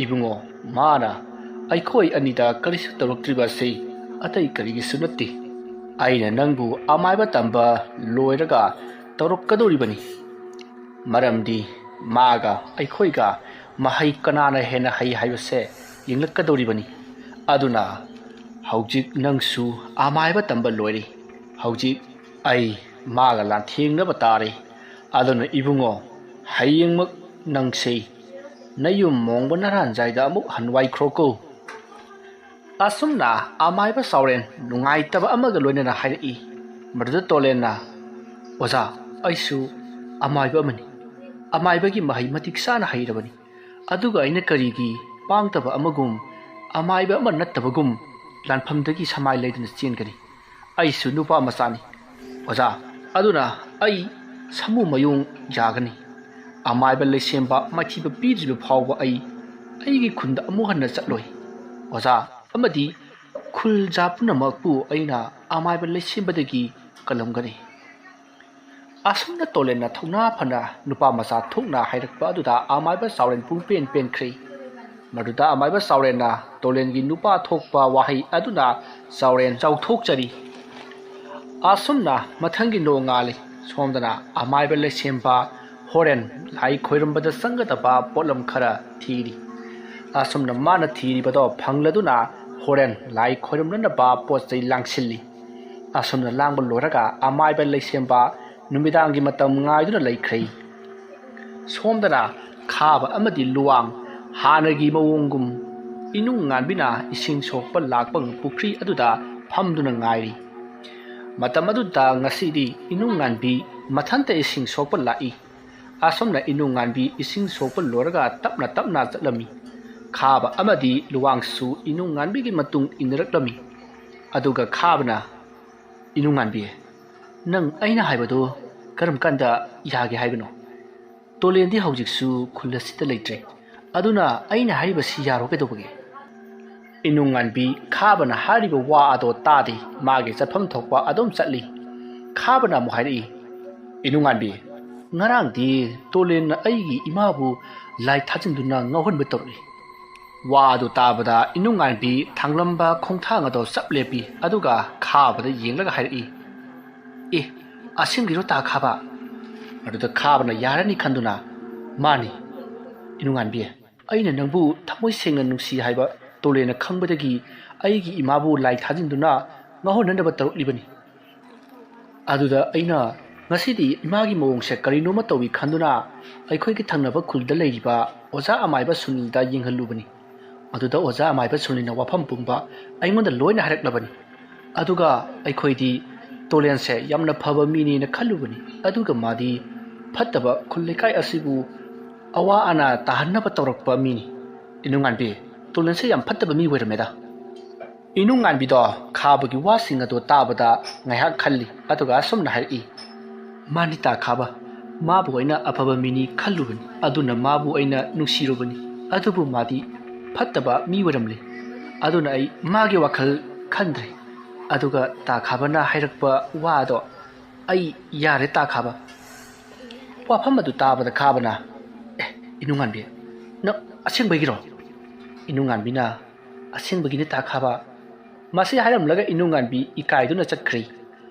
ibungo mana aikhoi anida karisu taroktriba sei atai karigi sunati aina nangbu amaiba tamba loiraga tarokkadoribani maramdi maga aikhoiga mahai kanana hena hai haibase yinglakadoribani aduna haujik nangsu amaiba tamba loiri haujik ai maga lanthengna batare aduna ibungo hayengmak nangsei nayum mongbana ranjaida amuk hanwai kroko asumna amaiba sauren nungai taba amaga loinana hairi maduda tolena oza aisu amaiba amani amaibagi mahai matik sana hairabani aduga aina karigi pangtaba amagum amaiba ama nattabagum lanphamdagi samai leiduna chenkani aisu nupa masani oza aduna ai samu mayung yagani amaiba leisemba maithiba pidriba phawba aigi khunda amu hanna chatloi oza amadi khul japuna makpu aina amaiba leisembadagi kalamgani asumna tolena thona phana nupa masa thukna hairakpa aduda amaiba sauren pungpen penkhri maduda amaiba saurena tolengi nupa thokpa wahai aduna sauren chauthokchari asumna mathangi no ngali somdana amaiba lesemba horen lai khoirambada sangataba polam khara thiri asumna mana thiri bado phangladuna horen lai khoiramna ba pochai langsilli asumna langba loraga amaiba lesemba numidangi matam ngaiduna laikhrei ꯁꯣꯝꯗꯅ ꯈꯥꯕ ꯑꯃꯗꯤ ꯂꯨꯋꯥꯡ ꯍꯥꯟꯅꯒꯤ ꯃꯑꯣꯡꯒꯨꯝ ꯏꯅꯨꯡ ꯉꯥꯟꯕꯤꯅ ꯏꯁꯤꯡ ꯁꯣꯛꯄ ꯂꯥꯛꯄ ꯄꯨꯈ꯭ꯔꯤ ꯑꯗꯨꯗ ꯐꯝꯗꯨꯅ ꯉꯥꯏꯔꯤ꯫ ꯃꯇꯝ ꯑꯗꯨꯗ ꯉꯁꯤꯗꯤ ꯏꯅꯨꯡ ꯉꯥꯟꯕꯤ ꯃꯊꯟꯇ ꯏꯁꯤꯡ ꯁꯣꯛꯄ ꯂꯥꯛꯏ꯫ ꯑꯁꯣꯝꯅ ꯏꯅꯨꯡ ꯉꯥꯟꯕꯤ ꯏꯁꯤꯡ ꯁꯣꯛꯄ ꯂꯣꯏꯔꯒ ꯇꯞꯅ ꯇꯞꯅ ꯆꯠꯂꯝꯃꯤ꯫ ꯈꯥꯕ ꯑꯃꯗꯤ ꯂꯨꯋꯥꯡꯁꯨ ꯏꯅꯨꯡ ꯉꯥꯟꯕꯤꯒꯤ ꯃꯇꯨꯡ ꯏꯟꯅꯔꯛꯂꯝꯃꯤ꯫ ꯑꯗꯨꯒ ꯈꯥꯕꯅ, ꯏꯅꯨꯡ ꯉꯥꯟꯕꯤ, ꯅꯪ ꯑꯩꯅ ꯍꯥꯏꯕꯗꯨ ꯀꯔꯝ ꯀꯥꯟꯗ ꯌꯥꯒꯦ ꯍꯥꯏꯕꯅꯣ? ꯇꯣꯂꯦꯟꯗꯤ ꯍꯧꯖꯤꯛꯁꯨ ꯈꯨꯜ ꯑꯁꯤꯗ ꯂꯩꯇ꯭ꯔꯦ, ꯑꯗꯨꯅ ꯑꯩꯅ ꯍꯥꯏꯔꯤꯕꯁꯤ ꯌꯥꯔꯣ ꯀꯩꯗꯧꯕꯒꯦ? ꯏꯅꯨꯡ ꯉꯥꯟꯕꯤ ꯈꯥꯕꯅ ꯍꯥꯏꯔꯤꯕ ꯋꯥ ꯑꯗꯣ ꯇꯥꯗꯦ, ꯃꯥꯒꯤ ꯆꯠꯐꯝ ꯊꯣꯛꯄ ꯑꯗꯨꯝ ꯆꯠꯂꯤ꯫ ꯈꯥꯕꯅ ꯑꯃꯨꯛ ꯍꯥꯏꯔꯛꯏ, ꯏꯅꯨꯡ ꯉꯥꯟꯕꯤ, ꯉꯔꯥꯡꯗꯤ ꯇꯣꯂꯦꯟꯅ ꯑꯩꯒꯤ ꯏꯃꯥꯕꯨ ꯂꯥꯏ ꯊꯥꯖꯤꯟꯗꯨꯅ ꯉꯥꯎꯍꯟꯕ ꯇꯧꯔꯛꯏ꯫ ꯋꯥ ꯑꯗꯨ ꯇꯥꯕꯗ ꯏꯅꯨꯡ ꯉꯥꯟꯕꯤ ꯊꯥꯡꯂꯝꯕ ꯈꯣꯡꯊꯥꯡ ꯑꯗꯣ ꯆꯞ ꯂꯦꯞꯄꯤ, ꯑꯗꯨꯒ ꯈꯥꯕꯗ ꯌꯦꯡꯂꯒ ꯍꯥꯏꯔꯛꯏ, ꯑꯦ, ꯑꯁꯦꯡꯕꯩꯔꯣ ꯇꯥ ꯈꯥꯕ? ꯑꯗꯨꯗ ꯈꯥꯕꯅ ꯌꯥꯔꯅꯤ ꯈꯟꯗꯨꯅ, ꯃꯥꯅꯤ ꯏꯅꯨꯡ ꯉꯥꯟꯕꯤ, ꯑꯩꯅ ꯅꯪꯕꯨ ꯊꯃꯣꯏ ꯁꯦꯡꯅ ꯅꯨꯡꯁꯤ ꯍꯥꯏꯕ ꯇꯣꯂꯦꯟꯅ ꯈꯪꯕꯗꯒꯤ ꯑꯩꯒꯤ ꯏꯃꯥꯕు ꯂꯥꯏ ꯊꯥꯖꯤꯟꯗꯨꯅ ꯉꯥꯎꯍꯟꯅꯅꯕ ꯇꯧꯔꯛꯂꯤꯕꯅꯤ꯫ ꯑꯗꯨꯗ ꯑꯩꯅ ꯉꯁꯤꯗꯤ ꯏꯃꯥꯒꯤ ꯃꯑꯣꯡꯁꯦ ꯀꯔꯤꯅꯣꯃ ꯇꯧꯏ ꯈꯟꯗꯨꯅ ꯑꯩꯈꯣꯏꯒꯤ ꯊꯪꯅꯕ ꯈꯨꯜꯗ ꯂꯩꯔꯤꯕ ꯑꯣꯖꯥ ꯑꯃꯥꯏꯕ ꯁꯨꯅꯤꯜꯗ ꯌꯦꯡꯍꯜꯂꯨꯕꯅꯤ꯫ ꯑꯗꯨꯗ ꯑꯣꯖꯥ ꯑꯃꯥꯏꯕ ꯁꯨꯅꯤꯜꯅ ꯋꯥꯐꯝ ꯄꯨꯝꯕ ꯑꯩꯉꯣꯟꯗ ꯂꯣꯏꯅ ꯍꯥꯏꯔꯛꯂꯕꯅꯤ꯫ ꯑꯗꯨꯒ ꯑꯩꯈꯣꯏꯗꯤ ꯇꯣꯂꯦꯟꯁꯦ ꯌꯥꯝꯅ ꯐꯕ ꯃꯤꯅꯦꯅ ꯈꯜꯂꯨꯕꯅꯤ, ꯑꯗꯨꯒ ꯃꯥꯗꯤ ꯐꯠꯇꯕ ꯈꯨꯜ ꯂꯩꯀꯥꯏ ꯑꯁꯤꯕꯨ ꯑꯋꯥ ꯑꯅꯥ ꯇꯥꯍꯟꯅꯕ ꯇꯧꯔꯛꯄ ꯃꯤꯅꯤ꯫ ꯏꯅꯨꯡ ꯉꯥꯟꯕꯤ, ꯇꯣꯂꯦꯟꯁꯦ ꯌꯥꯝ ꯐꯠꯇꯕ ꯃꯤ ꯑꯣꯏꯔꯝꯃꯦꯗ꯫ ꯏꯅꯨꯡ ꯉꯥꯟꯕꯤꯗꯣ ꯈꯥꯕꯒꯤ ꯋꯥꯁꯤꯡ ꯑꯗꯣ ꯇꯥꯕꯗ ꯉꯥꯏꯍꯥꯛ ꯈꯜꯂꯤ, ꯑꯗꯨꯒ ꯑꯁꯨꯝꯅ ꯍꯥꯏꯔꯛꯏ, ꯃꯥꯅꯤ ꯇꯥ ꯈꯥꯕ, ꯃꯥꯕꯨ ꯑꯩꯅ ꯑꯐꯕ ꯃꯤꯅꯤ ꯈꯜꯂꯨꯕꯅꯤ, ꯑꯗꯨꯅ ꯃꯥꯕꯨ ꯑꯩꯅ ꯅꯨꯡꯁꯤꯔꯨꯕꯅꯤ, ꯑꯗꯨꯕꯨ ꯃꯥꯗꯤ ꯐꯠꯇꯕ ꯃꯤ ꯑꯣꯏꯔꯝꯂꯦ, ꯑꯗꯨꯅ ꯑꯩ ꯃꯥꯒꯤ ꯋꯥꯈꯜ ꯈꯟꯗ꯭ꯔꯦ꯫ ꯑꯗꯨꯒ ꯇꯥ ꯈꯥꯕꯅ ꯍꯥꯏꯔꯛꯄ ꯋꯥ ꯑꯗꯣ ꯑꯩ ꯌꯥꯔꯦ ꯇꯥ ꯈꯥꯕ꯫ ꯋꯥꯐꯝ ꯑꯗꯨ ꯇꯥꯕꯗ ꯈꯥꯕꯅ, ꯑꯦ ꯏꯅꯨꯡ ꯉꯥꯟꯕꯤ, ꯅꯪ ꯑꯁꯦꯡꯕꯒꯤꯔꯣ? ꯏꯅꯨꯡ ꯉꯥꯟꯕꯤꯅ, ꯑꯁꯦꯡꯕꯒꯤꯅꯤ ꯇꯥ ꯈꯥꯕ꯫ ꯃꯁꯤ ꯍꯥꯏꯔꯝꯂꯒ ꯏꯅꯨꯡ ꯉꯥꯟꯕꯤ ꯏꯀꯥꯏꯗꯨꯅ ꯆꯠꯈ꯭ꯔꯤ꯫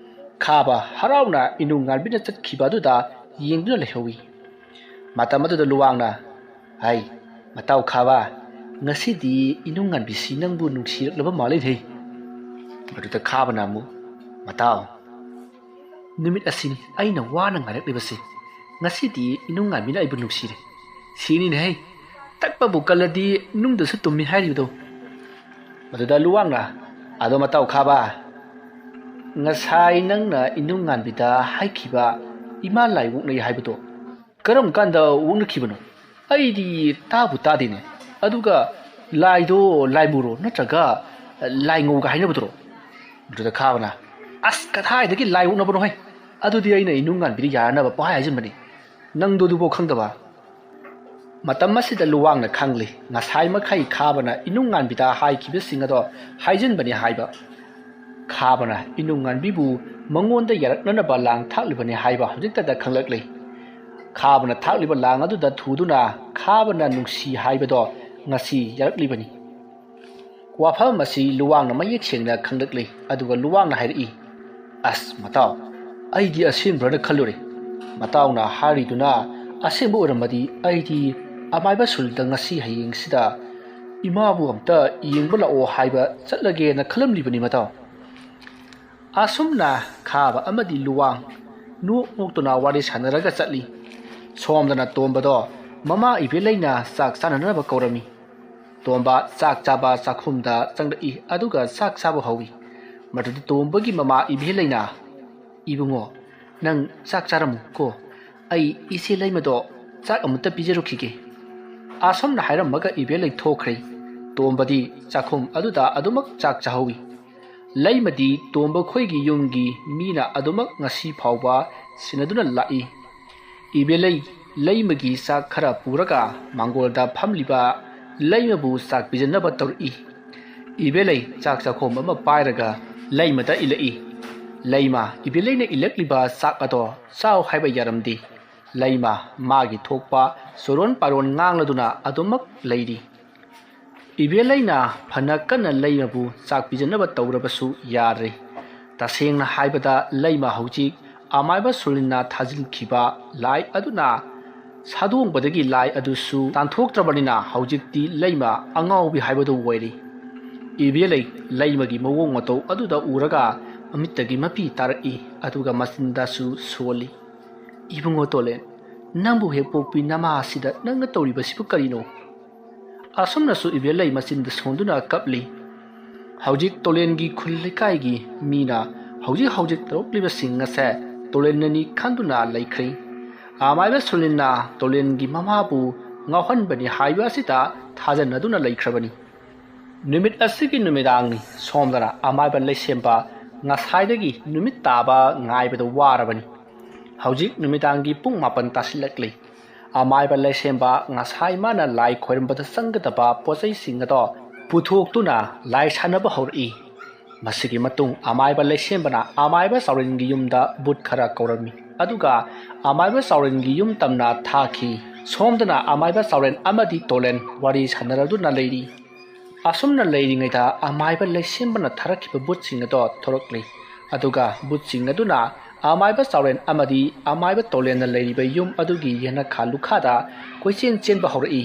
ꯈꯥꯕ ꯍꯔꯥꯎꯅ ꯏꯅꯨꯡ ꯉꯥꯟꯕꯤꯅ ꯆꯠꯈꯤꯕ ꯑꯗꯨꯗ ꯌꯦꯡꯗꯨꯅ ꯂꯩꯍꯧꯏ꯫ ꯃꯇꯝ ꯑꯗꯨꯗ ꯂꯨꯋꯥꯡꯅ, ꯍꯥꯏ ꯃꯇꯥꯎ ꯈꯥꯕ, ꯉꯁꯤꯗꯤ ꯏꯅꯨꯡ ꯉꯥꯟꯕꯤꯁꯤ ꯅꯪꯕꯨ ꯅꯨꯡꯁꯤꯔꯛꯂꯕ ꯃꯥꯜꯂꯤꯅꯦ꯫ ꯑꯗꯨꯗ ꯈꯥꯕꯅ ꯑꯃꯨꯛ, ꯃꯇꯥꯎ, ꯅꯨꯃꯤꯠ ꯑꯁꯤꯅꯤ ꯑꯩꯅ ꯋꯥꯅ ꯉꯥꯏꯔꯛꯂꯤꯕꯁꯦ, ꯉꯁꯤꯗꯤ ꯏꯅꯨꯡ ꯉꯥꯟꯕꯤꯅ ꯑꯩꯕꯨ ꯅꯨꯡꯁꯤꯔꯦ, ꯁꯤꯅꯤꯅꯦꯍꯦ, ꯇꯛꯄꯕꯨ ꯀꯜꯂꯗꯤ ꯅꯨꯡꯗꯁꯨ ꯇꯨꯝꯃꯤ ꯍꯥꯏꯔꯤꯕꯗꯣ꯫ ꯃꯗꯨꯗ ꯂꯨꯋꯥꯡꯅ, ꯑꯗꯣ ꯃꯇꯥꯎ ꯈꯥꯕ, ꯉꯁꯥꯏ ꯅꯪꯅ ꯏꯅꯨꯡ ꯉꯥꯟꯕꯤꯗ ꯍꯥꯏꯈꯤꯕ ꯏꯃꯥ ꯂꯥꯏ ꯑꯣꯛꯅꯩ ꯍꯥꯏꯕꯗꯣ ꯀꯔꯝ ꯀꯥꯟꯗ ꯑꯣꯛꯅꯈꯤꯕꯅꯣ? ꯑꯩꯗꯤ ꯇꯥꯕꯨ ꯇꯥꯗꯦꯅꯦ, ꯑꯗꯨꯒ ꯂꯥꯏꯗꯣ ꯂꯥꯏꯃꯨꯔꯣ ꯅꯠꯇ꯭ꯔꯒ ꯂꯥꯏꯉꯧꯒ ꯍꯥꯏꯅꯕꯗꯨꯔꯣ? ꯑꯗꯨꯗ ꯈꯥꯕꯅ, ꯑꯁ ꯀꯗꯥꯏꯗꯒꯤ ꯂꯥꯏ ꯑꯣꯛꯅꯕꯅꯣ ꯍꯦ, ꯑꯗꯨꯗꯤ ꯑꯩꯅ ꯏꯅꯨꯡ ꯉꯥꯟꯕꯤꯗ ꯌꯥꯔꯅꯕ ꯄꯪꯍꯥꯏ ꯍꯥꯏꯖꯤꯟꯕꯅꯤ, ꯅꯪꯗꯣ ꯑꯗꯨꯐꯥꯎ ꯈꯪꯗꯕ? ꯃꯇꯝ ꯑꯁꯤꯗ ꯂꯨꯋꯥꯡꯅ ꯈꯪꯂꯤ, ꯉꯁꯥꯏ ꯃꯈꯩ ꯈꯥꯕꯅ ꯏꯅꯨꯡ ꯉꯥꯟꯕꯤꯗ ꯍꯥꯏꯈꯤꯕꯁꯤꯡ ꯑꯗꯣ ꯍꯥꯏꯖꯤꯟꯕꯅꯤ ꯍꯥꯏꯕ꯫ ꯈꯥꯕꯅ ꯏꯅꯨꯡ ꯉꯥꯟꯕꯤꯕꯨ ꯃꯉꯣꯟꯗ ꯌꯥꯔꯛꯅꯅꯕ ꯂꯥꯡ ꯊꯥꯛꯂꯤꯕꯅꯤ ꯍꯥꯏꯕ ꯍꯧꯖꯤꯛꯇꯗ ꯈꯪꯂꯛꯂꯤ꯫ ꯈꯥꯕꯅ ꯊꯥꯛꯂꯤꯕ ꯂꯥꯡ ꯑꯗꯨꯗ ꯊꯨꯗꯨꯅ ꯈꯥꯕꯅ ꯅꯨꯡꯁꯤ ꯍꯥꯏꯕꯗꯣ ꯉꯁꯤ ꯌꯥꯔꯛꯂꯤꯕꯅꯤ꯫ ꯋꯥꯐꯝ ꯑꯁꯤ ꯂꯨꯋꯥꯡꯅ ꯃꯌꯦꯛ ꯁꯦꯡꯅ ꯈꯪꯂꯛꯂꯤ, ꯑꯗꯨꯒ ꯂꯨꯋꯥꯡꯅ ꯍꯥꯏꯔꯛꯏ, ꯑꯁ ꯃꯇꯥꯎ, ꯑꯩꯗꯤ ꯑꯁꯦꯡꯕ꯭ꯔꯅ ꯈꯜꯂꯨꯔꯦ, ꯃꯇꯥꯎꯅ ꯍꯥꯏꯔꯤꯗꯨꯅ ꯑꯁꯦꯡꯕ ꯑꯣꯏꯔꯝꯃꯗꯤ ꯑꯩꯗꯤ ꯑꯃꯥꯏꯕ ꯁꯨꯅꯤꯜꯗ ꯉꯁꯤ ꯍꯌꯦꯡꯁꯤꯗ ꯏꯃꯥꯕꯨ ꯑꯝꯇ ꯌꯦꯡꯕ ꯂꯥꯛꯑꯣ ꯍꯥꯏꯕ ꯆꯠꯂꯒꯦꯅ ꯈꯜꯂꯝꯂꯤꯕꯅꯤ ꯃꯇꯥꯎ꯫ ꯑꯁꯨꯝꯅ ꯈꯥꯕ ꯑꯃꯗꯤ ꯂꯨꯋꯥꯡ ꯅꯣꯛ ꯅꯣꯛꯇꯨꯅ ꯋꯥꯔꯤ ꯁꯥꯟꯅꯔꯒ ꯆꯠꯂꯤ꯫ ꯁꯣꯝꯗꯅ ꯇꯣꯝꯕꯗꯣ ꯃꯃꯥ ꯏꯕꯦꯂꯩꯅ ꯆꯥꯛ ꯆꯥꯅꯅꯕ ꯀꯧꯔꯝꯃꯤ꯫ ꯇꯣꯝꯕ ꯆꯥꯛ ꯆꯥꯕ ꯆꯥꯛꯈꯨꯝꯗ ꯆꯪꯂꯛꯏ, ꯑꯗꯨꯒ ꯆꯥꯛ ꯆꯥꯕ ꯍꯧꯏ꯫ ꯃꯗꯨꯗ ꯇꯣꯝꯕꯒꯤ ꯃꯃꯥ ꯏꯕꯦꯂꯩꯅ, ꯏꯕꯨꯡꯉꯣ, ꯅꯪ ꯆꯥꯛ ꯆꯥꯔꯝꯃꯨ ꯀꯣ, ꯑꯩ ꯏꯆꯦ ꯂꯩꯃꯗꯣ ꯆꯥꯛ ꯑꯃꯨꯛꯇ ꯄꯤꯖꯔꯨꯈꯤꯒꯦ꯫ ꯑꯁꯨꯝꯅ ꯍꯥꯏꯔꯝꯃꯒ ꯏꯕꯦꯂꯩ ꯊꯣꯛꯈ꯭ꯔꯦ꯫ ꯇꯣꯝꯕꯗꯤ ꯆꯥꯛꯈꯨꯝ ꯑꯗꯨꯗ ꯑꯗꯨꯃꯛ ꯆꯥꯛ ꯆꯥꯍꯧꯏ꯫ ꯂꯩꯃꯗꯤ ꯇꯣꯝꯕ ꯈꯣꯏꯒꯤ ꯌꯨꯝꯒꯤ ꯃꯤꯅ ꯑꯗꯨꯃꯛ ꯉꯁꯤ ꯐꯥꯎꯕ ꯁꯤꯟꯅꯗꯨꯅ ꯂꯥꯛꯏ꯫ ꯏꯕꯦꯂꯩ ꯂꯩꯃꯒꯤ ꯆꯥꯛ ꯈꯔ ꯄꯨꯔꯒ ꯃꯥꯡꯒꯣꯜꯗ ꯐꯝꯂꯤꯕ ꯂꯩꯃꯕꯨ ꯆꯥꯛ ꯄꯤꯖꯅꯕ ꯇꯧꯔꯛꯏ꯫ ꯏꯕꯦꯂꯩ ꯆꯥꯛ ꯆꯥꯈꯣꯝ ꯑꯃ ꯄꯥꯏꯔꯒ ꯂꯩꯃꯗ ꯏꯜꯂꯛꯏ꯫ ꯂꯩꯃ ꯏꯕꯦꯂꯩꯅ ꯏꯜꯂꯛꯂꯤꯕ ꯆꯥꯛ ꯑꯗꯣ ꯆꯥꯎ ꯍꯥꯏꯕ ꯌꯥꯔꯝꯗꯦ꯫ ꯂꯩꯃ ꯃꯥꯒꯤ ꯊꯣꯛꯄ ꯆꯣꯔꯣꯟ ꯄꯥꯔꯣꯟ ꯉꯥꯡꯂꯗꯨꯅ ꯑꯗꯨꯃꯛ ꯂꯩꯔꯤ꯫ ꯏꯕꯦꯂꯩꯅ ꯐꯅ ꯀꯟꯅ ꯂꯩꯃꯕꯨ ꯆꯥꯛ ꯄꯤꯖꯅꯕ ꯇꯧꯔꯕꯁꯨ ꯌꯥꯗ꯭ꯔꯦ꯫ ꯇꯁꯦꯡꯅ ꯍꯥꯏꯕꯗ ꯂꯩꯃ ꯍꯧꯖꯤꯛ ꯑꯃꯥꯏꯕ ꯁꯨꯅꯤꯜꯅ ꯊꯥꯖꯤꯟꯈꯤꯕ ꯂꯥꯏ ꯑꯗꯨꯅ ꯁꯥꯗꯣꯡꯕꯗꯒꯤ ꯂꯥꯏ ꯑꯗꯨꯁꯨ ꯇꯥꯟꯊꯣꯛꯇ꯭ꯔꯕꯅꯤꯅ ꯍꯧꯖꯤꯛꯇꯤ ꯂꯩꯃ ꯑꯉꯥꯎꯕꯤ ꯍꯥꯏꯕꯗꯨ ꯑꯣꯏꯔꯤ꯫ ꯏꯕꯦꯂꯩ ꯂꯩꯃꯒꯤ ꯃꯑꯣꯡ ꯃꯇꯧ ꯑꯗꯨꯗ ꯎꯔꯒ ꯃꯃꯤꯠꯇꯒꯤ ꯃꯄꯤ ꯇꯥꯔꯛꯏ, ꯑꯗꯨꯒ ꯃꯆꯤꯟꯗꯁꯨ ꯁꯣꯜꯂꯤ꯫ ꯏꯕꯨꯡꯉꯣ ꯇꯣꯂꯦꯟ, ꯅꯪꯕꯨ ꯍꯦꯛ ꯄꯣꯛꯄꯤ ꯅꯃꯥ ꯑꯁꯤꯗ ꯅꯪꯅ ꯇꯧꯔꯤꯕꯁꯤꯕꯨ ꯀꯔꯤꯅꯣ? ꯑꯁꯨꯝꯅꯁꯨ ꯏꯕꯦꯜꯂꯩ ꯃꯆꯤꯟꯗ ꯁꯣꯟꯗꯨꯅ ꯀꯞꯂꯤ꯫ ꯍꯧꯖꯤꯛ ꯇꯣꯂꯦꯟꯒꯤ ꯈꯨꯜ ꯂꯩꯀꯥꯏꯒꯤ ꯃꯤꯅ ꯍꯧꯖꯤꯛ ꯇꯧꯔꯛꯂꯤꯕꯁꯤꯡ ꯑꯁꯦ ꯇꯣꯂꯦꯟꯅꯅꯤ ꯈꯟꯗꯨꯅ ꯂꯩꯈ꯭ꯔꯦ꯫ ꯑꯃꯥꯏꯕ ꯁꯣꯂꯤꯟꯅ ꯇꯣꯂꯦꯟꯒꯤ ꯃꯃꯥꯕꯨ ꯉꯥꯎꯍꯟꯕꯅꯤ ꯍꯥꯏꯕ ꯑꯁꯤꯗ ꯊꯥꯖꯅꯗꯨꯅ ꯂꯩꯈ꯭ꯔꯕꯅꯤ꯫ ꯅꯨꯃꯤꯠ ꯑꯁꯤꯒꯤ ꯅꯨꯃꯤꯗꯥꯡꯅꯤ꯫ ꯁꯣꯝꯗꯅ ꯑꯃꯥꯏꯕ ꯂꯩꯁꯦꯝꯕ ꯉꯁꯥꯏꯗꯒꯤ ꯅꯨꯃꯤꯠ ꯇꯥꯕ ꯉꯥꯏꯕꯗ ꯋꯥꯔꯕꯅꯤ꯫ ꯍꯧꯖꯤꯛ ꯅꯨꯃꯤꯗꯥꯡꯒꯤ ꯄꯨꯡ 9 ꯇꯥꯁꯤꯜꯂꯛꯂꯤ꯫ ꯑꯃꯥꯏꯕ ꯂꯩꯁꯦꯝꯕ ꯉꯁꯥꯏ ꯃꯥꯅ ꯂꯥꯏ ꯈꯣꯏꯔꯝꯕꯗ ꯆꯪꯒꯗꯕ ꯄꯣꯠꯆꯩꯁꯤꯡ ꯑꯗꯣ ꯄꯨꯊꯣꯛꯇꯨꯅ ꯂꯥꯏ ꯁꯥꯟꯅꯕ ꯍꯧꯔꯛꯏ꯫ ꯃꯁꯤꯒꯤ ꯃꯇꯨꯡ ꯑꯃꯥꯏꯕ ꯂꯩꯁꯦꯝꯕꯅ ꯑꯃꯥꯏꯕ ꯆꯥꯎꯔꯦꯟꯒꯤ ꯌꯨꯝꯗ ꯕꯨꯠ ꯈꯔ ꯀꯧꯔꯝꯃꯤ ꯑꯗꯨꯒ ꯑꯃꯥꯏꯕ ꯆꯥꯎꯔꯦꯟꯒꯤ ꯌꯨꯝ ꯇꯝꯅ ꯊꯥꯈꯤ꯫ ꯁꯣꯝꯗꯅ ꯑꯃꯥꯏꯕ ꯆꯥꯎꯔꯦꯟ ꯑꯃꯗꯤ ꯇꯣꯂꯦꯟ ꯋꯥꯔꯤ ꯁꯥꯟꯅꯔꯗꯨꯅ ꯂꯩꯔꯤ꯫ ꯑꯁꯨꯝꯅ ꯂꯩꯔꯤꯉꯩꯗ ꯑꯃꯥꯏꯕ ꯂꯩꯁꯦꯝꯕꯅ ꯊꯥꯔꯛꯈꯤꯕ ꯕꯨꯠꯁꯤꯡ ꯑꯗꯣ ꯊꯣꯔꯛꯂꯤ ꯑꯗꯨꯒ ꯕꯨꯠꯁꯤꯡ ꯑꯗꯨꯅ ꯑꯃꯥꯏꯕ ꯆꯥꯎꯔꯦꯟ ꯑꯃꯗꯤ ꯑꯃꯥꯏꯕ ꯇꯣꯂꯦꯟꯅ ꯂꯩꯔꯤꯕ ꯌꯨꯝ ꯑꯗꯨꯒꯤ ꯌꯦꯅꯈꯥ ꯂꯨꯈꯥꯗ ꯀꯣꯏꯆꯦꯟ ꯆꯦꯟꯕ ꯍꯧꯔꯛꯏ꯫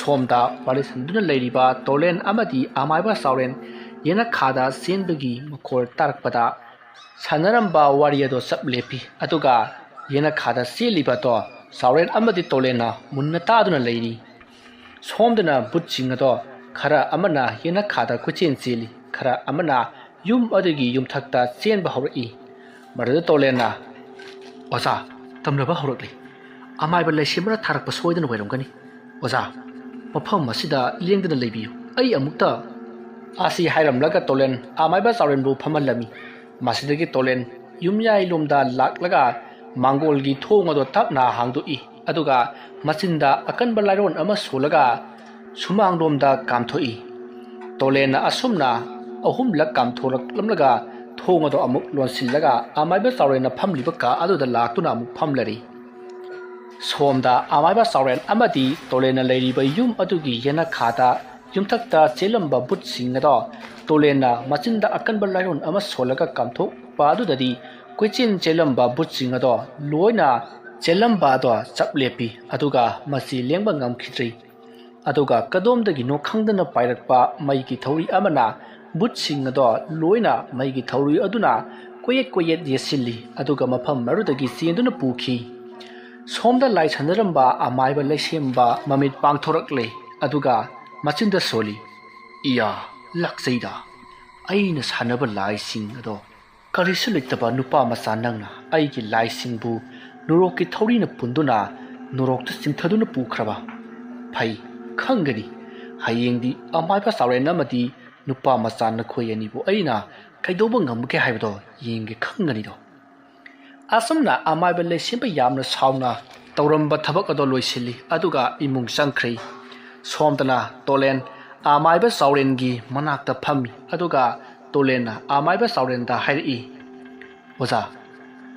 ꯁꯣꯝꯗ ꯋꯥꯔꯤ ꯁꯥꯟꯅꯗꯨꯅ ꯂꯩꯔꯤꯕ ꯇꯣꯂꯦꯟ ꯑꯃꯗꯤ ꯑꯃꯥꯏꯕ ꯆꯥꯎꯔꯦꯟ ꯌꯦꯅꯈꯥꯗ ꯆꯦꯟꯕꯒꯤ ꯃꯈꯣꯜ ꯇꯥꯔꯛꯄꯗ ꯁꯥꯟꯅꯔꯝꯕ ꯋꯥꯔꯤ ꯑꯗꯣ ꯆꯞ ꯂꯦꯞꯄꯤ ꯑꯗꯨꯒ ꯌꯦꯅꯈꯥꯗ ꯆꯦꯜꯂꯤꯕ ꯑꯗꯣ ꯆꯥꯎꯔꯦꯟ ꯑꯃꯗꯤ ꯇꯣꯂꯦꯟꯅ ꯃꯨꯟꯅ ꯇꯥꯗꯨꯅ ꯂꯩꯔꯤ꯫ ꯁꯣꯝꯗꯅ ꯕꯨꯠꯁꯤꯡ ꯑꯗꯣ ꯈꯔ ꯑꯃꯅ ꯌꯦꯅꯈꯥꯗ ꯀꯣꯏꯆꯦꯟ ꯆꯦꯜꯂꯤ, ꯈꯔ ꯑꯃꯅ ꯌꯨꯝ ꯑꯗꯨꯒꯤ ꯌꯨꯝꯊꯛꯇ ꯆꯦꯟꯕ ꯍꯧꯔꯛꯏ꯫ ꯃꯗꯨꯗ ꯇꯣꯂꯦꯟꯅ "ꯑꯣꯖꯥ, ꯇꯝꯅꯕ ꯍꯧꯔꯛꯂꯤ꯫ ꯑꯃꯥꯏꯕ ꯂꯩꯁꯦꯝꯕꯅ ꯊꯥꯔꯛꯄ ꯁꯣꯏꯗꯅ ꯑꯣꯏꯔꯝꯒꯅꯤ꯫ ꯑꯣꯖꯥ, ꯃꯐꯝ ꯑꯁꯤꯗ ꯂꯦꯡꯗꯅ ꯂꯩꯕꯤꯌꯨ, ꯑꯩ ꯑꯃꯨꯛꯇ" ꯑꯁꯤ ꯍꯥꯏꯔꯝꯂꯒ ꯇꯣꯂꯦꯟ ꯑꯃꯥꯏꯕ ꯆꯥꯎꯔꯦꯟꯕꯨ ꯐꯝꯍꯜꯂꯝꯃꯤ꯫ ꯃꯁꯤꯗꯒꯤ ꯇꯣꯂꯦꯟ ꯌꯨꯝꯌꯥꯏꯂꯣꯝꯗ ꯂꯥꯛꯂꯒ ꯃꯥꯡꯒꯣꯜꯒꯤ ꯊꯣꯡ ꯑꯗꯨ ꯇꯞꯅ ꯍꯥꯡꯗꯣꯛꯏ ꯑꯗꯨꯒ ꯃꯆꯤꯟꯗ ꯑꯀꯟꯕ ꯂꯥꯏꯔꯣꯟ ꯑꯃ ꯁꯣꯜꯂꯒ ꯁꯨꯃꯥꯡꯂꯣꯝꯗ ꯀꯥꯝꯊꯣꯛꯏ꯫ ꯇꯣꯂꯦꯟꯅ ꯑꯁꯨꯝꯅ 3ꯂꯛ ꯀꯥꯝꯊꯣꯛꯂꯝꯂꯒ ꯊꯣꯡ ꯑꯗꯨ ꯑꯃꯨꯛ ꯂꯣꯟꯁꯤꯜꯂꯒ ꯑꯃꯥꯏꯕ ꯆꯥꯎꯔꯦꯟꯅ ꯐꯝꯂꯤꯕ ꯀꯥ ꯑꯗꯨꯗ ꯂꯥꯛꯇꯨꯅ ꯑꯃꯨꯛ ꯐꯝꯂꯔꯤ꯫ ꯁꯣꯝꯗ ꯑꯃꯥꯏꯕ ꯆꯥꯎꯔꯦꯟ ꯑꯃꯗꯤ ꯇꯣꯂꯦꯟꯅ ꯂꯩꯔꯤꯕ ꯌꯨꯝ ꯑꯗꯨꯒꯤ ꯌꯦꯅꯈꯥꯗ ꯌꯨꯝꯊꯛꯇ ꯆꯦꯜꯂꯝꯕ ꯕꯨꯠꯁꯤꯡ ꯑꯗꯣ ꯇꯣꯂꯦꯟꯅ ꯃꯆꯤꯟꯗ ꯑꯀꯟꯕ ꯂꯥꯏꯔꯣꯟ ꯑꯃ ꯁꯣꯜꯂꯒ ꯀꯥꯝꯊꯣꯛꯄ ꯑꯗꯨꯗꯗꯤ ꯀꯣꯏꯆꯦꯟ ꯆꯦꯜꯂꯝꯕ ꯕꯨꯠꯁꯤꯡ ꯑꯗꯣ ꯂꯣꯏꯅ ꯆꯦꯜꯂꯝꯕ ꯑꯗꯣ ꯆꯞ ꯂꯦꯞꯄꯤ ꯑꯗꯨꯒ ꯃꯁꯤ ꯂꯦꯡꯕ ꯉꯝꯈꯤꯗ꯭ꯔꯤ꯫ ꯑꯗꯨꯒ ꯀꯗꯣꯝꯗꯒꯤꯅꯣ ꯈꯪꯗꯅ ꯄꯥꯏꯔꯛꯄ ꯃꯩꯒꯤ ꯊꯧꯔꯤ ꯑꯃꯅ ꯕꯨꯠꯁꯤꯡ ꯑꯗꯣ ꯂꯣꯏꯅ ꯃꯩꯒꯤ ꯊꯧꯔꯤ ꯑꯗꯨꯅ ꯀꯣꯌꯦꯠ ꯌꯦꯠꯁꯤꯜꯂꯤ ꯑꯗꯨꯒ ꯃꯐꯝ ꯑꯗꯨꯗꯒꯤ ꯆꯦꯟꯗꯨꯅ ꯄꯨꯈꯤ꯫ ꯁꯣꯝꯗ ꯂꯥꯏ ꯁꯥꯟꯅꯔꯝꯕ ꯑꯃꯥꯏꯕ ꯂꯩꯁꯦꯝꯕ ꯃꯃꯤꯠ ꯄꯥꯡꯊꯣꯔꯛꯂꯦ ꯑꯗꯨꯒ ꯃꯆꯤꯟꯗ ꯁꯣꯜꯂꯤ꯫ "ꯏꯌꯥ, ꯂꯥꯛꯆꯩꯗ! ꯑꯩꯅ ꯁꯥꯟꯅꯕ ꯂꯥꯏꯁꯤꯡ ꯑꯗꯣ ꯀꯔꯤꯁꯨ ꯂꯩꯇꯕ ꯅꯨꯄꯥ ꯃꯆꯥ ꯅꯪꯅ ꯑꯩꯒꯤ ꯂꯥꯏꯁꯤꯡꯕꯨ ꯅꯣꯔꯣꯛꯀꯤ ꯊꯧꯔꯤꯅ ꯄꯨꯟꯗꯨꯅ ꯅꯣꯔꯣꯛꯇ ꯆꯤꯡꯊꯗꯨꯅ ꯄꯨꯈ꯭ꯔꯕ? ꯐꯩ, ꯈꯪꯒꯅꯤ꯫ ꯍꯌꯦꯡꯗꯤ ꯑꯃꯥꯏꯕ ꯆꯥꯎꯔꯦꯟ ꯑꯃꯗꯤ ꯅꯨꯄꯥ ꯃꯆꯥ ꯅꯈꯣꯏ ꯑꯅꯤꯕꯨ ꯑꯩꯅ ꯀꯩꯗꯧꯕ ꯉꯝꯕꯒꯦ ꯍꯥꯏꯕꯗꯣ ꯌꯦꯡꯒꯦ ꯈꯪꯒꯅꯤꯗꯣ." ꯑꯁꯨꯝꯅ ꯑꯃꯥꯏꯕ ꯂꯩꯁꯦꯝꯕ ꯌꯥꯝꯅ ꯁꯥꯎꯅ ꯇꯧꯔꯝꯕ ꯊꯕꯛ ꯑꯗꯣ ꯂꯣꯏꯁꯤꯜꯂꯤ ꯑꯗꯨꯒ ꯏꯃꯨꯡ ꯆꯪꯈ꯭ꯔꯦ꯫ ꯁꯣꯝꯗꯅ ꯇꯣꯂꯦꯟ ꯑꯃꯥꯏꯕ ꯆꯥꯎꯔꯦꯟꯒꯤ ꯃꯅꯥꯛꯇ ꯐꯝꯃꯤ ꯑꯗꯨꯒ ꯇꯣꯂꯦꯟꯅ ꯑꯃꯥꯏꯕ ꯆꯥꯎꯔꯦꯟꯗ ꯍꯥꯏꯔꯛꯏ꯫ "ꯑꯣꯖꯥ,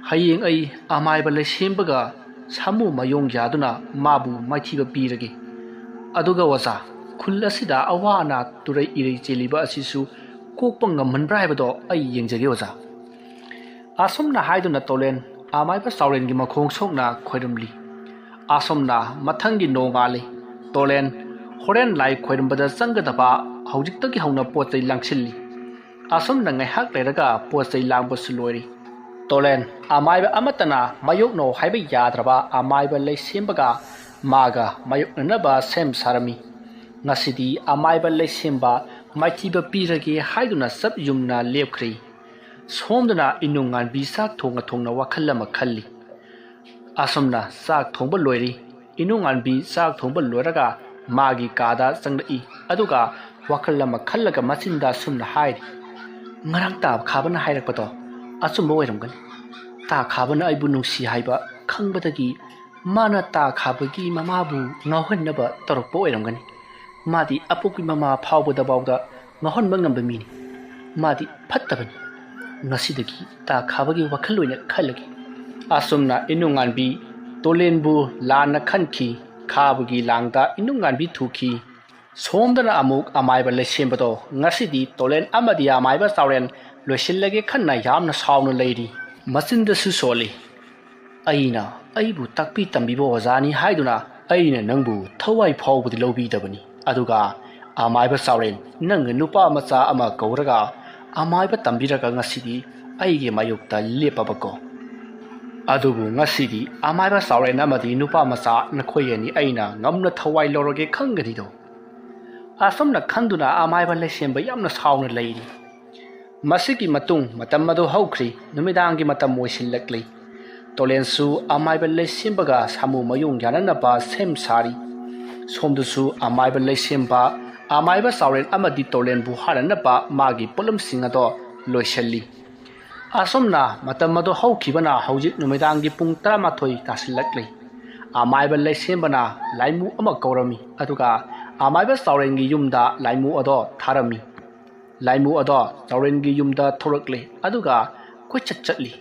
ꯍꯌꯦꯡ ꯑꯩ ꯑꯃꯥꯏꯕ ꯂꯩꯁꯦꯝꯕꯒ ꯁꯥꯃꯨ ꯃꯌꯣꯡ ꯌꯥꯗꯨꯅ ꯃꯥꯕꯨ ꯃꯥꯏꯊꯤꯕ ꯄꯤꯔꯒꯦ꯫ ꯑꯗꯨꯒ ꯑꯣꯖꯥ, ꯈꯨꯜ ꯑꯁꯤꯗ ꯑꯋꯥ ꯑꯅꯥ ꯇꯨꯔꯩ ꯏꯔꯩ ꯆꯦꯜꯂꯤꯕ ꯑꯁꯤꯁꯨ ꯀꯣꯛꯄ ꯉꯝꯍꯟꯕ꯭ꯔꯥ ꯍꯥꯏꯕꯗꯣ ꯑꯩ ꯌꯦꯡꯖꯒꯦ ꯑꯣꯖꯥ." ꯑꯁꯨꯝꯅ ꯍꯥꯏꯗꯨꯅ ꯇꯣꯂꯦꯟ ꯑꯃꯥꯏꯕ ꯆꯥꯎꯔꯦꯟꯒꯤ ꯃꯈꯣꯡ ꯁꯣꯛꯅ ꯈꯣꯏꯔꯝꯂꯤ꯫ ꯑꯁꯨꯝꯅ ꯃꯊꯪꯒꯤ ꯅꯣꯡꯉꯥꯜꯂꯤ꯫ ꯇꯣꯂꯦꯟ ꯍꯣꯔꯦꯟ ꯂꯥꯏ ꯈꯣꯏꯔꯝꯕꯗ ꯆꯪꯒꯗꯕ ꯍꯧꯖꯤꯛꯇꯒꯤ ꯍꯧꯅ ꯄꯣꯠ ꯆꯩ ꯂꯥꯡꯁꯤꯜꯂꯤ꯫ ꯑꯁꯨꯝꯅ ꯉꯥꯏꯍꯥꯛ ꯂꯩꯔꯒ ꯄꯣꯠ ꯆꯩ ꯂꯥꯡꯕꯁꯨ ꯂꯣꯏꯔꯤ꯫ ꯇꯣꯂꯦꯟ ꯑꯃꯥꯏꯕ ꯑꯃꯠꯇꯅ ꯃꯥꯌꯣꯛꯅꯧ ꯍꯥꯏꯕ ꯌꯥꯗ꯭ꯔꯕ ꯑꯃꯥꯏꯕ ꯂꯩꯁꯦꯝꯕꯒ ꯃꯥꯒ ꯃꯥꯌꯣꯛꯅꯅꯕ ꯁꯦꯝ ꯁꯥꯔꯝꯃꯤ꯫ ꯉꯁꯤꯗꯤ ꯑꯃꯥꯏꯕ ꯂꯩꯁꯦꯝꯕ ꯃꯥꯏꯊꯤꯕ ꯄꯤꯔꯒꯦ ꯍꯥꯏꯗꯨꯅ ꯆꯞ ꯌꯨꯡꯅ ꯂꯦꯞꯈ꯭ꯔꯦ꯫ ꯁꯣꯝꯗꯅ ꯏꯅꯨꯡ ꯉꯥꯟꯕꯤ ꯆꯥꯛ ꯊꯣꯡꯅ ꯋꯥꯈꯜ ꯑꯃ ꯈꯜꯂꯤ꯫ ꯑꯁꯨꯝꯅ ꯆꯥꯛ ꯊꯣꯡꯕ ꯂꯣꯏꯔꯤ꯫ ꯏꯅꯨꯡ ꯉꯥꯟꯕꯤ ꯆꯥꯛ ꯊꯣꯡꯕ ꯂꯣꯏꯔꯒ ꯃꯥꯒꯤ ꯀꯥꯗ ꯆꯪꯂꯛꯏ ꯑꯗꯨꯒ ꯋꯥꯈꯜ ꯑꯃ ꯈꯜꯂꯒ ꯃꯆꯤꯟꯗ ꯑꯁꯨꯝꯅ ꯍꯥꯏꯔꯤ꯫ "ꯉꯔꯥꯡ ꯇꯥ ꯈꯥꯕꯅ ꯍꯥꯏꯔꯛꯄꯗꯣ ꯑꯆꯨꯝꯕ ꯑꯣꯏꯔꯝꯒꯅꯤ꯫ ꯇꯥ ꯈꯥꯕꯅ ꯑꯩꯕꯨ ꯅꯨꯡꯁꯤ ꯍꯥꯏꯕ ꯈꯪꯕꯗꯒꯤ ꯃꯥꯅ ꯇꯥ ꯈꯥꯕꯒꯤ ꯃꯃꯥꯕꯨ ꯉꯥꯎꯍꯟꯅꯕ ꯇꯧꯔꯛꯄ ꯑꯣꯏꯔꯝꯒꯅꯤ꯫ ꯃꯥꯗꯤ ꯑꯄꯣꯛꯄꯤ ꯃꯃꯥ ꯐꯥꯎꯕꯗ ꯉꯥꯎꯍꯟꯕ ꯉꯝꯕ ꯃꯤꯅꯤ꯫ ꯃꯥꯗꯤ ꯐꯠꯇꯕꯅꯤ꯫ ꯉꯁꯤꯗꯒꯤ ꯇꯥ ꯈꯥꯕꯒꯤ ꯋꯥꯈꯜ ꯑꯣꯏꯅ ꯈꯜꯂꯒꯦ." ꯑꯁꯨꯝꯅ ꯏꯅꯨꯡ ꯉꯥꯟꯕꯤ ꯇꯣꯂꯦꯟꯕꯨ ꯂꯥꯟꯅ ꯈꯟꯈꯤ꯫ ꯈꯥꯕꯒꯤ ꯂꯥꯡꯗ ꯏꯅꯨꯡ ꯉꯥꯟꯕꯤ ꯊꯨꯈꯤ꯫ ꯁꯣꯝꯗꯅ ꯑꯃꯨꯛ ꯑꯃꯥꯏꯕ ꯂꯩꯁꯦꯝꯕꯗꯣ ꯉꯁꯤꯗꯤ ꯇꯣꯂꯦꯟ ꯑꯃꯗꯤ ꯑꯃꯥꯏꯕ ꯆꯥꯎꯔꯦꯟ ꯂꯣꯏꯁꯤꯜꯂꯒꯦ ꯈꯟꯅ ꯌꯥꯝꯅ ꯁꯥꯎꯅ ꯂꯩꯔꯤ꯫ ꯃꯆꯤꯟꯗꯁꯨ ꯁꯣꯜꯂꯤ꯫ "ꯑꯩꯅ ꯑꯩꯕꯨ ꯇꯥꯛꯄꯤ ꯇꯝꯕꯤꯕ ꯑꯣꯖꯥꯅꯤ ꯍꯥꯏꯗꯨꯅ ꯑꯩꯅ ꯅꯪꯕꯨ ꯊꯋꯥꯏ ꯐꯥꯎꯕꯗꯤ ꯂꯧꯕꯤꯗꯕꯅꯤ ꯑꯗꯨꯒ ꯑꯃꯥꯏꯕ ꯆꯥꯎꯔꯦꯟ, ꯅꯪꯅ ꯅꯨꯄꯥ ꯃꯆꯥ ꯑꯃ ꯀꯧꯔꯒ ꯑꯃꯥꯏꯕ ꯇꯝꯕꯤꯔꯒ ꯉꯁꯤꯗꯤ ꯑꯩꯒꯤ ꯃꯥꯌꯣꯛꯇ ꯂꯦꯞꯄꯕꯀꯣ꯫ ꯑꯗꯨꯕꯨ ꯉꯁꯤꯗꯤ ꯑꯃꯥꯏꯕ ꯁꯥꯎꯔꯦꯟ ꯑꯃꯗꯤ ꯅꯨꯄꯥ ꯃꯆꯥ ꯅꯈꯣꯏ ꯑꯅꯤ ꯑꯩꯅ ꯉꯝꯅ ꯊꯋꯥꯏ ꯂꯧꯔꯒꯦ ꯈꯪꯒꯅꯤꯗꯣ ꯑꯁꯨꯝꯅ ꯈꯟꯗꯨꯅ ꯑꯃꯥꯏꯕ ꯂꯩꯁꯦꯝꯕ ꯌꯥꯝꯅ ꯁꯥꯎꯅ ꯂꯩꯔꯤ ꯃꯁꯤꯒꯤ ꯃꯇꯨꯡ ꯃꯇꯝ ꯑꯗꯨ ꯍꯧꯈ꯭ꯔꯤ ꯅꯨꯃꯤꯗꯥꯡꯒꯤ ꯃꯇꯝ ꯑꯣꯏꯁꯤꯜꯂꯛꯂꯤ ꯇꯣꯂꯦꯟꯁꯨ ꯑꯃꯥꯏꯕ ꯂꯩꯁꯦꯝꯕꯒ ꯁꯥꯃꯨ ꯃꯌꯨꯡ ꯌꯥꯅꯅꯕ ꯁꯦꯝ ꯁꯥꯔꯤ ꯁꯣꯝꯗꯁꯨ ꯑꯃꯥꯏꯕ ꯂꯩꯁꯦꯝꯕ ꯑꯃꯥꯏꯕ ꯁꯥꯎꯔꯦꯟ ꯑꯃꯗꯤ ꯇꯣꯂꯦꯟꯕꯨ ꯍꯥꯠꯅꯅꯕ ꯃꯥꯒꯤ ꯄꯣꯠꯂꯝꯁꯤꯡ ꯑꯗꯣ ꯂꯣꯏꯁꯤꯜꯂꯤ ꯑꯁꯨꯝꯅ ꯃꯇꯝ ꯑꯗꯨ ꯍꯧꯈꯤꯕꯅ ꯍꯧꯖꯤꯛ ꯅꯨꯃꯤꯗꯥꯡꯒꯤ ꯄꯨꯡ 12 ꯇꯥꯁꯤꯜꯂꯛꯂꯤ ꯑꯃꯥꯏꯕ ꯂꯩꯁꯦꯝꯕꯅ ꯂꯥꯏꯃꯨ ꯑꯃ ꯀꯧꯔꯝꯃꯤ ꯑꯗꯨꯒ ꯑꯃꯥꯏꯕ ꯆꯥꯎꯔꯦꯟꯒꯤ ꯌꯨꯝꯗ ꯂꯥꯏꯃꯨ ꯑꯗꯣ ꯊꯥꯔꯝꯃꯤ ꯂꯥꯏꯃꯨ ꯑꯗꯣ ꯆꯥꯎꯔꯦꯟꯒꯤ ꯌꯨꯝꯗ ꯊꯣꯔꯛꯂꯤ ꯑꯗꯨꯒ ꯀꯣꯏꯆꯠ ꯆꯠꯂꯤ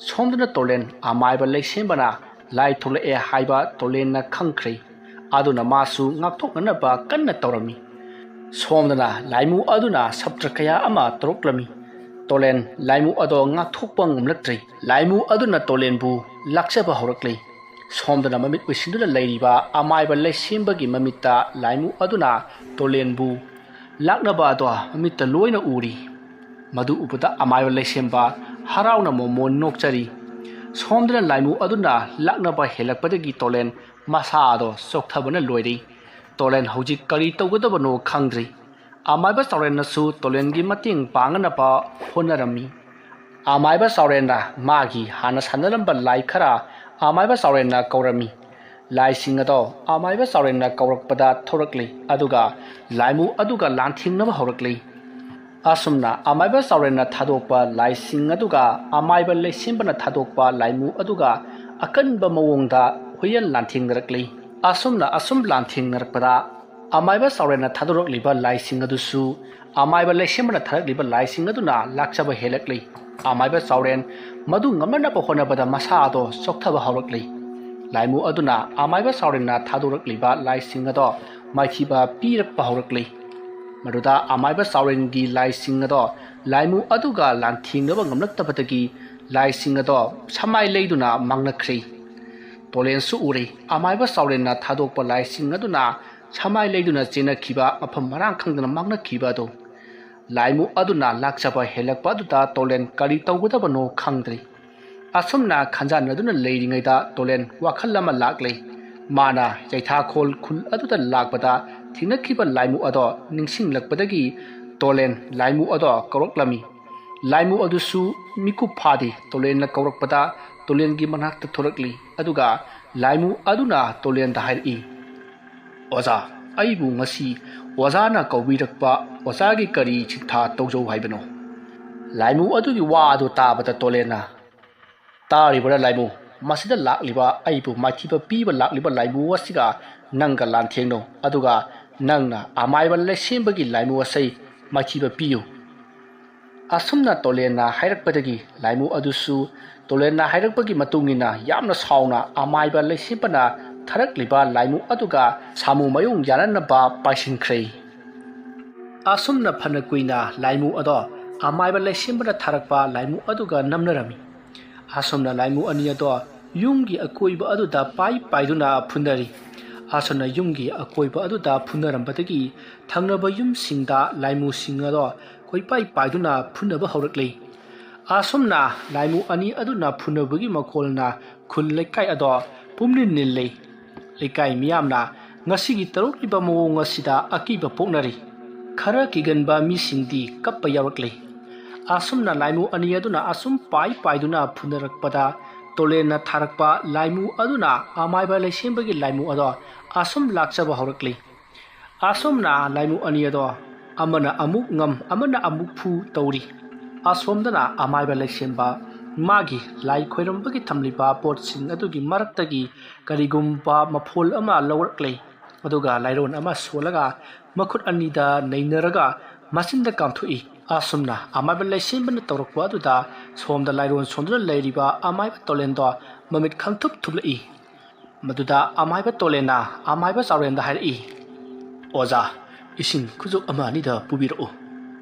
ꯁꯣꯝꯗꯅ ꯇꯣꯂꯦꯟ ꯑꯃꯥꯏꯕ ꯂꯩꯁꯦꯝꯕꯅ ꯂꯥꯏ ꯊꯣꯛꯂꯛꯑꯦ ꯍꯥꯏꯕ ꯇꯣꯂꯦꯟꯅ ꯈꯪꯈ꯭ꯔꯦ ꯑꯗꯨꯅ ꯃꯥꯁꯨ ꯉꯥꯛꯊꯣꯛꯅꯅꯕ ꯀꯟꯅ ꯇꯧꯔꯝꯃꯤ ꯁꯣꯝꯗꯅ ꯂꯥꯏꯃꯨ ꯑꯗꯨꯅ ꯁꯞꯇ꯭ꯔ ꯀꯌꯥ ꯑꯃ ꯇꯧꯔꯛꯂꯝꯃꯤ ꯇꯣꯂꯦꯟ ꯂꯥꯏꯃꯨ ꯑꯗꯣ ꯉꯥꯛꯊꯣꯛꯄ ꯉꯝꯂꯛꯇ꯭ꯔꯤ ꯂꯥꯏꯃꯨ ꯑꯗꯨꯅ ꯇꯣꯂꯦꯟꯕꯨ ꯂꯥꯛꯆꯕ ꯍꯧꯔꯛꯂꯤ ꯁꯣꯝꯗꯅ ꯃꯃꯤꯠ ꯎꯏꯁꯤꯟꯗꯨꯅ ꯂꯩꯔꯤꯕ ꯑꯃꯥꯏꯕ ꯂꯩꯁꯦꯝꯕꯒꯤ ꯃꯃꯤꯠꯇ ꯂꯥꯏꯃꯨ ꯑꯗꯨꯅ ꯇꯣꯂꯦꯟꯕꯨ ꯂꯥꯛꯅꯕ ꯑꯗꯣ ꯃꯃꯤꯠꯇ ꯂꯣꯏꯅ ꯎꯔꯤ ꯃꯗꯨ ꯎꯕꯗ ꯑꯃꯥꯏꯕ ꯂꯩꯁꯦꯝꯕ ꯍꯔꯥꯎꯅ ꯃꯣꯃꯣꯟ ꯅꯣꯛꯆꯔꯤ ꯁꯣꯝꯗꯅ ꯂꯥꯏꯃꯨ ꯑꯗꯨꯅ ꯂꯥꯛꯅꯕ ꯍꯦꯜꯂꯛꯄꯗꯒꯤ ꯇꯣꯂꯦꯟ ꯃꯁꯥ ꯑꯗꯣ ꯆꯣꯛꯊꯕꯅ ꯂꯣꯏꯔꯤ ꯇꯣꯂꯦꯟ ꯍꯧꯖꯤꯛ ꯀꯔꯤ ꯇꯧꯒꯗꯕꯅꯣ ꯈꯪꯗ꯭ꯔꯤ ꯑꯃꯥꯏꯕ ꯆꯥꯎꯔꯦꯟꯅꯁꯨ ꯇꯣꯂꯦꯟꯒꯤ ꯃꯇꯦꯡ ꯄꯥꯡꯅꯅꯕ ꯍꯣꯠꯅꯔꯝꯃꯤ ꯑꯃꯥꯏꯕ ꯆꯥꯎꯔꯦꯟꯅ ꯃꯥꯒꯤ ꯍꯥꯟꯅ ꯁꯥꯟꯅꯔꯝꯕ ꯂꯥꯏ ꯈꯔ ꯑꯃꯥꯏꯕ ꯆꯥꯎꯔꯦꯟꯅ ꯀꯧꯔꯝꯃꯤ ꯂꯥꯏꯁꯤꯡ ꯑꯗꯣ ꯑꯃꯥꯏꯕ ꯆꯥꯎꯔꯦꯟꯅ ꯀꯧꯔꯛꯄꯗ ꯊꯣꯔꯛꯂꯤ ꯑꯗꯨꯒ ꯂꯥꯏꯃꯨ ꯑꯗꯨꯒ ꯂꯥꯟꯊꯦꯡꯅꯕ ꯍꯧꯔꯛꯂꯤ ꯑꯁꯨꯝꯅ ꯑꯃꯥꯏꯕ ꯆꯥꯎꯔꯦꯟꯅ ꯊꯥꯗꯣꯛꯄ ꯂꯥꯏꯁꯤꯡ ꯑꯗꯨꯒ ꯑꯃꯥꯏꯕ ꯂꯩꯁꯦꯝꯕꯅ ꯊꯥꯗꯣꯛꯄ ꯂꯥꯏꯃꯨ ꯑꯗꯨꯒ ꯑꯀꯟꯕ ꯃꯑꯣꯡꯗ ꯍꯨꯌꯦꯟ ꯑꯁꯨꯝꯅ ꯑꯁꯨꯝ ꯂꯥꯟꯊꯦꯡꯅꯔꯛꯄꯗ ꯑꯃꯥꯏꯕ ꯆꯥꯎꯔꯦꯟꯅ ꯊꯥꯗꯣꯔꯛꯂꯤꯕ ꯂꯥꯏꯁꯤꯡ ꯑꯗꯨꯁꯨ ꯑꯃꯥꯏꯕ ꯂꯩꯁꯦꯝꯕꯅ ꯊꯥꯔꯛꯂꯤꯕ ꯂꯥꯏꯁꯤꯡ ꯑꯗꯨꯅ ꯂꯥꯛꯆꯕ ꯍꯦꯜꯂꯛꯂꯤ ꯑꯃꯥꯏꯕ ꯆꯥꯎꯔꯦꯟ ꯃꯗꯨ ꯉꯝꯅꯅꯕ ꯍꯣꯠꯅꯕꯗ ꯃꯁꯥ ꯑꯗꯣ ꯆꯣꯛꯊꯕ ꯍꯧꯔꯛꯂꯤ ꯂꯥꯏꯃꯨ ꯑꯗꯨꯅ ꯑꯃꯥꯏꯕ ꯆꯥꯎꯔꯦꯟꯅ ꯊꯥꯗꯣꯔꯛꯂꯤꯕ ꯂꯥꯏꯁꯤꯡ ꯑꯗꯣ ꯃꯥꯏꯊꯤꯕ ꯄꯤꯔꯛꯄ ꯍꯧꯔꯛꯂꯤ ꯃꯗꯨꯗ ꯑꯃꯥꯏꯕ ꯆꯥꯎꯔꯦꯟꯒꯤ ꯂꯥꯏꯁꯤꯡ ꯑꯗꯣ ꯂꯥꯏꯃꯨ ꯑꯗꯨꯒ ꯂꯥꯟꯊꯦꯡꯅꯕ ꯉꯝꯂꯛꯇꯕꯗꯒꯤ ꯂꯥꯏꯁꯤꯡ ꯑꯗꯣ ꯁꯃꯥꯏ ꯂꯩꯗꯨꯅ ꯃꯥꯡꯅꯈ꯭ꯔꯦ ꯇꯣꯂꯦꯟꯁꯨ ꯎꯔꯤ ꯑꯃꯥꯏꯕ ꯆꯥꯎꯔꯦꯟꯅ ꯊꯥꯗꯣꯛꯄ ꯂꯥꯏꯁꯤꯡ ꯑꯗꯨꯅ ꯁꯃꯥꯏ ꯂꯩꯗꯨꯅ ꯆꯦꯟꯅꯈꯤꯕ ꯃꯐꯝ ꯃꯔꯥꯡ ꯈꯪꯗꯅ ꯃꯥꯡꯅꯈꯤꯕ ꯑꯗꯨ ꯂꯥꯏꯃꯨ ꯑꯗꯨꯅ ꯂꯥꯛꯆꯕ ꯍꯦꯜꯂꯛꯄ ꯑꯗꯨꯗ ꯇꯣꯂꯦꯟ ꯀꯔꯤ ꯇꯧꯒꯗꯕꯅꯣ ꯈꯪꯗ꯭ꯔꯤ ꯑꯁꯨꯝꯅ ꯈꯟꯖꯥꯟꯅꯗꯨꯅ ꯂꯩꯔꯤꯉꯩꯗ ꯇꯣꯂꯦꯟ ꯋꯥꯈꯜ ꯑꯃ ꯂꯥꯛꯂꯤ ꯃꯥꯅ ꯌꯩꯊꯥꯈꯣꯜ ꯈꯨꯜ ꯑꯗꯨꯗ ꯂꯥꯛꯄꯗ ꯊꯦꯡꯅꯈꯤꯕ ꯂꯥꯏꯃꯨ ꯑꯗꯣ ꯅꯤꯡꯁꯤꯡꯂꯛꯄꯗꯒꯤ ꯇꯣꯂꯦꯟ ꯂꯥꯏꯃꯨ ꯑꯗꯣ ꯀꯧꯔꯛꯂꯝꯃꯤ ꯂꯥꯏꯃꯨ ꯑꯗꯨꯁꯨ ꯃꯤꯀꯨꯞ ꯐꯥꯗꯦ ꯇꯣꯂꯦꯟꯅ ꯀꯧꯔꯛꯄꯗ ꯇꯣꯂꯦꯟꯒꯤ ꯃꯅꯥꯛꯇ ꯊꯣꯔꯛꯂꯤ ꯑꯗꯨꯒ ꯂꯥꯏꯃꯨ ꯑꯗꯨꯅ ꯇꯣꯂꯦꯟꯗ ꯍꯥꯏꯔꯛꯏ ꯑꯣꯖꯥ ꯑꯩꯕꯨ ꯉꯁꯤ ꯑꯣꯖꯥꯅ ꯀꯧꯕꯤꯔꯛꯄ ꯑꯣꯖꯥꯒꯤ ꯀꯔꯤ ꯁꯤꯟꯊꯥ ꯇꯧꯖꯧ ꯍꯥꯏꯕꯅꯣ ꯂꯥꯏꯃꯨ ꯑꯗꯨꯒꯤ ꯋꯥ ꯑꯗꯨ ꯇꯥꯕꯗ ꯇꯣꯂꯦꯟꯅ ꯇꯥꯔꯤꯕꯔ ꯂꯥꯏꯃꯨ ꯃꯁꯤꯗ ꯂꯥꯛꯂꯤꯕ ꯑꯩꯕꯨ ꯃꯥꯏꯊꯤꯕ ꯄꯤꯕ ꯂꯥꯛꯂꯤꯕ ꯂꯥꯏꯃꯨ ꯑꯁꯤꯒ ꯅꯪꯒ ꯂꯥꯟꯊꯦꯡꯅꯧ ꯑꯗꯨꯒ ꯅꯪꯅ ꯑꯃꯥꯏꯕ ꯂꯩꯁꯦꯝꯕꯒꯤ ꯂꯥꯏꯃꯨ ꯑꯁꯤ ꯃꯥꯏꯊꯤꯕ ꯄꯤꯌꯨ ꯑꯁꯨꯝꯅ ꯇꯣꯂꯦꯟꯅ ꯍꯥꯏꯔꯛꯄꯗꯒꯤ ꯂꯥꯏꯃꯨ ꯑꯗꯨꯁꯨ ꯇꯣꯂꯦꯟꯅ ꯍꯥꯏꯔꯛꯄꯒꯤ ꯃꯇꯨꯡꯏꯟꯅ ꯌꯥꯝꯅ ꯁꯥꯎꯅ ꯑꯃꯥꯏꯕ ꯂꯩꯁꯦꯝꯕꯅ ꯊꯥꯔꯛꯂꯤꯕ ꯂꯥꯏꯃꯨ ꯑꯗꯨꯒ ꯁꯥꯃꯨ ꯃꯌꯨꯡ ꯌꯥꯅꯅꯕ ꯄꯥꯏꯁꯤꯟꯈ꯭ꯔꯦ ꯑꯁꯨꯝꯅ ꯐꯅ ꯀꯨꯏꯅ ꯂꯥꯏꯃꯨ ꯑꯗꯣ ꯑꯃꯥꯏꯕ ꯂꯩꯁꯦꯝꯕꯅ ꯊꯥꯔꯛꯄ ꯂꯥꯏꯃꯨ ꯑꯗꯨꯒ ꯅꯝꯅꯔꯝꯃꯤ ꯑꯁꯨꯝꯅ ꯂꯥꯏꯃꯨ ꯑꯅꯤ ꯑꯗꯣ ꯌꯨꯝꯒꯤ ꯑꯀꯣꯏꯕ ꯑꯗꯨꯗ ꯄꯥꯏꯗꯨꯅ ꯐꯨꯅꯔꯤ ꯑꯁꯨꯝꯅ ꯌꯨꯝꯒꯤ ꯑꯀꯣꯏꯕ ꯑꯗꯨꯗ ꯐꯨꯅꯔꯝꯕꯗꯒꯤ ꯊꯪꯅꯕ ꯌꯨꯝꯁꯤꯡꯗ ꯂꯥꯏꯃꯨꯁꯤꯡ ꯑꯗꯣ ꯄꯥꯏꯗꯨꯅ ꯐꯨꯅꯕ ꯍꯧꯔꯛꯂꯤ ꯑꯁꯨꯝꯅ ꯂꯥꯏꯃꯨ ꯑꯅꯤ ꯑꯗꯨꯅ ꯐꯨꯅꯕꯒꯤ ꯃꯈꯣꯜꯅ ꯈꯨꯜ ꯂꯩꯀꯥꯏ ꯑꯗꯣ ꯄꯨꯝꯅꯤꯟ ꯅꯤꯜꯂꯤ ꯂꯩꯀꯥꯏ ꯃꯤꯌꯥꯝꯅ ꯉꯁꯤꯒꯤ ꯇꯧꯔꯛꯂꯤꯕ ꯃꯑꯣꯡ ꯑꯁꯤꯗ ꯑꯀꯤꯕ ꯄꯣꯛꯅꯔꯤ ꯈꯔ ꯀꯤꯒꯟꯕ ꯃꯤꯁꯤꯡꯗꯤ ꯀꯞꯄ ꯌꯥꯎꯔꯛꯂꯤ ꯑꯁꯨꯝꯅ ꯂꯥꯏꯃꯨ ꯑꯅꯤ ꯑꯗꯨꯅ ꯑꯁꯨꯝ ꯄꯥꯏꯗꯨꯅ ꯐꯨꯅꯔꯛꯄꯗ ꯇꯣꯂꯦꯟꯅ ꯊꯥꯔꯛꯄ ꯂꯥꯏꯃꯨ ꯑꯗꯨꯅ ꯑꯃꯥꯏꯕ ꯂꯩꯁꯦꯝꯕꯒꯤ ꯂꯥꯏꯃꯨ ꯑꯗꯣ ꯑꯁꯨꯝ ꯂꯥꯛꯆꯕ ꯍꯧꯔꯛꯂꯤ ꯑꯁꯨꯝꯅ ꯂꯥꯏꯃꯨ ꯑꯅꯤ ꯑꯗꯣ ꯑꯃꯅ ꯑꯃꯨꯛ ꯉꯝ ꯑꯃꯅ ꯑꯃꯨꯛ ꯐꯨ ꯇꯧꯔꯤ ꯑꯁꯣꯝꯗꯅ ꯑꯃꯥꯏꯕ ꯂꯩꯁꯦꯝꯕ ꯃꯥꯒꯤ ꯂꯥꯏ ꯈꯣꯏꯔꯝꯕꯒꯤ ꯊꯝꯂꯤꯕ ꯄꯣꯠꯁꯤꯡ ꯑꯗꯨꯒꯤ ꯃꯔꯛꯇꯒꯤ ꯀꯔꯤꯒꯨꯝꯕ ꯃꯐꯣꯜ ꯑꯃ ꯂꯧꯔꯛꯂꯤ ꯑꯗꯨꯒ ꯂꯥꯏꯔꯣꯟ ꯑꯃ ꯁꯣꯜꯂꯒ ꯃꯈꯨꯠ ꯑꯅꯤꯗ ꯅꯩꯅꯔꯒ ꯃꯆꯤꯟꯗ ꯀꯥꯝꯊꯣꯛꯏ ꯑꯁꯨꯝꯅ ꯑꯃꯥꯏꯕ ꯂꯩꯁꯦꯝꯕꯅ ꯇꯧꯔꯛꯄ ꯑꯗꯨꯗ ꯁꯣꯝꯗ ꯂꯥꯏꯔꯣꯟ ꯁꯣꯟꯗꯨꯅ ꯂꯩꯔꯤꯕ ꯑꯃꯥꯏꯕ ꯇꯣꯂꯦꯟꯗꯣ ꯃꯃꯤꯠ ꯈꯪꯊꯨꯞ ꯊꯨꯞꯂꯛꯏ ꯃꯗꯨꯗ ꯑꯃꯥꯏꯕ ꯇꯣꯂꯦꯟꯅ ꯑꯃꯥꯏꯕ ꯆꯥꯎꯔꯦꯟꯗ ꯍꯥꯏꯔꯛꯏ ꯑꯣꯖꯥ इसिंग खुजुक अमा अनिदा पुबिरओ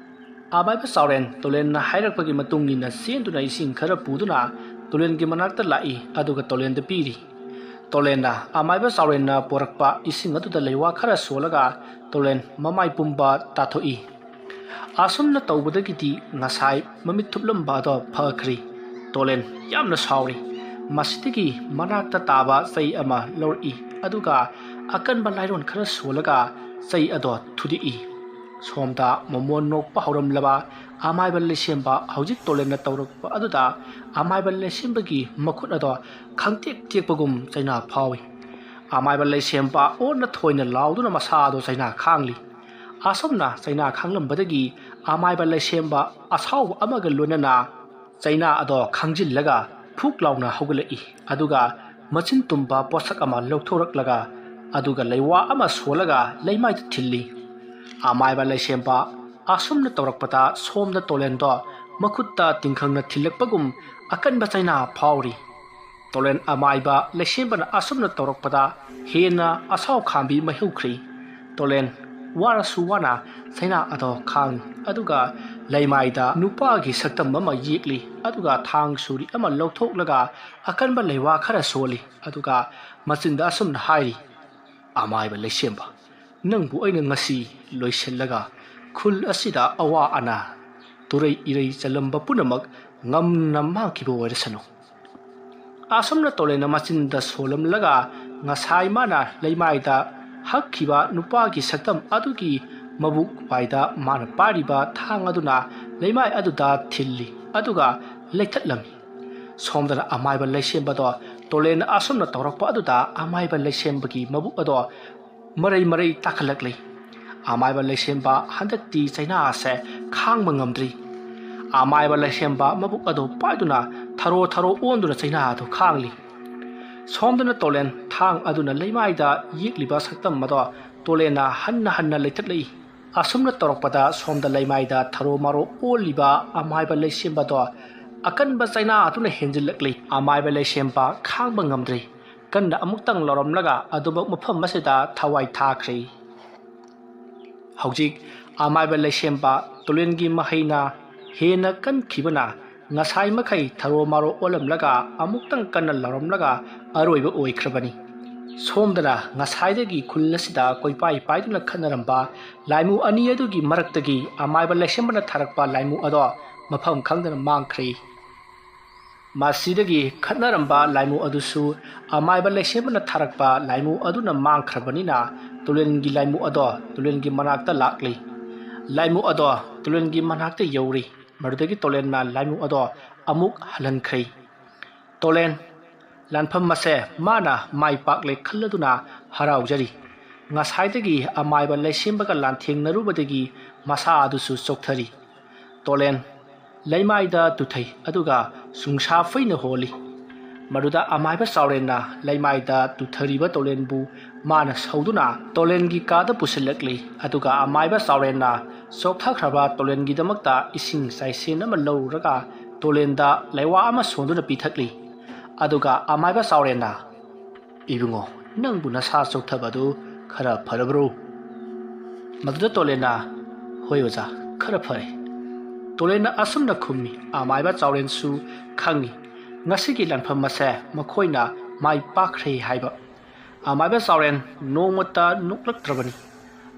अमाइबा चावरेन तोलेन हाइरकपगी मतुंगिना सेंदुना इसिंग खरा पुदुना तोलेनगी मनाक्ता लाई अदुगा तोलेनदा पीरी तोलेनना अमाइबा चावरेनना पोरकपा इसिंग अदुदा लेवा खरा सोलगा तोलेन ममाई पुंबा ताथोई असुमना तौबदगिदी ngasai ममित थुपलम्बादो फखरी तोलेन यामना सावरी ꯃꯁꯤꯗꯒꯤ ꯃꯅꯥꯛꯇ ꯇꯥꯕ ꯆꯩ ꯑꯃ ꯂꯧꯔꯛꯏ ꯑꯗꯨꯒ ꯑꯀꯟꯕ ꯂꯥꯏꯔꯣꯟ ꯈꯔ ꯁꯣꯜꯂꯒ ꯆꯩ ꯑꯗꯣ ꯊꯨꯗꯦꯛꯏ꯫ ꯁꯣꯝꯗ ꯃꯣꯃꯣꯟ ꯅꯣꯛꯄ ꯍꯧꯔꯝꯂꯕ ꯑꯃꯥꯏꯕ ꯂꯩꯁꯦꯝꯕ ꯍꯧꯖꯤꯛ ꯇꯣꯂꯦꯟꯅ ꯇꯧꯔꯛꯄ ꯑꯗꯨꯗ ꯑꯃꯥꯏꯕ ꯂꯩꯁꯦꯝꯕꯒꯤ ꯃꯈꯨꯠ ꯑꯗꯣ ꯈꯪꯇꯦꯛ ꯇꯦꯛꯄꯒꯨꯝ ꯆꯩꯅꯥ ꯐꯥꯎꯏ꯫ ꯑꯃꯥꯏꯕ ꯂꯩꯁꯦꯝꯕ ꯑꯣꯟꯅ ꯊꯣꯏꯅ ꯂꯥꯎꯗꯨꯅ ꯃꯁꯥꯗꯣ ꯆꯩꯅꯥ ꯈꯥꯡꯂꯤ꯫ ꯑꯁꯨꯝꯅ ꯆꯩꯅꯥ ꯈꯥꯡꯂꯝꯕꯗꯒꯤ ꯑꯃꯥꯏꯕ ꯂꯩꯁꯦꯝꯕ ꯑꯁꯥꯎꯕ ꯑꯃꯒ ꯂꯣꯏꯅꯅ ꯆꯩꯅꯥ ꯑꯗꯣ ꯈꯥꯡꯖꯤꯜꯂꯒ ꯐꯨꯛ ꯂꯥꯎꯅ ꯍꯧꯒꯠꯂꯛꯏ ꯑꯗꯨꯒ ꯃꯆꯤꯟ ꯇꯨꯝꯕ ꯄꯣꯠꯁꯛ ꯑꯃ ꯂꯧꯊꯣꯔꯛꯂꯒ ꯑꯗꯨꯒ ꯂꯩꯋꯥ ꯑꯃ ꯁꯣꯜꯂꯒ ꯂꯩꯃꯥꯏꯗ ꯊꯤꯜꯂꯤ꯫ ꯑꯃꯥꯏꯕ ꯂꯩꯁꯦꯝꯕ ꯑꯁꯨꯝꯅ ꯇꯧꯔꯛꯄꯗ ꯁꯣꯝꯗ ꯇꯣꯂꯦꯟꯗꯣ ꯃꯈꯨꯠꯇ ꯇꯤꯡꯈꯪꯅ ꯊꯤꯜꯂꯛꯄꯒꯨꯝ ꯑꯀꯟꯕ ꯆꯩꯅꯥ ꯐꯥꯎꯔꯤ꯫ ꯇꯣꯂꯦꯟ ꯑꯃꯥꯏꯕ ꯂꯩꯁꯦꯝꯕꯅ ꯑꯁꯨꯝꯅ ꯇꯧꯔꯛꯄꯗ ꯍꯦꯟꯅ ꯑꯁꯥꯎ ꯈꯥꯝꯕꯤ ꯃꯥꯏꯍꯧꯈ꯭ꯔꯤ꯫ ꯇꯣꯂꯦꯟ ꯋꯥꯔꯁꯨ ꯋꯥꯅ ꯆꯩꯅꯥ ꯑꯗꯣ ꯈꯥꯡꯉꯤ ꯑꯗꯨꯒ ꯂꯩꯃꯥꯏꯗ ꯅꯨꯄꯥꯒꯤ ꯁꯛꯇꯝ ꯑꯃ ꯌꯦꯛꯂꯤ ꯑꯗꯨꯒ ꯊꯥꯡ ꯁꯨꯔꯤ ꯑꯃ ꯂꯧꯊꯣꯛꯂꯒ ꯑꯀꯟꯕ ꯂꯩꯋꯥ ꯈꯔ ꯁꯣꯜꯂꯤ ꯑꯗꯨꯒ ꯃꯆꯤꯟꯗ ꯑꯁꯨꯝꯅ ꯍꯥꯏꯔꯤ, ꯑꯃꯥꯏꯕ ꯂꯩꯁꯦꯝꯕ, ꯅꯪꯕꯨ ꯑꯩꯅ ꯉꯁꯤ ꯂꯣꯏꯁꯤꯜꯂꯒ ꯈꯨꯜ ꯑꯁꯤꯗ ꯑꯋꯥ ꯑꯅꯥ ꯇꯨꯔꯩ ꯏꯔꯩ ꯆꯜꯂꯝꯕ ꯄꯨꯝꯅꯃꯛ ꯉꯝꯅ ꯃꯥꯡꯈꯤꯕ ꯑꯣꯏꯔꯁꯅꯨ꯫ ꯑꯁꯨꯝꯅ ꯇꯣꯂꯦꯟꯅ ꯃꯆꯤꯟꯗ ꯁꯣꯜꯂꯝꯂꯒ ꯉꯁꯥꯏ ꯃꯥꯅ ꯂꯩꯃꯥꯏꯗ ꯍꯛꯈꯤꯕ ꯅꯨꯄꯥꯒꯤ ꯁꯛꯇꯝ ꯑꯗꯨꯒꯤ ꯃꯕꯨꯛ ꯋꯥꯏꯗ ꯃꯥꯅ ꯄꯥꯏꯔꯤꯕ ꯊꯥꯡ ꯑꯗꯨꯅ ꯂꯩꯃꯥꯏ ꯑꯗꯨꯗ ꯊꯤꯜꯂꯤ ꯑꯗꯨꯒ ꯂꯩꯊꯠꯂꯝꯃꯤ꯫ ꯁꯣꯝꯗꯅ ꯑꯃꯥꯏꯕ ꯂꯩꯁꯦꯝꯕꯗꯣ ꯇꯣꯂꯦꯟꯅ ꯑꯁꯨꯝꯅ ꯇꯧꯔꯛꯄ ꯑꯗꯨꯗ ꯑꯃꯥꯏꯕ ꯂꯩꯁꯦꯝꯕꯒꯤ ꯃꯕꯨꯛ ꯑꯗꯣ ꯃꯔꯩ ꯃꯔꯩ ꯇꯥꯈꯠꯂꯛꯂꯤ꯫ ꯑꯃꯥꯏꯕ ꯂꯩꯁꯦꯝꯕ ꯍꯟꯗꯛꯇꯤ ꯆꯩꯅꯥ ꯑꯁꯦ ꯈꯥꯡꯕ ꯉꯝꯗ꯭ꯔꯤ꯫ ꯑꯃꯥꯏꯕ ꯂꯩꯁꯦꯝꯕ ꯃꯕꯨꯛ ꯑꯗꯨ ꯄꯥꯏꯗꯨꯅ ꯊꯔꯣ ꯊꯔꯣ ꯑꯣꯟꯗꯨꯅ ꯆꯩꯅꯥ ꯑꯗꯨ ꯈꯥꯡꯂꯤ꯫ ꯁꯣꯝꯗꯅ ꯇꯣꯂꯦꯟ ꯊꯥꯡ ꯑꯗꯨꯅ ꯂꯩꯃꯥꯏꯗ ꯌꯦꯛꯂꯤꯕ ꯁꯛꯇꯝ ꯑꯗꯣ ꯇꯣꯂꯦꯟꯅ ꯍꯟꯅ ꯍꯟꯅ ꯂꯩꯊꯠꯂꯛꯏ꯫ ꯑꯁꯨꯝꯅ ꯇꯧꯔꯛꯄꯗ ꯁꯣꯝꯗ ꯂꯩꯃꯥꯏꯗ ꯊꯔꯣ ꯃꯥꯔꯣ ꯑꯣꯜꯂꯤꯕ ꯑꯃꯥꯏꯕ ꯂꯩꯁꯦꯝꯕꯗꯣ ꯑꯀꯟꯕ ꯆꯩꯅꯥ ꯑꯗꯨꯅ ꯍꯦꯟꯖꯤꯜꯂꯛꯂꯤ꯫ ꯑꯃꯥꯏꯕ ꯂꯩꯁꯦꯝꯕ ꯈꯥꯡꯕ ꯉꯝꯗ꯭ꯔꯤ꯫ ꯀꯟꯅ ꯑꯃꯨꯛꯇꯪ ꯂꯥꯎꯔꯝꯂꯒ ꯑꯗꯨꯃꯛ ꯃꯐꯝ ꯑꯁꯤꯗ ꯊꯋꯥꯏ ꯊꯥꯈ꯭ꯔꯤ꯫ ꯍꯧꯖꯤꯛ ꯑꯃꯥꯏꯕ ꯂꯩꯁꯦꯝꯕ ꯇꯣꯂꯦꯟꯒꯤ ꯃꯍꯩꯅ ꯍꯦꯟꯅ ꯀꯟꯈꯤꯕꯅ ꯉꯁꯥꯏ ꯃꯈꯩ ꯊꯔꯣ ꯃꯥꯔꯣ ꯑꯣꯜꯂꯝꯂꯒ ꯑꯃꯨꯛꯇꯪ ꯀꯟꯅ ꯂꯥꯎꯔꯝꯂꯒ ꯑꯔꯣꯏꯕ ꯑꯣꯏꯈ꯭ꯔꯕꯅꯤ꯫ ꯁꯣꯝꯗꯅ ꯉꯁꯥꯏꯗꯒꯤ ꯈꯨꯜ ꯑꯁꯤꯗ ꯀꯣꯏꯄꯥꯏ ꯄꯥꯏꯗꯨꯅ ꯈꯠꯅꯔꯝꯕ ꯂꯥꯏꯃꯨ ꯑꯅꯤ ꯑꯗꯨꯒꯤ ꯃꯔꯛꯇꯒꯤ ꯑꯃꯥꯏꯕ ꯂꯩꯁꯦꯝꯕꯅ ꯊꯥꯔꯛꯄ ꯂꯥꯏꯃꯨ ꯑꯗꯣ ꯃꯐꯝ ꯈꯪꯗꯅ ꯃꯥꯡꯈ꯭ꯔꯤ꯫ ꯃꯁꯤꯗꯒꯤ ꯈꯠꯅꯔꯝꯕ ꯂꯥꯏꯃꯨ ꯑꯗꯨꯁꯨ ꯑꯃꯥꯏꯕ ꯂꯩꯁꯦꯝꯕꯅ ꯊꯥꯔꯛꯄ ꯂꯥꯏꯃꯨ ꯑꯗꯨꯅ ꯃꯥꯡꯈ꯭ꯔꯕꯅꯤꯅ ꯇꯨꯂꯦꯟꯒꯤ ꯂꯥꯏꯃꯨ ꯑꯗꯣ ꯇꯨꯂꯦꯟꯒꯤ ꯃꯅꯥꯛꯇ ꯂꯥꯛꯂꯤ꯫ ꯂꯥꯏꯃꯨ ꯑꯗꯣ ꯇꯨꯂꯦꯟꯒꯤ ꯃꯅꯥꯛꯇ ꯌꯧꯔꯤ꯫ ꯃꯗꯨꯗꯒꯤ ꯇꯣꯂꯦꯟꯅ ꯂꯥꯏꯃꯨ ꯑꯗꯣ ꯑꯃꯨꯛ ꯍꯜꯍꯟꯈ꯭ꯔꯤ꯫ ꯇꯣꯂꯦꯟ ꯂꯥꯟꯐꯝ ꯑꯁꯦ ꯃꯥꯅ ꯃꯥꯏ ꯄꯥꯛꯂꯦ ꯈꯜꯂꯗꯨꯅ ꯍꯔꯥꯎꯖꯔꯤ꯫ ꯉꯁꯥꯏꯗꯒꯤ ꯑꯃꯥꯏꯕ ꯂꯩꯁꯦꯝꯕꯒ ꯂꯥꯟꯊꯦꯡꯅꯔꯨꯕꯗꯒꯤ ꯃꯁꯥ ꯑꯗꯨꯁꯨ ꯆꯣꯛꯊꯔꯤ꯫ ꯇꯣꯂꯦꯟ ꯂꯩꯃꯥꯏꯗ ꯇꯨꯊꯩ ꯑꯗꯨꯒ ꯁꯨꯡꯁꯥ ꯐꯩꯅ ꯍꯣꯜꯂꯤ꯫ ꯃꯗꯨꯗ ꯑꯃꯥꯏꯕ ꯆꯥꯎꯔꯦꯟꯅ ꯂꯩꯃꯥꯏꯗ ꯇꯨꯊꯔꯤꯕ ꯇꯣꯂꯦꯟꯕꯨ ꯃꯥꯅ ꯁꯧꯗꯨꯅ ꯇꯣꯂꯦꯟꯒꯤ ꯀꯥꯗ ꯄꯨꯁꯤꯜꯂꯛꯂꯤ ꯑꯗꯨꯒ ꯑꯃꯥꯏꯕ ꯆꯥꯎꯔꯦꯟꯅ ꯆꯣꯛꯊꯈ꯭ꯔꯕ ꯇꯣꯂꯦꯟꯒꯤꯗꯃꯛꯇ ꯏꯁꯤꯡ ꯆꯥꯏꯁꯦꯟ ꯑꯃ ꯂꯧꯔꯒ ꯇꯣꯂꯦꯟꯗ ꯂꯩꯋꯥ ꯑꯃ ꯁꯣꯟꯗꯨꯅ ꯄꯤꯊꯛꯂꯤ꯫ ꯑꯗꯨꯒ ꯑꯃꯥꯏꯕ ꯆꯥꯎꯔꯦꯟꯅ, ꯏꯕꯨꯡꯉꯣ, ꯅꯪꯕꯨ ꯅꯁꯥ ꯆꯣꯛꯊꯕꯗꯨ ꯈꯔ ꯐꯔꯕ꯭ꯔꯣ? ꯃꯗꯨꯗ ꯇꯣꯂꯦꯟꯅ, ꯍꯣꯏ ꯑꯣꯖꯥ, ꯈꯔ ꯐꯔꯦ꯫ ꯇꯣꯂꯦꯟꯅ ꯑꯁꯨꯝꯅ ꯈꯨꯝꯃꯤ꯫ ꯑꯃꯥꯏꯕ ꯆꯥꯎꯔꯦꯟꯁꯨ ꯈꯪꯉꯤ ꯉꯁꯤꯒꯤ ꯂꯥꯟꯐꯝ ꯑꯁꯦ ꯃꯈꯣꯏꯅ ꯃꯥꯏ ꯄꯥꯛꯈ꯭ꯔꯦ ꯍꯥꯏꯕ꯫ ꯑꯃꯥꯏꯕ ꯆꯥꯎꯔꯦꯟ ꯅꯣꯡꯃꯇ ꯅꯣꯛꯂꯛꯇ꯭ꯔꯕꯅꯤ꯫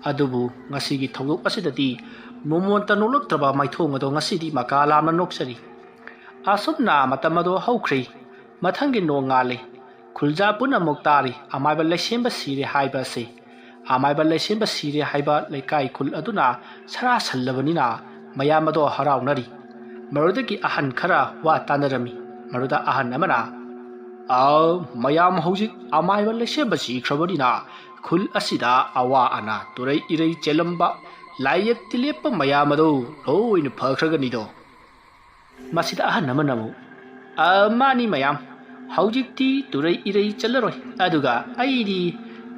ꯑꯗꯨꯕꯨ ꯉꯁꯤꯒꯤ ꯊꯧꯗꯣꯛ ꯑꯁꯤꯗꯗꯤ ꯅꯣꯡꯃꯇ ꯅꯣꯛꯂꯛꯇ꯭ꯔꯕ ꯃꯥꯏꯊꯣꯡ ꯑꯗꯣ ꯉꯁꯤꯗꯤ ꯃꯀꯥ ꯂꯥꯝꯅ ꯅꯣꯛꯆꯔꯤ꯫ ꯑꯁꯨꯝꯅ ꯃꯇꯝ ꯑꯗꯣ ꯍꯧꯈ꯭ꯔꯤ꯫ ꯃꯊꯪꯒꯤ ꯅꯣꯡ ꯉꯥꯜꯂꯤ꯫ ꯈꯨꯜꯖꯥ ꯄꯨꯝꯅꯃꯛ ꯇꯥꯔꯤ ꯑꯃꯥꯏꯕ ꯂꯩꯁꯦꯝꯕ ꯁꯤꯔꯦ ꯍꯥꯏꯕ ꯑꯁꯤ꯫ ꯑꯃꯥꯏꯕ ꯂꯩꯁꯦꯝꯕ ꯁꯤꯔꯦ ꯍꯥꯏꯕ ꯂꯩꯀꯥꯏ ꯈꯨꯜ ꯑꯗꯨꯅ ꯁꯔꯥ ꯁꯜꯂꯕꯅꯤꯅ ꯃꯌꯥꯝ ꯑꯗꯣ ꯍꯔꯥꯎꯅꯔꯤ꯫ ꯃꯗꯨꯗꯒꯤ ꯑꯍꯟ ꯈꯔ ꯋꯥ ꯇꯥꯟꯅꯔꯝꯃꯤ꯫ ꯃꯗꯨꯗ ꯑꯍꯟ ꯑꯃꯅ, ꯃꯌꯥꯝ ꯍꯧꯖꯤꯛ ꯑꯃꯥꯏꯕ ꯂꯩꯁꯦꯝꯕ ꯁꯤꯈ꯭ꯔꯕꯅꯤꯅ ꯈꯨꯜ ꯑꯁꯤꯗ ꯑꯋꯥ ꯑꯅꯥ ꯇꯨꯔꯩ ꯏꯔꯩ ꯆꯦꯜꯂꯝꯕ ꯂꯥꯏ ꯌꯦꯛ ꯇꯤꯜꯂꯦꯞꯄ ꯃꯌꯥꯝ ꯑꯗꯨ ꯂꯣꯏꯅ ꯐꯈ꯭ꯔꯒꯅꯤꯗꯣ꯫ ꯃꯁꯤꯗ ꯑꯍꯟ ꯑꯃꯅ ꯑꯃꯨꯛ, ꯃꯥꯅꯤ ꯃꯌꯥꯝ, ꯍꯧꯖꯤꯛꯇꯤ ꯇꯨꯔꯩ ꯏꯔꯩ ꯆꯠꯂꯔꯣꯏ ꯑꯗꯨꯒ ꯑꯩꯗꯤ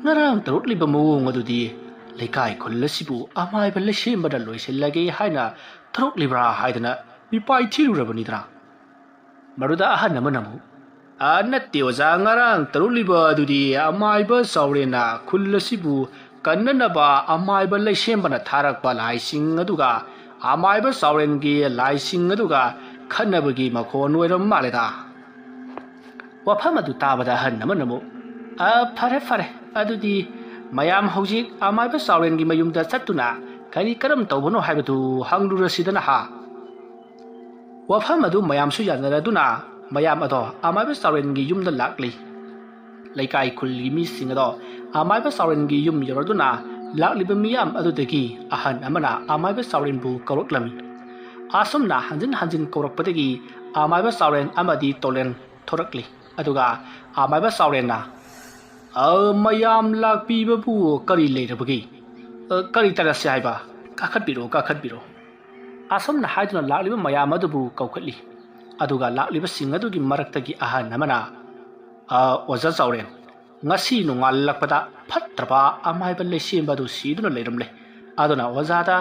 ꯉꯔꯥꯡ ꯇꯧꯔꯛꯂꯤꯕ ꯃꯑꯣꯡ ꯑꯗꯨꯗꯤ ꯂꯩꯀꯥꯏ ꯈꯨꯜ ꯑꯁꯤꯕꯨ ꯑꯃꯥꯏꯕ ꯂꯩꯁꯦꯝꯕꯅ ꯂꯣꯏꯁꯤꯜꯂꯒꯦ ꯍꯥꯏꯅ ꯊꯣꯔꯛꯂꯤꯕ꯭ꯔꯥ ꯍꯥꯏꯗꯅ ꯃꯤꯄꯥꯏ ꯊꯤꯔꯨꯔꯕꯅꯤꯗꯅ꯫ ꯃꯗꯨꯗ ꯑꯍꯟ ꯑꯃꯅ ꯑꯃꯨꯛ, ꯅꯠꯇꯦ ꯑꯣꯖꯥ, ꯉꯔꯥꯡ ꯇꯧꯔꯛꯂꯤꯕ ꯑꯗꯨꯗꯤ ꯑꯃꯥꯏꯕ ꯆꯥꯎꯔꯦꯟꯅ ꯈꯨꯜ ꯑꯁꯤꯕꯨ ꯀꯟꯅꯅꯕ ꯑꯃꯥꯏꯕ ꯂꯩꯁꯦꯝꯕꯅ ꯊꯥꯔꯛꯄ ꯂꯥꯏꯁꯤꯡ ꯑꯗꯨꯒ ꯑꯃꯥꯏꯕ ꯆꯥꯎꯔꯦꯟꯒꯤ ꯂꯥꯏꯁꯤꯡ ꯑꯗꯨꯒ ꯈꯟꯅꯕꯒꯤ ꯃꯈꯣꯟ ꯑꯣꯏꯔꯝ ꯃꯥꯜꯂꯦꯗ꯫ ꯋꯥꯐꯝ ꯑꯗꯨ ꯇꯥꯕꯗ ꯑꯍꯟ ꯑꯃꯅ ꯑꯃꯨꯛ, ꯐꯔꯦ ꯐꯔꯦ, ꯑꯗꯨꯗꯤ ꯃꯌꯥꯝ ꯍꯧꯖꯤꯛ ꯑꯃꯥꯏꯕ ꯆꯥꯎꯔꯦꯟꯒꯤ ꯃꯌꯨꯝꯗ ꯆꯠꯇꯨꯅ ꯀꯔꯤ ꯀꯔꯝ ꯇꯧꯕꯅꯣ ꯍꯥꯏꯕꯗꯨ ꯍꯪꯂꯨꯔꯁꯤꯗꯅ ꯍꯥ꯫ ꯋꯥꯐꯝ ꯑꯗꯨ ꯃꯌꯥꯝꯁꯨ ꯌꯥꯅꯔꯗꯨꯅ mayam ado amaiba sauren gi yumda lakli laikai khulgi mi sing ado amaiba sauren gi yum yoraduna lakliba miyam adudagi ahan amana amaiba sauren bu koroklami asumna hanjin korakpadagi amaiba sauren amadi tolen thorakli aduga amaiba sauren na mayam lakpiba bu kari leirabagi kari tarasya haiba kakhatbiro asumna haiduna lakliba mayam adubu kaukhatli aduga lakliba sing adugi maraktagi ahan amana oza sauren ngasi nungal lakpada phatraba amaiba lesimba du siduna leiramle aduna ozada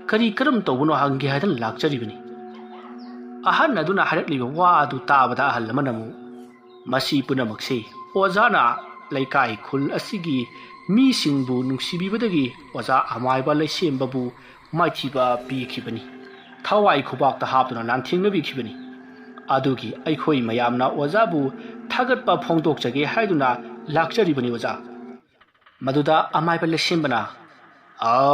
kari karam tawuno hangi hadan lakjaribani ahan aduna harakliba wa adu tabada ahal manamu masi punamakse ozana laikai khul asigi mi singbu nungsibibadagi oza amaiba lesimba bu maithiba pikhibani thawai khubak ta haptuna lanthingnabi khibani adugi aikhoi mayamna ozabu thagatpa phongdokjage haiduna lakjaribani oza maduda amaiba lesimbana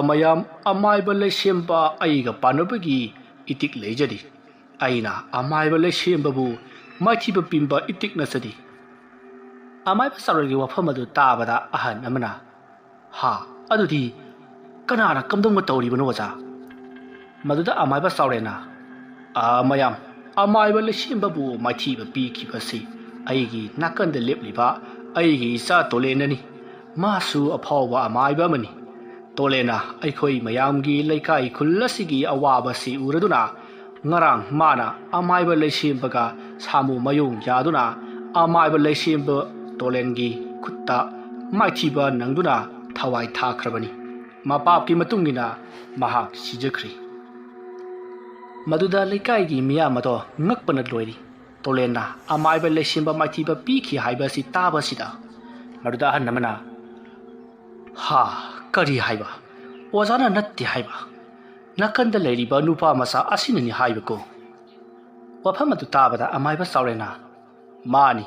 mayam amaiba lesimba aiga panabagi itik leijadi aina amaiba lesimba bu maithiba pimba itik nasadi amaiba saragi wafam adu tabada ahan amana ha adudi kanana kamdonga tawribano oza maduda amaiba saurena mayam amaiba lesimba bu maithiba pikhibasi aigi nakanda lepliba aigi isa tolenani masu aphawa amaiba mani tolena aikhoi mayamgi laikai khulasigi awaba si uraduna ngarang mana amaiba lesimbaga samu mayung yaduna amaiba lesimba tolengi khutta maithiba nangduna thawai thakhrabani mapapki matungina mahak sijakhri maduda laikai gi miyamado ngakpana loiri tolena amaiba lesimba maithiba pikhi haiba si taba sida maduda hanamana ha kari haiba ozana natti haiba nakanda leiriba nupa masa asinani haiba ko wafam adu tabada amaiba saurena mani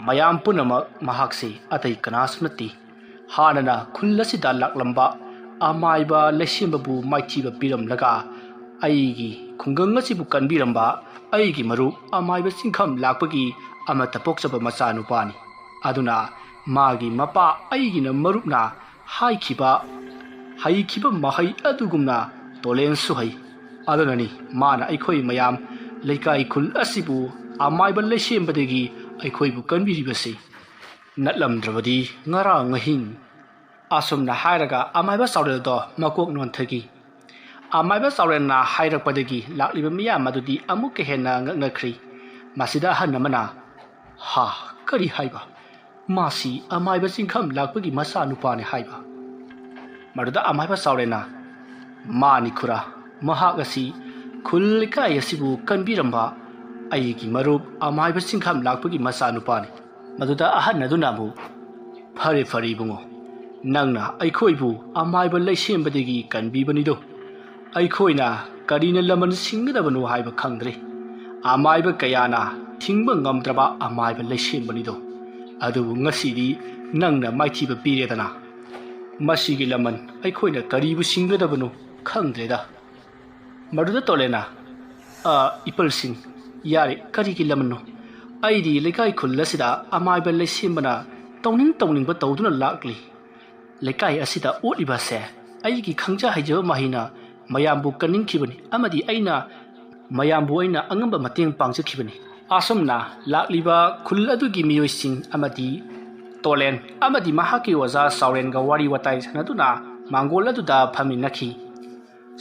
mayam punama mahakse atai kanasu natti hanana khullasi laklamba amaiba lesimba bu maithiba piram laga aigi khungang asibu kanbiramba aigi maru amaiba singkham lakpagi amata pokchaba macha nupani aduna magi mapa aigi na marupna haikhiba mahai adugumna tolen suhai adunani mana aikhoi mayam laikai khul asibu amaiba lesembadegi aikhoi bu kanbiribase natlamdrabadi ngara ngahing asumna hairaga amaiba saureldo makok nonthagi amaiba saurena hairakpadagi lakliba miya madudi amuke hena ngaknakhri masida hanamana ha kari haiba masi amaiba singkham lakpagi masa nupane haiba maduda amaiba saurena mani khura mahagasi khullikai asibu kanbiramba aigi marup amaiba singkham lakpagi masa nupane maduda ahan aduna mu phare bungo nangna aikhoibu amaiba leisembadegi kanbibanido aikhoina karina laman singgadabanu haiba khangdre amaiba kayana thingba ngamdraba amaiba leisembanido adubu ngasidi nangna maithiba piredana masigi laman aikhoina karibu singgadabanu khangdreda maduda tolena ipalsing yare karigi lamanno aidi lekai khullasida amaiba leisembana tawning ba tawduna lakli lekai asida oliba se aigi khangja haijaba mahina mayambu kaningkhibani amadi aina mayambu aina angamba mateng pangjakhibani asumna lakliba khul adugi miyoising amadi tolen amadi mahaki waza saurenga wari watai sanaduna mangol aduda phaminakhi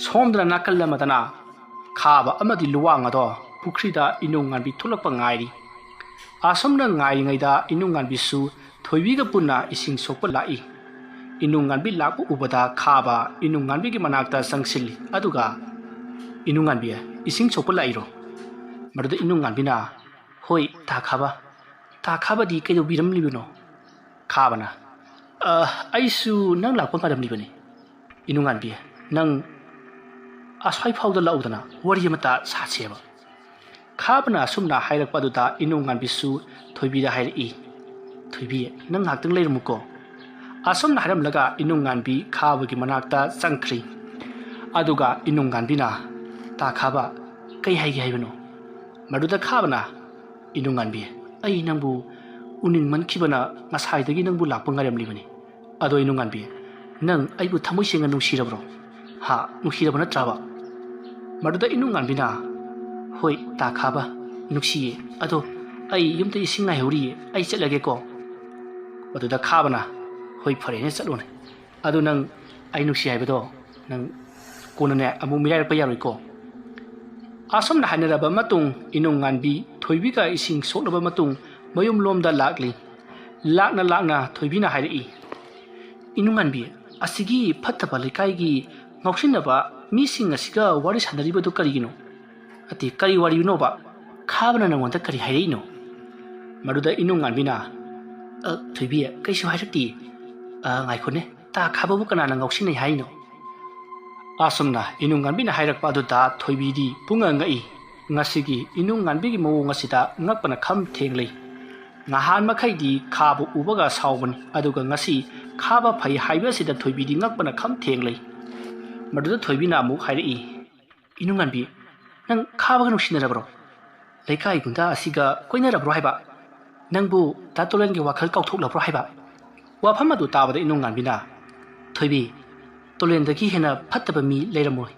somdra nakalla madana khaba amadi luwang ado pukrida inungan bi thulakpa ngairi asumna ngai ngaida inungan bisu thoibiga punna ising sokpa lai inungan bi lakpu ubada khaba inungan bi gi manakta sangsilli aduga inungan bi ising sokpa lairo maruda inungan bina hoi ta khaba di kedo biram libino khabana aisu nang lakpa kadam libani inungan bi nang aswai phauda laudana wari mata sacheba khabana sumna hairakpa duta inungan bisu thoibida hairi thoibi nang haktang leirmuko asumna haram laga inungan bi khabagi manakta sangkhri aduga inungan bina ta khaba kai haigi haibano maduda khabana inunganbi ai nangbu uning man kibana ngasai dagi nangbu lakpa ngaram libani ado inunganbi nang aibu thamoi senga nungsirabro ha nungsirabana traba maduda inunganbi na hoi ta khaba nuksiye ado ai yumta ising ngai hori ai chalage ko aduda khabana hoi phare ne chalone ado nang ai nuksi haibado nang konane amu mirai pa yaroi ko asam na hanaraba matung inunganbi thoibiga ising soklaba matung mayum lomda lakna thoibina hairi inunganbi asigi phattaba lekai gi ngausinaba mising asiga wari sanariba do karigino ati kari wari no ba khabana nangonda kari hairino maduda inunganbina thoibi kaisu hairti ngaikone ta khababu kana na ngausinai haino asumna inunganbina hairakpa da thoibidi pungangai ngasigi inunganbigi mawong asida ngakpana kham thenglei ngahan makhaidi khabu ubaga saubani aduga ngasi khaba phai haiba sida thoibidi ngakpana kham thenglei maduda thoibina amu hairi inunganbi nang khaba ganu sinarabro leikai gunda asiga koinarabro haiba nangbu tatolengi wakhal kauthoklabro haiba wafamadu tabada inunganbina thoibi tolendagi hena phattaba mi leiramoi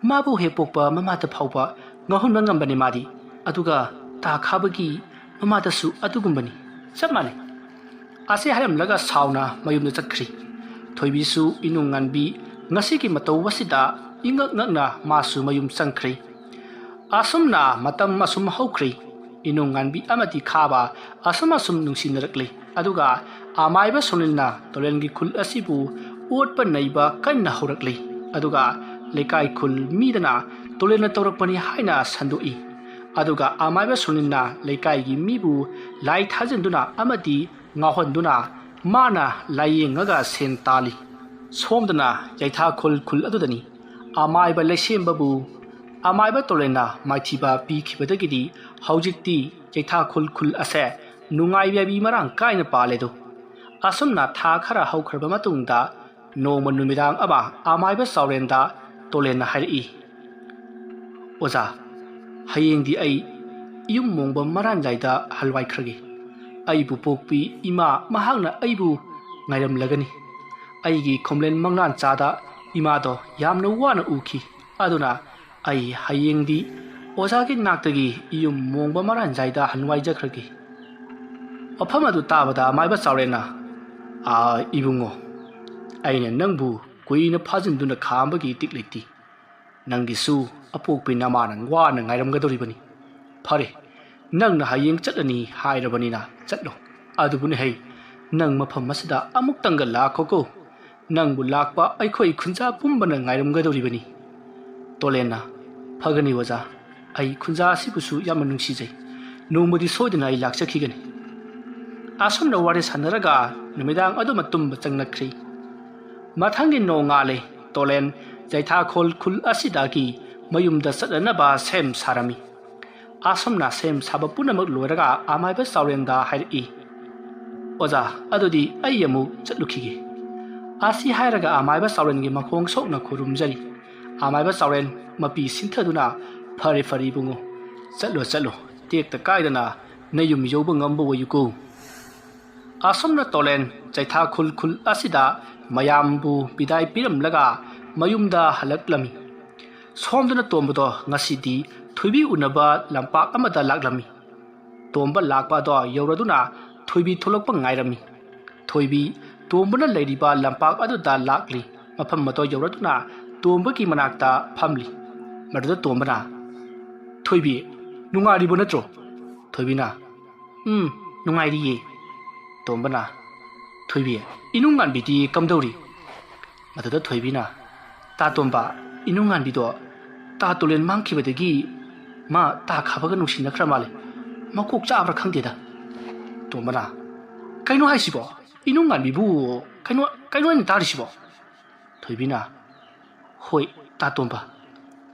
mabu he pokpa mamata phaupa ngahun ngambani madi aduga ta khabagi mamata su adugumbani samane ase haram laga sauna mayumna chakri thoibi su inunganbi ngasigi matau wasida ingak ngakna masu mayum changkri asumna matam masum haukri inunganbi amati khaba asum nungsinnarakli aduga amaiba sonilna tolengi khul asibu otpa naiba kanna horakli aduga lekai khul midana tolena torakpani haina sandoi aduga amaiba sonilna lekai gi mibu lai thajenduna amati ngahonduna mana layengaga sentali somdana yaitha khul adudani amaiba lesembabu amaiba tolena maithiba pi khibadagidi haujikti yaitha khul ase nungaiba bi marang kaina paledo asumna tha khara haukraba matungda noma numidang aba amaiba saurenda tolena hairi oza hayengdi ai yum mongba maran jaida halwai khragi aibu pokpi ima mahangna aibu ngairam lagani aigi khomlen mangnan chada ima do yamna wana uki aduna ai hayengdi oza gi naktagi yum mongba maran jaida halwai jakhragi afamadu tabada amaiba saurena ibungo aina nangbu kuina phajinduna khambagi tikleti nangisu apokpi namana ngwana ngairamgadoribani phare nangna hayeng chatlani hairabani na chatlo adubuni hei nang mafam masida amuk tanga lakhoko nangbu lakpa aikhoi khunja pumbana ngairamgadoribani tolena phagani waja ai khunja sibusu yamna nungsijai nomodi soidina ai lakchakhigani asomna ware sanaraga numidang adu matum changnakri mathangi nongale tolen jaitha khul asidagi mayumda sadanaba sem sarami asomna sem saba punamak loraga amaiba saurenda hairi oza adudi ayamu chatlukhige asi hairaga amaiba saurengi makhong sokna khurumjari amaiba sauren mapi sinthaduna phari bungo chalo tekta kaidana nayum yoba ngambo wayuko asomna tolen jaitha khul asida mayambu bidai piram laga mayumda halaklami somduna tombodo ngasidi thoibi unaba lampak amada laklami tomba lakpa do yoraduna thoibi tholokpa ngairami thoibi tombuna leiriba lampak adu da lakli mafam mato yoraduna tomba ki manakta phamli maduda tombana thoibi nungari bonatro thoibina nungairi tombana thoibi inungan bidi kamdori maduda thoibina ta tomba inungan bido ta tolen mangkhibadagi ma ta khabaga nusina khramale makok chabra khangdeda tombana kaino haisibo inungan bibu kaino ni tarisibo thoibina hoi ta tomba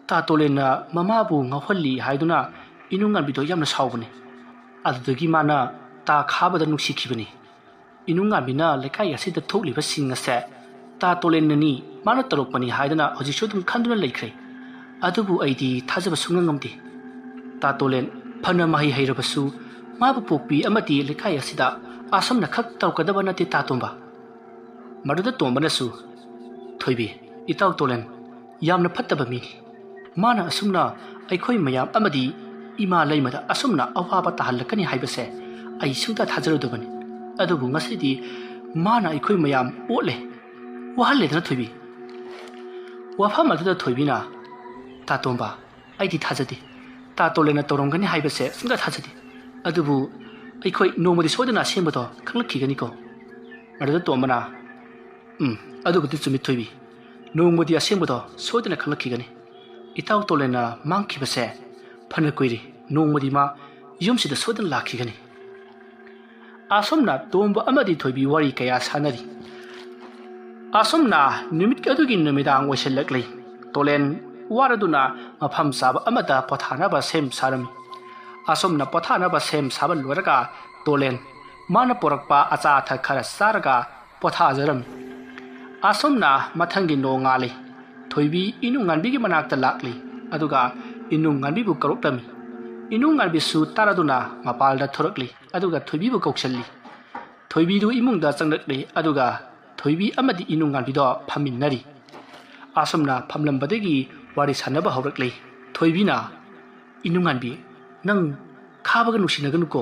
ta tolena mama bu ngawhalli haiduna inungan bido yamna saubane adudagi mana ta khabada nusikhibani inungan bina lekai asida thokliba singa se ta tolenani mana tarokpani haidana hojisodum khanduna leikhre adubu aidi thajaba sungangamdi ta tolen ꯐꯅ ꯃꯍꯩ ꯍꯩꯔꯕꯁꯨ ꯃꯥꯕꯨ ꯄꯣꯛꯄꯤ ꯑꯃꯗꯤ ꯂꯩꯀꯥꯏ ꯑꯁꯤꯗ ꯑꯁꯨꯝꯅ ꯈꯛ ꯇꯧꯔꯛꯀꯗꯕ ꯅꯠꯇꯦ ꯇꯥ ꯇꯣꯝꯕ ꯃꯗꯨꯗ ꯇꯣꯝꯕꯅꯁꯨ ꯊꯣꯏꯕꯤ ꯏꯇꯥꯎ ꯇꯣꯂꯦꯟ ꯌꯥꯝꯅ ꯐꯠꯇꯕ ꯃꯤꯅꯤ ꯃꯥꯅ ꯑꯁꯨꯝꯅ ꯑꯩꯈꯣꯏ ꯃꯌꯥꯝ ꯑꯃꯗꯤ ꯏꯃꯥ ꯂꯩꯃꯗ ꯑꯁꯨꯝꯅ ꯑꯋꯥꯕ ꯇꯥꯍꯜꯂꯛꯀꯅꯤ ꯍꯥꯏꯕꯁꯦ ꯑꯩ ꯁꯨꯡꯊꯥ ꯊꯥꯖꯔꯨꯗꯕꯅꯤ ꯑꯗꯨꯕꯨ ꯉꯁꯤꯗꯤ ꯃꯥꯅ ꯑꯩꯈꯣꯏ ꯃꯌꯥꯝ ꯑꯣꯠꯂꯦ ꯋꯥꯍꯜꯂꯦꯗꯅ ꯊꯣꯏꯕꯤ ꯋꯥꯐꯝ ꯑꯗꯨꯗ ꯊꯣꯏꯕꯤꯅ ꯇꯥ ꯇꯣꯝꯕ ꯑꯩꯗꯤ ꯊꯥꯖꯗꯦ ꯇꯥ ꯇꯣꯂꯦꯟꯅ ꯇꯧꯔꯝꯒꯅꯤ ꯍꯥꯏꯕꯁꯦ ꯁꯨꯡꯊꯥ ꯊꯥꯖꯗꯦ ꯑꯗꯨꯕꯨ ꯑꯩꯈꯣꯏ ꯅꯣꯡꯃꯗꯤ ꯁꯣꯏꯗꯅ ꯑꯁꯦꯡꯕꯗꯣ ꯈꯪꯂꯛꯈꯤꯒꯅꯤꯀꯣ ꯃꯗꯨꯗ ꯇꯣꯝꯕꯅ ꯑꯗꯨꯕꯨꯗꯤ ꯆꯨꯝꯃꯤ ꯊꯣꯏꯕꯤ ꯅꯣꯡꯃꯗꯤ ꯑꯁꯦꯡꯕꯗꯣ ꯁꯣꯏꯗꯅ ꯈꯪꯂꯛꯈꯤꯒꯅꯤ ꯏꯇꯥꯎ ꯇꯣꯂꯦꯟꯅ ꯃꯥꯡꯈꯤꯕꯁꯦ ꯐꯅ ꯀꯨꯏꯔꯦ ꯅꯣꯡꯃꯗꯤ ꯃꯥ ꯌꯨꯝꯁꯤꯗ ꯁꯣꯏꯗꯅ ꯂꯥꯛꯈꯤꯒꯅꯤ ꯑꯁꯨꯝꯅ ꯇꯣꯝꯕ ꯑꯃꯗꯤ ꯊꯣꯏꯕꯤ ꯋꯥꯔꯤ ꯀꯌꯥ ꯁꯥꯟꯅꯔꯤ ꯑꯁꯨꯝꯅ ꯅꯨꯃꯤꯠ ꯑꯗꯨꯒꯤ ꯅꯨꯃꯤꯗꯥꯡ ꯑꯣꯏꯁꯤꯜꯂꯛꯂꯤ ꯇꯣꯂꯦꯟ ꯋꯥꯔꯗꯨꯅ ꯃꯐꯝ ꯆꯥꯕ ꯑꯃꯗ ꯄꯣꯊꯥꯅꯕ ꯁꯦꯝ ꯁꯥꯔꯝꯃꯤ ꯑꯁꯨꯝꯅ ꯄꯣꯊꯥꯅꯕ ꯁꯦꯝ ꯁꯥꯕ ꯂꯣꯏꯔꯒ ꯇꯣꯂꯦꯟ ꯃꯥꯅ ꯄꯣꯔꯛꯄ ꯑꯆꯥ ꯑꯊꯛ ꯈꯔ ꯆꯥꯔꯒ ꯄꯣꯊꯥꯖꯔꯝꯃꯤ ꯑꯁꯨꯝꯅ ꯃꯊꯪꯒꯤ ꯅꯣꯡꯉꯥꯜꯂꯤ ꯊꯣꯏꯕꯤ ꯏꯅꯨꯡ ꯉꯥꯟꯕꯤꯒꯤ ꯃꯅꯥꯛꯇ ꯂꯥꯛꯂꯤ ꯑꯗꯨꯒ ꯏꯅꯨꯡ ꯉꯥꯟꯕꯤꯕꯨ ꯀꯧꯔꯛꯂꯝꯃꯤ ꯏꯅꯨꯡ ꯉꯥꯟꯕꯤꯁꯨ ꯇꯥꯔꯗꯨꯅ ꯃꯄꯥꯜꯗ ꯊꯣꯔꯛꯂꯤ ꯑꯗꯨꯒ ꯊꯣꯏꯕꯤꯕꯨ ꯀꯧꯁꯤꯜꯂꯤ ꯊꯣꯏꯕꯤꯗꯨ ꯏꯃꯨꯡꯗ ꯆꯪꯂꯛꯂꯤ ꯑꯗꯨꯒ ꯊꯣꯏꯕꯤ ꯑꯃꯗꯤ ꯏꯅꯨꯡ ꯉꯥꯟꯕꯤꯗꯣ ꯐꯝꯃꯤꯟꯅꯔꯤ ꯑꯁꯨꯝꯅ ꯐꯝꯂꯝꯕꯗꯒꯤ ꯋꯥꯔꯤ ꯁꯥꯟꯅꯕ ꯍꯧꯔꯛꯂꯤ ꯊꯣꯏꯕꯤꯅ ꯏꯅꯨꯡ ꯉꯥꯟꯕꯤ ꯅꯪ ꯈꯥꯕꯒ ꯅꯨꯡꯁꯤꯅꯒꯅꯨꯀꯣ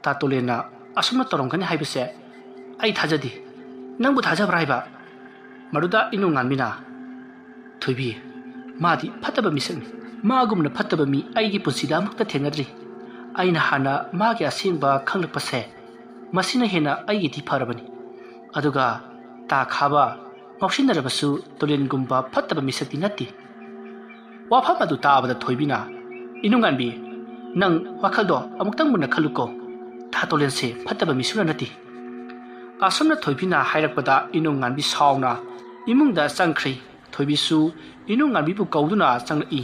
ꯇꯥ ꯇꯣꯂꯦꯟꯅ ꯑꯁꯨꯝꯅ ꯇꯧꯔꯝꯒꯅꯤ ꯍꯥꯏꯕꯁꯦ ꯑꯩ ꯊꯥꯖꯗꯦ ꯅꯪꯕꯨ ꯊꯥꯖꯕ꯭ꯔꯥ ꯍꯥꯏꯕ ꯃꯗꯨꯗ ꯏꯅꯨꯡ ꯉꯥꯟꯕꯤꯅ ꯊꯣꯏꯕꯤ ꯃꯥꯗꯤ ꯐꯠꯇꯕ ꯃꯤꯁꯛꯅꯤ ꯃꯥꯒꯨꯝꯅ ꯐꯠꯇꯕ ꯃꯤ ꯑꯩꯒꯤ ꯄꯨꯟꯁꯤꯗ ꯑꯃꯨꯛꯇ ꯊꯦꯡꯅꯗ꯭ꯔꯤ ꯑꯩꯅ ꯍꯥꯟꯅ ꯃꯥꯒꯤ ꯑꯁꯦꯡꯕ ꯈꯪꯂꯛꯄꯁꯦ ꯃꯁꯤꯅ ꯍꯦꯟꯅ ꯑꯩꯒꯤꯗꯤ ꯐꯔꯕꯅꯤ ꯑꯗꯨꯒ ꯇꯥ ꯈꯥꯕ ꯉꯥꯎꯁꯤꯟꯅꯔꯕꯁꯨ ꯇꯣꯂꯦꯟꯒꯨꯝꯕ ꯐꯠꯇꯕ ꯃꯤꯁꯛꯇꯤ ꯅꯠꯇꯦ ꯋꯥꯐꯝ ꯑꯗꯨ ꯇꯥꯕꯗ ꯊꯣꯏꯕꯤꯅ ꯏꯅꯨꯡ ꯉꯥꯟꯕꯤ ꯅꯪ ꯋꯥꯈꯜꯗꯣ ꯑꯃꯨꯛꯇꯪ ꯃꯨꯟꯅ ꯈꯜꯂꯨꯀꯣ ꯇꯥ ꯇꯣꯂꯦꯟꯁꯦ ꯐꯠꯇꯕ ꯃꯤꯁꯨꯅ ꯅꯠꯇꯦ ꯑꯁꯨꯝꯅ ꯊꯣꯏꯕꯤꯅ ꯍꯥꯏꯔꯛꯄꯗ ꯏꯅꯨꯡ ꯉꯥꯟꯕꯤ ꯁꯥꯎꯅ ꯏꯃꯨꯡꯗ ꯆꯪꯈ꯭ꯔꯤ ꯊꯣꯏꯕꯤꯁꯨ ꯏꯅꯨꯡ ꯉꯥꯟꯕꯤꯕꯨ ꯀꯧꯗꯨꯅ ꯆꯪꯂꯛꯏ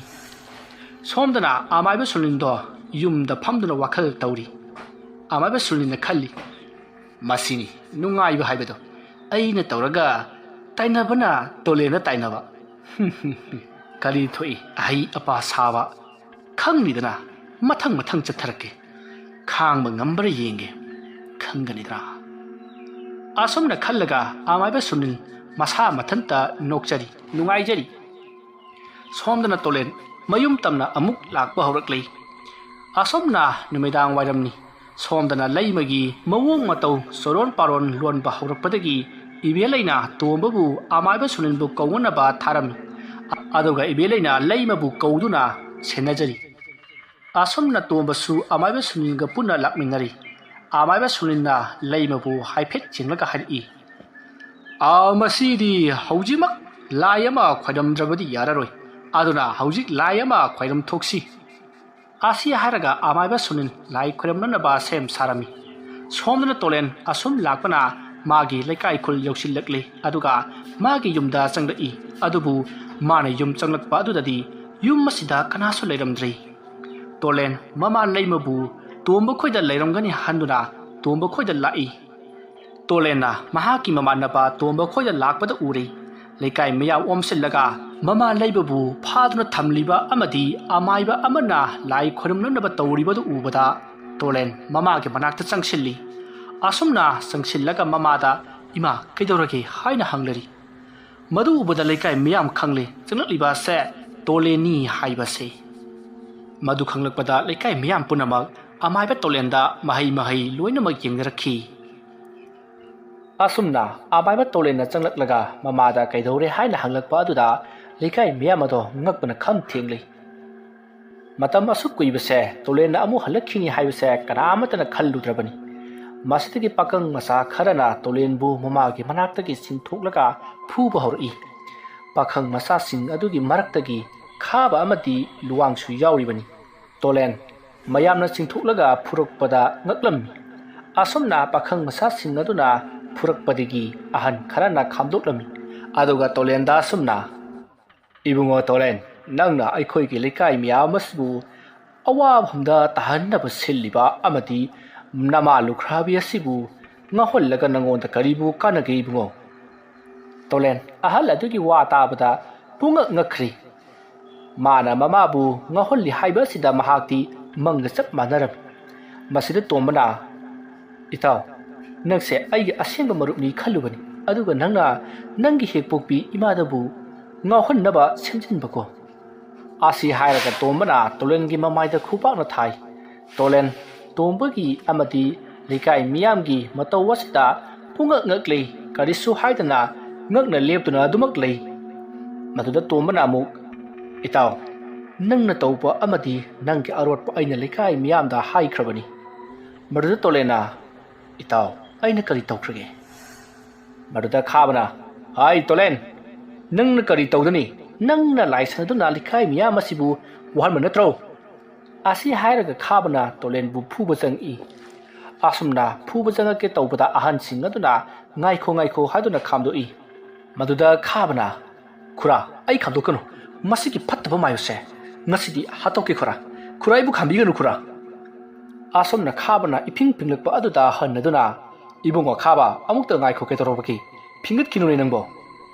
ꯁꯣꯝꯗꯅ ꯑꯃꯥꯏꯕ ꯁꯨꯅꯤꯟꯗꯣ ꯌꯨꯝꯗ ꯐꯝꯗꯨꯅ ꯋꯥꯈꯜ ꯇꯧꯔꯤ ꯑꯃꯥꯏꯕ ꯁꯨꯅꯤꯟꯅ ꯈꯜꯂꯤ ꯃꯁꯤꯅꯤ ꯅꯨꯡꯉꯥꯏꯕ ꯍꯥꯏꯕꯗꯣ ꯑꯩꯅ ꯇꯧꯔꯒ ꯇꯥꯏꯅꯕꯅ ꯇꯣꯂꯦꯟꯅ ꯇꯥꯏꯅꯕ ꯀꯔꯤ ꯊꯣꯛꯏ ꯑꯍꯩ ꯑꯄꯥ ꯁꯥꯕ ꯈꯪꯅꯤꯗꯅ ꯃꯊꯪ ꯃꯊꯪ ꯆꯠꯊꯔꯛꯀꯦ ꯈꯥꯡꯕ ꯉꯝꯕ꯭ꯔꯥ ꯌꯦꯡꯒꯦ ꯈꯪꯒꯅꯤꯗ꯭ꯔꯥ ꯑꯁꯨꯝꯅ ꯈꯜꯂꯒ ꯑꯃꯥꯏꯕ ꯁꯨꯅꯤꯜ ꯃꯁꯥ ꯃꯊꯟꯇ ꯅꯣꯛꯆꯔꯤ ꯅꯨꯡꯉꯥꯏꯖꯔꯤ ꯁꯣꯝꯗꯅ ꯇꯣꯂꯦꯟ ꯃꯌꯨꯝ ꯇꯝꯅ ꯑꯃꯨꯛ ꯂꯥꯛꯄ ꯍꯧꯔꯛꯂꯤ ꯑꯁꯨꯝꯅ ꯅꯨꯃꯤꯗꯥꯡ ꯋꯥꯏꯔꯝꯅꯤ ꯁꯣꯝꯗꯅ ꯂꯩꯃꯒꯤ ꯃꯑꯣꯡ ꯃꯇꯧ ꯆꯣꯔꯣꯟ ꯄꯥꯔꯣꯟ ꯂꯣꯟꯕ ꯍꯧꯔꯛꯄꯗꯒꯤ ꯏꯕꯦꯂꯩꯅ ꯇꯣꯝꯕꯕꯨ ꯑꯃꯥꯏꯕ ꯁꯨꯅꯤꯜꯕꯨ ꯀꯧꯅꯅꯕ ꯊꯥꯔꯝꯃꯤ ꯑꯗꯨꯒ ꯏꯕꯦꯂꯩꯅ ꯂꯩꯃꯕꯨ ꯀꯧꯗꯨꯅ ꯁꯦꯟꯅꯖꯔꯤ ꯑꯁꯨꯝꯅ ꯇꯣꯝꯕꯁꯨ ꯑꯃꯥꯏꯕ ꯁꯨꯅꯤꯜꯒ ꯄꯨꯟꯅ ꯂꯥꯛꯃꯤꯟꯅꯔꯤ ꯑꯃꯥꯏꯕ ꯁꯨꯅꯤꯜꯅ ꯂꯩꯃꯕꯨ ꯍꯥꯏꯐꯦꯠ ꯆꯦꯡꯂꯒ ꯍꯥꯏꯔꯛꯏ ꯃꯁꯤꯗꯤ ꯍꯧꯖꯤꯛꯃꯛ ꯂꯥꯏ ꯑꯃ ꯈꯣꯏꯔꯝꯗ꯭ꯔꯕꯗꯤ ꯌꯥꯔꯔꯣꯏ ꯑꯗꯨꯅ ꯍꯧꯖꯤꯛ ꯂꯥꯏ ꯑꯃ ꯈꯣꯏꯔꯝ ꯊꯣꯛꯁꯤ ꯑꯁꯤ ꯍꯥꯏꯔꯒ ꯑꯃꯥꯏꯕ ꯁꯨꯅꯤꯜ ꯂꯥꯏ ꯈꯣꯏꯔꯝꯅꯅꯕ ꯁꯦꯝ ꯁꯥꯔꯝꯃꯤ ꯁꯣꯝꯗꯅ ꯇꯣꯂꯦꯟ ꯑꯁꯨꯝ ꯂꯥꯛꯄꯅ ꯃꯥꯒꯤ ꯂꯩꯀꯥꯏ ꯈꯨꯜ ꯌꯧꯁꯤꯜꯂꯛꯂꯤ ꯑꯗꯨꯒ ꯃꯥꯒꯤ ꯌꯨꯝꯗ ꯆꯪꯂꯛꯏ ꯑꯗꯨꯕꯨ ꯃꯥꯅ ꯌꯨꯝ ꯆꯪꯂꯛꯄ ꯑꯗꯨꯗꯗꯤ ꯌꯨꯝ ꯑꯁꯤꯗ ꯀꯅꯥꯁꯨ ꯂꯩꯔꯝꯗ꯭ꯔꯤ ꯇꯣꯂꯦꯟ ꯃꯃꯥ ꯂꯩꯃꯕꯨ ꯇꯣꯝꯕ ꯈꯣꯏꯗ ꯂꯩꯔꯝꯒꯅꯤ ꯍꯟꯗꯨꯅ ꯇꯣꯝꯕ ꯈꯣꯏꯗ ꯂꯥꯛꯏ ꯇꯣꯂꯦꯟꯅ ꯃꯍꯥꯛꯀꯤ ꯃꯃꯥꯟꯅꯕ ꯇꯣꯝꯕ ꯈꯣꯏꯗ ꯂꯥꯛꯄꯗ ꯎꯔꯤ ꯂꯩꯀꯥꯏ ꯃꯌꯥꯝ ꯑꯣꯝꯁꯤꯜꯂꯒ ꯃꯃꯥ ꯂꯩꯕꯕꯨ ꯐꯥꯗꯨꯅ ꯊꯝꯂꯤꯕ ꯑꯃꯗꯤ ꯑꯃꯥꯏꯕ ꯑꯃꯅ ꯂꯥꯏ ꯈꯣꯏꯔꯝꯅꯅꯕ ꯇꯧꯔꯤꯕꯗꯨ ꯎꯕꯗ ꯇꯣꯂꯦꯟ ꯃꯃꯥꯒꯤ ꯃꯅꯥꯛꯇ ꯆꯪꯁꯤꯜꯂꯤ ꯑꯁꯨꯝꯅ ꯆꯪꯁꯤꯜꯂꯒ ꯃꯃꯥꯗ ꯏꯃꯥ ꯀꯩꯗꯧꯔꯒꯦ ꯍꯥꯏꯅ ꯍꯪꯂꯔꯤ ꯃꯗꯨ ꯎꯕꯗ ꯂꯩꯀꯥꯏ ꯃꯌꯥꯝ ꯈꯪꯂꯤ ꯆꯪꯂꯛꯂꯤꯕꯁꯦ ꯇꯣꯂꯦꯟꯅꯤ ꯍꯥꯏꯕꯁꯦ ꯃꯗꯨ ꯈꯪꯂꯛꯄꯗ ꯂꯩꯀꯥꯏ ꯃꯌꯥꯝ ꯄꯨꯝꯅꯃꯛ ꯑꯃꯥꯏꯕ ꯇꯣꯂꯦꯟꯗ ꯃꯍꯩ ꯂꯣꯏꯅꯃꯛ ꯌꯦꯡꯅꯔꯛꯈꯤ ꯑꯁꯨꯝꯅ ꯑꯃꯥꯏꯕ ꯇꯣꯂꯦꯟꯅ ꯆꯪꯂꯛꯂꯒ ꯃꯃꯥꯗ ꯀꯩꯗꯧꯔꯦ ꯍꯥꯏꯅ ꯍꯪꯂꯛꯄ ꯑꯗꯨꯗ ꯂꯩꯀꯥꯏ ꯃꯌꯥꯝ ꯑꯗꯣ ꯉꯛꯄꯅ ꯈꯝ ꯊꯦꯡꯂꯤ ꯃꯇꯝ ꯑꯁꯨꯛ ꯀꯨꯏꯕꯁꯦ ꯇꯣꯂꯦꯟꯅ ꯑꯃꯨꯛ ꯍꯜꯂꯛꯈꯤꯅꯤ ꯍꯥꯏꯕꯁꯦ ꯀꯅꯥꯃꯠꯇꯅ ꯈꯜꯂꯨꯗ꯭ꯔꯕꯅꯤ ꯃꯁꯤꯗꯒꯤ ꯄꯥꯈꯪ ꯃꯆꯥ ꯈꯔꯅ ꯇꯣꯂꯦꯟꯕꯨ ꯃꯃꯥꯒꯤ ꯃꯅꯥꯛꯇꯒꯤ ꯆꯤꯡꯊꯣꯛꯂꯒ ꯐꯨꯕ ꯍꯧꯔꯛꯏ ꯄꯥꯈꯪ ꯃꯆꯥꯁꯤꯡ ꯑꯗꯨꯒꯤ ꯃꯔꯛꯇꯒꯤ ꯈꯥꯕ ꯑꯃꯗꯤ ꯂꯨꯋꯥꯡꯁꯨ ꯌꯥꯎꯔꯤꯕꯅꯤ ꯇꯣꯂꯦꯟ ꯃꯌꯥꯝꯅ ꯆꯤꯡꯊꯣꯛꯂꯒ ꯐꯨꯔꯛꯄꯗ ꯉꯛꯂꯝꯃꯤ ꯑꯁꯨꯝꯅ ꯄꯥꯈꯪ ꯃꯆꯥꯁꯤꯡ ꯑꯗꯨꯅ ꯐꯨꯔꯛꯄꯗꯒꯤ ꯑꯍꯟ ꯈꯔꯅ ꯈꯥꯝꯗꯣꯛꯂꯝꯃꯤ ꯑꯗꯨꯒ ꯇꯣꯂꯦꯟꯗ ꯑꯁꯨꯝꯅ ꯏꯕꯨꯡꯉꯣ ꯇꯣꯂꯦꯟ ꯅꯪꯅ ꯑꯩꯈꯣꯏꯒꯤ ꯂꯩꯀꯥꯏ ꯃꯌꯥꯝ ꯑꯁꯤꯕꯨ ꯑꯋꯥꯐꯝꯗ ꯇꯥꯍꯟꯅꯕ ꯁꯤꯜꯂꯤꯕ ꯑꯃꯗꯤ ꯅꯃꯥ ꯂꯨꯈ꯭ꯔꯥꯕꯤ ꯑꯁꯤꯕꯨ ꯉꯥꯎꯍꯜꯂꯒ ꯅꯉꯣꯟꯗ ꯀꯔꯤꯕꯨ ꯀꯥꯟꯅꯒꯦ ꯏꯕꯨꯡꯉꯣ ꯇꯣꯂꯦꯟ ꯑꯍꯜ ꯑꯗꯨꯒꯤ ꯋꯥ ꯇꯥꯕꯗ ꯄꯨꯡꯉꯛ ꯉꯛꯈ꯭ꯔꯤ ꯃꯥꯅ ꯃꯃꯥꯕꯨ ꯉꯥꯎꯍꯜꯂꯤ ꯍꯥꯏꯕ ꯑꯁꯤꯗ ꯃꯍꯥꯛꯇꯤ ꯃꯪꯒ ꯆꯞ ꯃꯥꯟꯅꯔꯝꯃꯤ ꯃꯁꯤꯗ ꯇꯣꯝꯕꯅ ꯏꯇꯥꯎ ꯅꯪꯁꯦ ꯑꯩꯒꯤ ꯑꯁꯦꯡꯕ ꯃꯔꯨꯞꯅꯤ ꯈꯜꯂꯨꯕꯅꯤ ꯑꯗꯨꯒ ꯅꯪꯅ ꯅꯪꯒꯤ ꯍꯦꯛ ꯄꯣꯛꯄꯤ ꯏꯃꯥꯗꯕꯨ ꯉꯥꯎꯍꯟꯅꯕ ꯁꯦꯝꯖꯤꯟꯕꯀꯣ ꯑꯁꯤ ꯍꯥꯏꯔꯒ ꯇꯣꯝꯕꯅ ꯇꯣꯂꯦꯟꯒꯤ ꯃꯃꯥꯏꯗ ꯈꯨꯄꯥꯛꯅ ꯊꯥꯏ ꯇꯣꯂꯦꯟ ꯇꯣꯝꯕꯒꯤ ꯑꯃꯗꯤ ꯂꯩꯀꯥꯏ ꯃꯤꯌꯥꯝꯒꯤ ꯃꯇꯧ ꯑꯁꯤꯗ ꯄꯨꯡꯉꯛ ꯉꯛꯂꯤ ꯀꯔꯤꯁꯨ ꯍꯥꯏꯗꯅ ꯉꯛꯅ ꯂꯦꯞꯇꯨꯅ ꯑꯗꯨꯃꯛ ꯂꯩ ꯃꯗꯨꯗ ꯇꯣꯝꯕꯅ ꯑꯃꯨꯛ ꯏꯇꯥꯎ ꯅꯪꯅ ꯇꯧꯕ ꯑꯃꯗꯤ ꯅꯪꯒꯤ ꯑꯔꯣꯠꯄ ꯑꯩꯅ ꯂꯩꯀꯥꯏ ꯃꯤꯌꯥꯝꯗ ꯍꯥꯏꯈ꯭ꯔꯕꯅꯤ ꯃꯗꯨꯗ ꯇꯣꯂꯦꯟꯅ ꯏꯇꯥꯎ ꯑꯩꯅ ꯀꯔꯤ ꯇꯧꯈ꯭ꯔꯒꯦ ꯃꯗꯨꯗ ꯈꯥꯕꯅ ꯍꯥꯏ ꯇꯣꯂꯦꯟ ꯅꯪꯅ ꯀꯔꯤ ꯇꯧꯗꯅꯤ ꯅꯪꯅ ꯂꯥꯏꯁꯟꯅꯗꯨꯅ ꯂꯩꯀꯥꯏ ꯃꯤꯌꯥꯝ ꯑꯁꯤꯕꯨ ꯋꯥꯍꯟꯕ ꯅꯠꯇ꯭ꯔꯣ ꯑꯁꯤ ꯍꯥꯏꯔꯒ ꯈꯥꯕꯅ ꯇꯣꯂꯦꯟꯕꯨ ꯐꯨꯕ ꯆꯪꯏ ꯑꯁꯨꯝꯅ ꯐꯨꯕ ꯆꯪꯉꯛꯀꯦ ꯇꯧꯕꯗ ꯑꯍꯟꯁꯤꯡ ꯑꯗꯨꯅ ꯉꯥꯏꯈꯣ ꯍꯥꯏꯗꯨꯅ ꯈꯥꯝꯗꯣꯛꯏ ꯃꯗꯨꯗ ꯈꯥꯕꯅ ꯈꯨꯔꯥ ꯑꯩ ꯈꯥꯝꯗꯣꯛꯀꯅꯨ ꯃꯁꯤꯒꯤ ꯐꯠꯇꯕ ꯃꯥꯌꯣꯛꯁꯦ ꯉꯁꯤꯗꯤ ꯍꯥꯠꯇꯣꯛꯀꯦ ꯈꯨꯔꯥ ꯑꯩꯕꯨ ꯈꯥꯝꯕꯤꯒꯅꯨ ꯈꯨꯔꯥ ꯑꯁꯨꯝꯅ ꯈꯥꯕꯅ ꯏꯐꯤꯡ ꯐꯤꯡꯂꯛꯄ ꯑꯗꯨꯗ ꯍꯟꯅꯗꯨꯅ ꯏꯕꯨꯡꯉꯣ ꯈꯥꯕ ꯑꯃꯨꯛꯇ ꯉꯥꯏꯈꯣ ꯀꯩꯗꯧꯔꯕꯒꯦ ꯐꯤꯡꯒꯠꯈꯤꯅꯨꯅꯦ ꯅꯪꯕꯣ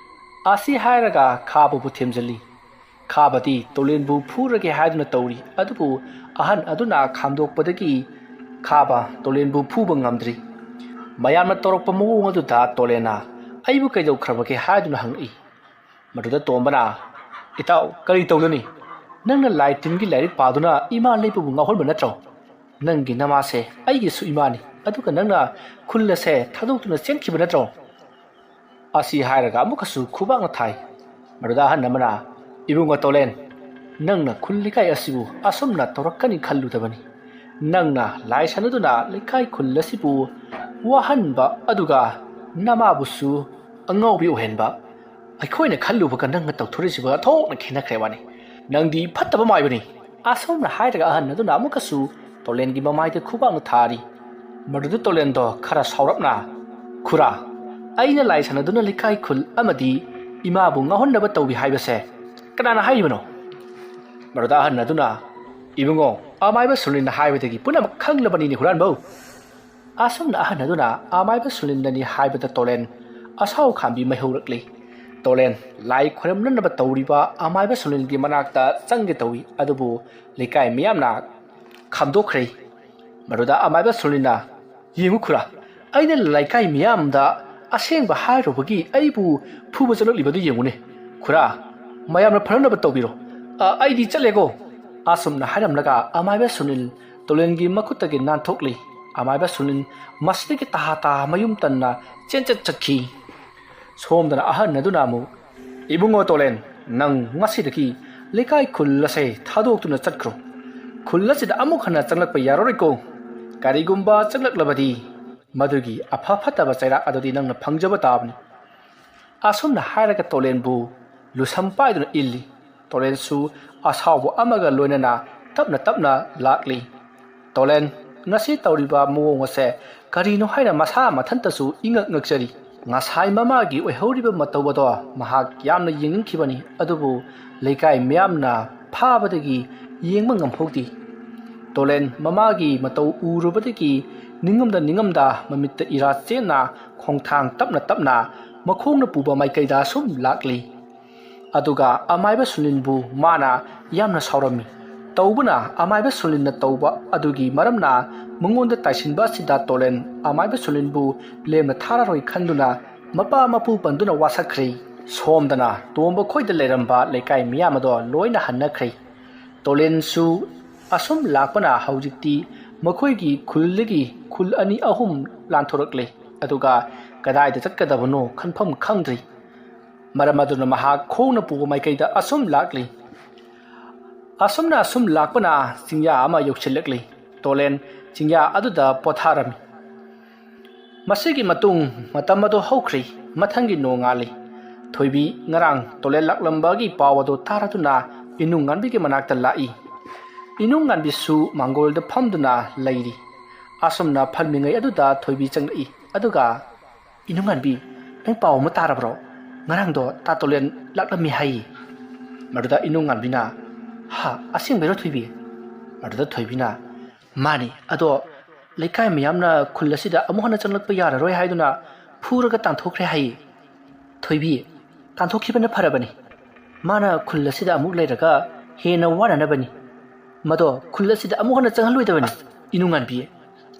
ꯑꯁꯤ ꯍꯥꯏꯔꯒ ꯈꯥꯕꯕꯨ ꯊꯦꯝꯖꯤꯜꯂꯤ ꯈꯥꯕꯗꯤ ꯇꯣꯂꯦꯟꯕꯨ ꯐꯨꯔꯒꯦ ꯍꯥꯏꯗꯨꯅ ꯇꯧꯔꯤ ꯑꯗꯨꯕꯨ ꯑꯍꯟ ꯑꯗꯨꯅ ꯈꯥꯝꯗꯣꯛꯄꯗꯒꯤ ꯈꯥꯕ ꯇꯣꯂꯦꯟꯕꯨ ꯐꯨꯕ ꯉꯝꯗ꯭ꯔꯤ ꯃꯌꯥꯝꯅ ꯇꯧꯔꯛꯄ ꯃꯑꯣꯡ ꯑꯗꯨꯗ ꯇꯣꯂꯦꯟꯅ ꯑꯩꯕꯨ ꯀꯩꯗꯧꯈ꯭ꯔꯕꯒꯦ ꯍꯥꯏꯗꯨꯅ ꯍꯪꯉꯛꯏ ꯃꯗꯨꯗ ꯇꯣꯝꯕꯅ ꯏꯇꯥꯎ ꯀꯔꯤ ꯇꯧꯒꯅꯤ ꯅꯪꯅ ꯂꯥꯏ ꯇꯤꯟꯒꯤ ꯂꯥꯏꯔꯤꯛ ꯄꯥꯗꯨꯅ ꯏꯃꯥ ꯂꯩꯕꯕꯨ ꯉꯥꯎꯍꯟꯕ ꯅꯠꯇ꯭ꯔꯣ ꯅꯪꯒꯤ ꯅꯃꯥꯁꯦ ꯑꯩꯒꯤꯁꯨ ꯏꯃꯥꯅꯤ ꯑꯗꯨꯒ ꯅꯪꯅ ꯈꯨꯜ ꯑꯁꯦ ꯊꯥꯗꯣꯛꯇꯨꯅ ꯆꯦꯟꯈꯤꯕ ꯅꯠꯇ꯭ꯔꯣ ꯑꯁꯤ ꯍꯥꯏꯔꯒ ꯑꯃꯨꯛꯀꯁꯨ ꯈꯨꯕꯥꯛꯅ ꯊꯥꯏ ꯃꯗꯨꯗ ꯑꯍꯟ ꯑꯃꯅ ꯏꯕꯨꯡꯉꯣ ꯇꯣꯂꯦꯟ ꯅꯪꯅ ꯈꯨꯜ ꯂꯩꯀꯥꯏ ꯑꯁꯤꯕꯨ ꯑꯁꯨꯝꯅ ꯇꯧꯔꯛꯀꯅꯤ ꯈꯜꯂꯨꯗꯕꯅꯤ ꯅꯪꯅ ꯂꯥꯏ ꯁꯥꯟꯅꯗꯨꯅ ꯂꯩꯀꯥꯏ ꯈꯨꯜ ꯑꯁꯤꯕꯨ ꯋꯥꯍꯟꯕ ꯑꯗꯨꯒ ꯅꯃꯥꯕꯨꯁꯨ ꯑꯉꯥꯎꯕꯤ ꯑꯣꯏꯍꯟꯕ ꯑꯩꯈꯣꯏꯅ ꯈꯜꯂꯨꯕꯒ ꯅꯪꯅ ꯇꯧꯊꯣꯔꯛꯏꯁꯤꯕ ꯊꯣꯛꯅ ꯈꯦꯠꯅꯈ꯭ꯔꯦ ꯋꯥꯅꯤ ꯅꯪꯗꯤ ꯐꯠꯇꯕ ꯃꯥꯏꯕꯅꯤ ꯑꯁꯨꯝꯅ ꯍꯥꯏꯔꯒ ꯑꯍꯟ ꯑꯗꯨꯅ ꯑꯃꯨꯛꯀꯁꯨ ꯇꯣꯂꯦꯟꯒꯤ ꯃꯃꯥꯏꯗ ꯈꯨꯕꯥꯛꯅ ꯊꯥꯔꯤ ꯃꯗꯨꯗ ꯇꯣꯂꯦꯟꯗꯣ ꯈꯔ ꯁꯥꯎꯔꯞꯅ ꯈꯨꯔꯥ ꯑꯩꯅ ꯂꯥꯏ ꯁꯥꯟꯅꯗꯨꯅ ꯂꯩꯀꯥꯏ ꯈꯨꯜ ꯑꯃꯗꯤ ꯏꯃꯥꯕꯨ ꯉꯥꯎꯍꯟꯅꯕ ꯇꯧꯕꯤ ꯍꯥꯏꯕꯁꯦ ꯀꯅꯥꯅ ꯍꯥꯏꯔꯤꯕꯅꯣ ꯃꯗꯨꯗ ꯑꯍꯟ ꯑꯗꯨꯅ ꯏꯕꯨꯡꯉꯣ ꯑꯃꯥꯏꯕ ꯁꯨꯅꯤꯟꯅ ꯍꯥꯏꯕꯗꯒꯤ ꯄꯨꯝꯅꯃꯛ ꯈꯪꯂꯕꯅꯤꯅꯦ ꯍꯨꯔꯥꯟꯕꯧ ꯑꯁꯨꯝꯅ ꯑꯍꯟ ꯑꯗꯨꯅ ꯑꯃꯥꯏꯕ ꯁꯨꯅꯤꯟꯅꯅꯤ ꯍꯥꯏꯕꯗ ꯇꯣꯂꯦꯟ ꯑꯁꯥꯎ ꯈꯥꯝꯕꯤ ꯃꯩꯍꯧꯔꯛꯂꯤ ꯇꯣꯂꯦꯟ ꯂꯥꯏ ꯈꯣꯏꯔꯝꯅꯅꯕ ꯇꯧꯔꯤꯕ ꯑꯃꯥꯏꯕ ꯁꯨꯅꯤꯜꯒꯤ ꯃꯅꯥꯛꯇ ꯆꯪꯒꯦ ꯇꯧꯏ ꯑꯗꯨꯕु ꯂꯩꯀꯥꯏ ꯃꯤꯌꯥꯝꯅ ꯈꯥꯝꯗꯣꯛꯈ꯭ꯔꯦ ꯃꯗꯨꯗ ꯑꯃꯥꯏꯕ ꯁꯨꯅꯤꯜꯅ ꯌꯦꯡꯉꯨ ꯈꯨꯔꯥ ꯑꯩꯅ ꯂꯩꯀꯥꯏ ꯃꯤꯌꯥꯝꯗ ꯑꯁꯦꯡꯕ ꯍꯥꯏꯔꯨꯕꯒꯤ ꯑꯩꯕꯨ ꯐꯨꯕ ꯆꯠꯂꯛꯂꯤꯕꯗꯨ ꯌꯦꯡꯉꯨꯅꯦ ꯈꯨꯔꯥ ꯃꯌꯥꯝꯅ ꯐꯅꯅꯕ ꯇꯧꯕꯤꯔꯣ ꯑꯩꯗꯤ ꯆꯠꯂꯦꯀꯣ ꯑꯁꯨꯝꯅ ꯍꯥꯏꯔꯝꯂꯒ ꯑꯃꯥꯏꯕ ꯁꯨꯅꯤꯜ ꯇꯣꯂꯦꯟꯒꯤ ꯃꯈꯨꯠꯇꯒꯤ ꯅꯥꯟꯊꯣꯛꯂꯤ ꯑꯃꯥꯏꯕ ꯁꯨꯅꯤꯜ ꯃꯁꯤꯗꯒꯤ ꯇꯥ ꯃꯌꯨꯝ ꯇꯟꯅ ꯆꯠꯈꯤ ꯁꯣꯝꯗꯅ ꯑꯍꯟ ꯑꯗꯨꯅ ꯑꯃꯨꯛ ꯏꯕꯨꯡꯉꯣ ꯇꯣꯂꯦꯟ ꯅꯪ ꯉꯁꯤꯗꯒꯤ ꯂꯩꯀꯥꯏ ꯈꯨꯜ ꯑꯁꯦ ꯊꯥꯗꯣꯛꯇꯨꯅ ꯆꯠꯈ꯭ꯔꯣ ꯈꯨꯜ ꯑꯁꯤꯗ ꯑꯃꯨꯛ ꯍꯟꯅ ꯆꯪꯂꯛꯄ ꯌꯥꯔꯣꯏꯀꯣ ꯀꯔꯤꯒꯨꯝꯕ ꯆꯪꯂꯛꯂꯕꯗꯤ ꯃꯗꯨꯒꯤ ꯑꯐ ꯐꯠꯇꯕ ꯆꯩꯔꯥꯛ ꯑꯗꯨꯗꯤ ꯅꯪꯅ ꯐꯪꯖꯕ ꯇꯥꯕꯅꯤ ꯑꯁꯨꯝꯅ ꯍꯥꯏꯔꯒ ꯇꯣꯂꯦꯟꯕꯨ ꯂꯨꯁꯝ ꯄꯥꯏꯗꯨꯅ ꯏꯜꯂꯤ ꯇꯣꯂꯦꯟꯁꯨ ꯑꯁꯥꯎꯕ ꯑꯃꯒ ꯂꯣꯏꯅꯅ ꯇꯞꯅ ꯂꯥꯛꯂꯤ ꯇꯣꯂꯦꯟ ngasi tawriba mawong ase karino haina masa mathantsu ingak ngakchari ngasai mama gi oihoriba matawado mahak yamna yengingkhibani adubu leikai myamna phabadagi yengma ngamhokti tolen mama gi mataw urubadagi ningamda mamitta ira chena khongthang tapna makhongna puba maikaida sum lakli aduga amaiba sulinbu mana yamna saurami tawbuna amaiba sulinna tawba adugi maramna mungonda taisinba sida tolen amaiba sulinbu lemna thararoi khanduna mapa mapu panduna wasakhri somdana tomba khoida leramba lekai miyamado loina hannakhri tolen su asum lakpana haujikti makhoigi khuligi khul ani ahum lanthorakle aduga kadai da chakkadabano khanpham khangdri maramaduna maha khona pu maikaida asum lakli asumna asum lakpana singya ama yokchilakli tolen singya aduda potharami masigi matung matamado hokri mathangi nongali thoibi ngarang tolen laklambagi pawado taratuna inungan bigi manakta lai inungan bisu mangol da phamduna lairi asumna phalmingai aduda thoibi changai aduga inungan bi nang paw ma tarabro ngarang do ta tolen laklami hai maduda inungan bina ha asing bero thoibi maduda thoibina mani ado lekai miyamna khulasida amuhana changlakpa yararoi haiduna phuraga tanthokre hai thoibi tanthokibana pharabani mana khulasida amuk leiraga hena wananabani ꯃꯗꯣ ꯈꯨꯜ ꯑꯁꯤꯗ ꯑꯃꯨꯛ ꯍꯟꯅ ꯆꯪꯍꯜꯂꯣꯏꯗꯕꯅꯤ ꯏꯅꯨꯡꯉꯥꯟꯕꯤ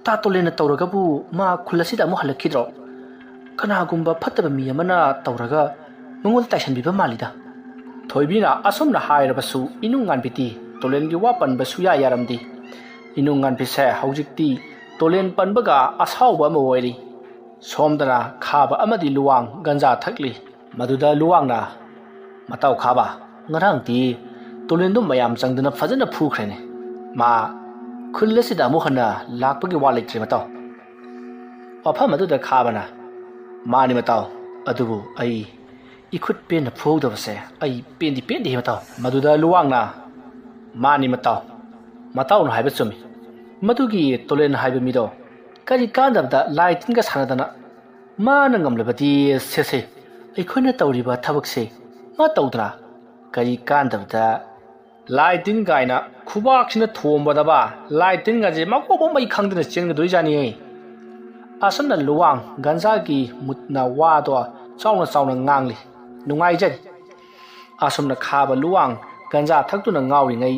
ꯇꯥ ꯇꯣꯂꯦꯟꯅ ꯇꯧꯔꯒꯕꯨ ꯃꯥ ꯈꯨꯜ ꯑꯁꯤꯗ ꯑꯃꯨꯛ ꯍꯜꯂꯛꯈꯤꯗ꯭ꯔꯣ ꯀꯅꯥꯒꯨꯝꯕ ꯐꯠꯇꯕ ꯃꯤ ꯑꯃꯅ ꯇꯧꯔꯒ ꯃꯉꯣꯟꯗ ꯇꯥꯏꯁꯟꯕꯤꯕ ꯃꯥꯜꯂꯤꯗ ꯊꯣꯏꯕꯤꯅ ꯑꯁꯨꯝꯅ ꯍꯥꯏꯔꯕꯁꯨ ꯏꯅꯨꯡꯉꯥꯟꯕꯤꯗꯤ ꯇꯣꯂꯦꯟꯒꯤ ꯋꯥ ꯄꯟꯕ ꯁꯨꯌꯥ ꯌꯥꯔꯝꯗꯦ ꯏꯅꯨꯡꯉꯥꯟꯕꯤꯁꯦ ꯍꯧꯖꯤꯛꯇꯤ ꯇꯣꯂꯦꯟ ꯄꯟꯕꯒ ꯑꯁꯥꯎꯕ ꯑꯃ ꯑꯣꯏꯔꯤ ꯁꯣꯝꯗꯅ ꯈꯥꯕ ꯑꯃꯗꯤ ꯂꯨꯋꯥꯡ ꯒꯟꯖꯥ ꯊꯛꯂꯤ ꯃꯗꯨꯗ ꯂꯨꯋꯥꯡꯅ ꯃꯇꯥꯎ ꯈꯥꯕ ꯉꯔꯥꯡꯗꯤ ꯇꯣꯂꯦꯟꯗꯨ ꯃꯌꯥꯝ ꯆꯪꯗꯨꯅ ꯐꯖꯅ ꯐꯨꯈ꯭ꯔꯦꯅꯦ ꯃꯥ ꯈꯨꯜ ꯑꯁꯤꯗ ꯑꯃꯨꯛ ꯍꯟꯅ ꯂꯥꯛꯄꯒꯤ ꯋꯥ ꯂꯩꯇ꯭ꯔꯦ ꯃꯇꯥꯎ ꯋꯥꯐꯝ ꯑꯗꯨꯗ ꯈꯥꯕꯅ ꯃꯥꯅꯤ ꯃꯇꯥꯎ ꯑꯗꯨꯕꯨ ꯑꯩ इखुट पेन फौदबसे आई पेंदी पेंदी मताव मदुदा लुवांगना मानी मताव मताव न हाइबा चुमी मदुगी तोलेन हाइबा मिदो करी कांदबदा लाइटिंग सानदना माना ngamlabadi सेसे अखोइना तौरिबा थबकसे मा तौदरा करी कांदबदा लाइटिंग गाइना खुबाक्सिना थोमबदबा लाइटिंग गाजे मकोबो मै खंगदना चेंगदोइ जानी असमना लुवांग गंजागी मुतना वादो चाउना चाउना ngang नुंगाइजै असमना खाबा लुवांग गंजा थक्तुना ngawriङै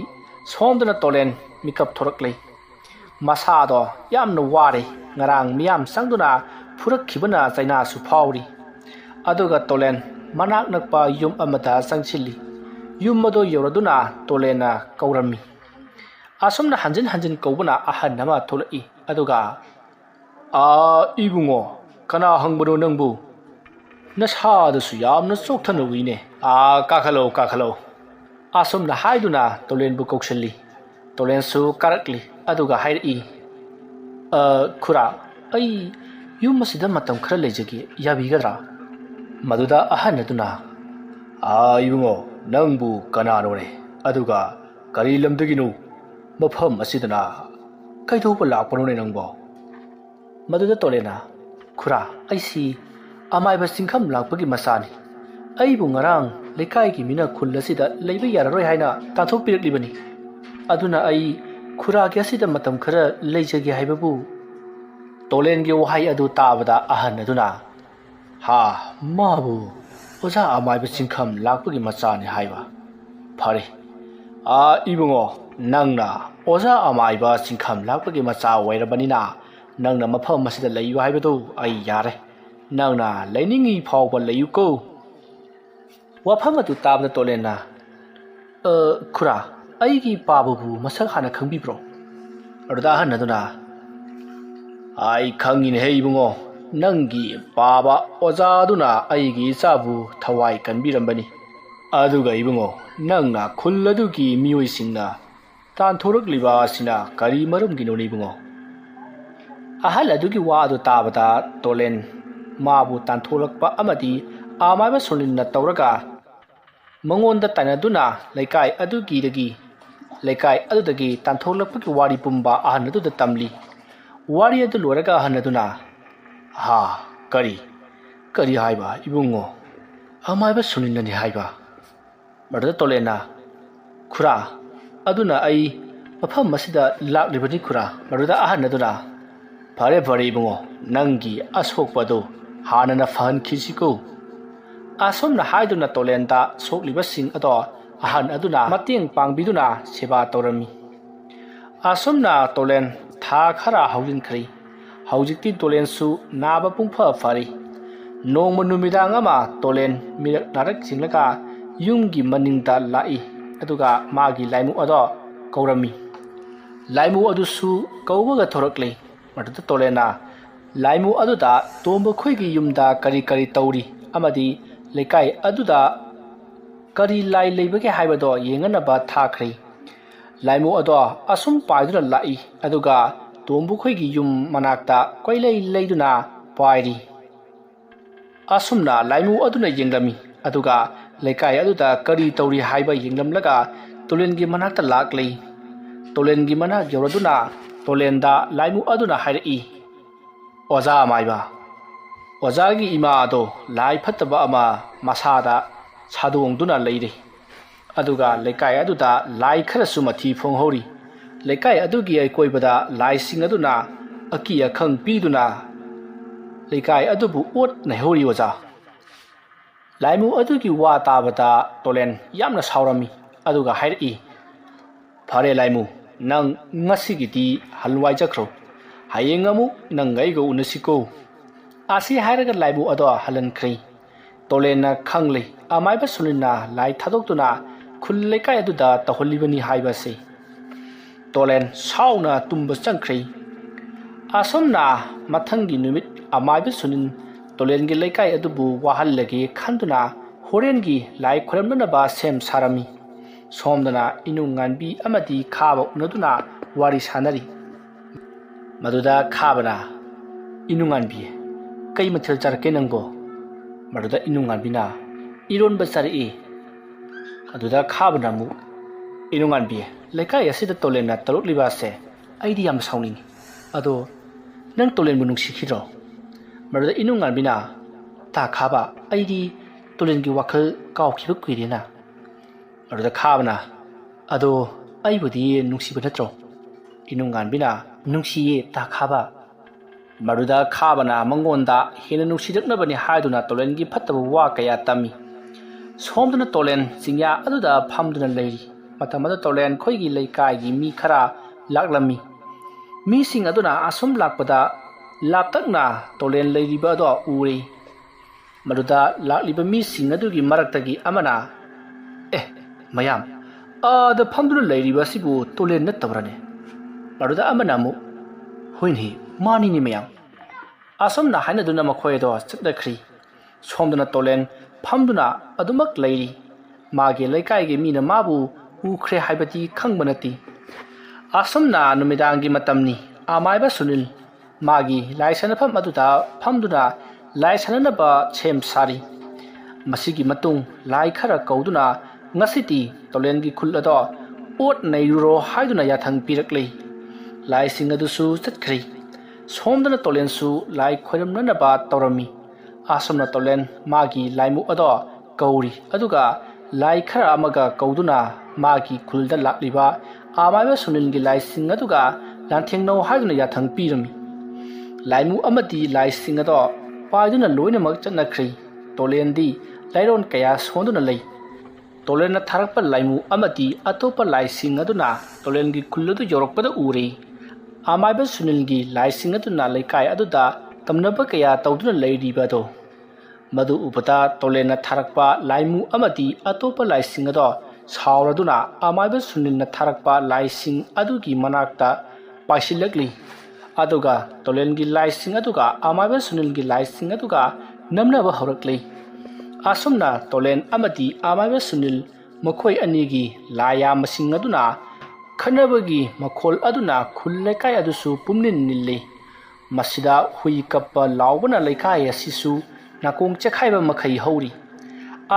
सोमदना तोलेन मिकअप थोरक्लै मसादो यामना वारे ngarang मियाम संगदुना फुरक्खिबना चाइनासु फाउरी अदुगा तोलेन मनाक नकपा युम अमदा संगछिल्ली युम मदो यौरदुना तोलेना कौरम्मी असमना हंजिन हंजिन कौबना अहन नमा थोलई अदुगा इबुंगो कना हंगबनो नंबु नसादसु यामना चोक्थना उइने काखलो काखलो असमना हाइदुना तोलेनबु कौशल्ली तोलेनसु कारकली अदुगा हाइरई खुरा अई युम मसिदा मतम खरा लेजगी याबिगद्रा मदुदा अहनदुना इबुंगो नंबु कनानोरे अदुगा करी लमदगिनु मफम असिदना कैथोबा लापनोने नंबो मदुदा तोलेना खुरा ऐसी अमाइबा सिंखम लापगी मसानी अइबु ngarang लेकाइगी मिना खुल असिदा लेबा याररोय हाइना ताथोपिरक्लिबनी अदुना अई खुरागी असिदा मतम खरा लेजगी हाइबबु तोलेनगी वहाई अदु ताबदा अहन अदुना हा माबु ओजा अमाइबा सिंखम लापगी मचानी हाइबा फरे इबुंगो नंगना ओजा अमाइबा सिंखम लापगी मचा वैरबनिना नंगना मफम मसिदा लेयु हाइबदु अई यारे नंगना लेनिंगी फावबा लेयुको वफम अदु ताबदा तोलेना खुरा अईगी पाबबु मसक हाना खंबिब्रो अरुदा हनदुना आई खंगिन हे इबुंगो नंगी पाबा ओजादुना अईगी चाबु थवाई कनबिरंबनी अदुगा इबुंगो नंगना खुल्लदुगी मियोइसिंगना तानथोरक्लिबा सिना करी मरमगिनोनि इबुंगो अहल अदुगी वादु ताबदा तोलेन माबु तानथोलक्पा अमदी आमाइबा सोलिनना तौरगा मंगोंदा तानदुना लेकाई अदुदगी तानथोलक्पकी वारी पुंबा अहन अदुदा तमली वारी अदु लोरगा अहन अदुना हा करी हाइबा इबुंगो आमाइबा सोलिननि हाइबा मदुदा तोलेना खुरा अदुना अई मफम मसिदा लाक्लिबनि खुरा मदुदा अहन अदुना फरे फरे इबुंगो नंगी असोकपदो हानना फहन खिसिको असमना हाइदुना तोलेनदा सोकलिबसिंग अदो अहन अदुना मतेंग पांगबिदुना सेवा तौरमी असमना तोलेन था खरा हौजिनखरि हौजिक्ति तोलेनसु नाबा पुंफा फरी नोंम नुमिदांग अमा तोलेन मिरक नारक सिंगलका युमगी मनिंगदा लाई अदुगा मागी लाइमु अदो कौरमी लाइमु अदुसु कौबगा थोरक्ले मदुदा तोलेना लाइमु अदुदा तोंब खोइगी युमदा करी तौरी अमदी लेकाई अदुदा करी लाई लेबगे हाइबदो येंगनबा थाखरै लाइमु अदो असुम पाइदुना लाई अदुगा तोंबु खोइगी युम मनाक्ता कोइलै लेदुना पाइरी असुमना लाइमु अदुना येंगलमी अदुगा लेकाई अदुदा करी तौरी हाइबा येंगलमलगा तोलेनगी मनाक्ता लाक्लै तोलेनगी मनाक यौरदुना तोलेनदा लाइमु अदुना हाइरई ओजा माइबा ओजागी इमादो लाई फत्तबा अमा मसादा सादोंदुना लेरे अदुगा लेकाई अदुदा लाई खरसु मथि फोंहौरी लेकाई अदुगी अकोइबदा लाई सिंग अदुना अकी अखंग पीदुना लेकाई अदुबु ओट नहौरी ओजा लाइमु अदुगी वा ताबदा तोलेन यामना सावरमी अदुगा हाइरई ꯐꯔꯦ ꯂꯥꯏꯃꯨ ꯅꯪ ꯉꯁꯤꯒꯤꯗꯤ ꯍꯜꯋꯥꯏ ꯆꯠꯈ꯭ꯔꯣ ꯍꯌꯦꯡ ꯑꯃꯨꯛ ꯅꯪ ꯑꯩꯒ ꯎꯅꯁꯤꯀꯣ ꯑꯁꯤ ꯍꯥꯏꯔꯒ ꯂꯥꯏꯃꯨ ꯑꯗꯣ ꯍꯜꯂꯟꯈ꯭ꯔꯦ ꯇꯣꯂꯦꯟꯅ ꯈꯪꯂꯦ ꯑꯃꯥꯏꯕ ꯁꯨꯅꯤꯜꯅ ꯂꯥꯏ ꯊꯥꯗꯣꯛꯇꯨꯅ ꯈꯨꯜ ꯂꯩꯀꯥꯏ ꯑꯗꯨꯗ ꯇꯧꯍꯜꯂꯤꯕꯅꯤ ꯍꯥꯏꯕꯁꯤ ꯇꯣꯂꯦꯟ ꯁꯥꯎꯅ ꯇꯨꯝꯕ ꯆꯪꯈ꯭ꯔꯦ ꯑꯁꯨꯝꯅ ꯃꯊꯪꯒꯤ ꯅꯨꯃꯤꯠ ꯑꯃꯥꯏꯕ ꯁꯨꯅꯤꯜ ꯇꯣꯂꯦꯟꯒꯤ ꯂꯩꯀꯥꯏ ꯑꯗꯨꯕꯨ ꯋꯥꯍꯜꯂꯒꯦ ꯈꯟꯗꯨꯅ ꯍꯣꯔꯦꯟꯒꯤ ꯂꯥꯏ ꯈꯨꯔꯝꯅꯅꯕ ꯁꯦꯝ ꯁꯥꯔꯝꯃꯤ ꯁꯣꯝꯗꯅ ꯏꯅꯨꯡ ꯉꯥꯟꯕꯤ ꯑꯃꯗꯤ ꯈꯥꯕ ꯎꯅꯗꯨꯅ ꯋꯥꯔꯤ ꯁꯥꯅꯔꯤ ꯃꯗꯨꯗ ꯈꯥꯕꯅ ꯏꯅꯨꯡ ꯉꯥꯟꯕꯤ ꯀꯩ ꯃꯊꯦꯜ ꯆꯥꯔꯛꯀꯦ ꯅꯪꯕꯣ ꯃꯗꯨꯗ ꯏꯅꯨꯡ ꯉꯥꯟꯕꯤꯅ ꯏꯔꯣꯟꯕ ꯆꯥꯔꯛꯏ ꯑꯗꯨꯗ ꯈꯥꯕꯅ ꯑꯃꯨꯛ ꯏꯅꯨꯡ ꯉꯥꯟꯕꯤ ꯂꯩꯀꯥꯏ ꯑꯁꯤꯗ ꯇꯣꯂꯦꯟꯅ ꯇꯧꯔꯛꯂꯤꯕ ꯑꯁꯦ ꯑꯩꯗꯤ ꯌꯥꯝ ꯁꯥꯎꯅꯤꯡꯉꯤ ꯑꯗꯣ ꯅꯪ ꯇꯣꯂꯦꯟꯕꯨ ꯅꯨꯡꯁꯤꯈꯤꯗ꯭ꯔꯣ ꯃꯗꯨꯗ ꯏꯅꯨꯡ ꯉꯥꯟꯕꯤꯅ ꯇꯥ ꯈꯥꯕ ꯑꯩꯗꯤ ꯇꯣꯂꯦꯟꯒꯤ ꯋꯥꯈꯜ ꯀꯥꯎꯈꯤꯕ ꯀꯨꯏꯔꯦꯅ ꯑꯗꯨꯗ ꯈꯥꯕꯅ ꯑꯗꯣ ꯑꯩꯕꯨꯗꯤ ꯅꯨꯡꯁꯤꯕ ꯅꯠꯇ꯭ꯔꯣ ꯏꯅꯨꯡ ꯉꯥꯟꯕꯤꯅ ꯅꯨꯡꯁꯤꯌꯦ ꯇꯥ ꯈꯥꯕ ꯃꯗꯨꯗ ꯈꯥꯕꯅ ꯃꯉꯣꯟꯗ ꯍꯦꯟꯅ ꯅꯨꯡꯁꯤꯔꯛꯅꯕꯅꯤ ꯍꯥꯏꯗꯨꯅ ꯇꯣꯂꯦꯟꯒꯤ ꯐꯠꯇꯕ ꯋꯥ ꯀꯌꯥ ꯇꯝꯃꯤ ꯁꯣꯝꯗꯅ ꯇꯣꯂꯦꯟ ꯆꯤꯡꯌꯥ ꯑꯗꯨꯗ ꯐꯝꯗꯨꯅ ꯂꯩꯔꯤ ꯃꯇꯝ ꯑꯗꯨꯗ ꯇꯣꯂꯦꯟ ꯈꯣꯏꯒꯤ ꯂꯩꯀꯥꯏꯒꯤ ꯃꯤ ꯈꯔ ꯂꯥꯛꯂꯝꯃꯤ ꯃꯤꯁꯤꯡ ꯑꯗꯨꯅ ꯑꯁꯨꯝ ꯂꯥꯛꯄꯗ ꯂꯥꯞꯇꯛꯅ ꯇꯣꯂꯦꯟ ꯂꯩꯔꯤꯕ ꯑꯗꯣ ꯎꯔꯦ ꯃꯗꯨꯗ ꯂꯥꯛꯂꯤꯕ ꯃꯤꯁꯤꯡ ꯑꯗꯨꯒꯤ ꯃꯔꯛꯇꯒꯤ ꯑꯃꯅ ꯃꯌꯥꯝ ꯑꯥꯗ ꯐꯝꯗꯨꯅ ꯂꯩꯔꯤꯕ ꯑꯁꯤꯕꯨ ꯇꯣꯂꯦꯟ ꯅꯠꯇꯕ꯭ꯔꯅꯦ ꯃꯗꯨꯗ ꯑꯃꯅ ꯑꯃꯨꯛ ꯍꯣꯏꯅꯦ ꯃꯥꯅꯤꯅꯦ ꯃꯌꯥꯝ ꯑꯁꯨꯝꯅ ꯍꯥꯏꯅꯗꯨꯅ ꯃꯈꯣꯏ ꯑꯗꯣ ꯆꯠꯅꯈ꯭ꯔꯤ ꯁꯣꯝꯗꯅ ꯇꯣꯂꯦꯟ ꯐꯝꯗꯨꯅ ꯑꯗꯨꯃꯛ ꯂꯩꯔꯤ ꯃꯥꯒꯤ ꯂꯩꯀꯥꯏꯒꯤ ꯃꯤꯅ ꯃꯥꯕꯨ ꯎꯈ꯭ꯔꯦ ꯍꯥꯏꯕꯗꯤ ꯈꯪꯕ ꯅꯠꯇꯦ ꯑꯁꯨꯝꯅ ꯅꯨꯃꯤꯗꯥꯡꯒꯤ ꯃꯇꯝꯅꯤ ꯑꯃꯥꯏꯕ ꯁꯨꯅꯤꯜ ꯃꯥꯒꯤ ꯂꯥꯏ ꯁꯥꯟꯅꯐꯝ ꯑꯗꯨꯗ ꯐꯝꯗꯨꯅ ꯂꯥꯏ ꯁꯥꯟꯅꯅꯕ ꯁꯦꯝ ꯁꯥꯔꯤ ꯃꯁꯤꯒꯤ ꯃꯇꯨꯡ ꯂꯥꯏ ꯈꯔ ꯀꯧꯗꯨꯅ ꯉꯁꯤꯗꯤ ꯇꯣꯂꯦꯟꯒꯤ ꯈꯨꯜ ꯑꯗꯣ ꯑꯣꯠ ꯅꯩꯔꯨꯔꯣ ꯍꯥꯏꯗꯨꯅ ꯌꯥꯊꯪ ꯄꯤꯔꯛꯂꯤ ꯂꯥꯏꯁꯤꯡ ꯑꯗꯨꯁꯨ ꯆꯠꯈ꯭ꯔꯤ ꯁꯣꯝꯗꯅ ꯇꯣꯂꯦꯟꯁꯨ ꯂꯥꯏ ꯈꯣꯏꯔꯝꯅꯅꯕ ꯇꯧꯔꯝꯃꯤ ꯑꯁꯨꯝꯅ ꯇꯣꯂꯦꯟ ꯃꯥꯒꯤ ꯂꯥꯏꯃꯨꯛ ꯑꯗꯣ ꯀꯧꯔꯤ ꯑꯗꯨꯒ ꯂꯥꯏ ꯈꯔ ꯑꯃꯒ ꯀꯧꯗꯨꯅ ꯃꯥꯒꯤ ꯈꯨꯜꯗ ꯂꯥꯛꯂꯤꯕ ꯑꯃꯥꯏꯕ ꯁꯨꯅꯤꯜꯒꯤ ꯂꯥꯏꯁꯤꯡ ꯑꯗꯨꯒ ꯂꯥꯟꯊꯦꯡꯅꯧ ꯍꯥꯏꯗꯨꯅ ꯌꯥꯊꯪ ꯄꯤꯔꯝꯃꯤ ꯂꯥꯏꯃꯨ ꯑꯃꯗꯤ ꯂꯥꯏꯁꯤꯡ ꯑꯗꯣ ꯄꯥꯏꯗꯨꯅ ꯂꯣꯏꯅꯃꯛ ꯆꯠꯅꯈ꯭ꯔꯤ ꯇꯣꯂꯦꯟꯗꯤ ꯂꯥꯏꯔꯣꯟ ꯀꯌా ꯁꯣꯟꯗꯨꯅ ꯂꯩ ꯇꯣꯂꯦꯟꯅ ꯊꯥꯔꯛꯄ ꯂꯥꯏꯃꯨ ꯑꯃꯗꯤ ꯑꯇꯣꯞꯄ ꯂꯥꯏꯁꯤꯡ ꯑꯗꯨꯅ ꯇꯣꯂꯦꯟꯒꯤ ꯈꯨꯜ ꯑꯗꯨ ꯌꯧꯔꯛꯄꯗ ꯎꯔꯦ ꯑꯃꯥꯏꯕ ꯁꯨꯅꯤꯜꯒꯤ ꯂꯥꯏꯁꯤꯡ ꯑꯗꯨꯅ ꯂꯩꯀꯥꯏ ꯑꯗꯨꯗ ꯇꯝꯅꯕ ꯀꯌా ꯇꯧꯗꯨꯅ ꯂꯩꯔꯤꯕꯗꯣ ꯃꯗꯨ ꯎꯕꯗ ꯇꯣꯂꯦꯟꯅ ꯊꯥꯔꯛꯄ ꯂꯥꯏꯃꯨ ꯑꯃꯗꯤ ꯑꯇꯣꯞꯄ ꯂꯥꯏꯁꯤꯡ ꯑꯗꯣ ꯁꯥꯎꯔꯗꯨꯅ ꯑꯃꯥꯏꯕ ꯁꯨꯅꯤꯜꯅ ꯊꯥꯔꯛꯄ ꯂꯥꯏꯁꯤꯡ ꯑꯗꯨꯒꯤ ꯃꯅꯥꯛꯇ ꯄꯥꯏꯁꯤꯜꯂꯛꯂꯤ ꯑꯗꯨꯒ ꯇꯣꯂꯦꯟꯒꯤ ꯂꯥꯏꯁꯤꯡ ꯑꯗꯨꯒ ꯑꯃꯥꯏꯕ ꯁꯨꯅꯤꯜꯒꯤ ꯂꯥꯏꯁꯤꯡ ꯑꯗꯨꯒ ꯅꯝꯅꯕ ꯍꯧꯔꯛꯂꯤ ꯑꯁꯨꯝꯅ ꯇꯣꯂꯦꯟ ꯑꯃꯗꯤ ꯑꯃꯥꯏꯕ ꯁꯨꯅꯤꯜ ꯃꯈꯣꯏ ꯑꯅꯤꯒꯤ ꯂꯥꯏꯌꯥꯝꯕꯁꯤꯡ ꯑꯗꯨꯅ ꯈꯟꯅꯕꯒꯤ ꯃꯈꯣꯜ ꯑꯗꯨꯅ ꯈꯨꯜ ꯂꯩꯀꯥꯏ ꯑꯗꯨꯁꯨ ꯄꯨꯝꯅꯤꯟ ꯅꯤꯜꯂꯤ ꯃꯁꯤꯗ ꯍꯨꯏ ꯀꯞꯄ ꯂꯥꯎꯕꯅ ꯂꯩꯀꯥꯏ ꯑꯁꯤꯁꯨ ꯅꯥꯀꯣꯡ ꯆꯦꯈꯥꯏꯕ ꯃꯈꯩ ꯍꯧꯔꯤ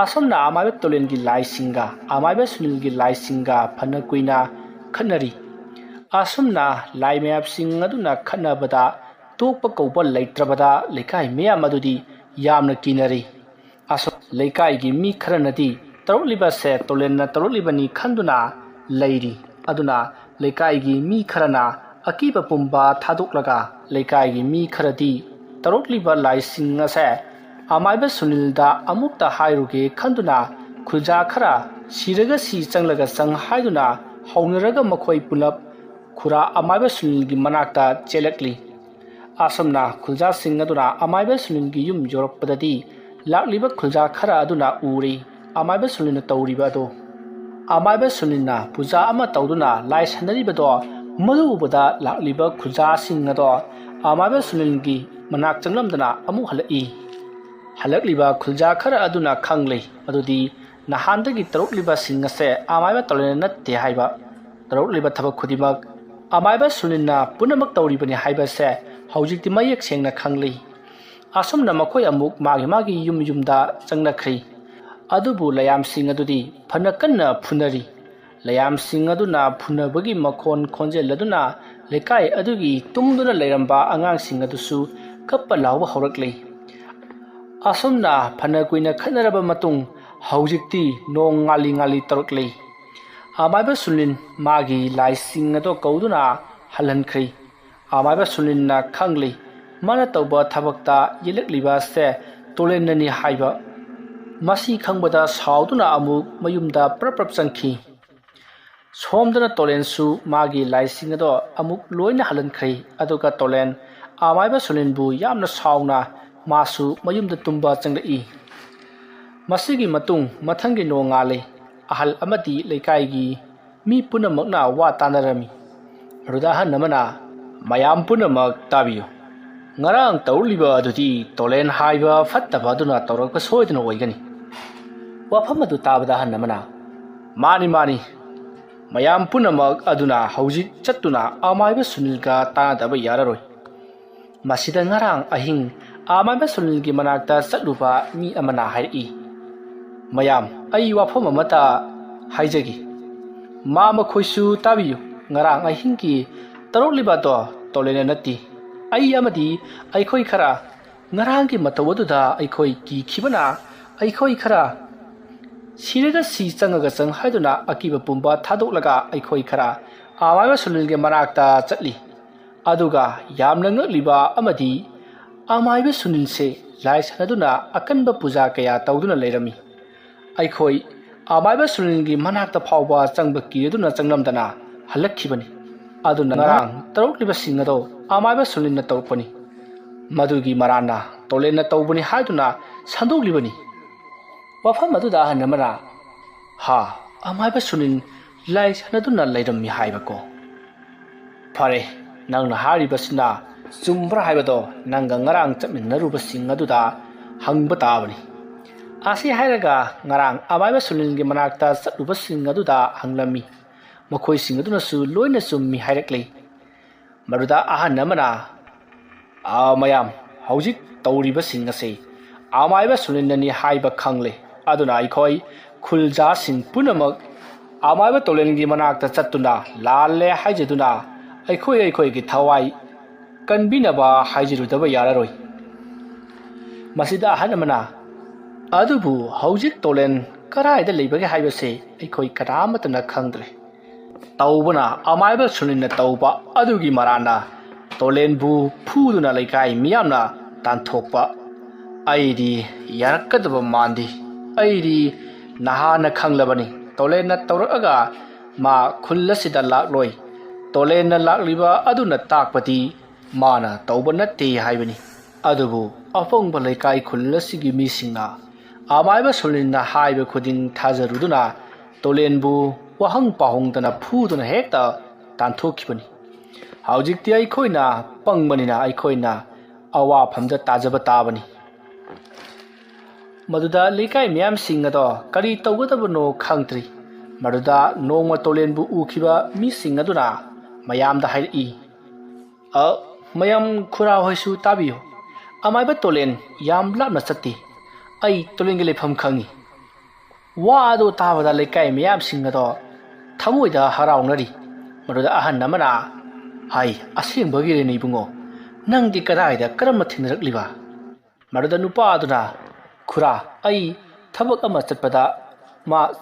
ꯑꯁꯨꯝꯅ ꯑꯃꯥꯏꯕ ꯇꯣꯂꯦꯟꯒꯤ ꯂꯥꯏꯁꯤꯡꯒ ꯑꯃꯥꯏꯕ ꯁꯨꯅꯤꯜꯒꯤ ꯂꯥꯏꯁꯤꯡꯒ ꯐꯅ ꯀꯨꯏꯅ ꯈꯠꯅꯔꯤ ꯑꯁꯨꯝꯅ ꯂꯥꯏ ꯃꯌꯥꯝꯁꯤꯡ ꯑꯗꯨꯅ ꯈꯠꯅꯕꯗ ꯇꯣꯛꯄ ꯀꯧꯕ ꯂꯩꯇ꯭ꯔꯕꯗ ꯂꯩꯀꯥꯏ ꯃꯌꯥꯝ ꯑꯗꯨꯗꯤ ꯌꯥꯝꯅ ꯀꯤꯅꯔꯤ ꯑꯁꯨꯝ ꯂꯩꯀꯥꯏꯒꯤ ꯃꯤ ꯈꯔꯅꯗꯤ ꯇꯧꯔꯛꯂꯤꯕꯁꯦ ꯇꯣꯂꯦꯟꯅ ꯇꯧꯔꯛꯂꯤꯕꯅꯤ ꯈꯟꯗꯨꯅ ꯂꯩꯔꯤ ꯑꯗꯨꯅ ꯂꯩꯀꯥꯏꯒꯤ ꯃꯤ ꯈꯔꯅ ꯑꯀꯤꯕ ꯄꯨꯝꯕ ꯊꯥꯗꯣꯛꯂꯒ ꯂꯩꯀꯥꯏꯒꯤ ꯃꯤ ꯈꯔꯗꯤ ꯇꯧꯔꯛꯂꯤꯕ ꯂꯥꯏꯁꯤꯡ ꯑꯁꯦ ꯑꯃꯥꯏꯕ ꯁꯨꯅꯤꯜꯗ ꯑꯃꯨꯛꯇ ꯍꯥꯏꯔꯨꯒꯦ ꯈꯟꯗꯨꯅ ꯈꯨꯜꯖꯥ ꯈꯔ ꯁꯤꯔꯒ ꯁꯤ ꯆꯪꯂꯒ ꯆꯪ ꯍꯥꯏꯗꯨꯅ ꯍꯧꯅꯔꯒ ꯃꯈꯣꯏ ꯄꯨꯂꯞ ꯈꯨꯔꯥ ꯑꯃꯥꯏꯕ ꯁꯨꯅꯤꯜꯒꯤ ꯃꯅꯥꯛꯇ ꯆꯦꯜꯂꯛꯂꯤ ꯑꯁꯨꯝꯅ ꯈꯨꯜꯖꯥꯁꯤꯡ ꯑꯗꯨꯅ ꯑꯃꯥꯏꯕ ꯁꯨꯅꯤꯜꯒꯤ ꯌꯨꯝ ꯌꯧꯔꯛꯄꯗꯗꯤ ꯂꯥꯛꯂꯤꯕ ꯈꯨꯜꯖꯥ ꯈꯔ ꯑꯗꯨꯅ ꯎꯔꯤ ꯑꯃꯥꯏꯕ ꯁꯨꯅꯤꯜꯅ ꯇꯧꯔꯤꯕ ꯑꯗꯣ ꯑꯃꯥꯏꯕ ꯁꯨꯅꯤꯜꯅ ꯄꯨꯖꯥ ꯑꯃ ꯇꯧꯗꯨꯅ ꯂꯥꯏ ꯁꯥꯟꯅꯔꯤꯕꯗꯣ ꯃꯗꯨ ꯎꯕꯗ ꯂꯥꯛꯂꯤꯕ ꯈꯨꯜꯖꯥꯁꯤꯡ ꯑꯗꯣ ꯑꯃꯥꯏꯕ ꯁꯨꯅꯤꯜꯒꯤ ꯃꯅꯥꯛ ꯆꯪꯂꯝꯗꯅ ꯑꯃꯨꯛ ꯍꯜꯂꯛꯏ ꯍꯜꯂꯛꯂꯤꯕ ꯈꯨꯜꯖꯥ ꯈꯔ ꯑꯗꯨꯅ ꯈꯪꯂꯤ ꯃꯗꯨꯗꯤ ꯅꯍꯥꯟꯗꯒꯤ ꯇꯧꯔꯛꯂꯤꯕꯁꯤꯡ ꯑꯁꯦ ꯑꯃꯥꯏꯕ ꯇꯣꯂꯦꯟꯅ ꯅꯠꯇꯦ ꯍꯥꯏꯕ ꯇꯧꯔꯛꯂꯤꯕ ꯊꯕꯛ ꯈꯨꯗꯤꯡꯃꯛ ꯑꯃꯥꯏꯕ ꯁꯨꯅꯤꯜꯅ ꯄꯨꯝꯅꯃꯛ ꯇꯧꯔꯤꯕꯅꯤ ꯍꯥꯏꯕꯁꯦ ꯍꯧꯖꯤꯛꯇꯤ ꯃꯌꯦꯛ ꯁꯦꯡꯅ ꯈꯪꯂꯤ ꯑꯁꯨꯝꯅ ꯃꯈꯣꯏ ꯑꯃꯨꯛ ꯃꯥꯒꯤ ꯌꯨꯝꯗ ꯆꯪꯅꯈ꯭ꯔꯤ ꯑꯗꯨꯕꯨ ꯂꯌꯥꯝꯁꯤꯡ ꯑꯗꯨꯗꯤ ꯐꯅ ꯀꯟꯅ ꯐꯨꯅꯔꯤ ꯂꯌꯥꯝꯁꯤꯡ ꯑꯗꯨꯅ ꯐꯨꯅꯕꯒꯤ ꯃꯈꯣꯟ ꯈꯣꯟꯖꯦꯜ ꯑꯗꯨꯅ ꯂꯩꯀꯥꯏ ꯑꯗꯨꯒꯤ ꯇꯨꯝꯗꯨꯅ ꯂꯩꯔꯝꯕ ꯑꯉꯥꯡꯁꯤꯡ ꯑꯗꯨꯁꯨ ꯀꯞꯄ ꯂꯥꯎꯕ ꯍꯧꯔꯛꯂꯤ ꯑꯁꯨꯝꯅ ꯐꯅ ꯀꯨꯏꯅ ꯈꯠꯅꯔꯕ ꯃꯇꯨꯡ ꯍꯧꯖꯤꯛꯇꯤ ꯅꯣꯡ ꯉꯥꯜꯂꯤ ꯇꯧꯔꯛꯂꯤ ꯑꯃꯥꯏꯕ ꯁꯨꯅꯤꯜ ꯃꯥꯒꯤ ꯂꯥꯏꯁꯤꯡ ꯑꯗꯣ ꯀꯧꯗꯨꯅ ꯍꯜꯍꯟꯈ꯭ꯔꯤ ꯑꯃꯥꯏꯕ ꯁꯨꯅꯤꯜꯅ ꯈꯪꯂꯤ ꯃꯥꯅ ꯇꯧꯕ ꯊꯕꯛꯇ ꯌꯦꯠꯂꯛꯂꯤꯕꯁꯦ ꯇꯣꯂꯦꯟꯅꯅꯤ ꯍꯥꯏꯕ ꯃꯁꯤ ꯈꯪꯕꯗ ꯁꯥꯎꯗꯨꯅ ꯑꯃꯨꯛ ꯃꯌꯨꯝꯗ ꯄ꯭ꯔꯞ ꯆꯪꯈꯤ ꯁꯣꯝꯗꯅ ꯇꯣꯂꯦꯟꯁꯨ ꯃꯥꯒꯤ ꯂꯥꯏꯁꯤꯡ ꯑꯗꯣ ꯑꯃꯨꯛ ꯂꯣꯏꯅ ꯍꯜꯍꯟꯈ꯭ꯔꯦ ꯑꯗꯨꯒ ꯇꯣꯂꯦꯟ ꯑꯃꯥꯏꯕ ꯁꯨꯅꯤꯟꯕꯨ ꯌꯥꯝꯅ ꯁꯥꯎꯅ ꯃꯥꯁꯨ ꯃꯌꯨꯝꯗ ꯇꯨꯝꯕ ꯆꯪꯂꯛꯏ꯫ ꯃꯁꯤꯒꯤ ꯃꯇꯨꯡ ꯃꯊꯪꯒꯤ ꯅꯣꯡꯉꯥꯜꯂꯦ ꯑꯍꯜ ꯑꯃꯗꯤ ꯂꯩꯀꯥꯏꯒꯤ ꯃꯤ ꯄꯨꯝꯅꯃꯛꯅ ꯋꯥ ꯇꯥꯟꯅꯔꯝꯃꯤ꯫ ꯃꯗꯨꯗ ꯑꯍꯟ ꯑꯃꯅ ꯃꯌꯥꯝ ꯄꯨꯝꯅꯃꯛ ꯇꯥꯕꯤꯌꯨ, ꯉꯔꯥꯡ ꯇꯧꯔꯛꯂꯤꯕ ꯑꯗꯨꯗꯤ ꯇꯣꯂꯦꯟ ꯍꯥꯏꯕ ꯐꯠꯇꯕ ꯑꯗꯨꯅ ꯇꯧꯔꯛꯄ ꯁꯣꯏꯗꯅ ꯑꯣꯏꯒꯅꯤ꯫ ꯋꯥꯐꯝ ꯑꯗꯨ ꯇꯥꯕꯗ ꯑꯍꯟ ꯑꯃꯅ ꯃꯥꯅꯤ ꯃꯌꯥꯝ ꯄꯨꯝꯅꯃꯛ ꯑꯗꯨꯅ ꯍꯧꯖꯤꯛ ꯆꯠꯇꯨꯅ ꯑꯃꯥꯏꯕ ꯁꯨꯅꯤꯜꯒ ꯇꯥꯟꯅꯗꯕ ꯌꯥꯔꯔꯣꯏ꯫ ꯃꯁꯤꯗ ꯉꯔꯥꯡ ꯑꯍꯤꯡ ꯑꯃꯥꯏꯕ ꯁꯨꯅꯤꯜꯒꯤ ꯃꯅꯥꯛꯇ ꯆꯠꯂꯨꯕ ꯃꯤ ꯑꯃꯅ ꯍꯥꯏꯔꯛꯏ, ꯃꯌꯥꯝ ꯑꯩ ꯋꯥꯐꯝ ꯑꯃꯇ ꯍꯥꯏꯖꯒꯦ, ꯃꯈꯣꯏꯁꯨ ꯇꯥꯕꯤꯌꯨ, ꯉꯔꯥꯡ ꯑꯍꯤꯡꯒꯤ ꯇꯧꯔꯛꯂꯤꯕꯗꯣ ꯇꯣꯂꯦꯟꯅ ꯅꯠꯇꯦ, ꯑꯩ ꯑꯃꯗꯤ ꯑꯩꯈꯣꯏ ꯈꯔ ꯉꯔꯥꯡꯒꯤ ꯃꯇꯧ ꯑꯗꯨꯗ ꯑꯩꯈꯣꯏ ꯀꯤꯈꯤꯕꯅ ꯑꯩꯈꯣꯏ ꯈꯔ ꯁꯤꯔꯒ ꯁꯤ ꯆꯪꯉꯒ ꯆꯪ ꯍꯥꯏꯗꯨꯅ ꯑꯀꯤꯕ ꯄꯨꯝꯕ ꯊꯥꯗꯣꯛꯂꯒ ꯑꯩꯈꯣꯏ ꯈꯔ ꯑꯃꯥꯏꯕ ꯁꯨꯅꯤꯜꯒꯤ ꯃꯅꯥꯛꯇ ꯆꯠꯂꯤ꯫ ꯑꯗꯨꯒ ꯌꯥꯝꯅ ꯉꯛꯂꯤꯕ ꯑꯃꯗꯤ ꯑꯃꯥꯏꯕ ꯁꯨꯅꯤꯜꯁꯦ ꯂꯥꯏ ꯁꯥꯟꯅꯗꯨꯅ ꯑꯀꯟꯕ ꯄꯨꯖꯥ ꯀꯌꯥ ꯇꯧꯗꯨꯅ ꯂꯩꯔꯝꯃꯤ꯫ ꯑꯩꯈꯣꯏ ꯑꯃꯥꯏꯕ ꯁꯨꯅꯤꯜꯒꯤ ꯃꯅꯥꯛꯇ ꯐꯥꯎꯕ ꯆꯪꯕ ꯀꯤꯔꯗꯨꯅ ꯆꯪꯂꯝꯗꯅ ꯍꯜꯂꯛꯈꯤꯕꯅꯤ꯫ ꯑꯗꯨꯅ ꯉꯔꯥꯡ ꯇꯧꯔꯛꯂꯤꯕꯁꯤꯡ ꯑꯗꯣ ꯑꯃꯥꯏꯕ ꯁꯨꯅꯤꯜꯅ ꯇꯧꯔꯛꯄꯅꯤ, ꯃꯗꯨꯒꯤ ꯃꯔꯥꯟꯅ ꯇꯣꯂꯦꯟꯅ ꯇꯧꯕꯅꯤ ꯍꯥꯏꯗꯨꯅ ꯁꯟꯗꯣꯛꯂꯤꯕꯅꯤ꯫ ꯋꯥꯐꯝ ꯑꯗꯨꯗ ꯑꯍꯟ ꯑꯃꯅ ꯑꯃꯥꯏꯕ ꯁꯨꯅꯤꯜ ꯂꯥꯏ ꯁꯥꯟꯅꯗꯨꯅ ꯂꯩꯔꯝꯃꯤ ꯍꯥꯏꯕꯀꯣ? ꯐꯔꯦ, ꯅꯪꯅ ꯍꯥꯏꯔꯤꯕꯁꯤꯅ ꯆꯨꯝꯕ꯭ꯔꯥ ꯍꯥꯏꯕꯗꯣ ꯅꯪꯒ ꯉꯔꯥꯡ ꯆꯠꯃꯤꯟꯅꯔꯨꯕꯁꯤꯡ ꯑꯗꯨꯗ ꯍꯪꯕ ꯇꯥꯕꯅꯤ꯫ ꯑꯁꯤ ꯍꯥꯏꯔꯒ ꯉꯔꯥꯡ ꯑꯃꯥꯏꯕ ꯁꯨꯅꯤꯜꯒꯤ ꯃꯅꯥꯛꯇ ꯆꯠꯂꯨꯕꯁꯤꯡ ꯑꯗꯨꯗ ꯍꯪꯂꯝꯃꯤ꯫ ꯃꯈꯣꯏꯁꯤꯡ ꯑꯗꯨꯅꯁꯨ ꯂꯣꯏꯅ ꯆꯨꯝꯃꯤ ꯍꯥꯏꯔꯛꯂꯤ꯫ ꯃꯗꯨꯗ ꯑꯍꯟ ꯑꯃꯅ ꯃꯌꯥꯝ ꯍꯧꯖꯤꯛ ꯇꯧꯔꯤꯕꯁꯤꯡ ꯑꯁꯤ ꯑꯃꯥꯏꯕ ꯁꯨꯅꯤꯜꯅꯅꯤ ꯍꯥꯏꯕ ꯈꯪꯂꯦ, ꯑꯗꯨꯅ ꯑꯩꯈꯣꯏ ꯈꯨꯜꯖꯥꯁꯤꯡ ꯄꯨꯝꯅꯃꯛ ꯑꯃꯥꯏꯕ ꯇꯣꯂꯦꯟꯒꯤ ꯃꯅꯥꯛꯇ ꯆꯠꯇꯨꯅ ꯂꯥꯜꯂꯦ ꯍꯥꯏꯖꯗꯨꯅ ꯑꯩꯈꯣꯏꯒꯤ ꯊꯋꯥꯏ ꯀꯟꯕꯤꯅꯕ ꯍꯥꯏꯖꯔꯨꯗꯕ ꯌꯥꯔꯔꯣꯏ꯫ ꯃꯁꯤꯗ ꯑꯍꯟ ꯑꯃꯅ ꯑꯗꯨꯕꯨ ꯍꯧꯖꯤꯛ ꯇꯣꯂꯦꯟ ꯀꯗꯥꯏꯗ ꯂꯩꯕꯒꯦ ꯍꯥꯏꯕꯁꯦ ꯑꯩꯈꯣꯏ ꯀꯅꯥꯃꯠꯇꯅ ꯈꯪꯗ꯭ꯔꯦ꯫ ꯇꯧꯕꯅ ꯑꯃꯥꯏꯕ ꯁꯨꯅꯤꯜꯅ ꯇꯧꯕ ꯑꯗꯨꯒꯤ ꯃꯔꯥꯟꯅ ꯇꯣꯂꯦꯟꯕꯨ ꯐꯨꯗꯨꯅ ꯂꯩꯀꯥꯏ ꯃꯤꯌꯥꯝꯅ ꯇꯥꯟꯊꯣꯛꯄ ꯑꯩꯗꯤ ꯌꯥꯔꯛꯀꯗꯕ ꯃꯥꯟꯗꯦ꯫ ꯑꯩꯗꯤ ꯅꯍꯥꯟꯅ ꯈꯪꯂꯕꯅꯤ ꯇꯣꯂꯦꯟꯅ ꯇꯧꯔꯛꯑꯒ ꯃꯥ ꯈꯨꯜ ꯑꯁꯤꯗ ꯂꯥꯛꯂꯣꯏ꯫ ꯇꯣꯂꯦꯟꯅ ꯂꯥꯛꯂꯤꯕ ꯑꯗꯨꯅ ꯇꯥꯛꯄꯗꯤ ꯃꯥꯅ ꯇꯧꯕ ꯅꯠꯇꯦ ꯍꯥꯏꯕꯅꯤ꯫ ꯑꯗꯨꯕꯨ ꯑꯄꯪꯕ ꯂꯩꯀꯥꯏ ꯈꯨꯜ ꯑꯁꯤꯒꯤ ꯃꯤꯁꯤꯡꯅ ꯑꯃꯥꯏꯕ ꯁꯨꯅꯤꯜꯅ ꯍꯥꯏꯕ ꯈꯨꯗꯤꯡ ꯊꯥꯖꯔꯨꯗꯨꯅ ꯇꯣꯂꯦꯟꯕꯨ ꯋꯥꯍꯪ ꯄꯥꯎꯍꯪꯗꯅ ꯐꯨꯗꯨꯅ ꯍꯦꯛꯇ ꯇꯥꯟꯊꯣꯛꯈꯤꯕꯅꯤ꯫ ꯍꯧꯖꯤꯛꯇꯤ ꯑꯩꯈꯣꯏꯅ ꯄꯪꯕꯅꯤꯅ ꯑꯩꯈꯣꯏꯅ ꯑꯋꯥꯐꯝꯗ ꯇꯥꯖꯕ ꯇꯥꯕꯅꯤ꯫ ꯃꯗꯨꯗ ꯂꯩꯀꯥꯏ ꯃꯤꯌꯥꯝꯁꯤꯡ ꯑꯗꯣ ꯀꯔꯤ ꯇꯧꯒꯗꯕꯅꯣ ꯈꯪꯗ꯭ꯔꯤ꯫ ꯃꯗꯨꯗ ꯅꯣꯡꯃ ꯇꯣꯂꯦꯟꯕꯨ ꯎꯈꯤꯕ ꯃꯤꯁꯤꯡ ꯑꯗꯨꯅ ꯃꯌꯥꯝꯗ ꯍꯥꯏꯔꯛꯏ, ꯃꯌꯥꯝ ꯈꯨꯔꯥ ꯍꯣꯏꯁꯨ ꯇꯥꯕꯤꯌꯨ, ꯑꯃꯥꯏꯕ ꯇꯣꯂꯦꯟ ꯌꯥꯝ ꯂꯥꯞꯅ ꯆꯠꯇꯦ, ꯑꯩ ꯇꯣꯂꯦꯟꯒꯤ ꯂꯩꯐꯝ ꯈꯪꯏ꯫ ꯋꯥ ꯑꯗꯨ ꯇꯥꯕꯗ ꯂꯩꯀꯥꯏ ꯃꯤꯌꯥꯝꯁꯤꯡ ꯑꯗꯣ ꯊꯃꯣꯏꯗ ꯍꯔꯥꯎꯅꯔꯤ꯫ ꯃꯗꯨꯗ ꯑꯍꯟ ꯑꯃꯅ ꯑꯁꯦꯡꯕꯒꯤꯔꯅꯦ ꯏꯕꯨꯡꯉꯣ, ꯅꯪꯗꯤ ꯀꯗꯥꯏꯗ ꯀꯔꯝꯅ ꯊꯦꯡꯅꯔꯛꯂꯤꯕ? ꯃꯗꯨꯗ ꯅꯨꯄꯥ ꯑꯗꯨꯅ ꯈꯨꯔꯥ, ꯑꯩ ꯊꯕꯛ ꯑꯃ ꯆꯠꯄꯗ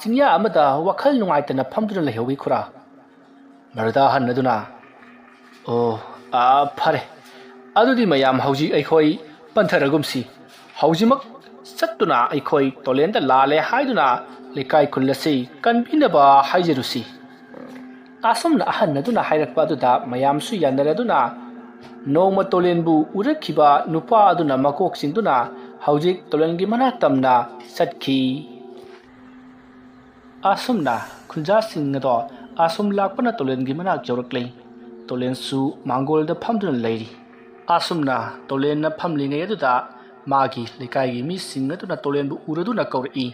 ꯆꯤꯡꯌꯥ ꯑꯃꯗ ꯋꯥꯈꯜ ꯅꯨꯡꯉꯥꯏꯇꯅ ꯐꯝꯗꯨꯅ ꯂꯩꯍꯧꯏ ꯈꯨꯔꯥ꯫ ꯃꯗꯨꯗ ꯑꯍꯟ ꯑꯗꯨꯅ ꯐꯔꯦ, ꯑꯗꯨꯗꯤ ꯃꯌꯥꯝ ꯍꯧꯖꯤꯛ ꯑꯩꯈꯣꯏ ꯄꯟꯊꯔꯒꯨꯝꯁꯤ, ꯍꯧꯖꯤꯛꯃꯛ ꯆꯠꯇꯨꯅ ꯑꯩꯈꯣꯏ ꯇꯣꯂꯦꯟꯗ ꯂꯥꯜꯂꯦ ꯍꯥꯏꯗꯨꯅ ꯂꯩꯀꯥꯏ ꯈꯨꯜ ꯑꯁꯤ ꯀꯟꯕꯤꯅꯕ ꯍꯥꯏꯖꯔꯨꯁꯤ꯫ ꯑꯁꯨꯝꯅ ꯑꯍꯟ ꯑꯗꯨꯅ ꯍꯥꯏꯔꯛꯄ ꯑꯗꯨꯗ ꯃꯌꯥꯝꯁꯨ ꯌꯥꯅꯔꯗꯨꯅ ꯅꯣꯡꯃ ꯇꯣꯂꯦꯟꯕꯨ ꯎꯔꯛꯈꯤꯕ ꯅꯨꯄꯥ ꯑꯗꯨꯅ ꯃꯀꯣꯛ ꯆꯤꯡꯗꯨꯅ ꯍꯧꯖꯤꯛ ꯇꯣꯂꯦꯟꯒꯤ ꯃꯅꯥꯛ ꯇꯝꯅ ꯆꯠꯈꯤ꯫ ꯑꯁꯨꯝꯅ ꯈꯨꯟꯖꯥꯁꯤꯡ ꯑꯗꯣ ꯑꯁꯨꯝ ꯂꯥꯛꯄꯅ ꯇꯣꯂꯦꯟꯒꯤ ꯃꯅꯥꯛ ꯌꯧꯔꯛꯂꯦ꯫ ꯇꯣꯂꯦꯟꯁꯨ ꯃꯥꯡꯒꯣꯜꯗ ꯐꯝꯗꯨꯅ ꯂꯩꯔꯤ꯫ ꯑꯁꯨꯝꯅ ꯇꯣꯂꯦꯟꯅ ꯐꯝꯂꯤꯉꯩ ꯑꯗꯨꯗ ꯃꯥꯒꯤ ꯂꯩꯀꯥꯏꯒꯤ ꯃꯤꯁꯤꯡ ꯑꯗꯨꯅ ꯇꯣꯂꯦꯟꯕꯨ ꯎꯔꯗꯨꯅ ꯀꯧꯔꯛꯏ꯫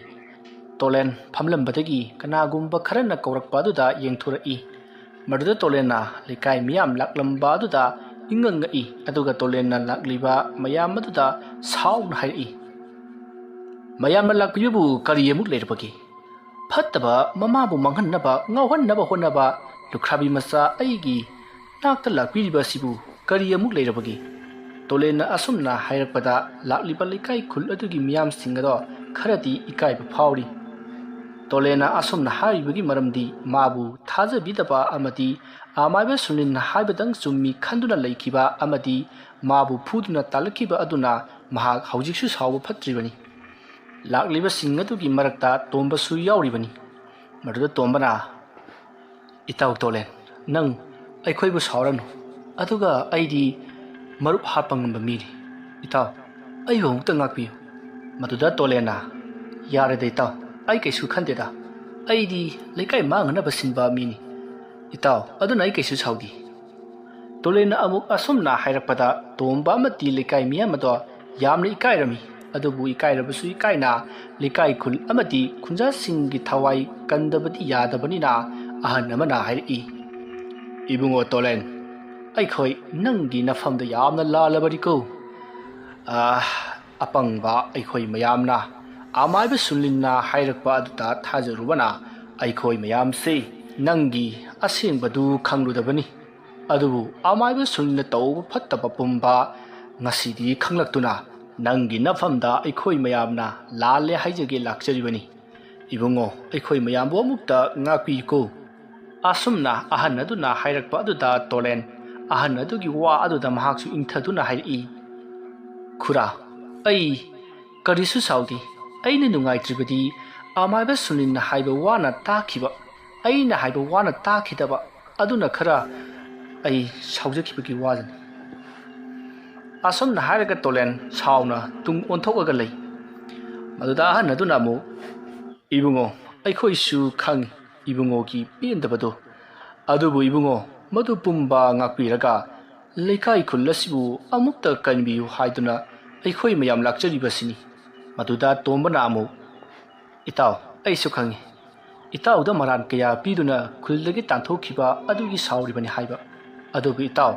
ꯇꯣꯂꯦꯟ ꯐꯝꯂꯝꯕꯗꯒꯤ ꯀꯅꯥꯒꯨꯝꯕ ꯈꯔꯅ ꯀꯧꯔꯛꯄ ꯑꯗꯨꯗ ꯌꯦꯡꯊꯣꯔꯛꯏ꯫ ꯃꯗꯨꯗ ꯇꯣꯂꯦꯟꯅ ꯂꯩꯀꯥꯏ ꯃꯤꯌꯥꯝ ꯂꯥꯛꯂꯝꯕ ꯑꯗꯨꯗ ꯏꯉꯛꯉꯛꯏ꯫ ꯑꯗꯨꯒ ꯇꯣꯂꯦꯟꯅ ꯂꯥꯛꯂꯤꯕ ꯃꯌꯥꯝ ꯑꯗꯨꯗ ꯁꯥꯎꯅ ꯍꯥꯏꯔꯛꯏ, ꯃꯌꯥꯝꯅ ꯂꯥꯛꯄꯤꯕꯕꯨ ꯀꯔꯤ ꯑꯃꯨꯛ ꯂꯩꯔꯕꯒꯦ? ꯐꯠꯇꯕ ꯃꯃꯥꯕꯨ ꯃꯥꯡꯍꯟꯅꯕ ꯉꯥꯎꯍꯟꯅꯕ ꯍꯣꯠꯅꯕ ꯂꯨꯈ꯭ꯔꯥꯕꯤ ꯃꯆꯥ ꯑꯩꯒꯤ ꯅꯥꯛꯇ ꯂꯥꯛꯄꯤꯔꯤꯕ ꯑꯁꯤꯕꯨ ꯀꯔꯤ ꯑꯃꯨꯛ ꯂꯩꯔꯕꯒꯦ? ꯇꯣꯂꯦꯟꯅ ꯑꯁꯨꯝꯅ ꯍꯥꯏꯔꯛꯄꯗ ꯂꯥꯛꯂꯤꯕ ꯂꯩꯀꯥꯏ ꯈꯨꯜ ꯑꯗꯨꯒꯤ ꯃꯤꯌꯥꯝꯁꯤꯡ ꯑꯗꯣ ꯈꯔꯗꯤ ꯏꯀꯥꯏꯕ ꯐꯥꯎꯔꯤ꯫ ꯇꯣꯂꯦꯟꯅ ꯑꯁꯨꯝꯅ ꯍꯥꯏꯔꯤꯕꯒꯤ ꯃꯔꯝꯗꯤ ꯃꯥꯕꯨ ꯊꯥꯖꯕꯤꯗꯕ ꯑꯃꯗꯤ ꯑꯃꯥꯏꯕ ꯁꯨꯅꯤꯜꯅ ꯍꯥꯏꯕꯗꯪ ꯆꯨꯝꯃꯤ ꯈꯟꯗꯨꯅ ꯂꯩꯈꯤꯕ ꯑꯃꯗꯤ ꯃꯥꯕꯨ ꯐꯨꯗꯨꯅ ꯇꯥꯜꯂꯛꯈꯤꯕ ꯑꯗꯨꯅ ꯃꯍꯥꯛ ꯍꯧꯖꯤꯛꯁꯨ ꯁꯥꯎꯕ ꯐꯠꯇ꯭ꯔꯤꯕꯅꯤ꯫ ꯂꯥꯛꯂꯤꯕꯁꯤꯡ ꯑꯗꯨꯒꯤ ꯃꯔꯛꯇ ꯇꯣꯝꯕꯁꯨ ꯌꯥꯎꯔꯤꯕꯅꯤ꯫ ꯃꯗꯨꯗ ꯇꯣꯝꯕꯅ ꯏꯇꯥꯎ ꯇꯣꯂꯦꯟ ꯅꯪ ꯑꯩꯈꯣꯏꯕꯨ ꯁꯥꯎꯔꯅꯨ ꯑꯗꯨꯒ ꯑꯩꯗꯤ ꯃꯔꯨꯞ ꯍꯥꯞꯄ ꯉꯝꯕ ꯃꯤꯅꯤ ꯏꯇꯥꯎ ꯑꯩꯕꯨ ꯑꯃꯨꯛꯇ ꯉꯥꯛꯄꯤꯌꯨ ꯃꯗꯨꯗ ꯇꯣꯂꯦꯟꯅ ꯌꯥꯔꯦꯗ ꯏꯇꯥꯎ ꯑꯩ ꯀꯩꯁꯨ ꯈꯟꯗꯦꯗ ꯑꯩꯗꯤ ꯂꯩꯀꯥꯏ ꯃꯥꯡꯅꯅꯕ ꯁꯤꯟꯕ ꯃꯤꯅꯤ ꯏꯇꯥꯎ ꯑꯗꯨꯅ ꯑꯩ ꯀꯩꯁꯨ ꯁꯥꯎꯗꯦ ꯇꯣꯂꯦꯟꯅ ꯑꯃꯨꯛ ꯑꯁꯨꯝꯅ ꯍꯥꯏꯔꯛꯄꯗ ꯇꯣꯝꯕ ꯑꯃꯗꯤ ꯂꯩꯀꯥꯏ ꯃꯤꯌꯥꯝ ꯑꯗꯣ ꯌꯥꯝꯅ ꯏꯀꯥꯏꯔꯝꯃꯤ ꯑꯗꯨꯕꯨ ꯏꯀꯥꯏꯔꯕꯁꯨ ꯏꯀꯥꯏꯅ ꯂꯩꯀꯥꯏ ꯈꯨꯜ ꯑꯃꯗꯤ ꯈꯨꯟꯖꯥꯁꯤꯡꯒꯤ ꯊꯋꯥꯏ ꯀꯟꯗꯕꯗꯤ ꯌꯥꯗꯕꯅꯤꯅ ꯑꯍꯟ ꯑꯃꯅ ꯍꯥꯏꯔꯛꯏ ꯏꯕꯨꯡꯉꯣ ꯇꯣꯂꯦꯟ ꯑꯩꯈꯣꯏ ꯅꯪꯒꯤ ꯅꯐꯝꯗ ꯌꯥꯝꯅ ꯂꯥꯜꯂꯕꯅꯤꯀꯣ ꯑꯄꯪꯕ ꯑꯩꯈꯣꯏ ꯃꯌꯥꯝꯅ ꯑꯃꯥꯏꯕ ꯁꯨꯅꯤꯜꯅ ꯍꯥꯏꯔꯛꯄ ꯑꯗꯨꯗ ꯊꯥꯖꯔꯨꯕꯅ ꯑꯩꯈꯣꯏ ꯃꯌꯥꯝꯁꯦ ꯅꯪꯒꯤ ꯑꯁꯦꯡꯕꯗꯨ ꯈꯪꯂꯨꯗꯕꯅꯤ ꯑꯗꯨꯕꯨ ꯑꯃꯥꯏꯕ ꯁꯨꯅꯤꯜꯅ ꯇꯧꯕ ꯐꯠꯇꯕ ꯄꯨꯝꯕ ꯉꯁꯤꯗꯤ ꯈꯪꯂꯛꯇꯨꯅ ꯅꯪꯒꯤ ꯅꯐꯝꯗ ꯑꯩꯈꯣꯏ ꯃꯌꯥꯝꯅ ꯂꯥꯜꯂꯦ ꯍꯥꯏꯖꯒꯦ ꯂꯥꯛꯆꯔꯤꯕꯅꯤ ꯏꯕꯨꯡꯉꯣ ꯑꯩꯈꯣꯏ ꯃꯌꯥꯝꯕꯨ ꯑꯃꯨꯛꯇ ꯉꯥꯛꯄꯤꯌꯨꯀꯣ ꯑꯁꯨꯝꯅ ꯑꯍꯟ ꯑꯗꯨꯅ ꯍꯥꯏꯔꯛꯄ ꯑꯗꯨꯗ ꯇꯣꯂꯦꯟ ꯑꯍꯟ ꯑꯗꯨꯒꯤ ꯋꯥ ꯑꯗꯨꯗ ꯃꯍꯥꯛꯁꯨ ꯏꯪꯊꯗꯨꯅ ꯍꯥꯏꯔꯛꯏ ꯈꯨꯔꯥ ꯑꯩ ꯀꯔꯤꯁꯨ ꯁꯥꯎꯗꯦ ꯑꯩꯅ ꯅꯨꯡꯉꯥꯏꯇ꯭ꯔꯤꯕꯗꯤ ꯑꯃꯥꯏꯕ ꯁꯨꯅꯤꯜꯅ ꯍꯥꯏꯕ ꯋꯥꯅ ꯇꯥꯈꯤꯕ ꯑꯩꯅ ꯍꯥꯏꯕ ꯋꯥꯅ ꯇꯥꯈꯤꯗꯕ ꯑꯗꯨꯅ ꯈꯔ ꯑꯩ ꯁꯥꯎꯖꯈꯤꯕꯒꯤ ꯋꯥꯗꯅꯤ ꯑꯁꯨꯝꯅ ꯍꯥꯏꯔꯒ ꯇꯣꯂꯦꯟ ꯁꯥꯎꯅ ꯇꯨꯡ ꯑꯣꯟꯊꯣꯛꯑꯒ ꯂꯩ ꯃꯗꯨꯗ ꯑꯍꯟ ꯑꯗꯨꯅ ꯑꯃꯨꯛ ꯏꯕꯨꯡꯉꯣ ꯑꯩꯈꯣꯏꯁꯨ ꯈꯪꯉꯤ ꯏꯕꯨꯡꯉꯣꯒꯤ ꯄꯦꯟꯗꯕꯗꯣ ꯑꯗꯨꯕꯨ ꯏꯕꯨꯡꯉꯣ ꯃꯗꯨ ꯄꯨꯝꯕ ꯉꯥꯛꯄꯤꯔꯒ ꯂꯩꯀꯥꯏ ꯈꯨꯜ ꯑꯁꯤꯕꯨ ꯑꯃꯨꯛꯇ ꯀꯟꯕꯤꯌꯨ ꯍꯥꯏꯗꯨꯅ ꯑꯩꯈꯣꯏ ꯃꯌꯥꯝ ꯂꯥꯛꯆꯔꯤꯕꯁꯤꯅꯤ ꯃꯗꯨꯗ ꯇꯣꯝꯕꯅ ꯑꯃꯨꯛ ꯏꯇꯥꯎ ꯑꯩꯁꯨ ꯈꯪꯉꯤ ꯏꯇꯥꯎꯗ ꯃꯔꯥꯟ ꯀꯌꯥ ꯄꯤꯗꯨꯅ ꯈꯨꯜꯗꯒꯤ ꯇꯥꯟꯊꯣꯛꯈꯤꯕ ꯑꯗꯨꯒꯤ ꯁꯥꯎꯔꯤꯕꯅꯤ ꯍꯥꯏꯕ ꯑꯗꯨꯕꯨ ꯏꯇꯥꯎ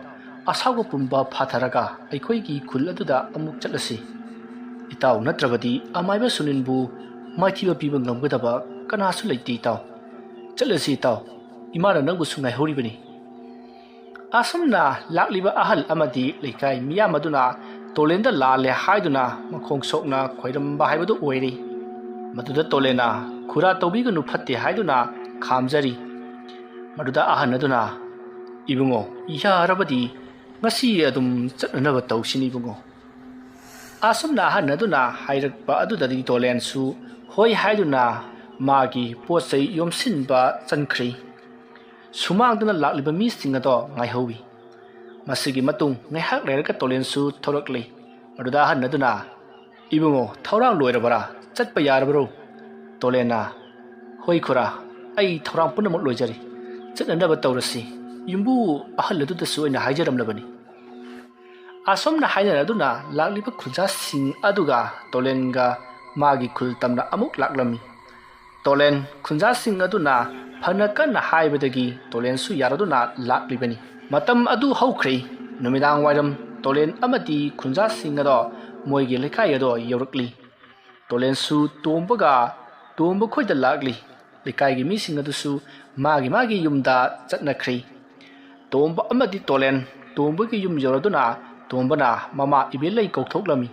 ꯑꯁꯥꯎꯕ ꯄꯨꯝꯕ ꯐꯥꯊꯔꯒ ꯑꯩꯈꯣꯏꯒꯤ ꯈꯨꯜ ꯑꯗꯨꯗ ꯑꯃꯨꯛ ꯆꯠꯂꯁꯤ ꯏꯇꯥꯎ ꯅꯠꯇ꯭ꯔꯕꯗꯤ ꯑꯃꯥꯏꯕ ꯁꯨꯅꯤꯜꯕꯨ ꯃꯥꯏꯊꯤꯕ ꯄꯤꯕ ꯉꯝꯒꯗꯕ ꯀꯅꯥꯁꯨ ꯂꯩꯇꯦ ꯏꯇꯥꯎ ꯆꯠꯂꯁꯤ ꯏꯇꯥꯎ ꯏꯃꯥꯅ ꯅꯪꯕꯨꯁꯨ ꯉꯥꯏꯍꯧꯔꯤꯕꯅꯤ ꯑꯁꯨꯝꯅ ꯂꯥꯛꯂꯤꯕ ꯑꯍꯜ ꯑꯃꯗꯤ ꯂꯩꯀꯥꯏ ꯃꯤꯌꯥꯝ ꯑꯗꯨꯅ ꯇꯣꯂꯦꯟꯗ ꯂꯥꯜꯂꯦ ꯍꯥꯏꯗꯨꯅ ꯃꯈꯣꯡ ꯁꯣꯛꯅ ꯈꯣꯏꯔꯝꯕ ꯍꯥꯏꯕꯗꯨ ꯑꯣꯏꯔꯤ ꯃꯗꯨꯗ ꯇꯣꯂꯦꯟꯅ ꯈꯨꯔꯥ ꯇꯧꯕꯤꯒꯅꯨ ꯐꯠꯇꯦ ꯍꯥꯏꯗꯨꯅ ꯈꯥꯝꯖꯔꯤ ꯃꯗꯨꯗ ꯑꯍꯟ ꯑꯗꯨꯅ ꯏꯕꯨꯡꯉꯣ ꯌꯥꯔꯕꯗꯤ ꯉꯁꯤ ꯑꯗꯨꯝ ꯆꯠꯅꯅꯕ ꯇꯧꯁꯤꯅꯤ ꯏꯕꯨꯡꯉꯣ ꯑꯁꯨꯝꯅ ꯑꯍꯟ ꯑꯗꯨꯅ ꯍꯥꯏꯔꯛꯄ ꯑꯗꯨꯗꯗꯤ ꯇꯣꯂꯦꯟꯁꯨ ꯍꯣꯏ ꯍꯥꯏꯗꯨꯅ ꯃꯥꯒꯤ ꯄꯣꯠ ꯆꯩ ꯌꯣꯝꯁꯤꯟꯕ ꯆꯟꯈ꯭ꯔꯤ ꯁꯨꯃꯥꯡꯗꯨꯅ ꯂꯥꯛꯂꯤꯕ ꯃꯤꯁꯤꯡ ꯑꯗꯣ ꯉꯥꯏꯍꯧꯋꯤ ꯃꯁꯤꯒꯤ ꯃꯇꯨꯡ ꯉꯥꯏꯍꯥꯛ ꯂꯩꯔꯒ ꯇꯣꯂꯦꯟꯁꯨ ꯊꯣꯔꯛꯂꯤ ꯃꯗꯨꯗ ꯑꯍꯟ ꯑꯗꯨꯅ ꯏꯕꯨꯡꯉꯣ ꯊꯧꯔꯥꯡ ꯂꯣꯏꯔꯕꯔꯥ ꯆꯠꯄ ꯌꯥꯔꯕꯔꯣ ꯇꯣꯂꯦꯟꯅ ꯍꯣꯏ ꯈꯨꯔꯥ ꯑꯩ ꯊꯧꯔꯥꯡ ꯄꯨꯝꯅꯃꯛ ꯂꯣꯏꯖꯔꯤ ꯆꯠꯅꯅꯕ ꯇꯧꯔꯁꯤ ꯌꯨꯝꯕꯨ ꯑꯍꯜ ꯑꯗꯨꯗꯁꯨ ꯑꯩꯅ ꯍꯥꯏꯖꯔꯝꯂꯕꯅꯤ ꯑꯁꯨꯝꯅ ꯍꯥꯏꯅꯔꯗꯨꯅ ꯂꯥꯛꯂꯤꯕ ꯈꯨꯟꯖꯥꯁꯤꯡ ꯑꯗꯨꯒ ꯇꯣꯂꯦꯟꯒ ꯃꯥꯒꯤ ꯈꯨꯜ ꯇꯝꯅ ꯑꯃꯨꯛ ꯂꯥꯛꯂꯝꯃꯤ ꯇꯣꯂꯦꯟ ꯈꯨꯟꯖꯥꯁꯤꯡ ꯑꯗꯨꯅ ꯐꯅ ꯀꯟꯅ ꯍꯥꯏꯕꯗꯒꯤ ꯇꯣꯂꯦꯟꯁꯨ ꯌꯥꯔꯗꯨꯅ ꯂꯥꯛꯂꯤꯕꯅꯤ ꯃꯇꯝ ꯑꯗꯨ ꯍꯧꯈ꯭ꯔꯦ ꯅꯨꯃꯤꯗꯥꯡ ꯋꯥꯏꯔꯝ ꯇꯣꯂꯦꯟ ꯑꯃꯗꯤ ꯈꯨꯟꯖꯥꯁꯤꯡ ꯑꯗꯣ ꯃꯣꯏꯒꯤ ꯂꯩꯀꯥꯏ ꯑꯗꯣ ꯌꯧꯔꯛꯂꯤ ꯇꯣꯂꯦꯟꯁꯨ ꯇꯣꯝꯕ ꯈꯣꯏꯗ ꯂꯥꯛꯂꯤ ꯂꯩꯀꯥꯏꯒꯤ ꯃꯤꯁꯤꯡ ꯑꯗꯨꯁꯨ ꯃꯥꯒꯤ ꯌꯨꯝꯗ ꯆꯠꯅꯈ꯭ꯔꯤ ꯇꯣꯝꯕ ꯑꯃꯗꯤ ꯇꯣꯂꯦꯟ ꯇꯣꯝꯕꯒꯤ ꯌꯨꯝ ꯌꯧꯔꯗꯨꯅ ꯇꯣꯝꯕꯅ ꯃꯃꯥ ꯏꯕꯦꯂꯩ ꯀꯧꯊꯣꯛꯂꯝꯃꯤ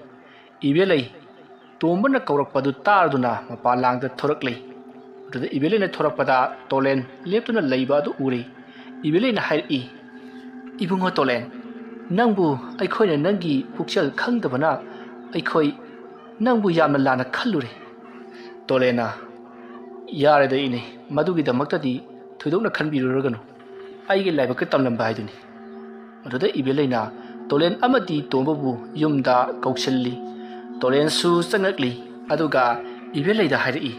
ꯏꯕꯦꯂꯩ ꯇꯣꯝꯕꯅ ꯀꯧꯔꯛꯄꯗꯨ ꯇꯥꯔꯗꯨꯅ ꯃꯄꯥꯟꯂꯥꯡꯗ ꯊꯣꯔꯛꯂꯤ ꯑꯗꯨꯗ ꯏꯕꯦꯂꯩꯅ ꯊꯣꯔꯛꯄꯗ ꯇꯣꯂꯦꯟ ꯂꯦꯞꯇꯨꯅ ꯂꯩꯕ ꯑꯗꯨ ꯎꯔꯤ ꯏꯕꯦꯂꯩꯅ ꯍꯥꯏꯔꯛꯏ ꯏꯕꯨꯡꯉꯣ ꯇꯣꯂꯦꯟ ꯅꯪꯕꯨ ꯑꯩꯈꯣꯏꯅ ꯅꯪꯒꯤ ꯄꯨꯛꯆꯦꯜ ꯈꯪꯗꯕꯅ ꯑꯩꯈꯣꯏ ꯅꯪꯕꯨ ꯌꯥꯝꯅ ꯂꯥꯟꯅ ꯈꯜꯂꯨꯔꯦ ꯇꯣꯂꯦꯟꯅ ꯌꯥꯔꯦꯗ ꯏꯅꯦ ꯃꯗꯨꯒꯤꯗꯃꯛꯇꯗꯤ ꯊꯣꯏꯗꯣꯛꯅ ꯈꯟꯕꯤꯔꯨꯔꯒꯅꯨ ꯑꯩꯒꯤ ꯂꯥꯏꯕꯛꯀ ꯇꯝꯂꯝꯕ ꯍꯥꯏꯗꯨꯅꯤ ꯃꯗꯨꯗ ꯏꯕꯦꯂꯩꯅ ꯇꯣꯂꯦꯟ ꯑꯃꯗꯤ ꯇꯣꯝꯕꯕꯨ ꯌꯨꯝꯗ ꯀꯧꯁꯤꯜꯂꯤ ꯇꯣꯂꯦꯟꯁꯨ ꯆꯪꯂꯛꯂꯤ ꯑꯗꯨꯒ ꯏꯕꯦꯂꯩꯗ ꯍꯥꯏꯔꯛꯏ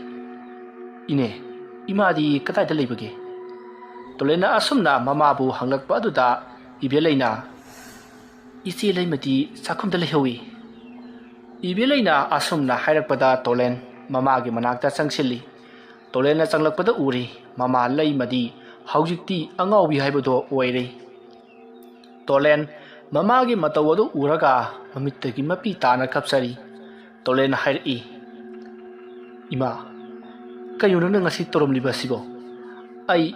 ꯏꯅꯦ ꯏꯃꯥꯗꯤ ꯀꯗꯥꯏꯗ ꯂꯩꯕꯒꯦ ꯇꯣꯂꯦꯟꯅ ꯑꯁꯨꯝꯅ ꯃꯃꯥꯕꯨ ꯍꯪꯂꯛꯄ ꯑꯗꯨꯗ ꯏꯕꯦꯂꯩꯅ ꯏꯆꯦ ꯂꯩꯃꯗꯤ ꯆꯥꯛꯈꯨꯝꯗ ꯂꯩꯍꯧꯏ ꯏꯕꯦꯂꯩꯅ ꯑꯁꯨꯝꯅ ꯍꯥꯏꯔꯛꯄꯗ ꯇꯣꯂꯦꯟ ꯃꯃꯥꯒꯤ ꯃꯅꯥꯛꯇ ꯆꯪꯁꯤꯜꯂꯤ ꯇꯣꯂꯦꯟꯅ ꯆꯪꯂꯛꯄꯗ ꯎꯔꯤ ꯃꯃꯥ ꯂꯩꯃꯗꯤ ꯍꯧꯖꯤꯛꯇꯤ ꯑꯉꯥꯎꯕꯤ ꯍꯥꯏꯕꯗꯣ ꯑꯣꯏꯔꯦ ꯇꯣꯂꯦꯟ ꯃꯃꯥꯒꯤ ꯃꯇꯧ ꯑꯗꯨ ꯎꯔꯒ ꯃꯃꯤꯠꯇꯒꯤ ꯃꯄꯤ ꯇꯥꯅ ꯀꯞꯆꯔꯤ ꯇꯣꯂꯦꯟꯅ ꯍꯥꯏꯔꯛꯏ ꯏꯃꯥ ꯀꯩꯅꯣ ꯅꯪꯅ ꯉꯁꯤ ꯇꯧꯔꯝꯂꯤꯕ ꯑꯁꯤꯕꯣ ꯑꯩ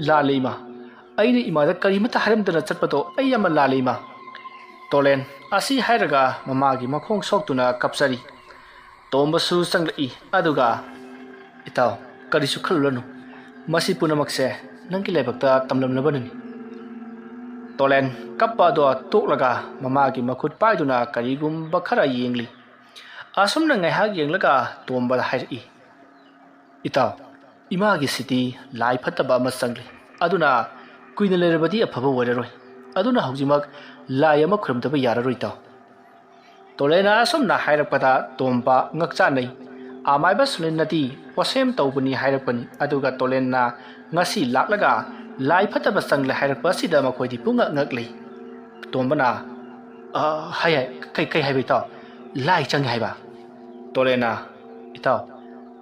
ꯂꯥꯜꯂꯦ ꯏꯃꯥ ꯑꯩꯅ ꯏꯃꯥꯗ ꯀꯔꯤꯃꯠꯇ ꯍꯥꯏꯔꯝꯗꯅ ꯆꯠꯄꯗꯣ ꯑꯩ ꯌꯥꯝꯅ ꯂꯥꯜꯂꯦ ꯏꯃꯥ ꯇꯣꯂꯦꯟ ꯑꯁꯤ ꯍꯥꯏꯔꯒ ꯃꯃꯥꯒꯤ ꯃꯈꯣꯡ ꯁꯣꯛꯇꯨꯅ ꯀꯞꯆꯔꯤ ꯇꯣꯝꯕꯁꯨ ꯆꯪꯂꯛꯏ ꯑꯗꯨꯒ ꯏꯇꯥꯎ ꯀꯔꯤꯁꯨ ꯈꯜꯂꯨꯔꯅꯨ ꯃꯁꯤ ꯄꯨꯝꯅꯃꯛꯁꯦ ꯅꯪꯒꯤ ꯂꯥꯏꯕꯛꯇ ꯇꯝꯂꯝꯂꯕꯅꯤ ꯇꯣꯂꯦꯟ ꯀꯞꯄ ꯑꯗꯣ ꯇꯣꯛꯂꯒ ꯃꯃꯥꯒꯤ ꯃꯈꯨꯠ ꯄꯥꯏꯗꯨꯅ ꯀꯔꯤꯒꯨꯝꯕ ꯈꯔ ꯌꯦꯡꯂꯤ ꯑꯁꯨꯝꯅ ꯉꯥꯏꯍꯥꯛ ꯌꯦꯡꯂꯒ ꯇꯣꯝꯕꯗ ꯍꯥꯏꯔꯛꯏ ꯏꯇꯥꯎ ꯏꯃꯥꯒꯤꯁꯤꯗꯤ ꯂꯥꯏ ꯐꯠꯇꯕ ꯑꯃ ꯆꯪꯂꯤ aduna kuina lerabadi afaba wararoi aduna haujimak lai ama khurumdaba yararoi taw tolena asomna hairakpada tomba ngakcha nei amaiba sulenati posem tawbani hairakpani aduga tolenna ngasi laklaga lai phataba sangle hairakpa sida makhoi punga ngaklei tombana hai kai haibai taw lai chang haiba tolena itaw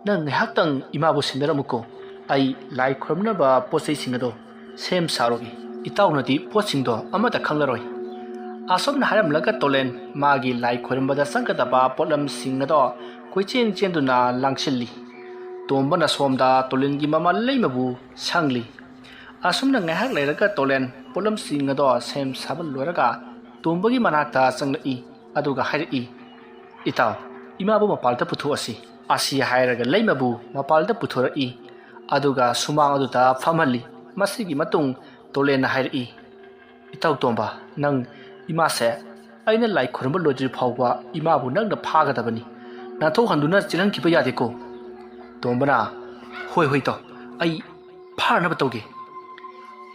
nang haktang imabu sindaramuko ai lai khurumnaba posei singado sem sarogi itaw nati posingdo amata khanglaroi asomna haramlaga tolen magi lai khurumba sangkadaba polam singado koichen chenduna langsilli tombana somda tolengi mama leimabu sangli asomna ngahak leiraga tolen polam singado sem sabal loraga tombagi manakta sanglai aduga hairi itaw imabu mapalta puthu asi hairaga leimabu mapalta puthora aduga sumang aduta famali masigi matung tolen hairi itaw tomba nang ima se aina lai khurumba lodri phawwa imabu nang da phagadabani nathok handuna chilang kipa yade ko tombana hoi to ai pharna batawge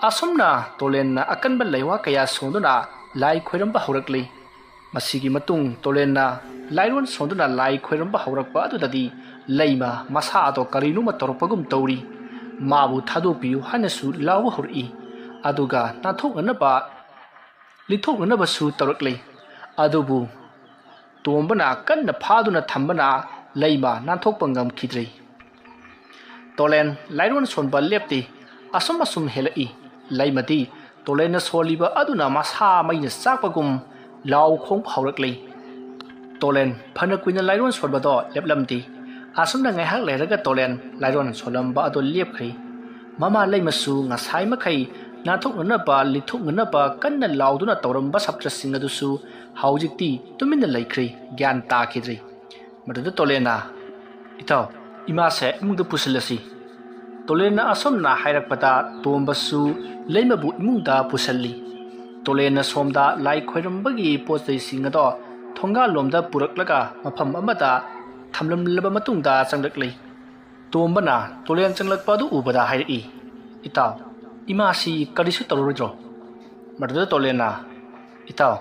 asomna tolen na akanba laiwa kaya sonduna lai khurumba haurakle masigi matung tolen na lairon sonduna lai khurumba haurakpa adudadi leima masa to karinu ma torpagum tawri mabu thadu piu hanasu lawa hori aduga nathok anaba lithok anaba su tawrakle adubu tombana kanna phaduna thambana leima nathok pangam khidrei tolen lairon sonba lepti asum helai laimati tolen soliba aduna masa maina sakpagum law khong phaurakle tolen phana kuina lairon sonba do leplamti asumna ngai hak leraga tolen lairon solamba ado lepkhri mama leimasu ngasai makhai nathok na ba lithok na ba kanna lawduna tawramba saptra sing adusu haujikti tuminna laikhri gyan ta khidri maduda tolena itaw ima se imungda pusilasi tolena asomna hairakpata tombasu leimabu imungda pusalli tolena somda lai khoirambagi postai singado thonga lomda puraklaga mafam amada thamlamlaba matungda changlakli tombana tolen changlakpa du ubada hairi itaw imasi karisu tawrodro maduda tolena itaw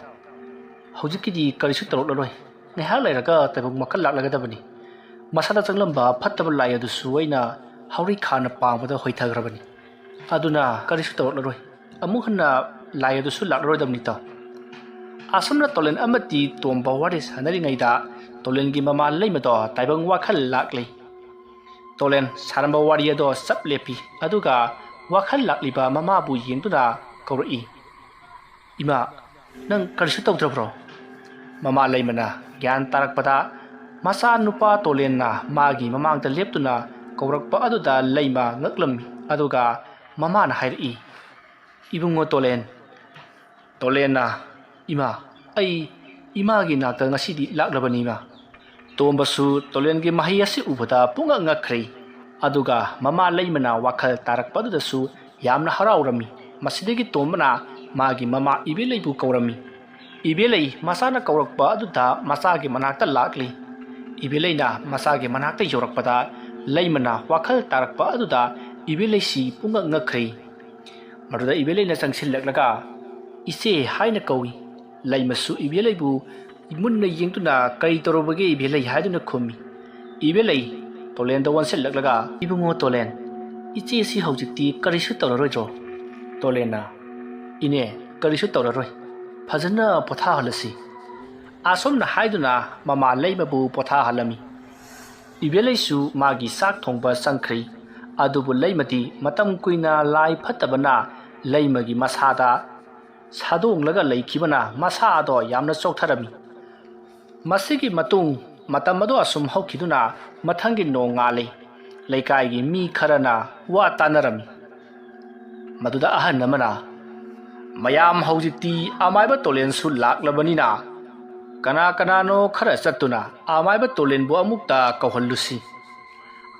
hojikidi karisu tawroloi nehal lairaga tabung makal laklagadabani masada changlamba phattaba lai adu suwaina hauri khana pamada hoithagrabani aduna karisu tawroloi amuhna lai adu su laklarodamni taw asomna tolen amati tomba waris hanari ngaida tolengi mama leimado taibang wakhal laklei tolen saramba wariya do saplepi aduga wakhal lakliba mama bu yengtuna kawri ima nang karisu tawdrabro mama leimana gyan tarakpada masa nupa tolenna magi mamangta leptuna kawrakpa aduda leima ngaklami aduga mama na hairi ibungo tolenna ima ai imagi nakta ngasidi laklabani ma tombasu tolengi mahiyasi ubada punga ngakhri aduga mama leimana wakhal tarakpa adudasu yamna harawrami masidagi tombana magi mama ibeleibu kawrami ibelei masana kawrakpa aduda masagi manakta lakli ibeleina masagi manakta yorakpada leimana wakhal tarakpa aduda ibeleisi punga ngakhri maduda ibeleina changsillaklaga ise haina kawi laimasu ibeleibu munna yengtuna kai torobage ibelei haiduna khomi ibelei tolen da wansillaklaga ibungo tolen ichi si haujikti karisu tawroidro tolena ine karisu tawroi phajana potha halasi asomna haiduna mama leimabu potha halami ibeleisu magi sak thongba sangkhri adubu leimati matam kuina lai phatabana leimagi masada sadonglaga leikibana masado yamna choktarami masigi matung matamado asum hokiduna mathangi nongali leikaigi mi kharana wa tanarami maduda ahan namana mayam haujikti amaiba tolen su laklabanina kana no khara chattuna amaiba tolen bu amukta kawhallusi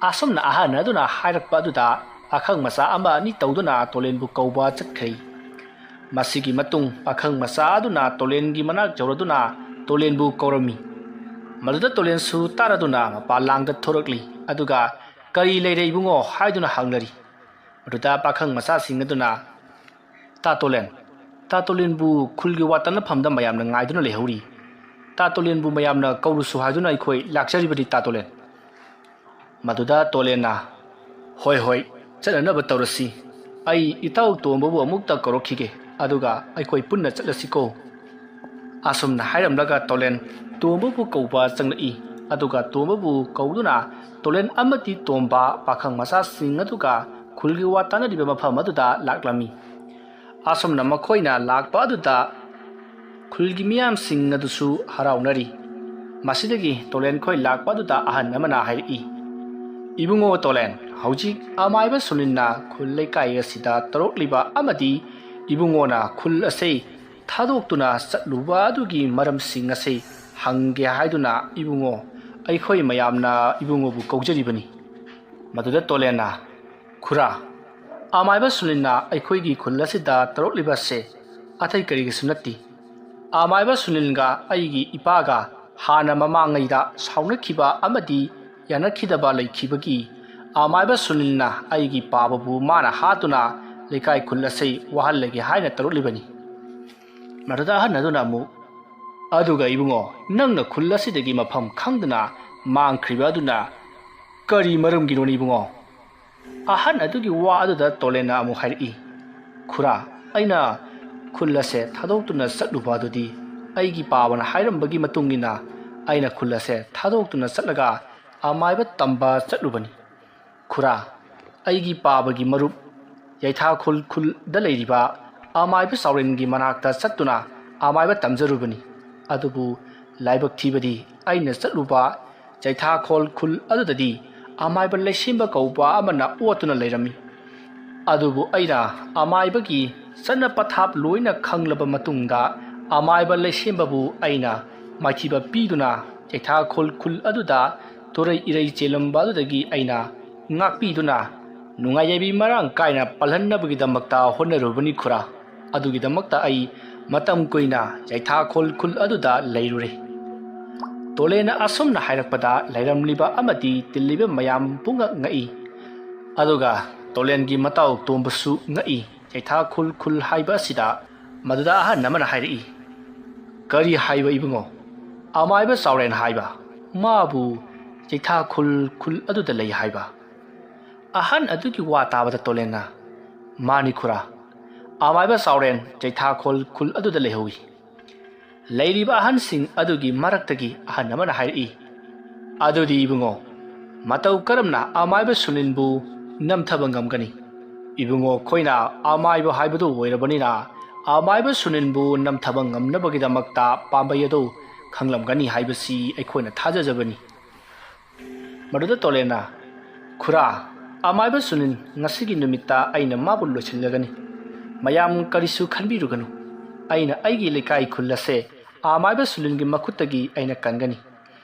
asomna ahan aduna hairakpa aduda akhang masa ama ni tawduna tolen bu kawba chakkhei masigi matung akhang masa aduna tolen gi manak jawraduna tolen bu kawrami maduda tolen su taraduna palang da thorakli aduga kari leire ibungo haiduna hanglari ꯃꯗꯨꯗ ꯄꯥꯈꯪ ꯃꯆꯥꯁꯤꯡ ꯑꯗꯨꯅ ꯇꯥꯇꯣꯂꯦꯟꯕꯨ ꯈꯨꯜꯒꯤ ꯋꯥꯇꯅꯐꯝꯗ ꯃꯌꯥꯝꯅ ꯉꯥꯏꯗꯨꯅ ꯂꯩꯍꯧꯔꯤ ꯇꯥꯇꯣꯂꯦꯟꯕꯨ ꯃꯌꯥꯝꯅ ꯀꯧꯔꯨꯁꯨ ꯍꯥꯏꯗꯨꯅ ꯑꯩꯈꯣꯏ ꯂꯥꯛꯆꯔꯤꯕꯗꯤ ꯇꯥꯇꯣꯂꯦꯟ ꯃꯗꯨꯗ ꯇꯣꯂꯦꯟꯅ ꯍꯣꯏ ꯆꯠꯅꯅꯕ ꯇꯧꯔꯁꯤ ꯑꯩ ꯏꯇꯥꯎ ꯇꯣꯝꯕꯕꯨ ꯑꯃꯨꯛꯇ ꯀꯧꯔꯛꯈꯤꯒꯦ ꯑꯗꯨꯒ ꯑꯩꯈꯣꯏ ꯄꯨꯟꯅ ꯆꯠꯂꯁꯤꯀꯣ ꯑꯁꯨꯝꯅ ꯍꯥꯏꯔꯝꯂꯒ ꯇꯣꯂꯦꯟ ꯇꯣꯝꯕꯕꯨ ꯀꯧꯕ ꯆꯪꯂꯛꯏ ꯑꯗꯨꯒ ꯇꯣꯝꯕꯕꯨ ꯀꯧꯗꯨꯅ ꯇꯣꯂꯦꯟ ꯑꯃꯗꯤ ꯇꯣꯝꯕ ꯄꯥꯈꯪ ꯃꯆꯥꯁꯤꯡ ꯑꯗꯨꯒ ꯈꯨꯜꯒꯤ ꯋꯥ ꯇꯥꯟꯅꯔꯤꯕ ꯃꯐꯝ ꯑꯗꯨꯗ ꯂꯥꯛꯂꯝꯃꯤ ꯑꯁꯨꯝꯅ ꯃꯈꯣꯏꯅ ꯂꯥꯛꯄ ꯑꯗꯨꯗ ꯈꯨꯜꯒꯤ ꯃꯤꯌꯥꯝꯁꯤꯡ ꯑꯗꯨꯁꯨ ꯍꯔꯥꯎꯅꯔꯤ ꯃꯁꯤꯗꯒꯤ ꯇꯣꯂꯦꯟ ꯈꯣꯏ ꯂꯥꯛꯄ ꯑꯗꯨꯗ ꯑꯍꯟ ꯑꯃꯅ ꯍꯥꯏꯔꯛꯏ ꯏꯕꯨꯡꯉꯣ ꯇꯣꯂꯦꯟ ꯍꯧꯖꯤꯛ ꯑꯃꯥꯏꯕ ꯁꯨꯅꯤꯟꯅ ꯈꯨꯜ ꯂꯩꯀꯥꯏ ꯑꯁꯤꯗ ꯇꯧꯔꯛꯂꯤꯕ ꯑꯃꯗꯤ ꯏꯕꯨꯡꯉꯣꯅ ꯈꯨꯜ ꯑꯁꯤ ꯊꯥꯗꯣꯛꯇꯨꯅ ꯆꯠꯂꯨꯕ ꯑꯗꯨꯒꯤ ꯃꯔꯝꯁꯤꯡ ꯑꯁꯤ ꯍꯪꯒꯦ ꯍꯥꯏꯗꯨꯅ ꯏꯕꯨꯡꯉꯣ ꯑꯩꯈꯣꯏ ꯃꯌꯥꯝꯅ ꯏꯕꯨꯡꯉꯣꯕꯨ ꯀꯧꯖꯔꯤꯕꯅꯤ ꯃꯗꯨꯗ ꯇꯣꯂꯦꯟꯅ ꯈꯨꯔꯥ ꯑꯃꯥꯏꯕ ꯁꯨꯅꯤꯟꯅ ꯑꯩꯈꯣꯏꯒꯤ ꯈꯨꯜ ꯑꯁꯤꯗ ꯇꯧꯔꯛꯂꯤꯕꯁꯦ ꯑꯇꯩ ꯀꯔꯤꯒꯤꯁꯨ ꯅꯠꯇꯦ ꯑꯃꯥꯏꯕ ꯁꯨꯅꯤꯟꯒ ꯑꯩꯒꯤ ꯏꯄꯥꯒ ꯍꯥꯟꯅ ꯃꯃꯥꯡꯉꯩꯗ ꯁꯥꯎꯅꯈꯤꯕ ꯑꯃꯗꯤ ꯌꯥꯅꯈꯤꯗꯕ ꯂꯩꯈꯤꯕꯒꯤ ꯑꯃꯥꯏꯕ ꯁꯨꯅꯤꯜꯅ ꯑꯩꯒꯤ ꯄꯥꯕꯕꯨ ꯃꯥꯅ ꯍꯥꯠꯇꯨꯅ ꯂꯩꯀꯥꯏ ꯈꯨꯜ ꯑꯁꯤ ꯋꯥꯍꯜꯂꯒꯦ ꯍꯥꯏꯅ ꯇꯧꯔꯛꯂꯤꯕꯅꯤ ꯃꯗꯨꯗ ꯑꯍꯟ ꯑꯗꯨꯅ ꯑꯃꯨꯛ ꯑꯗꯨꯒ ꯏꯕꯨꯡꯉꯣ ꯅꯪꯅ ꯈꯨꯜ ꯑꯁꯤꯗꯒꯤ ꯃꯐꯝ ꯈꯪꯗꯅ ꯃꯥꯡꯈ꯭ꯔꯤꯕ ꯑꯗꯨꯅ ꯀꯔꯤ ꯃꯔꯝꯒꯤꯅꯣꯅꯤ ꯏꯕꯨꯡꯉꯣ ꯑꯍꯟ ꯑꯗꯨꯒꯤ ꯋꯥ ꯑꯗꯨꯗ ꯇꯣꯂꯦꯟꯅ ꯑꯃꯨꯛ ꯍꯥꯏꯔꯛꯏ ꯈꯨꯔꯥ ꯑꯩꯅ ꯈꯨꯜ ꯑꯁꯦ ꯊꯥꯗꯣꯛꯇꯨꯅ ꯆꯠꯂꯨꯕ ꯑꯗꯨꯗꯤ ꯑꯩꯒꯤ ꯄꯥꯕꯅ ꯍꯥꯏꯔꯝꯕꯒꯤ ꯃꯇꯨꯡ ꯏꯟꯅ ꯑꯩꯅ ꯈꯨꯜ ꯑꯁꯦ ꯊꯥꯗꯣꯛꯇꯨꯅ ꯆꯠꯂꯒ ꯑꯃꯥꯏꯕ ꯇꯝꯕ ꯆꯠꯂꯨꯕꯅꯤ ꯈꯨꯔꯥ ꯑꯩꯒꯤ ꯄꯥꯕꯒꯤ ꯃꯔꯨꯞ ꯌꯩꯊꯥꯈꯣꯜ ꯈꯨꯜꯗ ꯂꯩꯔꯤꯕ ꯑꯃꯥꯏꯕ ꯆꯥꯎꯔꯦꯟꯒꯤ ꯃꯅꯥꯛꯇ ꯆꯠꯇꯨꯅ ꯑꯃꯥꯏꯕ ꯇꯝꯖꯔꯨꯕꯅꯤ ꯑꯗꯨꯕꯨ ꯂꯥꯏꯕꯛ ꯊꯤꯕꯗꯤ ꯑꯩꯅ ꯆꯠꯂꯨꯕ ꯌꯩꯊꯥꯈꯣꯜ ꯈꯨꯜ ꯑꯗꯨꯗꯗꯤ ꯑꯃꯥꯏꯕ ꯂꯩꯁꯦꯝꯕ ꯀꯧꯕ ꯑꯃꯅ ꯑꯣꯠꯇꯨꯅ ꯂꯩꯔꯝꯃꯤ ꯑꯗꯨꯕꯨ ꯑꯩꯅ ꯑꯃꯥꯏꯕꯒꯤ ꯆꯠꯅ ꯄꯊꯥꯞ ꯂꯣꯏꯅ ꯈꯪꯂꯕ ꯃꯇꯨꯡꯗ ꯑꯃꯥꯏꯕ ꯂꯩꯁꯦꯝꯕꯕꯨ ꯑꯩꯅ ꯃꯥꯏꯊꯤꯕ ꯄꯤꯗꯨꯅ ꯌꯩꯊꯥꯈꯣꯜ ꯈꯨꯜ ꯑꯗꯨꯗ ꯇꯣꯔꯩ ꯏꯔꯩ ꯆꯦꯜꯂꯝꯕ ꯑꯗꯨꯗꯒꯤ ꯑꯩꯅ ꯉꯥꯛꯄꯤꯗꯨꯅ ꯅꯨꯡꯉꯥꯏ ꯃꯔꯥꯡ ꯀꯥꯏꯅ ꯄꯜꯍꯟꯅꯕꯒꯤꯗꯃꯛꯇ ꯍꯣꯠꯅꯔꯨꯕꯅꯤ ꯈꯨꯔꯥ ꯑꯗꯨꯒꯤꯗꯃꯛꯇ ꯑꯩ ꯃꯇꯝ ꯀꯨꯏꯅ ꯌꯩꯊꯥꯈꯣꯜ ꯈꯨꯜ ꯑꯗꯨꯗ ꯂꯩꯔꯨꯔꯦ ꯇꯣꯂꯦꯟꯅ ꯑꯁꯨꯝꯅ ꯍꯥꯏꯔꯛꯄꯗ ꯂꯩꯔꯝꯂꯤꯕ ꯑꯃꯗꯤ ꯇꯤꯜꯂꯤꯕ ꯃꯌꯥꯝ ꯄꯨꯡꯉꯛ ꯉꯛꯏ ꯑꯗꯨꯒ ꯇꯣꯂꯦꯟꯒꯤ ꯃꯇꯥꯎ ꯇꯣꯝꯕꯁꯨ ꯉꯛꯏ ꯌꯩꯊꯥꯈꯣꯜ ꯈꯨꯜ ꯍꯥꯏꯕ ꯑꯁꯤꯗ ꯃꯗꯨꯗ ꯑꯍꯟ ꯑꯃꯅ ꯍꯥꯏꯔꯛꯏ ꯀꯔꯤ ꯍꯥꯏꯕ ꯏꯕꯨꯡꯉꯣ ꯑꯃꯥꯏꯕ ꯆꯥꯎꯔꯦꯟ ꯍꯥꯏꯕ ꯃꯥꯕꯨ ꯌꯩꯊꯥꯈꯣꯜ ꯈꯨꯜ ꯑꯗꯨꯗ ꯂꯩ ꯍꯥꯏꯕ ꯑꯍꯟ ꯑꯗꯨꯒꯤ ꯋꯥ ꯇꯥꯕꯗ ꯇꯣꯂꯦꯟꯅ ꯃꯥꯅꯤ ꯈꯨꯔꯥ ꯑꯃꯥꯏꯕ ꯆꯥꯎꯔꯦꯟ ꯌꯩꯊꯥꯈꯣꯜ ꯈꯨꯜ ꯑꯗꯨꯗ ꯂꯩꯍꯧꯏ ꯂꯩꯔꯤꯕ ꯑꯍꯟꯁꯤꯡ ꯑꯗꯨꯒꯤ ꯃꯔꯛꯇꯒꯤ ꯑꯍꯟ ꯑꯃꯅ ꯍꯥꯏꯔꯛꯏ ꯑꯗꯨꯗꯤ ꯏꯕꯨꯡꯉꯣ ꯃꯇꯧ ꯀꯔꯝꯅ ꯑꯃꯥꯏꯕ ꯁꯨꯅꯤꯟꯕꯨ ꯅꯝꯊꯕ ꯉꯝꯒꯅꯤ ꯏꯕꯨꯡꯉꯣ ꯈꯣꯏꯅ ꯑꯃꯥꯏꯕ ꯍꯥꯏꯕꯗꯨ ꯑꯣꯏꯔꯕꯅꯤꯅ ꯑꯃꯥꯏꯕ ꯁꯨꯅꯤꯟꯕꯨ ꯅꯝꯊꯕ ꯉꯝꯅꯕꯒꯤꯗꯃꯛꯇ ꯄꯥꯝꯕꯩ ꯑꯗꯨ ꯈꯪꯂꯝꯒꯅꯤ ꯍꯥꯏꯕꯁꯤ ꯑꯩꯈꯣꯏꯅ ꯊꯥꯖꯖꯕꯅꯤ ꯃꯗꯨꯗ ꯇꯣꯂꯦꯟꯅ ꯈꯨꯔꯥ ꯑꯃꯥꯏꯕ ꯁꯨꯅꯤꯟ ꯉꯁꯤꯒꯤ ꯅꯨꯃꯤꯠꯇ ꯑꯩꯅ ꯃꯥꯕꯨ ꯂꯣꯏꯁꯤꯜꯂꯒꯅꯤ ꯃꯌꯥꯝ ꯀꯔꯤꯁꯨ ꯈꯟꯕꯤꯔꯨꯒꯅꯨ ꯑꯩꯅ ꯑꯩꯒꯤ ꯂꯩꯀꯥꯏ ꯈꯨꯜ ꯑꯁꯦ ꯑꯃꯥꯏꯕ ꯁꯨꯅꯤꯟꯒꯤ ꯃꯈꯨꯠꯇꯒꯤ ꯑꯩꯅ ꯀꯟꯒꯅꯤ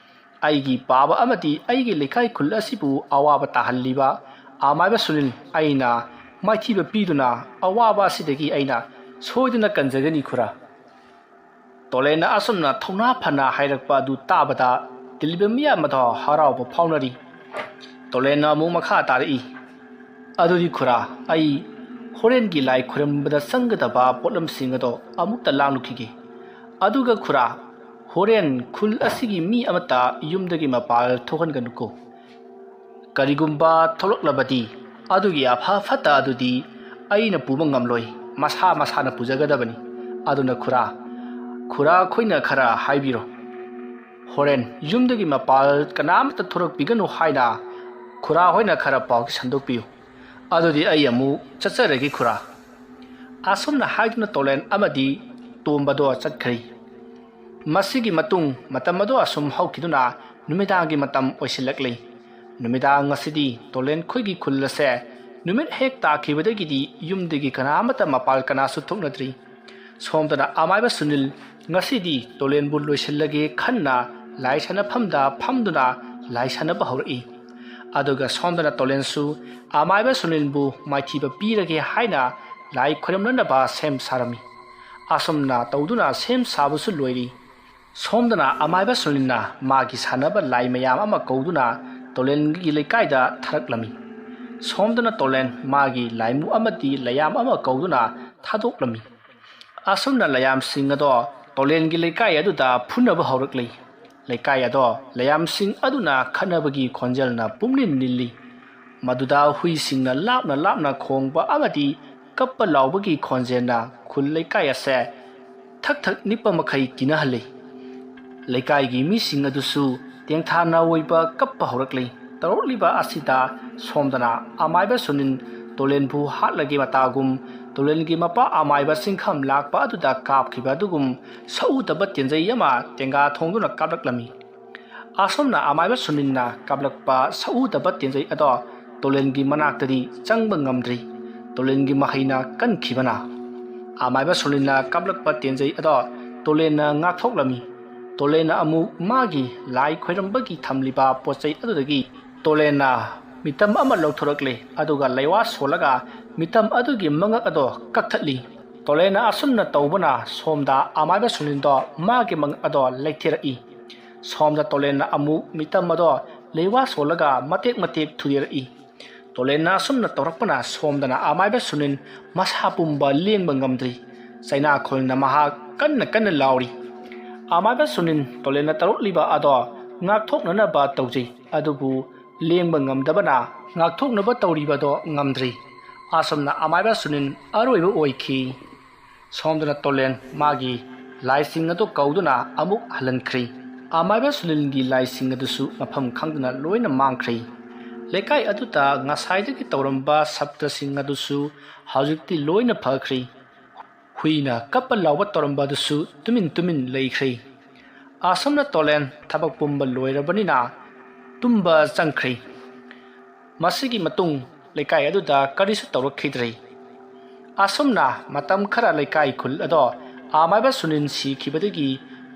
ꯑꯩꯒꯤ ꯄꯥꯕ ꯑꯃꯗꯤ ꯑꯩꯒꯤ ꯂꯩꯀꯥꯏ ꯈꯨꯜ ꯑꯁꯤꯕꯨ ꯑꯋꯥꯕ ꯇꯥꯍꯜꯂꯤꯕ ꯑꯃꯥꯏꯕ ꯁꯨꯅꯤꯟ ꯑꯩꯅ ꯃꯥꯏꯊꯤꯕ ꯄꯤꯗꯨꯅ ꯑꯋꯥꯕ ꯑꯁꯤꯗꯒꯤ ꯑꯩꯅ ꯁꯣꯏꯗꯅ ꯀꯟꯖꯒꯅꯤ ꯈꯨꯔꯥ ꯇꯣꯂꯦꯟꯅ ꯑꯁꯨꯝꯅ ꯊꯧꯅꯥ ꯐꯅ ꯍꯥꯏꯔꯛꯄ ꯑꯗꯨ ꯇꯥꯕꯗ ꯇꯤꯜꯂꯤꯕ ꯃꯤꯌꯥꯝ ꯑꯗꯣ ꯍꯔꯥꯎꯕ ꯐꯥꯎꯅꯔꯤ ꯇꯣꯂꯦꯟꯅ ꯑꯃꯨꯛ ꯃꯈꯥ ꯇꯥꯔꯛꯏ ꯑꯗꯨꯗꯤ ꯈꯨꯔꯥ ꯑꯩ ꯍꯣꯔꯦꯟꯒꯤ ꯂꯥꯏ ꯈꯨꯔꯝꯕꯗ ꯆꯪꯒꯗꯕ ꯄꯣꯠꯂꯝꯁꯤꯡ ꯑꯗꯣ ꯑꯃꯨꯛꯇ ꯂꯥꯡꯂꯨꯈꯤꯒꯦ ꯑꯗꯨꯒ ꯈꯨꯔꯥ ꯍꯣꯔꯦꯟ ꯈꯨꯜ ꯑꯁꯤꯒꯤ ꯃꯤ ꯑꯃꯠꯇ ꯌꯨꯝꯗꯒꯤ ꯃꯄꯥꯜ ꯊꯣꯛꯍꯟꯒꯅꯨꯀꯣ ꯀꯔꯤꯒꯨꯝꯕ ꯊꯣꯛꯂꯛꯂꯕꯗꯤ ꯑꯗꯨꯒꯤ ꯑꯐ ꯐꯠꯇ ꯑꯗꯨꯗꯤ ꯑꯩꯅ ꯄꯨꯕ ꯉꯝꯂꯣꯏ ꯃꯁꯥ ꯃꯁꯥꯅ ꯄꯨꯖꯒꯗꯕꯅꯤ ꯑꯗꯨꯅ ꯈꯨꯔꯥ ꯈꯣꯏꯅ ꯈꯔ ꯍꯥꯏꯕꯤꯔꯣ ꯍꯣꯔꯦꯟ ꯌꯨꯝꯗꯒꯤ ꯃꯄꯥꯜ ꯀꯅꯥꯝꯇ ꯊꯣꯔꯛꯄꯤꯒꯅꯨ ꯍꯥꯏꯅ ꯈꯨꯔꯥ ꯍꯣꯏꯅ ꯈꯔ ꯄꯥꯎ ꯁꯟꯗꯣꯛꯄꯤꯌꯨ ꯑꯗꯨꯗꯤ ꯑꯩ ꯑꯃꯨꯛ ꯆꯠꯆꯔꯒꯦ ꯈꯨꯔꯥ ꯑꯁꯨꯝꯅ ꯍꯥꯏꯗꯨꯅ ꯇꯣꯂꯦꯟ ꯑꯃꯗꯤ ꯇꯣꯝꯕꯗꯣ ꯆꯠꯈ꯭ꯔꯤ ꯃꯁꯤꯒꯤ ꯃꯇꯨꯡ ꯃꯇꯝ ꯑꯗꯨ ꯑꯁꯨꯝ ꯍꯧꯈꯤꯗꯨꯅ ꯅꯨꯃꯤꯗꯥꯡꯒꯤ ꯃꯇꯝ ꯑꯣꯏꯁꯤꯜꯂꯛꯂꯤ ꯅꯨꯃꯤꯗꯥꯡ ꯑꯁꯤꯗꯤ ꯇꯣꯂꯦꯟ ꯈꯣꯏꯒꯤ ꯈꯨꯜ ꯑꯁꯦ ꯅꯨꯃꯤꯠ ꯍꯦꯛ ꯇꯥꯈꯤꯕꯗꯒꯤꯗꯤ ꯌꯨꯝꯗꯒꯤ ꯀꯅꯥꯃꯠꯇ ꯃꯄꯥꯜ ꯀꯅꯥꯁꯨ ꯊꯣꯛꯅꯗ꯭ꯔꯤ ꯁꯣꯝꯗꯅ ꯑꯃꯥꯏꯕ ꯁꯨꯅꯤꯜ ꯉꯁꯤꯗꯤ ꯇꯣꯂꯦꯟꯕꯨ ꯂꯣꯏꯁꯤꯜꯂꯒꯦ ꯈꯟꯅ ꯂꯥꯏ ꯁꯥꯟꯅꯐꯝꯗ ꯐꯝꯗꯨꯅ ꯂꯥꯏ ꯁꯥꯟꯅꯕ ꯍꯧꯔꯛꯏ ꯑꯗꯨꯒ ꯁꯣꯝꯗꯅ ꯇꯣꯂꯦꯟꯁꯨ ꯑꯃꯥꯏꯕ ꯁꯨꯅꯤꯜꯕꯨ ꯃꯥꯏꯊꯤꯕ ꯄꯤꯔꯒꯦ ꯍꯥꯏꯅ ꯂꯥꯏ ꯈꯨꯔꯝꯅꯅꯕ ꯁꯦꯝ ꯁꯥꯔꯝꯃꯤ ꯑꯁꯨꯝꯅ ꯇꯧꯗꯨꯅ ꯁꯦꯝ ꯁꯥꯕꯁꯨ ꯂꯣꯏꯔꯤ ꯁꯣꯝꯗꯅ ꯑꯃꯥꯏꯕ ꯁꯨꯅꯤꯜꯅ ꯃꯥꯒꯤ ꯁꯥꯟꯅꯕ ꯂꯥꯏ ꯃꯌꯥꯝ ꯑꯃ ꯀꯧꯗꯨꯅ ꯇꯣꯂꯦꯟꯒꯤ ꯂꯩꯀꯥꯏꯗ ꯊꯥꯔꯛꯂꯝꯃꯤ ꯁꯣꯝꯗꯅ ꯇꯣꯂꯦꯟ ꯃꯥꯒꯤ ꯂꯥꯏꯃꯨ ꯑꯃꯗꯤ ꯂꯌꯥꯝ ꯑꯃ ꯀꯧꯗꯨꯅ ꯊꯥꯗꯣꯛꯂꯝꯃꯤ꯫ ꯑꯁꯨꯝꯅ ꯂꯌꯥꯝꯁꯤꯡ ꯑꯗꯣ ꯇꯣꯂꯦꯟꯒꯤ ꯂꯩꯀꯥꯏ ꯑꯗꯨꯗ ꯐꯨꯅꯕ ꯍꯧꯔꯛꯂꯤ꯫ ꯂꯩꯀꯥꯏ ꯑꯗꯣ ꯂꯌꯥꯝꯁꯤꯡ ꯑꯗꯨꯅ ꯈꯠꯅꯕꯒꯤ ꯈꯣꯟꯖꯦꯜꯅ ꯄꯨꯝꯅꯤꯟ ꯅꯤꯜꯂꯤ꯫ ꯃꯗꯨꯗ ꯍꯨꯏꯁꯤꯡꯅ ꯂꯥꯞꯅ ꯂꯥꯞꯅ ꯈꯣꯡꯕ ꯑꯃꯗꯤ ꯀꯞꯄ ꯂꯥꯎꯕꯒꯤ ꯈꯣꯟꯖꯦꯜꯅ ꯈꯨꯜ ꯂꯩꯀꯥꯏ ꯑꯁꯦ ꯊꯛ ꯊꯛ ꯅꯤꯛꯄ ꯃꯈꯩ ꯀꯤꯅꯍꯜꯂꯤ꯫ ꯂꯩꯀꯥꯏꯒꯤ ꯃꯤꯁꯤꯡ ꯑꯗꯨꯁꯨ ꯇꯦꯡꯊꯥ ꯅꯥꯑꯣꯏꯕ ꯀꯞꯄ ꯍꯧꯔꯛꯂꯤ꯫ ꯇꯧꯔꯛꯂꯤꯕ ꯑꯁꯤꯗ ꯁꯣꯝꯗꯅ ꯑꯃꯥꯏꯕ ꯁꯨꯅꯤꯟ ꯇꯣꯂꯦꯟꯕꯨ ꯍꯥꯠꯂꯒꯦ ꯃꯇꯥꯒꯨꯝ ꯇꯣꯂꯦꯟꯒꯤ ꯃꯄꯥ ꯑꯃꯥꯏꯕ ꯆꯤꯡꯈꯝ ꯂꯥꯛꯄ ꯑꯗꯨꯗ ꯀꯥꯞꯈꯤꯕ ꯑꯗꯨꯒꯨꯝ ꯁꯛꯎꯗꯕ ꯇꯦꯟꯖꯩ ꯑꯃ ꯇꯦꯡꯒꯥ ꯊꯣꯡꯗꯨꯅ ꯀꯥꯞꯂꯛꯂꯝꯃꯤ꯫ ꯑꯁꯣꯝꯅ ꯑꯃꯥꯏꯕ ꯁꯨꯅꯤꯟꯅ ꯀꯥꯞꯂꯛꯄ ꯁꯛꯎꯗꯕ ꯇꯦꯟꯖꯩ ꯑꯗꯣ ꯇꯣꯂꯦꯟꯒꯤ ꯃꯅꯥꯛꯇꯗꯤ ꯆꯪꯕ ꯉꯝꯗ꯭ꯔꯤ꯫ ꯇꯣꯂꯦꯟꯒꯤ ꯃꯍꯩꯅ ꯀꯟꯈꯤꯕꯅ ꯑꯃꯥꯏꯕ ꯁꯨꯅꯤꯟꯅ ꯀꯥꯞꯂꯛꯄ ꯇꯦꯟꯖꯩ ꯑꯗꯣ ꯇꯣꯂꯦꯟꯅ ꯉꯥꯛꯊꯣꯛꯂꯝꯃꯤ꯫ ꯇꯣꯂꯦꯟꯅ ꯑꯃꯨꯛ ꯃꯥꯒꯤ ꯂꯥꯏ ꯈꯣꯏꯔꯝꯕꯒꯤ ꯊꯝꯂꯤꯕ ꯄꯣꯠꯆꯩ ꯑꯗꯨꯗꯒꯤ ꯇꯣꯂꯦꯟꯅ ꯃꯤꯇꯝ ꯑꯃ ꯂꯧꯊꯣꯔꯛꯂꯤ ꯑꯗꯨꯒ ꯂꯩꯋꯥ ꯁꯣꯜꯂꯒ ꯃꯤꯇꯝ ꯑꯗꯨꯒꯤ ꯃꯉꯛ ꯑꯗꯣ ꯀꯛꯊꯠꯂꯤ꯫ ꯇꯣꯂꯦꯟꯅ ꯑꯁꯨꯝꯅ ꯇꯧꯕꯅ ꯁꯣꯝꯗ ꯑꯃꯥꯏꯕ ꯁꯨꯅꯤꯟꯗꯣ ꯃꯥꯒꯤ ꯃꯉꯛ ꯑꯗꯣ ꯂꯩꯊꯦꯔꯛꯏ꯫ ꯁꯣꯝꯗ ꯇꯣꯂꯦꯟꯅ ꯑꯃꯨꯛ ꯃꯤꯇꯝ ꯑꯗꯣ ꯂꯩꯋꯥ ꯁꯣꯜꯂꯒ ꯃꯇꯦꯛ ꯃꯇꯦꯛ ꯊꯨꯗꯦꯔꯛꯏ꯫ ꯇꯣꯂꯦꯟꯅ ꯑꯁꯨꯝꯅ ꯇꯧꯔꯛꯄꯅ ꯁꯣꯝꯗꯅ ꯑꯃꯥꯏꯕ ꯁꯨꯅꯤꯟ ꯃꯁꯥ ꯄꯨꯝꯕ ꯂꯦꯡꯕ ꯉꯝꯗ꯭ꯔꯤ꯫ ꯆꯩꯅꯥꯈꯨꯜꯅ ꯃꯍꯥꯛ ꯀꯟꯅ ꯀꯟꯅ ꯂꯥꯎꯔꯤ꯫ ꯑꯃꯥꯏꯕ ꯁꯨꯅꯤꯟ ꯇꯣꯂꯦꯟꯅ ꯇꯧꯔꯛꯂꯤꯕ ꯑꯗꯣ ꯉꯥꯛꯊꯣꯛꯅꯅꯕ ꯇꯧꯖꯩ ꯑꯗꯨꯕꯨ ꯂꯦꯡꯕ ꯉꯝꯗꯕꯅ ꯉꯥꯛꯊꯣꯛꯅꯕ ꯇꯧꯔꯤꯕꯗꯣ ꯉꯝꯗ꯭ꯔꯤ꯫ ꯑꯁꯨꯝꯅ ꯑꯃꯥꯏꯕ ꯁꯨꯅꯤꯟ ꯑꯔꯣꯏꯕ ꯑꯣꯏꯈꯤ꯫ ꯁꯣꯝꯗꯅ ꯇꯣꯂꯦꯟ ꯃꯥꯒꯤ ꯂꯥꯏꯁꯤꯡ ꯑꯗꯨ ꯀꯧꯗꯨꯅ ꯑꯃꯨꯛ ꯍꯜꯍꯟꯈ꯭ꯔꯤ꯫ ꯑꯃꯥꯏꯕ ꯁꯨꯅꯤꯟꯒꯤ ꯂꯥꯏꯁꯤꯡ ꯑꯗꯨꯁꯨ ꯃꯐꯝ ꯈꯪꯗꯅ ꯂꯣꯏꯅ ꯃꯥꯡꯈ꯭ꯔꯤ꯫ ꯂꯩꯀꯥꯏ ꯑꯗꯨꯗ ꯉꯁꯥꯏꯗꯒꯤ ꯇꯧꯔꯝꯕ ꯁꯞꯇꯁꯤꯡ ꯑꯗꯨꯁꯨ ꯍꯧꯖꯤꯛꯇꯤ ꯂꯣꯏꯅ ꯐꯈ꯭ꯔꯤ꯫ ꯍꯨꯏꯅ ꯀꯞꯄ ꯂꯥꯎꯕ ꯇꯧꯔꯝꯕ ꯑꯗꯨꯁꯨ ꯇꯨꯃꯤꯟ ꯇꯨꯃꯤꯟ ꯂꯩꯈ꯭ꯔꯤ꯫ ꯑꯁꯨꯝꯅ ꯇꯣꯂꯦꯟ ꯊꯕꯛ ꯄꯨꯝꯕ ꯂꯣꯏꯔꯕꯅꯤꯅ ꯇꯨꯝꯕ ꯆꯪꯈ꯭ꯔꯤ꯫ ꯃꯁꯤꯒꯤ ꯃꯇꯨꯡ ꯂꯩꯀꯥꯏ ꯑꯗꯨꯗ ꯀꯔꯤꯁꯨ ꯇꯧꯔꯛꯈꯤꯗ꯭ꯔꯤ꯫ ꯑꯁꯨꯝꯅ ꯃꯇꯝ ꯈꯔ ꯂꯩꯀꯥꯏ ꯈꯨꯜ ꯑꯗꯣ ꯑꯃꯥꯏꯕ ꯁꯨꯅꯤꯟ ꯁꯤꯈꯤꯕꯗꯒꯤ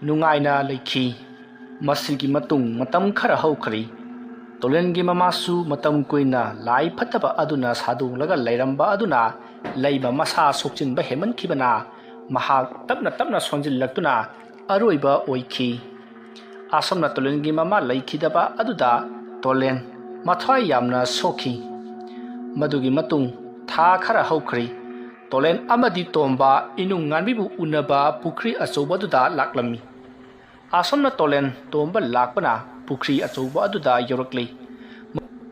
ꯅꯨꯡꯉꯥꯏꯅ ꯂꯩꯈꯤ꯫ ꯃꯁꯤꯒꯤ ꯃꯇꯨꯡ ꯃꯇꯝ ꯈꯔ ꯍꯧꯈ꯭ꯔꯤ꯫ ꯇꯣꯂꯦꯟꯒꯤ ꯃꯃꯥꯁꯨ ꯃꯇꯝ ꯀꯨꯏꯅ ꯂꯥꯏ ꯐꯠꯇꯕ ꯑꯗꯨꯅ ꯁꯥꯗꯨꯡꯂꯒ ꯂꯩꯔꯝꯕ ꯑꯗꯨꯅ ꯂꯩꯕ ꯃꯁꯥ ꯁꯣꯛꯆꯤꯟꯕ ꯍꯦꯟꯃꯟꯈꯤꯕꯅ ꯃꯍꯥꯛ ꯇꯞꯅ ꯇꯞꯅ ꯁꯣꯟꯖꯤꯜꯂꯛꯇꯨꯅ ꯑꯔꯣꯏꯕ ꯑꯣꯏꯈꯤ꯫ ꯑꯁꯨꯝꯅ ꯇꯣꯂꯦꯟꯒꯤ ꯃꯃꯥ ꯂꯩꯈꯤꯗꯕ ꯑꯗꯨꯗ ꯇꯣꯂꯦꯟ ꯃꯊ꯭ꯋꯥꯏ ꯌꯥꯝꯅ ꯁꯣꯛꯈꯤ꯫ ꯃꯗꯨꯒꯤ ꯃꯇꯨꯡ ꯊꯥ ꯈꯔ ꯍꯧꯈ꯭ꯔꯤ꯫ ꯇꯣꯂꯦꯟ ꯑꯃꯗꯤ ꯇꯣꯝꯕ ꯏꯅꯨꯡ ꯉꯥꯟꯕꯤꯕꯨ ꯎꯅꯕ ꯄꯨꯈ꯭ꯔꯤ ꯑꯆꯧꯕ ꯑꯗꯨꯗ ꯂꯥꯛꯂꯝꯃꯤ꯫ ꯑꯁꯨꯝꯅ ꯇꯣꯂꯦꯟ ꯇꯣꯝꯕ ꯂꯥꯛꯄꯅ ꯄꯨꯈ꯭ꯔꯤ ꯑꯆꯧꯕ ꯑꯗꯨꯗ ꯌꯧꯔꯛꯂꯤ꯫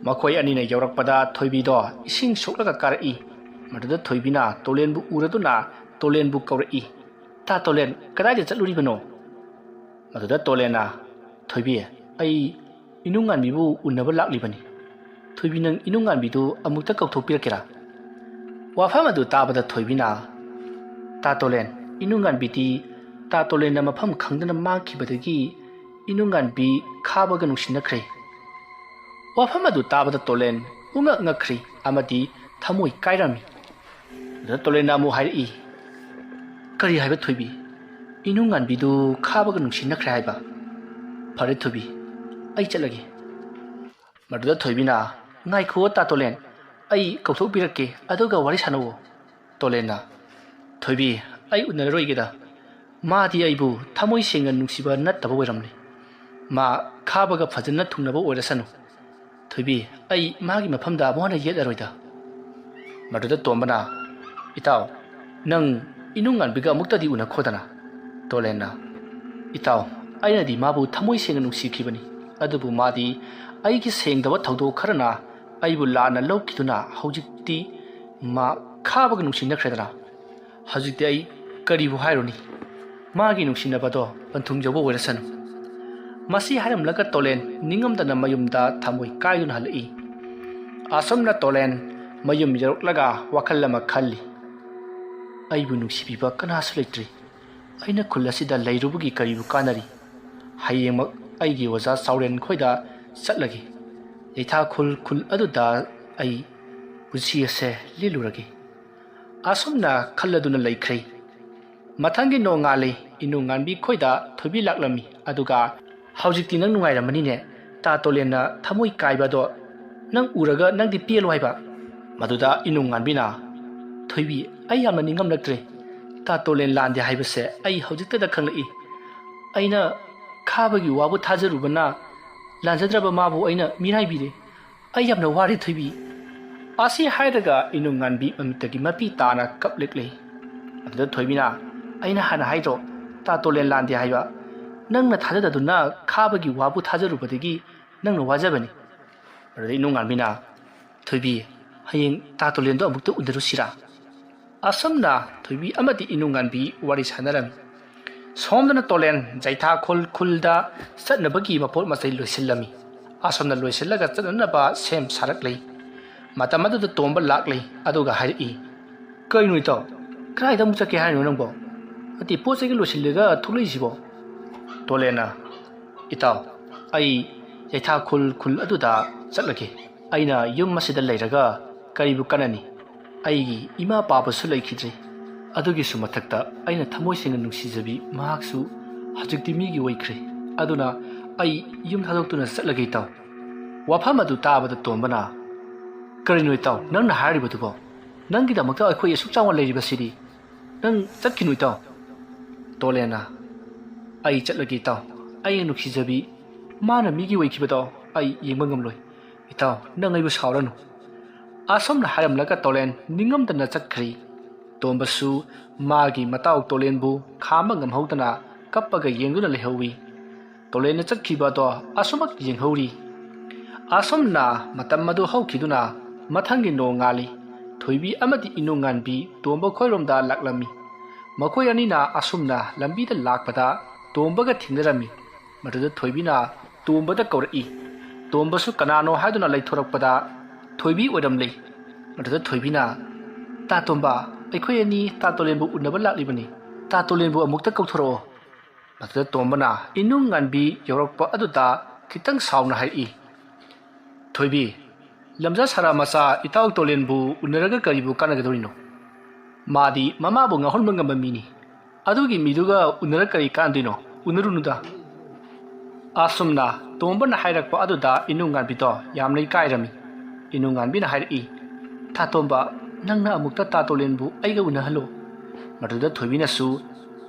ꯃꯈꯣꯏ ꯑꯅꯤꯅ ꯌꯧꯔꯛꯄꯗ ꯊꯣꯏꯕꯤꯗꯣ ꯏꯁꯤꯡ ꯁꯣꯛꯂꯒ ꯀꯥꯔꯛꯏ꯫ ꯃꯗꯨꯗ ꯊꯣꯏꯕꯤꯅ ꯇꯣꯂꯦꯟꯕꯨ ꯎꯔꯗꯨꯅ ꯇꯣꯂꯦꯟꯕꯨ ꯀꯧꯔꯛꯏ꯫ ꯇꯥ ꯇꯣꯂꯦꯟ ꯀꯗꯥꯏꯗ ꯆꯠꯂꯨꯔꯤꯕꯅꯣ? ꯃꯗꯨꯗ ꯇꯣꯂꯦꯟꯅ ꯊꯣꯏꯕꯤ ꯑꯩ ꯏꯅꯨꯡꯉꯥꯟꯕꯤꯕꯨ ꯎꯅꯕ ꯂꯥꯛꯂꯤꯕꯅꯤ꯫ ꯊꯣꯏꯕꯤ ꯅꯪ ꯏꯅꯨꯡꯉꯥꯟꯕꯤꯗꯨ ꯑꯃꯨꯛꯇ ꯀꯧꯊꯣꯛꯄꯤꯔꯛꯀꯦꯔꯥ? ꯋꯥꯐꯝ ꯑꯗꯨ ꯇꯥꯕꯗ ꯊꯣꯏꯕꯤꯅ ꯇꯥ ꯇꯣꯂꯦꯟ ꯏꯅꯨꯡꯉꯥꯟꯕꯤꯗꯤ ꯇꯥ ꯇꯣꯂꯦꯟꯅ ꯃꯐꯝ ꯈꯪꯗꯅ ꯃꯥꯡꯈꯤꯕꯗꯒꯤ ꯏꯅꯨꯡꯉꯥꯟꯕꯤ ꯈꯥꯕꯒ ꯅꯨꯡꯁꯤꯅꯈ꯭ꯔꯦ꯫ ꯋꯥꯐꯝ ꯑꯗꯨ ꯇꯥꯕꯗ ꯇꯣꯂꯦꯟ ꯄꯨꯡꯉꯛ ꯉꯛꯈ꯭ꯔꯤ ꯑꯃꯗꯤ ꯊꯃꯣꯏ ꯀꯥꯏꯔꯝꯃꯤ꯫ ꯑꯗꯨꯗ ꯇꯣꯂꯦꯟꯅ ꯑꯃꯨꯛ ꯍꯥꯏꯔꯛꯏ ꯀꯔꯤ ꯍꯥꯏꯕ ꯊꯣꯏꯕꯤ? ꯏꯅꯨꯡꯉꯥꯟꯕꯤꯗꯨ ꯈꯥꯕꯒ ꯅꯨꯡꯁꯤꯅꯈ꯭ꯔꯦ ꯍꯥꯏꯕ? ꯐꯔꯦ ꯊꯣꯏꯕꯤ ꯑꯩ ꯆꯠꯂꯒꯦ꯫ ꯃꯗꯨꯗ ꯊꯣꯏꯕꯤꯅ ꯉꯥꯏꯈꯨꯑꯣ ꯇꯥ ꯇꯣꯂꯦꯟ ꯑꯩ ꯀꯧꯊꯣꯛꯄꯤꯔꯛꯀꯦ ꯑꯗꯨꯒ ꯋꯥꯔꯤ ꯁꯥꯟꯅꯧꯑꯣ꯫ ꯇꯣꯂꯦꯟꯅ ꯊꯣꯏꯕꯤ ꯑꯩ ꯎꯅꯔꯔꯣꯏꯒꯦꯗ꯫ ꯃꯥꯗꯤ ꯑꯩꯕꯨ ꯊꯃꯣꯏ ꯁꯦꯡꯅ ꯅꯨꯡꯁꯤꯕ ꯅꯠꯇꯕ ꯑꯣꯏꯔꯝꯂꯦ꯫ ꯃꯥ ꯈꯥꯕꯒ ꯐꯖꯅ ꯊꯨꯡꯅꯕ ꯑꯣꯏꯔꯁꯅꯨ꯫ ꯊꯣꯏꯕꯤ ꯑꯩ ꯃꯥꯒꯤ ꯃꯐꯝꯗ ꯑꯃꯨꯛ ꯍꯟꯅ ꯌꯦꯠꯂꯔꯣꯏꯗ꯫ ꯃꯗꯨꯗ ꯇꯣꯝꯕꯅ ꯏꯇꯥꯎ ꯅꯪ ꯏꯅꯨꯡꯉꯥꯟꯕꯤꯒ ꯑꯃꯨꯛꯇꯗꯤ ꯎꯅꯈꯣꯗꯅ꯫ ꯇꯣꯂꯦꯟꯅ ꯏꯇꯥꯎ ꯑꯩꯅꯗꯤ ꯃꯥꯕꯨ ꯊꯃꯣꯏ ꯁꯦꯡꯅ ꯅꯨꯡꯁꯤꯈꯤꯕꯅꯤ ꯑꯗꯨꯕꯨ ꯃꯥꯗꯤ ꯑꯩꯒꯤ ꯁꯦꯡꯗꯕ ꯊꯧꯗꯣꯛ ꯈꯔꯅ ꯑꯩꯕꯨ ꯂꯥꯟꯅ ꯂꯧꯈꯤꯗꯨꯅ ꯍꯧꯖꯤꯛꯇꯤ ꯃꯥ ꯈꯥꯕꯒ ꯅꯨꯡꯁꯤꯅꯈ꯭ꯔꯦꯗꯅ꯫ ꯍꯧꯖꯤꯛꯇꯤ ꯑꯩ ꯀꯔꯤꯕꯨ ꯍꯥꯏꯔꯨꯅꯤ? ꯃꯥꯒꯤ ꯅꯨꯡꯁꯤꯅꯕꯗꯣ ꯄꯟꯊꯨꯡ ꯌꯧꯕ ꯑꯣꯏꯔꯁꯅꯨ꯫ ꯃꯁꯤ ꯍꯥꯏꯔꯝꯂꯒ ꯇꯣꯂꯦꯟ ꯅꯤꯡꯉꯝꯗꯅ ꯃꯌꯨꯝꯗ ꯊꯃꯣꯏ ꯀꯥꯏꯗꯨꯅ ꯍꯜꯂꯛꯏ꯫ ꯑꯁꯨꯝꯅ ꯇꯣꯂꯦꯟ ꯃꯌꯨꯝ ꯌꯧꯔꯛꯂꯒ ꯋꯥꯈꯜ ꯑꯃ ꯈꯜꯂꯤ꯫ ꯑꯩꯕꯨ ꯅꯨꯡꯁꯤꯕꯤꯕ ꯀꯅꯥꯁꯨ ꯂꯩꯇ꯭ꯔꯤ꯫ ꯑꯩꯅ ꯈꯨꯜ ꯑꯁꯤꯗ ꯂꯩꯔꯨꯕꯒꯤ ꯀꯔꯤꯕꯨ ꯀꯥꯟꯅꯔꯤ? ꯍꯌꯦꯡꯃꯛ ꯑꯩꯒꯤ ꯑꯣꯖꯥ ꯆꯥꯎꯔꯦꯟ ꯈꯣꯏꯗ ꯆꯠꯂꯒꯦ꯫ ꯌꯩꯊꯥꯈꯨꯜ ꯈꯨꯜ ꯑꯗꯨꯗ ꯑꯩ ꯄꯨꯟꯁꯤ ꯑꯁꯦ ꯂꯦꯜꯂꯨꯔꯒꯦ꯫ ꯑꯁꯨꯝꯅ ꯈꯜꯂꯗꯨꯅ ꯂꯩꯈ꯭ꯔꯦ꯫ ꯃꯊꯪꯒꯤ ꯅꯣꯡꯉꯥꯜꯂꯤ ꯏꯅꯨꯡꯉꯥꯟꯕꯤ ꯈꯣꯏꯗ ꯊꯣꯏꯕꯤ ꯂꯥꯛꯂꯝꯃꯤ ꯑꯗꯨꯒ ꯍꯧꯖꯤꯛꯇꯤ ꯅꯪ ꯅꯨꯡꯉꯥꯏꯔꯝꯃꯅꯤꯅꯦ ꯇꯥ ꯇꯣꯂꯦꯟꯅ ꯊꯃꯣꯏ ꯀꯥꯏꯕꯗꯣ ꯅꯪ ꯎꯔꯒ ꯅꯪꯗꯤ ꯄꯦꯜꯂꯣ ꯍꯥꯏꯕ꯫ ꯃꯗꯨꯗ ꯏꯅꯨꯡꯉꯥꯟꯕꯤꯅ ꯊꯣꯏꯕꯤ ꯑꯩ ꯌꯥꯝꯅ ꯅꯤꯡꯉꯝꯂꯛꯇ꯭ꯔꯦ꯫ ꯇꯥ ꯇꯣꯂꯦꯟ ꯂꯥꯟꯗꯦ ꯍꯥꯏꯕꯁꯦ ꯑꯩ ꯍꯧꯖꯤꯛꯇꯗ ꯈꯪꯂꯛꯏ꯫ ꯑꯩꯅ ꯈꯥꯕꯒꯤ ꯋꯥꯕꯨ ꯊꯥꯖꯔꯨꯕꯅ ꯂꯥꯟꯖꯗ꯭ꯔꯕ ꯃꯥꯕꯨ ꯑꯩꯅ ꯃꯤꯔꯥꯏꯕꯤꯔꯦ꯫ ꯑꯩ ꯌꯥꯝꯅ ꯋꯥꯔꯦ ꯊꯣꯏꯕꯤ꯫ ꯑꯁꯤ ꯍꯥꯏꯔꯒ ꯏꯅꯨꯡꯉꯥꯟꯕꯤ ꯃꯃꯤꯠꯇꯒꯤ ꯃꯄꯤ ꯇꯥꯅ ꯀꯞꯂꯛꯂꯤ꯫ ꯑꯗꯨꯗ ꯊꯣꯏꯕꯤꯅ ꯑꯩꯅ ꯍꯥꯟꯅ ꯍꯥꯏꯗ꯭ꯔꯣ ꯇꯥ ꯇꯣꯂꯦꯟ ꯂꯥꯟꯗꯦ ꯍꯥꯏꯕ, ꯅꯪꯅ ꯊꯥꯖꯗꯗꯨꯅ ꯈꯥꯕꯒꯤ ꯋꯥꯕꯨ ꯊꯥꯖꯔꯨꯕꯗꯒꯤ ꯅꯪꯅ ꯋꯥꯖꯕꯅꯤ꯫ ꯑꯗꯨꯗ ꯏꯅꯨꯡꯉꯥꯟꯕꯤꯅ ꯊꯣꯏꯕꯤ ꯍꯌꯦꯡ ꯇꯥ ꯇꯣꯂꯦꯟꯗꯣ ꯑꯃꯨꯛꯇ ꯎꯅꯔꯨꯁꯤꯔꯥ? ꯑꯁꯨꯝꯅ ꯊꯣꯏꯕꯤ ꯑꯃꯗꯤ ꯏꯅꯨꯡꯉꯥꯟꯕꯤ ꯋꯥꯔꯤ ꯁꯥꯟꯅꯔꯝꯃꯤ꯫ ꯁꯣꯝꯗꯅ ꯇꯣꯂꯦꯟ ꯖꯩꯊꯥꯈꯣꯜ ꯈꯨꯜꯗ ꯆꯠꯅꯕꯒꯤ ꯃꯄꯣꯠ ꯃꯆꯩ ꯂꯣꯏꯁꯤꯜꯂꯝꯃꯤ꯫ ꯑꯁꯣꯝꯅ ꯂꯣꯏꯁꯤꯜꯂꯒ ꯆꯠꯅꯅꯕ ꯁꯦꯝ ꯁꯥꯔꯛꯂꯤ꯫ ꯃꯇꯝ ꯑꯗꯨꯗ ꯇꯣꯝꯕ ꯂꯥꯛꯂꯤ ꯑꯗꯨꯒ ꯍꯥꯏꯔꯛꯏ, ꯀꯩꯅꯣ ꯏꯇꯥꯎ, ꯀꯗꯥꯏꯗ ꯑꯃꯨꯛ ꯆꯠꯀꯦ ꯍꯥꯏꯔꯤꯅꯣ ꯅꯪꯕꯣ? ꯑꯇꯩ ꯄꯣꯠ ꯆꯩꯒ ꯂꯣꯏꯁꯤꯜꯂꯒ ꯊꯣꯛꯂꯛꯏꯁꯤꯕꯣ? ꯇꯣꯂꯦꯟꯅ ꯏꯇꯥꯎ ꯑꯩ ꯖꯩꯊꯥꯈꯣꯜ ꯈꯨꯜ ꯑꯗꯨꯗ ꯆꯠꯂꯒꯦ꯫ ꯑꯩꯅ ꯌꯨꯝ ꯑꯁꯤꯗ ꯂꯩꯔꯒ ꯀꯔꯤꯕꯨ ꯀꯥꯟꯅꯅꯤ? ꯑꯩꯒꯤ ꯏꯃꯥ ꯄꯥꯕꯁꯨ ꯂꯩꯈꯤꯗ꯭ꯔꯦ꯫ ꯑꯗꯨꯒꯤꯁꯨ ꯃꯊꯛꯇ ꯑꯩꯅ ꯊꯃꯣꯏ ꯁꯦꯡꯅ ꯅꯨꯡꯁꯤꯖꯕꯤ ꯃꯍꯥꯛꯁꯨ ꯍꯧꯖꯤꯛꯇꯤ ꯃꯤꯒꯤ ꯑꯣꯏꯈ꯭ꯔꯦ꯫ ꯑꯗꯨꯅ ꯑꯩ ꯌꯨꯝ ꯊꯥꯗꯣꯛꯇꯨꯅ ꯆꯠꯂꯒꯦ ꯏꯇꯥꯎ꯫ ꯋꯥꯐꯝ ꯑꯗꯨ ꯇꯥꯕꯗ ꯇꯣꯝꯕꯅ ꯀꯔꯤꯅꯣ ꯏꯇꯥꯎ ꯅꯪꯅ ꯍꯥꯏꯔꯤꯕꯗꯨꯕꯣ? ꯅꯪꯒꯤꯗꯃꯛꯇ ꯑꯩꯈꯣꯏ ꯑꯁꯨꯛ ꯆꯥꯎꯅ ꯂꯩꯔꯤꯕꯁꯤꯗꯤ ꯅꯪ ꯆꯠꯈꯤꯅꯨ ꯏꯇꯥꯎ꯫ ꯇꯣꯂꯦꯟꯅ ꯑꯩ ꯆꯠꯂꯒꯦ ꯏꯇꯥꯎ, ꯑꯩꯅ ꯅꯨꯡꯁꯤꯖꯕꯤ ꯃꯥꯅ ꯃꯤꯒꯤ ꯑꯣꯏꯈꯤꯕꯗꯣ ꯑꯩ ꯌꯦꯡꯕ ꯉꯝꯂꯣꯏ꯫ ꯏꯇꯥꯎ ꯅꯪ ꯑꯩꯕꯨ ꯁꯥꯎꯔꯅꯨ꯫ ꯑꯁꯨꯝꯅ ꯍꯥꯏꯔꯝꯂꯒ ꯇꯣꯂꯦꯟ ꯅꯤꯡꯉꯝꯗꯅ ꯆꯠꯈ꯭ꯔꯤ꯫ ꯇꯣꯝꯕꯁꯨ ꯃꯥꯒꯤ ꯃꯇꯥꯎ ꯇꯣꯂꯦꯟꯕꯨ ꯈꯥꯝꯕ ꯉꯝꯍꯧꯗꯅ ꯀꯞꯄꯒ ꯌꯦꯡꯗꯨꯅ ꯂꯩꯍꯧꯏ꯫ ꯇꯣꯂꯦꯟꯅ ꯆꯠꯈꯤꯕ ꯑꯗꯣ ꯑꯁꯨꯃꯛ ꯌꯦꯡꯍꯧꯔꯤ꯫ ꯑꯁꯨꯝꯅ ꯃꯇꯝ ꯑꯗꯨ ꯍꯧꯈꯤꯗꯨꯅ ꯃꯊꯪꯒꯤ ꯅꯣꯡꯉꯥꯜꯂꯤ꯫ ꯊꯣꯏꯕꯤ ꯑꯃꯗꯤ ꯏꯅꯨꯡꯉꯥꯟꯕꯤ ꯇꯣꯝꯕ ꯈꯣꯏꯔꯣꯝꯗ ꯂꯥꯛꯂꯝꯃꯤ꯫ ꯃꯈꯣꯏ ꯑꯅꯤꯅ ꯑꯁꯨꯝꯅ ꯂꯝꯕꯤꯗ ꯂꯥꯛꯄꯗ ꯇꯣꯝꯕꯒ ꯊꯦꯡꯅꯔꯝꯃꯤ꯫ ꯃꯗꯨꯗ ꯊꯣꯏꯕꯤꯅ ꯇꯣꯝꯕꯗ ꯀꯧꯔꯛꯏ꯫ ꯇꯣꯝꯕꯁꯨ ꯀꯅꯥꯅꯣ ꯍꯥꯏꯗꯨꯅ ꯂꯩꯊꯣꯔꯛꯄꯗ ꯊꯣꯏꯕꯤ ꯑꯣꯏꯔꯝꯂꯦ꯫ ꯃꯗꯨꯗ ꯊꯣꯏꯕꯤꯅ ꯇꯥ ꯇꯣꯝꯕ ꯑꯩꯈꯣꯏ ꯑꯅꯤ ꯇꯥ ꯇꯣꯂꯦꯟꯕꯨ ꯎꯅꯕ ꯂꯥꯛꯂꯤꯕꯅꯤ, ꯇꯥ ꯇꯣꯂꯦꯟꯕꯨ ꯑꯃꯨꯛꯇ ꯀꯧꯊꯣꯔꯛꯑꯣ꯫ ꯃꯗꯨꯗ ꯇꯣꯝꯕꯅ ꯏꯅꯨꯡꯉꯥꯟꯕꯤ ꯌꯧꯔꯛꯄ ꯑꯗꯨꯗ ꯈꯤꯇꯪ ꯁꯥꯎꯅ ꯍꯥꯏꯔꯛꯏ, ꯊꯣꯏꯕꯤ ꯂꯝꯖꯥ ꯁꯥꯔꯥ ꯃꯆꯥ ꯏꯇꯥꯎ ꯇꯣꯂꯦꯟꯕꯨ ꯎꯅꯔꯒ ꯀꯔꯤꯕꯨ ꯀꯥꯟꯅꯒꯗꯧꯔꯤꯅꯣ? ꯃꯥꯗꯤ ꯃꯃꯥꯕꯨ ꯉꯥꯎꯍꯟꯕ ꯉꯝꯕ ꯃꯤꯅꯤ꯫ ꯑꯗꯨꯒꯤ ꯃꯤꯗꯨꯒ ꯎꯅꯔ ꯀꯔꯤ ꯀꯥꯟꯗꯣꯏꯅꯣ? ꯎꯅꯔꯨꯅꯨꯗ꯫ ꯑꯁꯨꯝꯅ ꯇꯣꯝꯕꯅ ꯍꯥꯏꯔꯛꯄ ꯑꯗꯨꯗ ꯏꯅꯨꯡꯉꯥꯟꯕꯤꯗꯣ ꯌꯥꯝꯅ ꯏꯀꯥꯏꯔꯝꯃꯤ꯫ ꯏꯅꯨꯡꯉꯥꯟꯕꯤꯅ ꯍꯥꯏꯔꯛꯏ, ꯇꯥ ꯇꯣꯝꯕ ꯅꯪꯅ ꯑꯃꯨꯛꯇ ꯇꯥ ꯇꯣꯂꯦꯟꯕꯨ ꯑꯩꯒ ꯎꯅꯍꯜꯂꯣ꯫ ꯃꯗꯨꯗ ꯊꯣꯏꯕꯤꯅꯁꯨ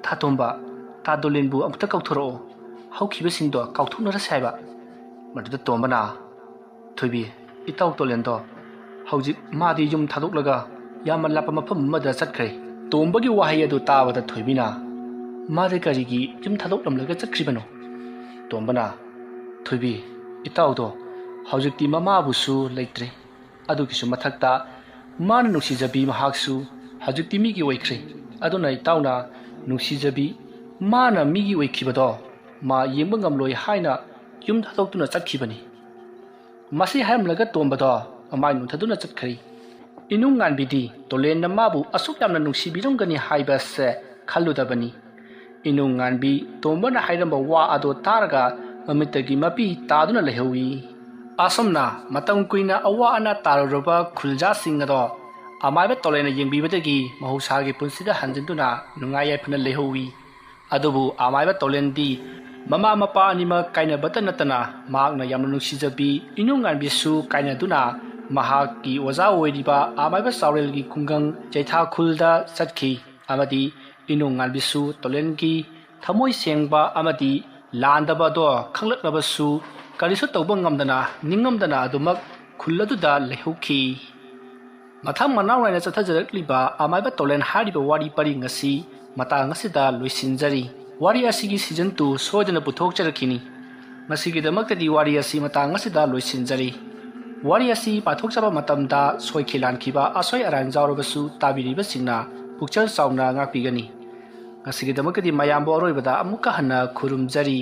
ꯇꯥ ꯇꯣꯝꯕ ꯇꯥ ꯇꯣꯂꯦꯟꯕꯨ ꯑꯃꯨꯛꯇ ꯀꯧꯊꯣꯔꯛꯑꯣ, ꯍꯧꯈꯤꯕꯁꯤꯡꯗꯣ ꯀꯥꯎꯊꯣꯛꯅꯔꯁꯦ ꯍꯥꯏꯕ꯫ ꯃꯗꯨꯗ ꯇꯣꯝꯕꯅ ꯊꯣꯏꯕꯤ ꯏꯇꯥꯎ ꯇꯣꯂꯦꯟꯗꯣ ꯍꯧꯖꯤꯛ ꯃꯥꯗꯤ ꯌꯨꯝ ꯊꯥꯗꯣꯛꯂꯒ ꯌꯥꯝꯅ ꯂꯥꯞꯄ ꯃꯐꯝ ꯑꯃꯗ ꯆꯠꯈ꯭ꯔꯦ꯫ ꯇꯣꯝꯕꯒꯤ ꯋꯥꯍꯩ ꯑꯗꯨ ꯇꯥꯕꯗ ꯊꯣꯏꯕꯤꯅ ꯃꯥꯗꯤ ꯀꯔꯤꯒꯤ ꯌꯨꯝ ꯊꯥꯗꯣꯛꯂꯝꯂꯒ ꯆꯠꯈ꯭ꯔꯤꯕꯅꯣ? ꯇꯣꯝꯕꯅ ꯊꯣꯏꯕꯤ ꯏꯇꯥꯎꯗꯣ ꯍꯧꯖꯤꯛꯇꯤ ꯃꯃꯥꯕꯨꯁꯨ ꯂꯩꯇ꯭ꯔꯦ꯫ ꯑꯗꯨꯒꯤꯁꯨ ꯃꯊꯛꯇ ꯃꯥꯅ ꯅꯨꯡꯁꯤꯖꯕꯤ ꯃꯍꯥꯛꯁꯨ ꯍꯧꯖꯤꯛꯇꯤ ꯃꯤꯒꯤ ꯑꯣꯏꯈ꯭ꯔꯦ꯫ ꯑꯗꯨꯅ ꯏꯇꯥꯎꯅ ꯅꯨꯡꯁꯤꯖꯕꯤ ꯃꯥꯅ ꯃꯤꯒꯤ ꯑꯣꯏꯈꯤꯕꯗꯣ ꯃꯥ ꯌꯦꯡꯕ ꯉꯝꯂꯣꯏ ꯍꯥꯏꯅ ꯌꯨꯝ ꯊꯥꯗꯣꯛꯇꯨꯅ ꯆꯠꯈꯤꯕꯅꯤ꯫ ꯃꯁꯤ ꯍꯥꯏꯔꯝꯂꯒ ꯇꯣꯝꯕꯗꯣ ꯃꯃꯥꯏ ꯅꯣꯟꯊꯗꯨꯅ ꯆꯠꯈ꯭ꯔꯤ꯫ ꯏꯅꯨꯡꯉꯥꯟꯕꯤꯗꯤ ꯇꯣꯂꯦꯟꯅ ꯃꯥꯕꯨ ꯑꯁꯨꯛ ꯌꯥꯝꯅ ꯅꯨꯡꯁꯤꯕꯤꯔꯝꯒꯅꯤ ꯍꯥꯏꯕꯁꯦ ꯈꯜꯂꯨꯗꯕꯅꯤ꯫ ꯏꯅꯨꯡꯉꯥꯟꯕꯤ ꯇꯣꯝꯕꯅ ꯍꯥꯏꯔꯝꯕ ꯋꯥ ꯑꯗꯣ ꯇꯥꯔꯒ ꯃꯃꯤꯠꯇꯒꯤ ꯃꯄꯤ ꯇꯥꯗꯨꯅ ꯂꯩꯍꯧꯏ꯫ ꯑꯁꯨꯝꯅ ꯃꯇꯝ ꯀꯨꯏꯅ ꯑꯋꯥ ꯑꯅꯥ ꯇꯥꯔꯨꯔꯕ ꯈꯨꯜꯖꯥꯁꯤꯡ ꯑꯗꯣ ꯑꯃꯥꯏꯕ ꯇꯣꯂꯦꯟꯅ ꯌꯦꯡꯕꯤꯕꯗꯒꯤ ꯃꯍꯧꯁꯥꯒꯤ ꯄꯨꯟꯁꯤꯗ ꯍꯟꯖꯤꯟꯗꯨꯅ ꯅꯨꯡꯉꯥꯏ ꯌꯥꯏꯐꯅ ꯂꯩꯍꯧꯏ꯫ ꯑꯗꯨꯕꯨ ꯑꯃꯥꯏꯕ ꯇꯣꯂꯦꯟꯗꯤ ꯃꯃꯥ ꯃꯄꯥ ꯑꯅꯤꯃꯛ ꯀꯥꯏꯅꯕꯇ ꯅꯠꯇꯅ ꯃꯍꯥꯛꯅ ꯌꯥꯝꯅ ꯅꯨꯡꯁꯤꯖꯕꯤ ꯏꯅꯨꯡꯉꯥꯟꯕꯤꯁꯨ ꯀꯥꯏꯅꯗꯨꯅ ꯃꯍꯥꯛꯀꯤ ꯑꯣꯖꯥ ꯑꯣꯏꯔꯤꯕ ꯑꯃꯥꯏꯕ ꯆꯥꯎꯔꯦꯜꯒꯤ ꯈꯨꯡꯒꯪ ꯖꯩꯊꯥꯈꯨꯜꯗ ꯆꯠꯈꯤ꯫ ꯑꯃꯗꯤ ꯏꯅꯨꯡꯉꯥꯟꯕꯤꯁꯨ ꯇꯣꯂꯦꯟꯒꯤ ꯊꯃꯣꯏ ꯁꯦꯡꯕ ꯑꯃꯗꯤ ꯂꯥꯟꯗꯕ ꯑꯗꯣ ꯈꯪꯂꯛꯂꯕꯁꯨ ꯀꯔꯤꯁꯨ ꯇꯧꯕ ꯉꯝꯗꯅ ꯅꯤꯡꯉꯝꯗꯅ ꯑꯗꯨꯃꯛ ꯈꯨꯜ ꯑꯗꯨꯗ ꯂꯩꯍꯧꯈꯤ꯫ ꯃꯊꯪ ꯃꯅꯥꯎ ꯅꯥꯏꯅ ꯆꯠꯊꯖꯔꯛꯂꯤꯕ ꯑꯃꯥꯏꯕ ꯇꯣꯂꯦꯟ ꯍꯥꯏꯔꯤꯕ ꯋꯥꯔꯤ ꯄꯔꯤꯡ ꯑꯁꯤ ꯃꯇꯥꯡ ꯑꯁꯤꯗ ꯂꯣꯏꯁꯤꯟꯖꯔꯤ꯫ ꯋꯥꯔꯤ ꯑꯁꯤꯒꯤ ꯁꯤꯖꯟ 2 ꯁꯣꯏꯗꯅ ꯄꯨꯊꯣꯛꯆꯔꯛꯈꯤꯅꯤ꯫ ꯃꯁꯤꯒꯤꯗꯃꯛꯇꯗꯤ ꯋꯥꯔꯤ ꯑꯁꯤ ꯃꯇꯥꯡ ꯑꯁꯤꯗ ꯂꯣꯏꯁꯤꯟꯖꯔꯤ꯫ ꯋꯥꯔꯤ ꯑꯁꯤ ꯄꯥꯊꯣꯛꯆꯕ ꯃꯇꯝꯗ ꯁꯣꯏꯈꯤ ꯂꯥꯟꯈꯤꯕ ꯑꯁꯣꯏ ꯑꯔꯥꯟ ꯌꯥꯎꯔꯕꯁꯨ ꯇꯥꯕꯤꯔꯤꯕꯁꯤꯡꯅ ꯄꯨꯛꯆꯦꯜ ꯆꯥꯎꯅ ꯉꯥꯛꯄꯤꯒꯅꯤ꯫ ꯉꯁꯤꯒꯤꯗꯃꯛꯇꯗꯤ ꯃꯌꯥꯝꯕꯨ ꯑꯔꯣꯏꯕꯗ ꯑꯃꯨꯛꯀ ꯍꯟꯅ ꯈꯨꯔꯨꯝꯖꯔꯤ꯫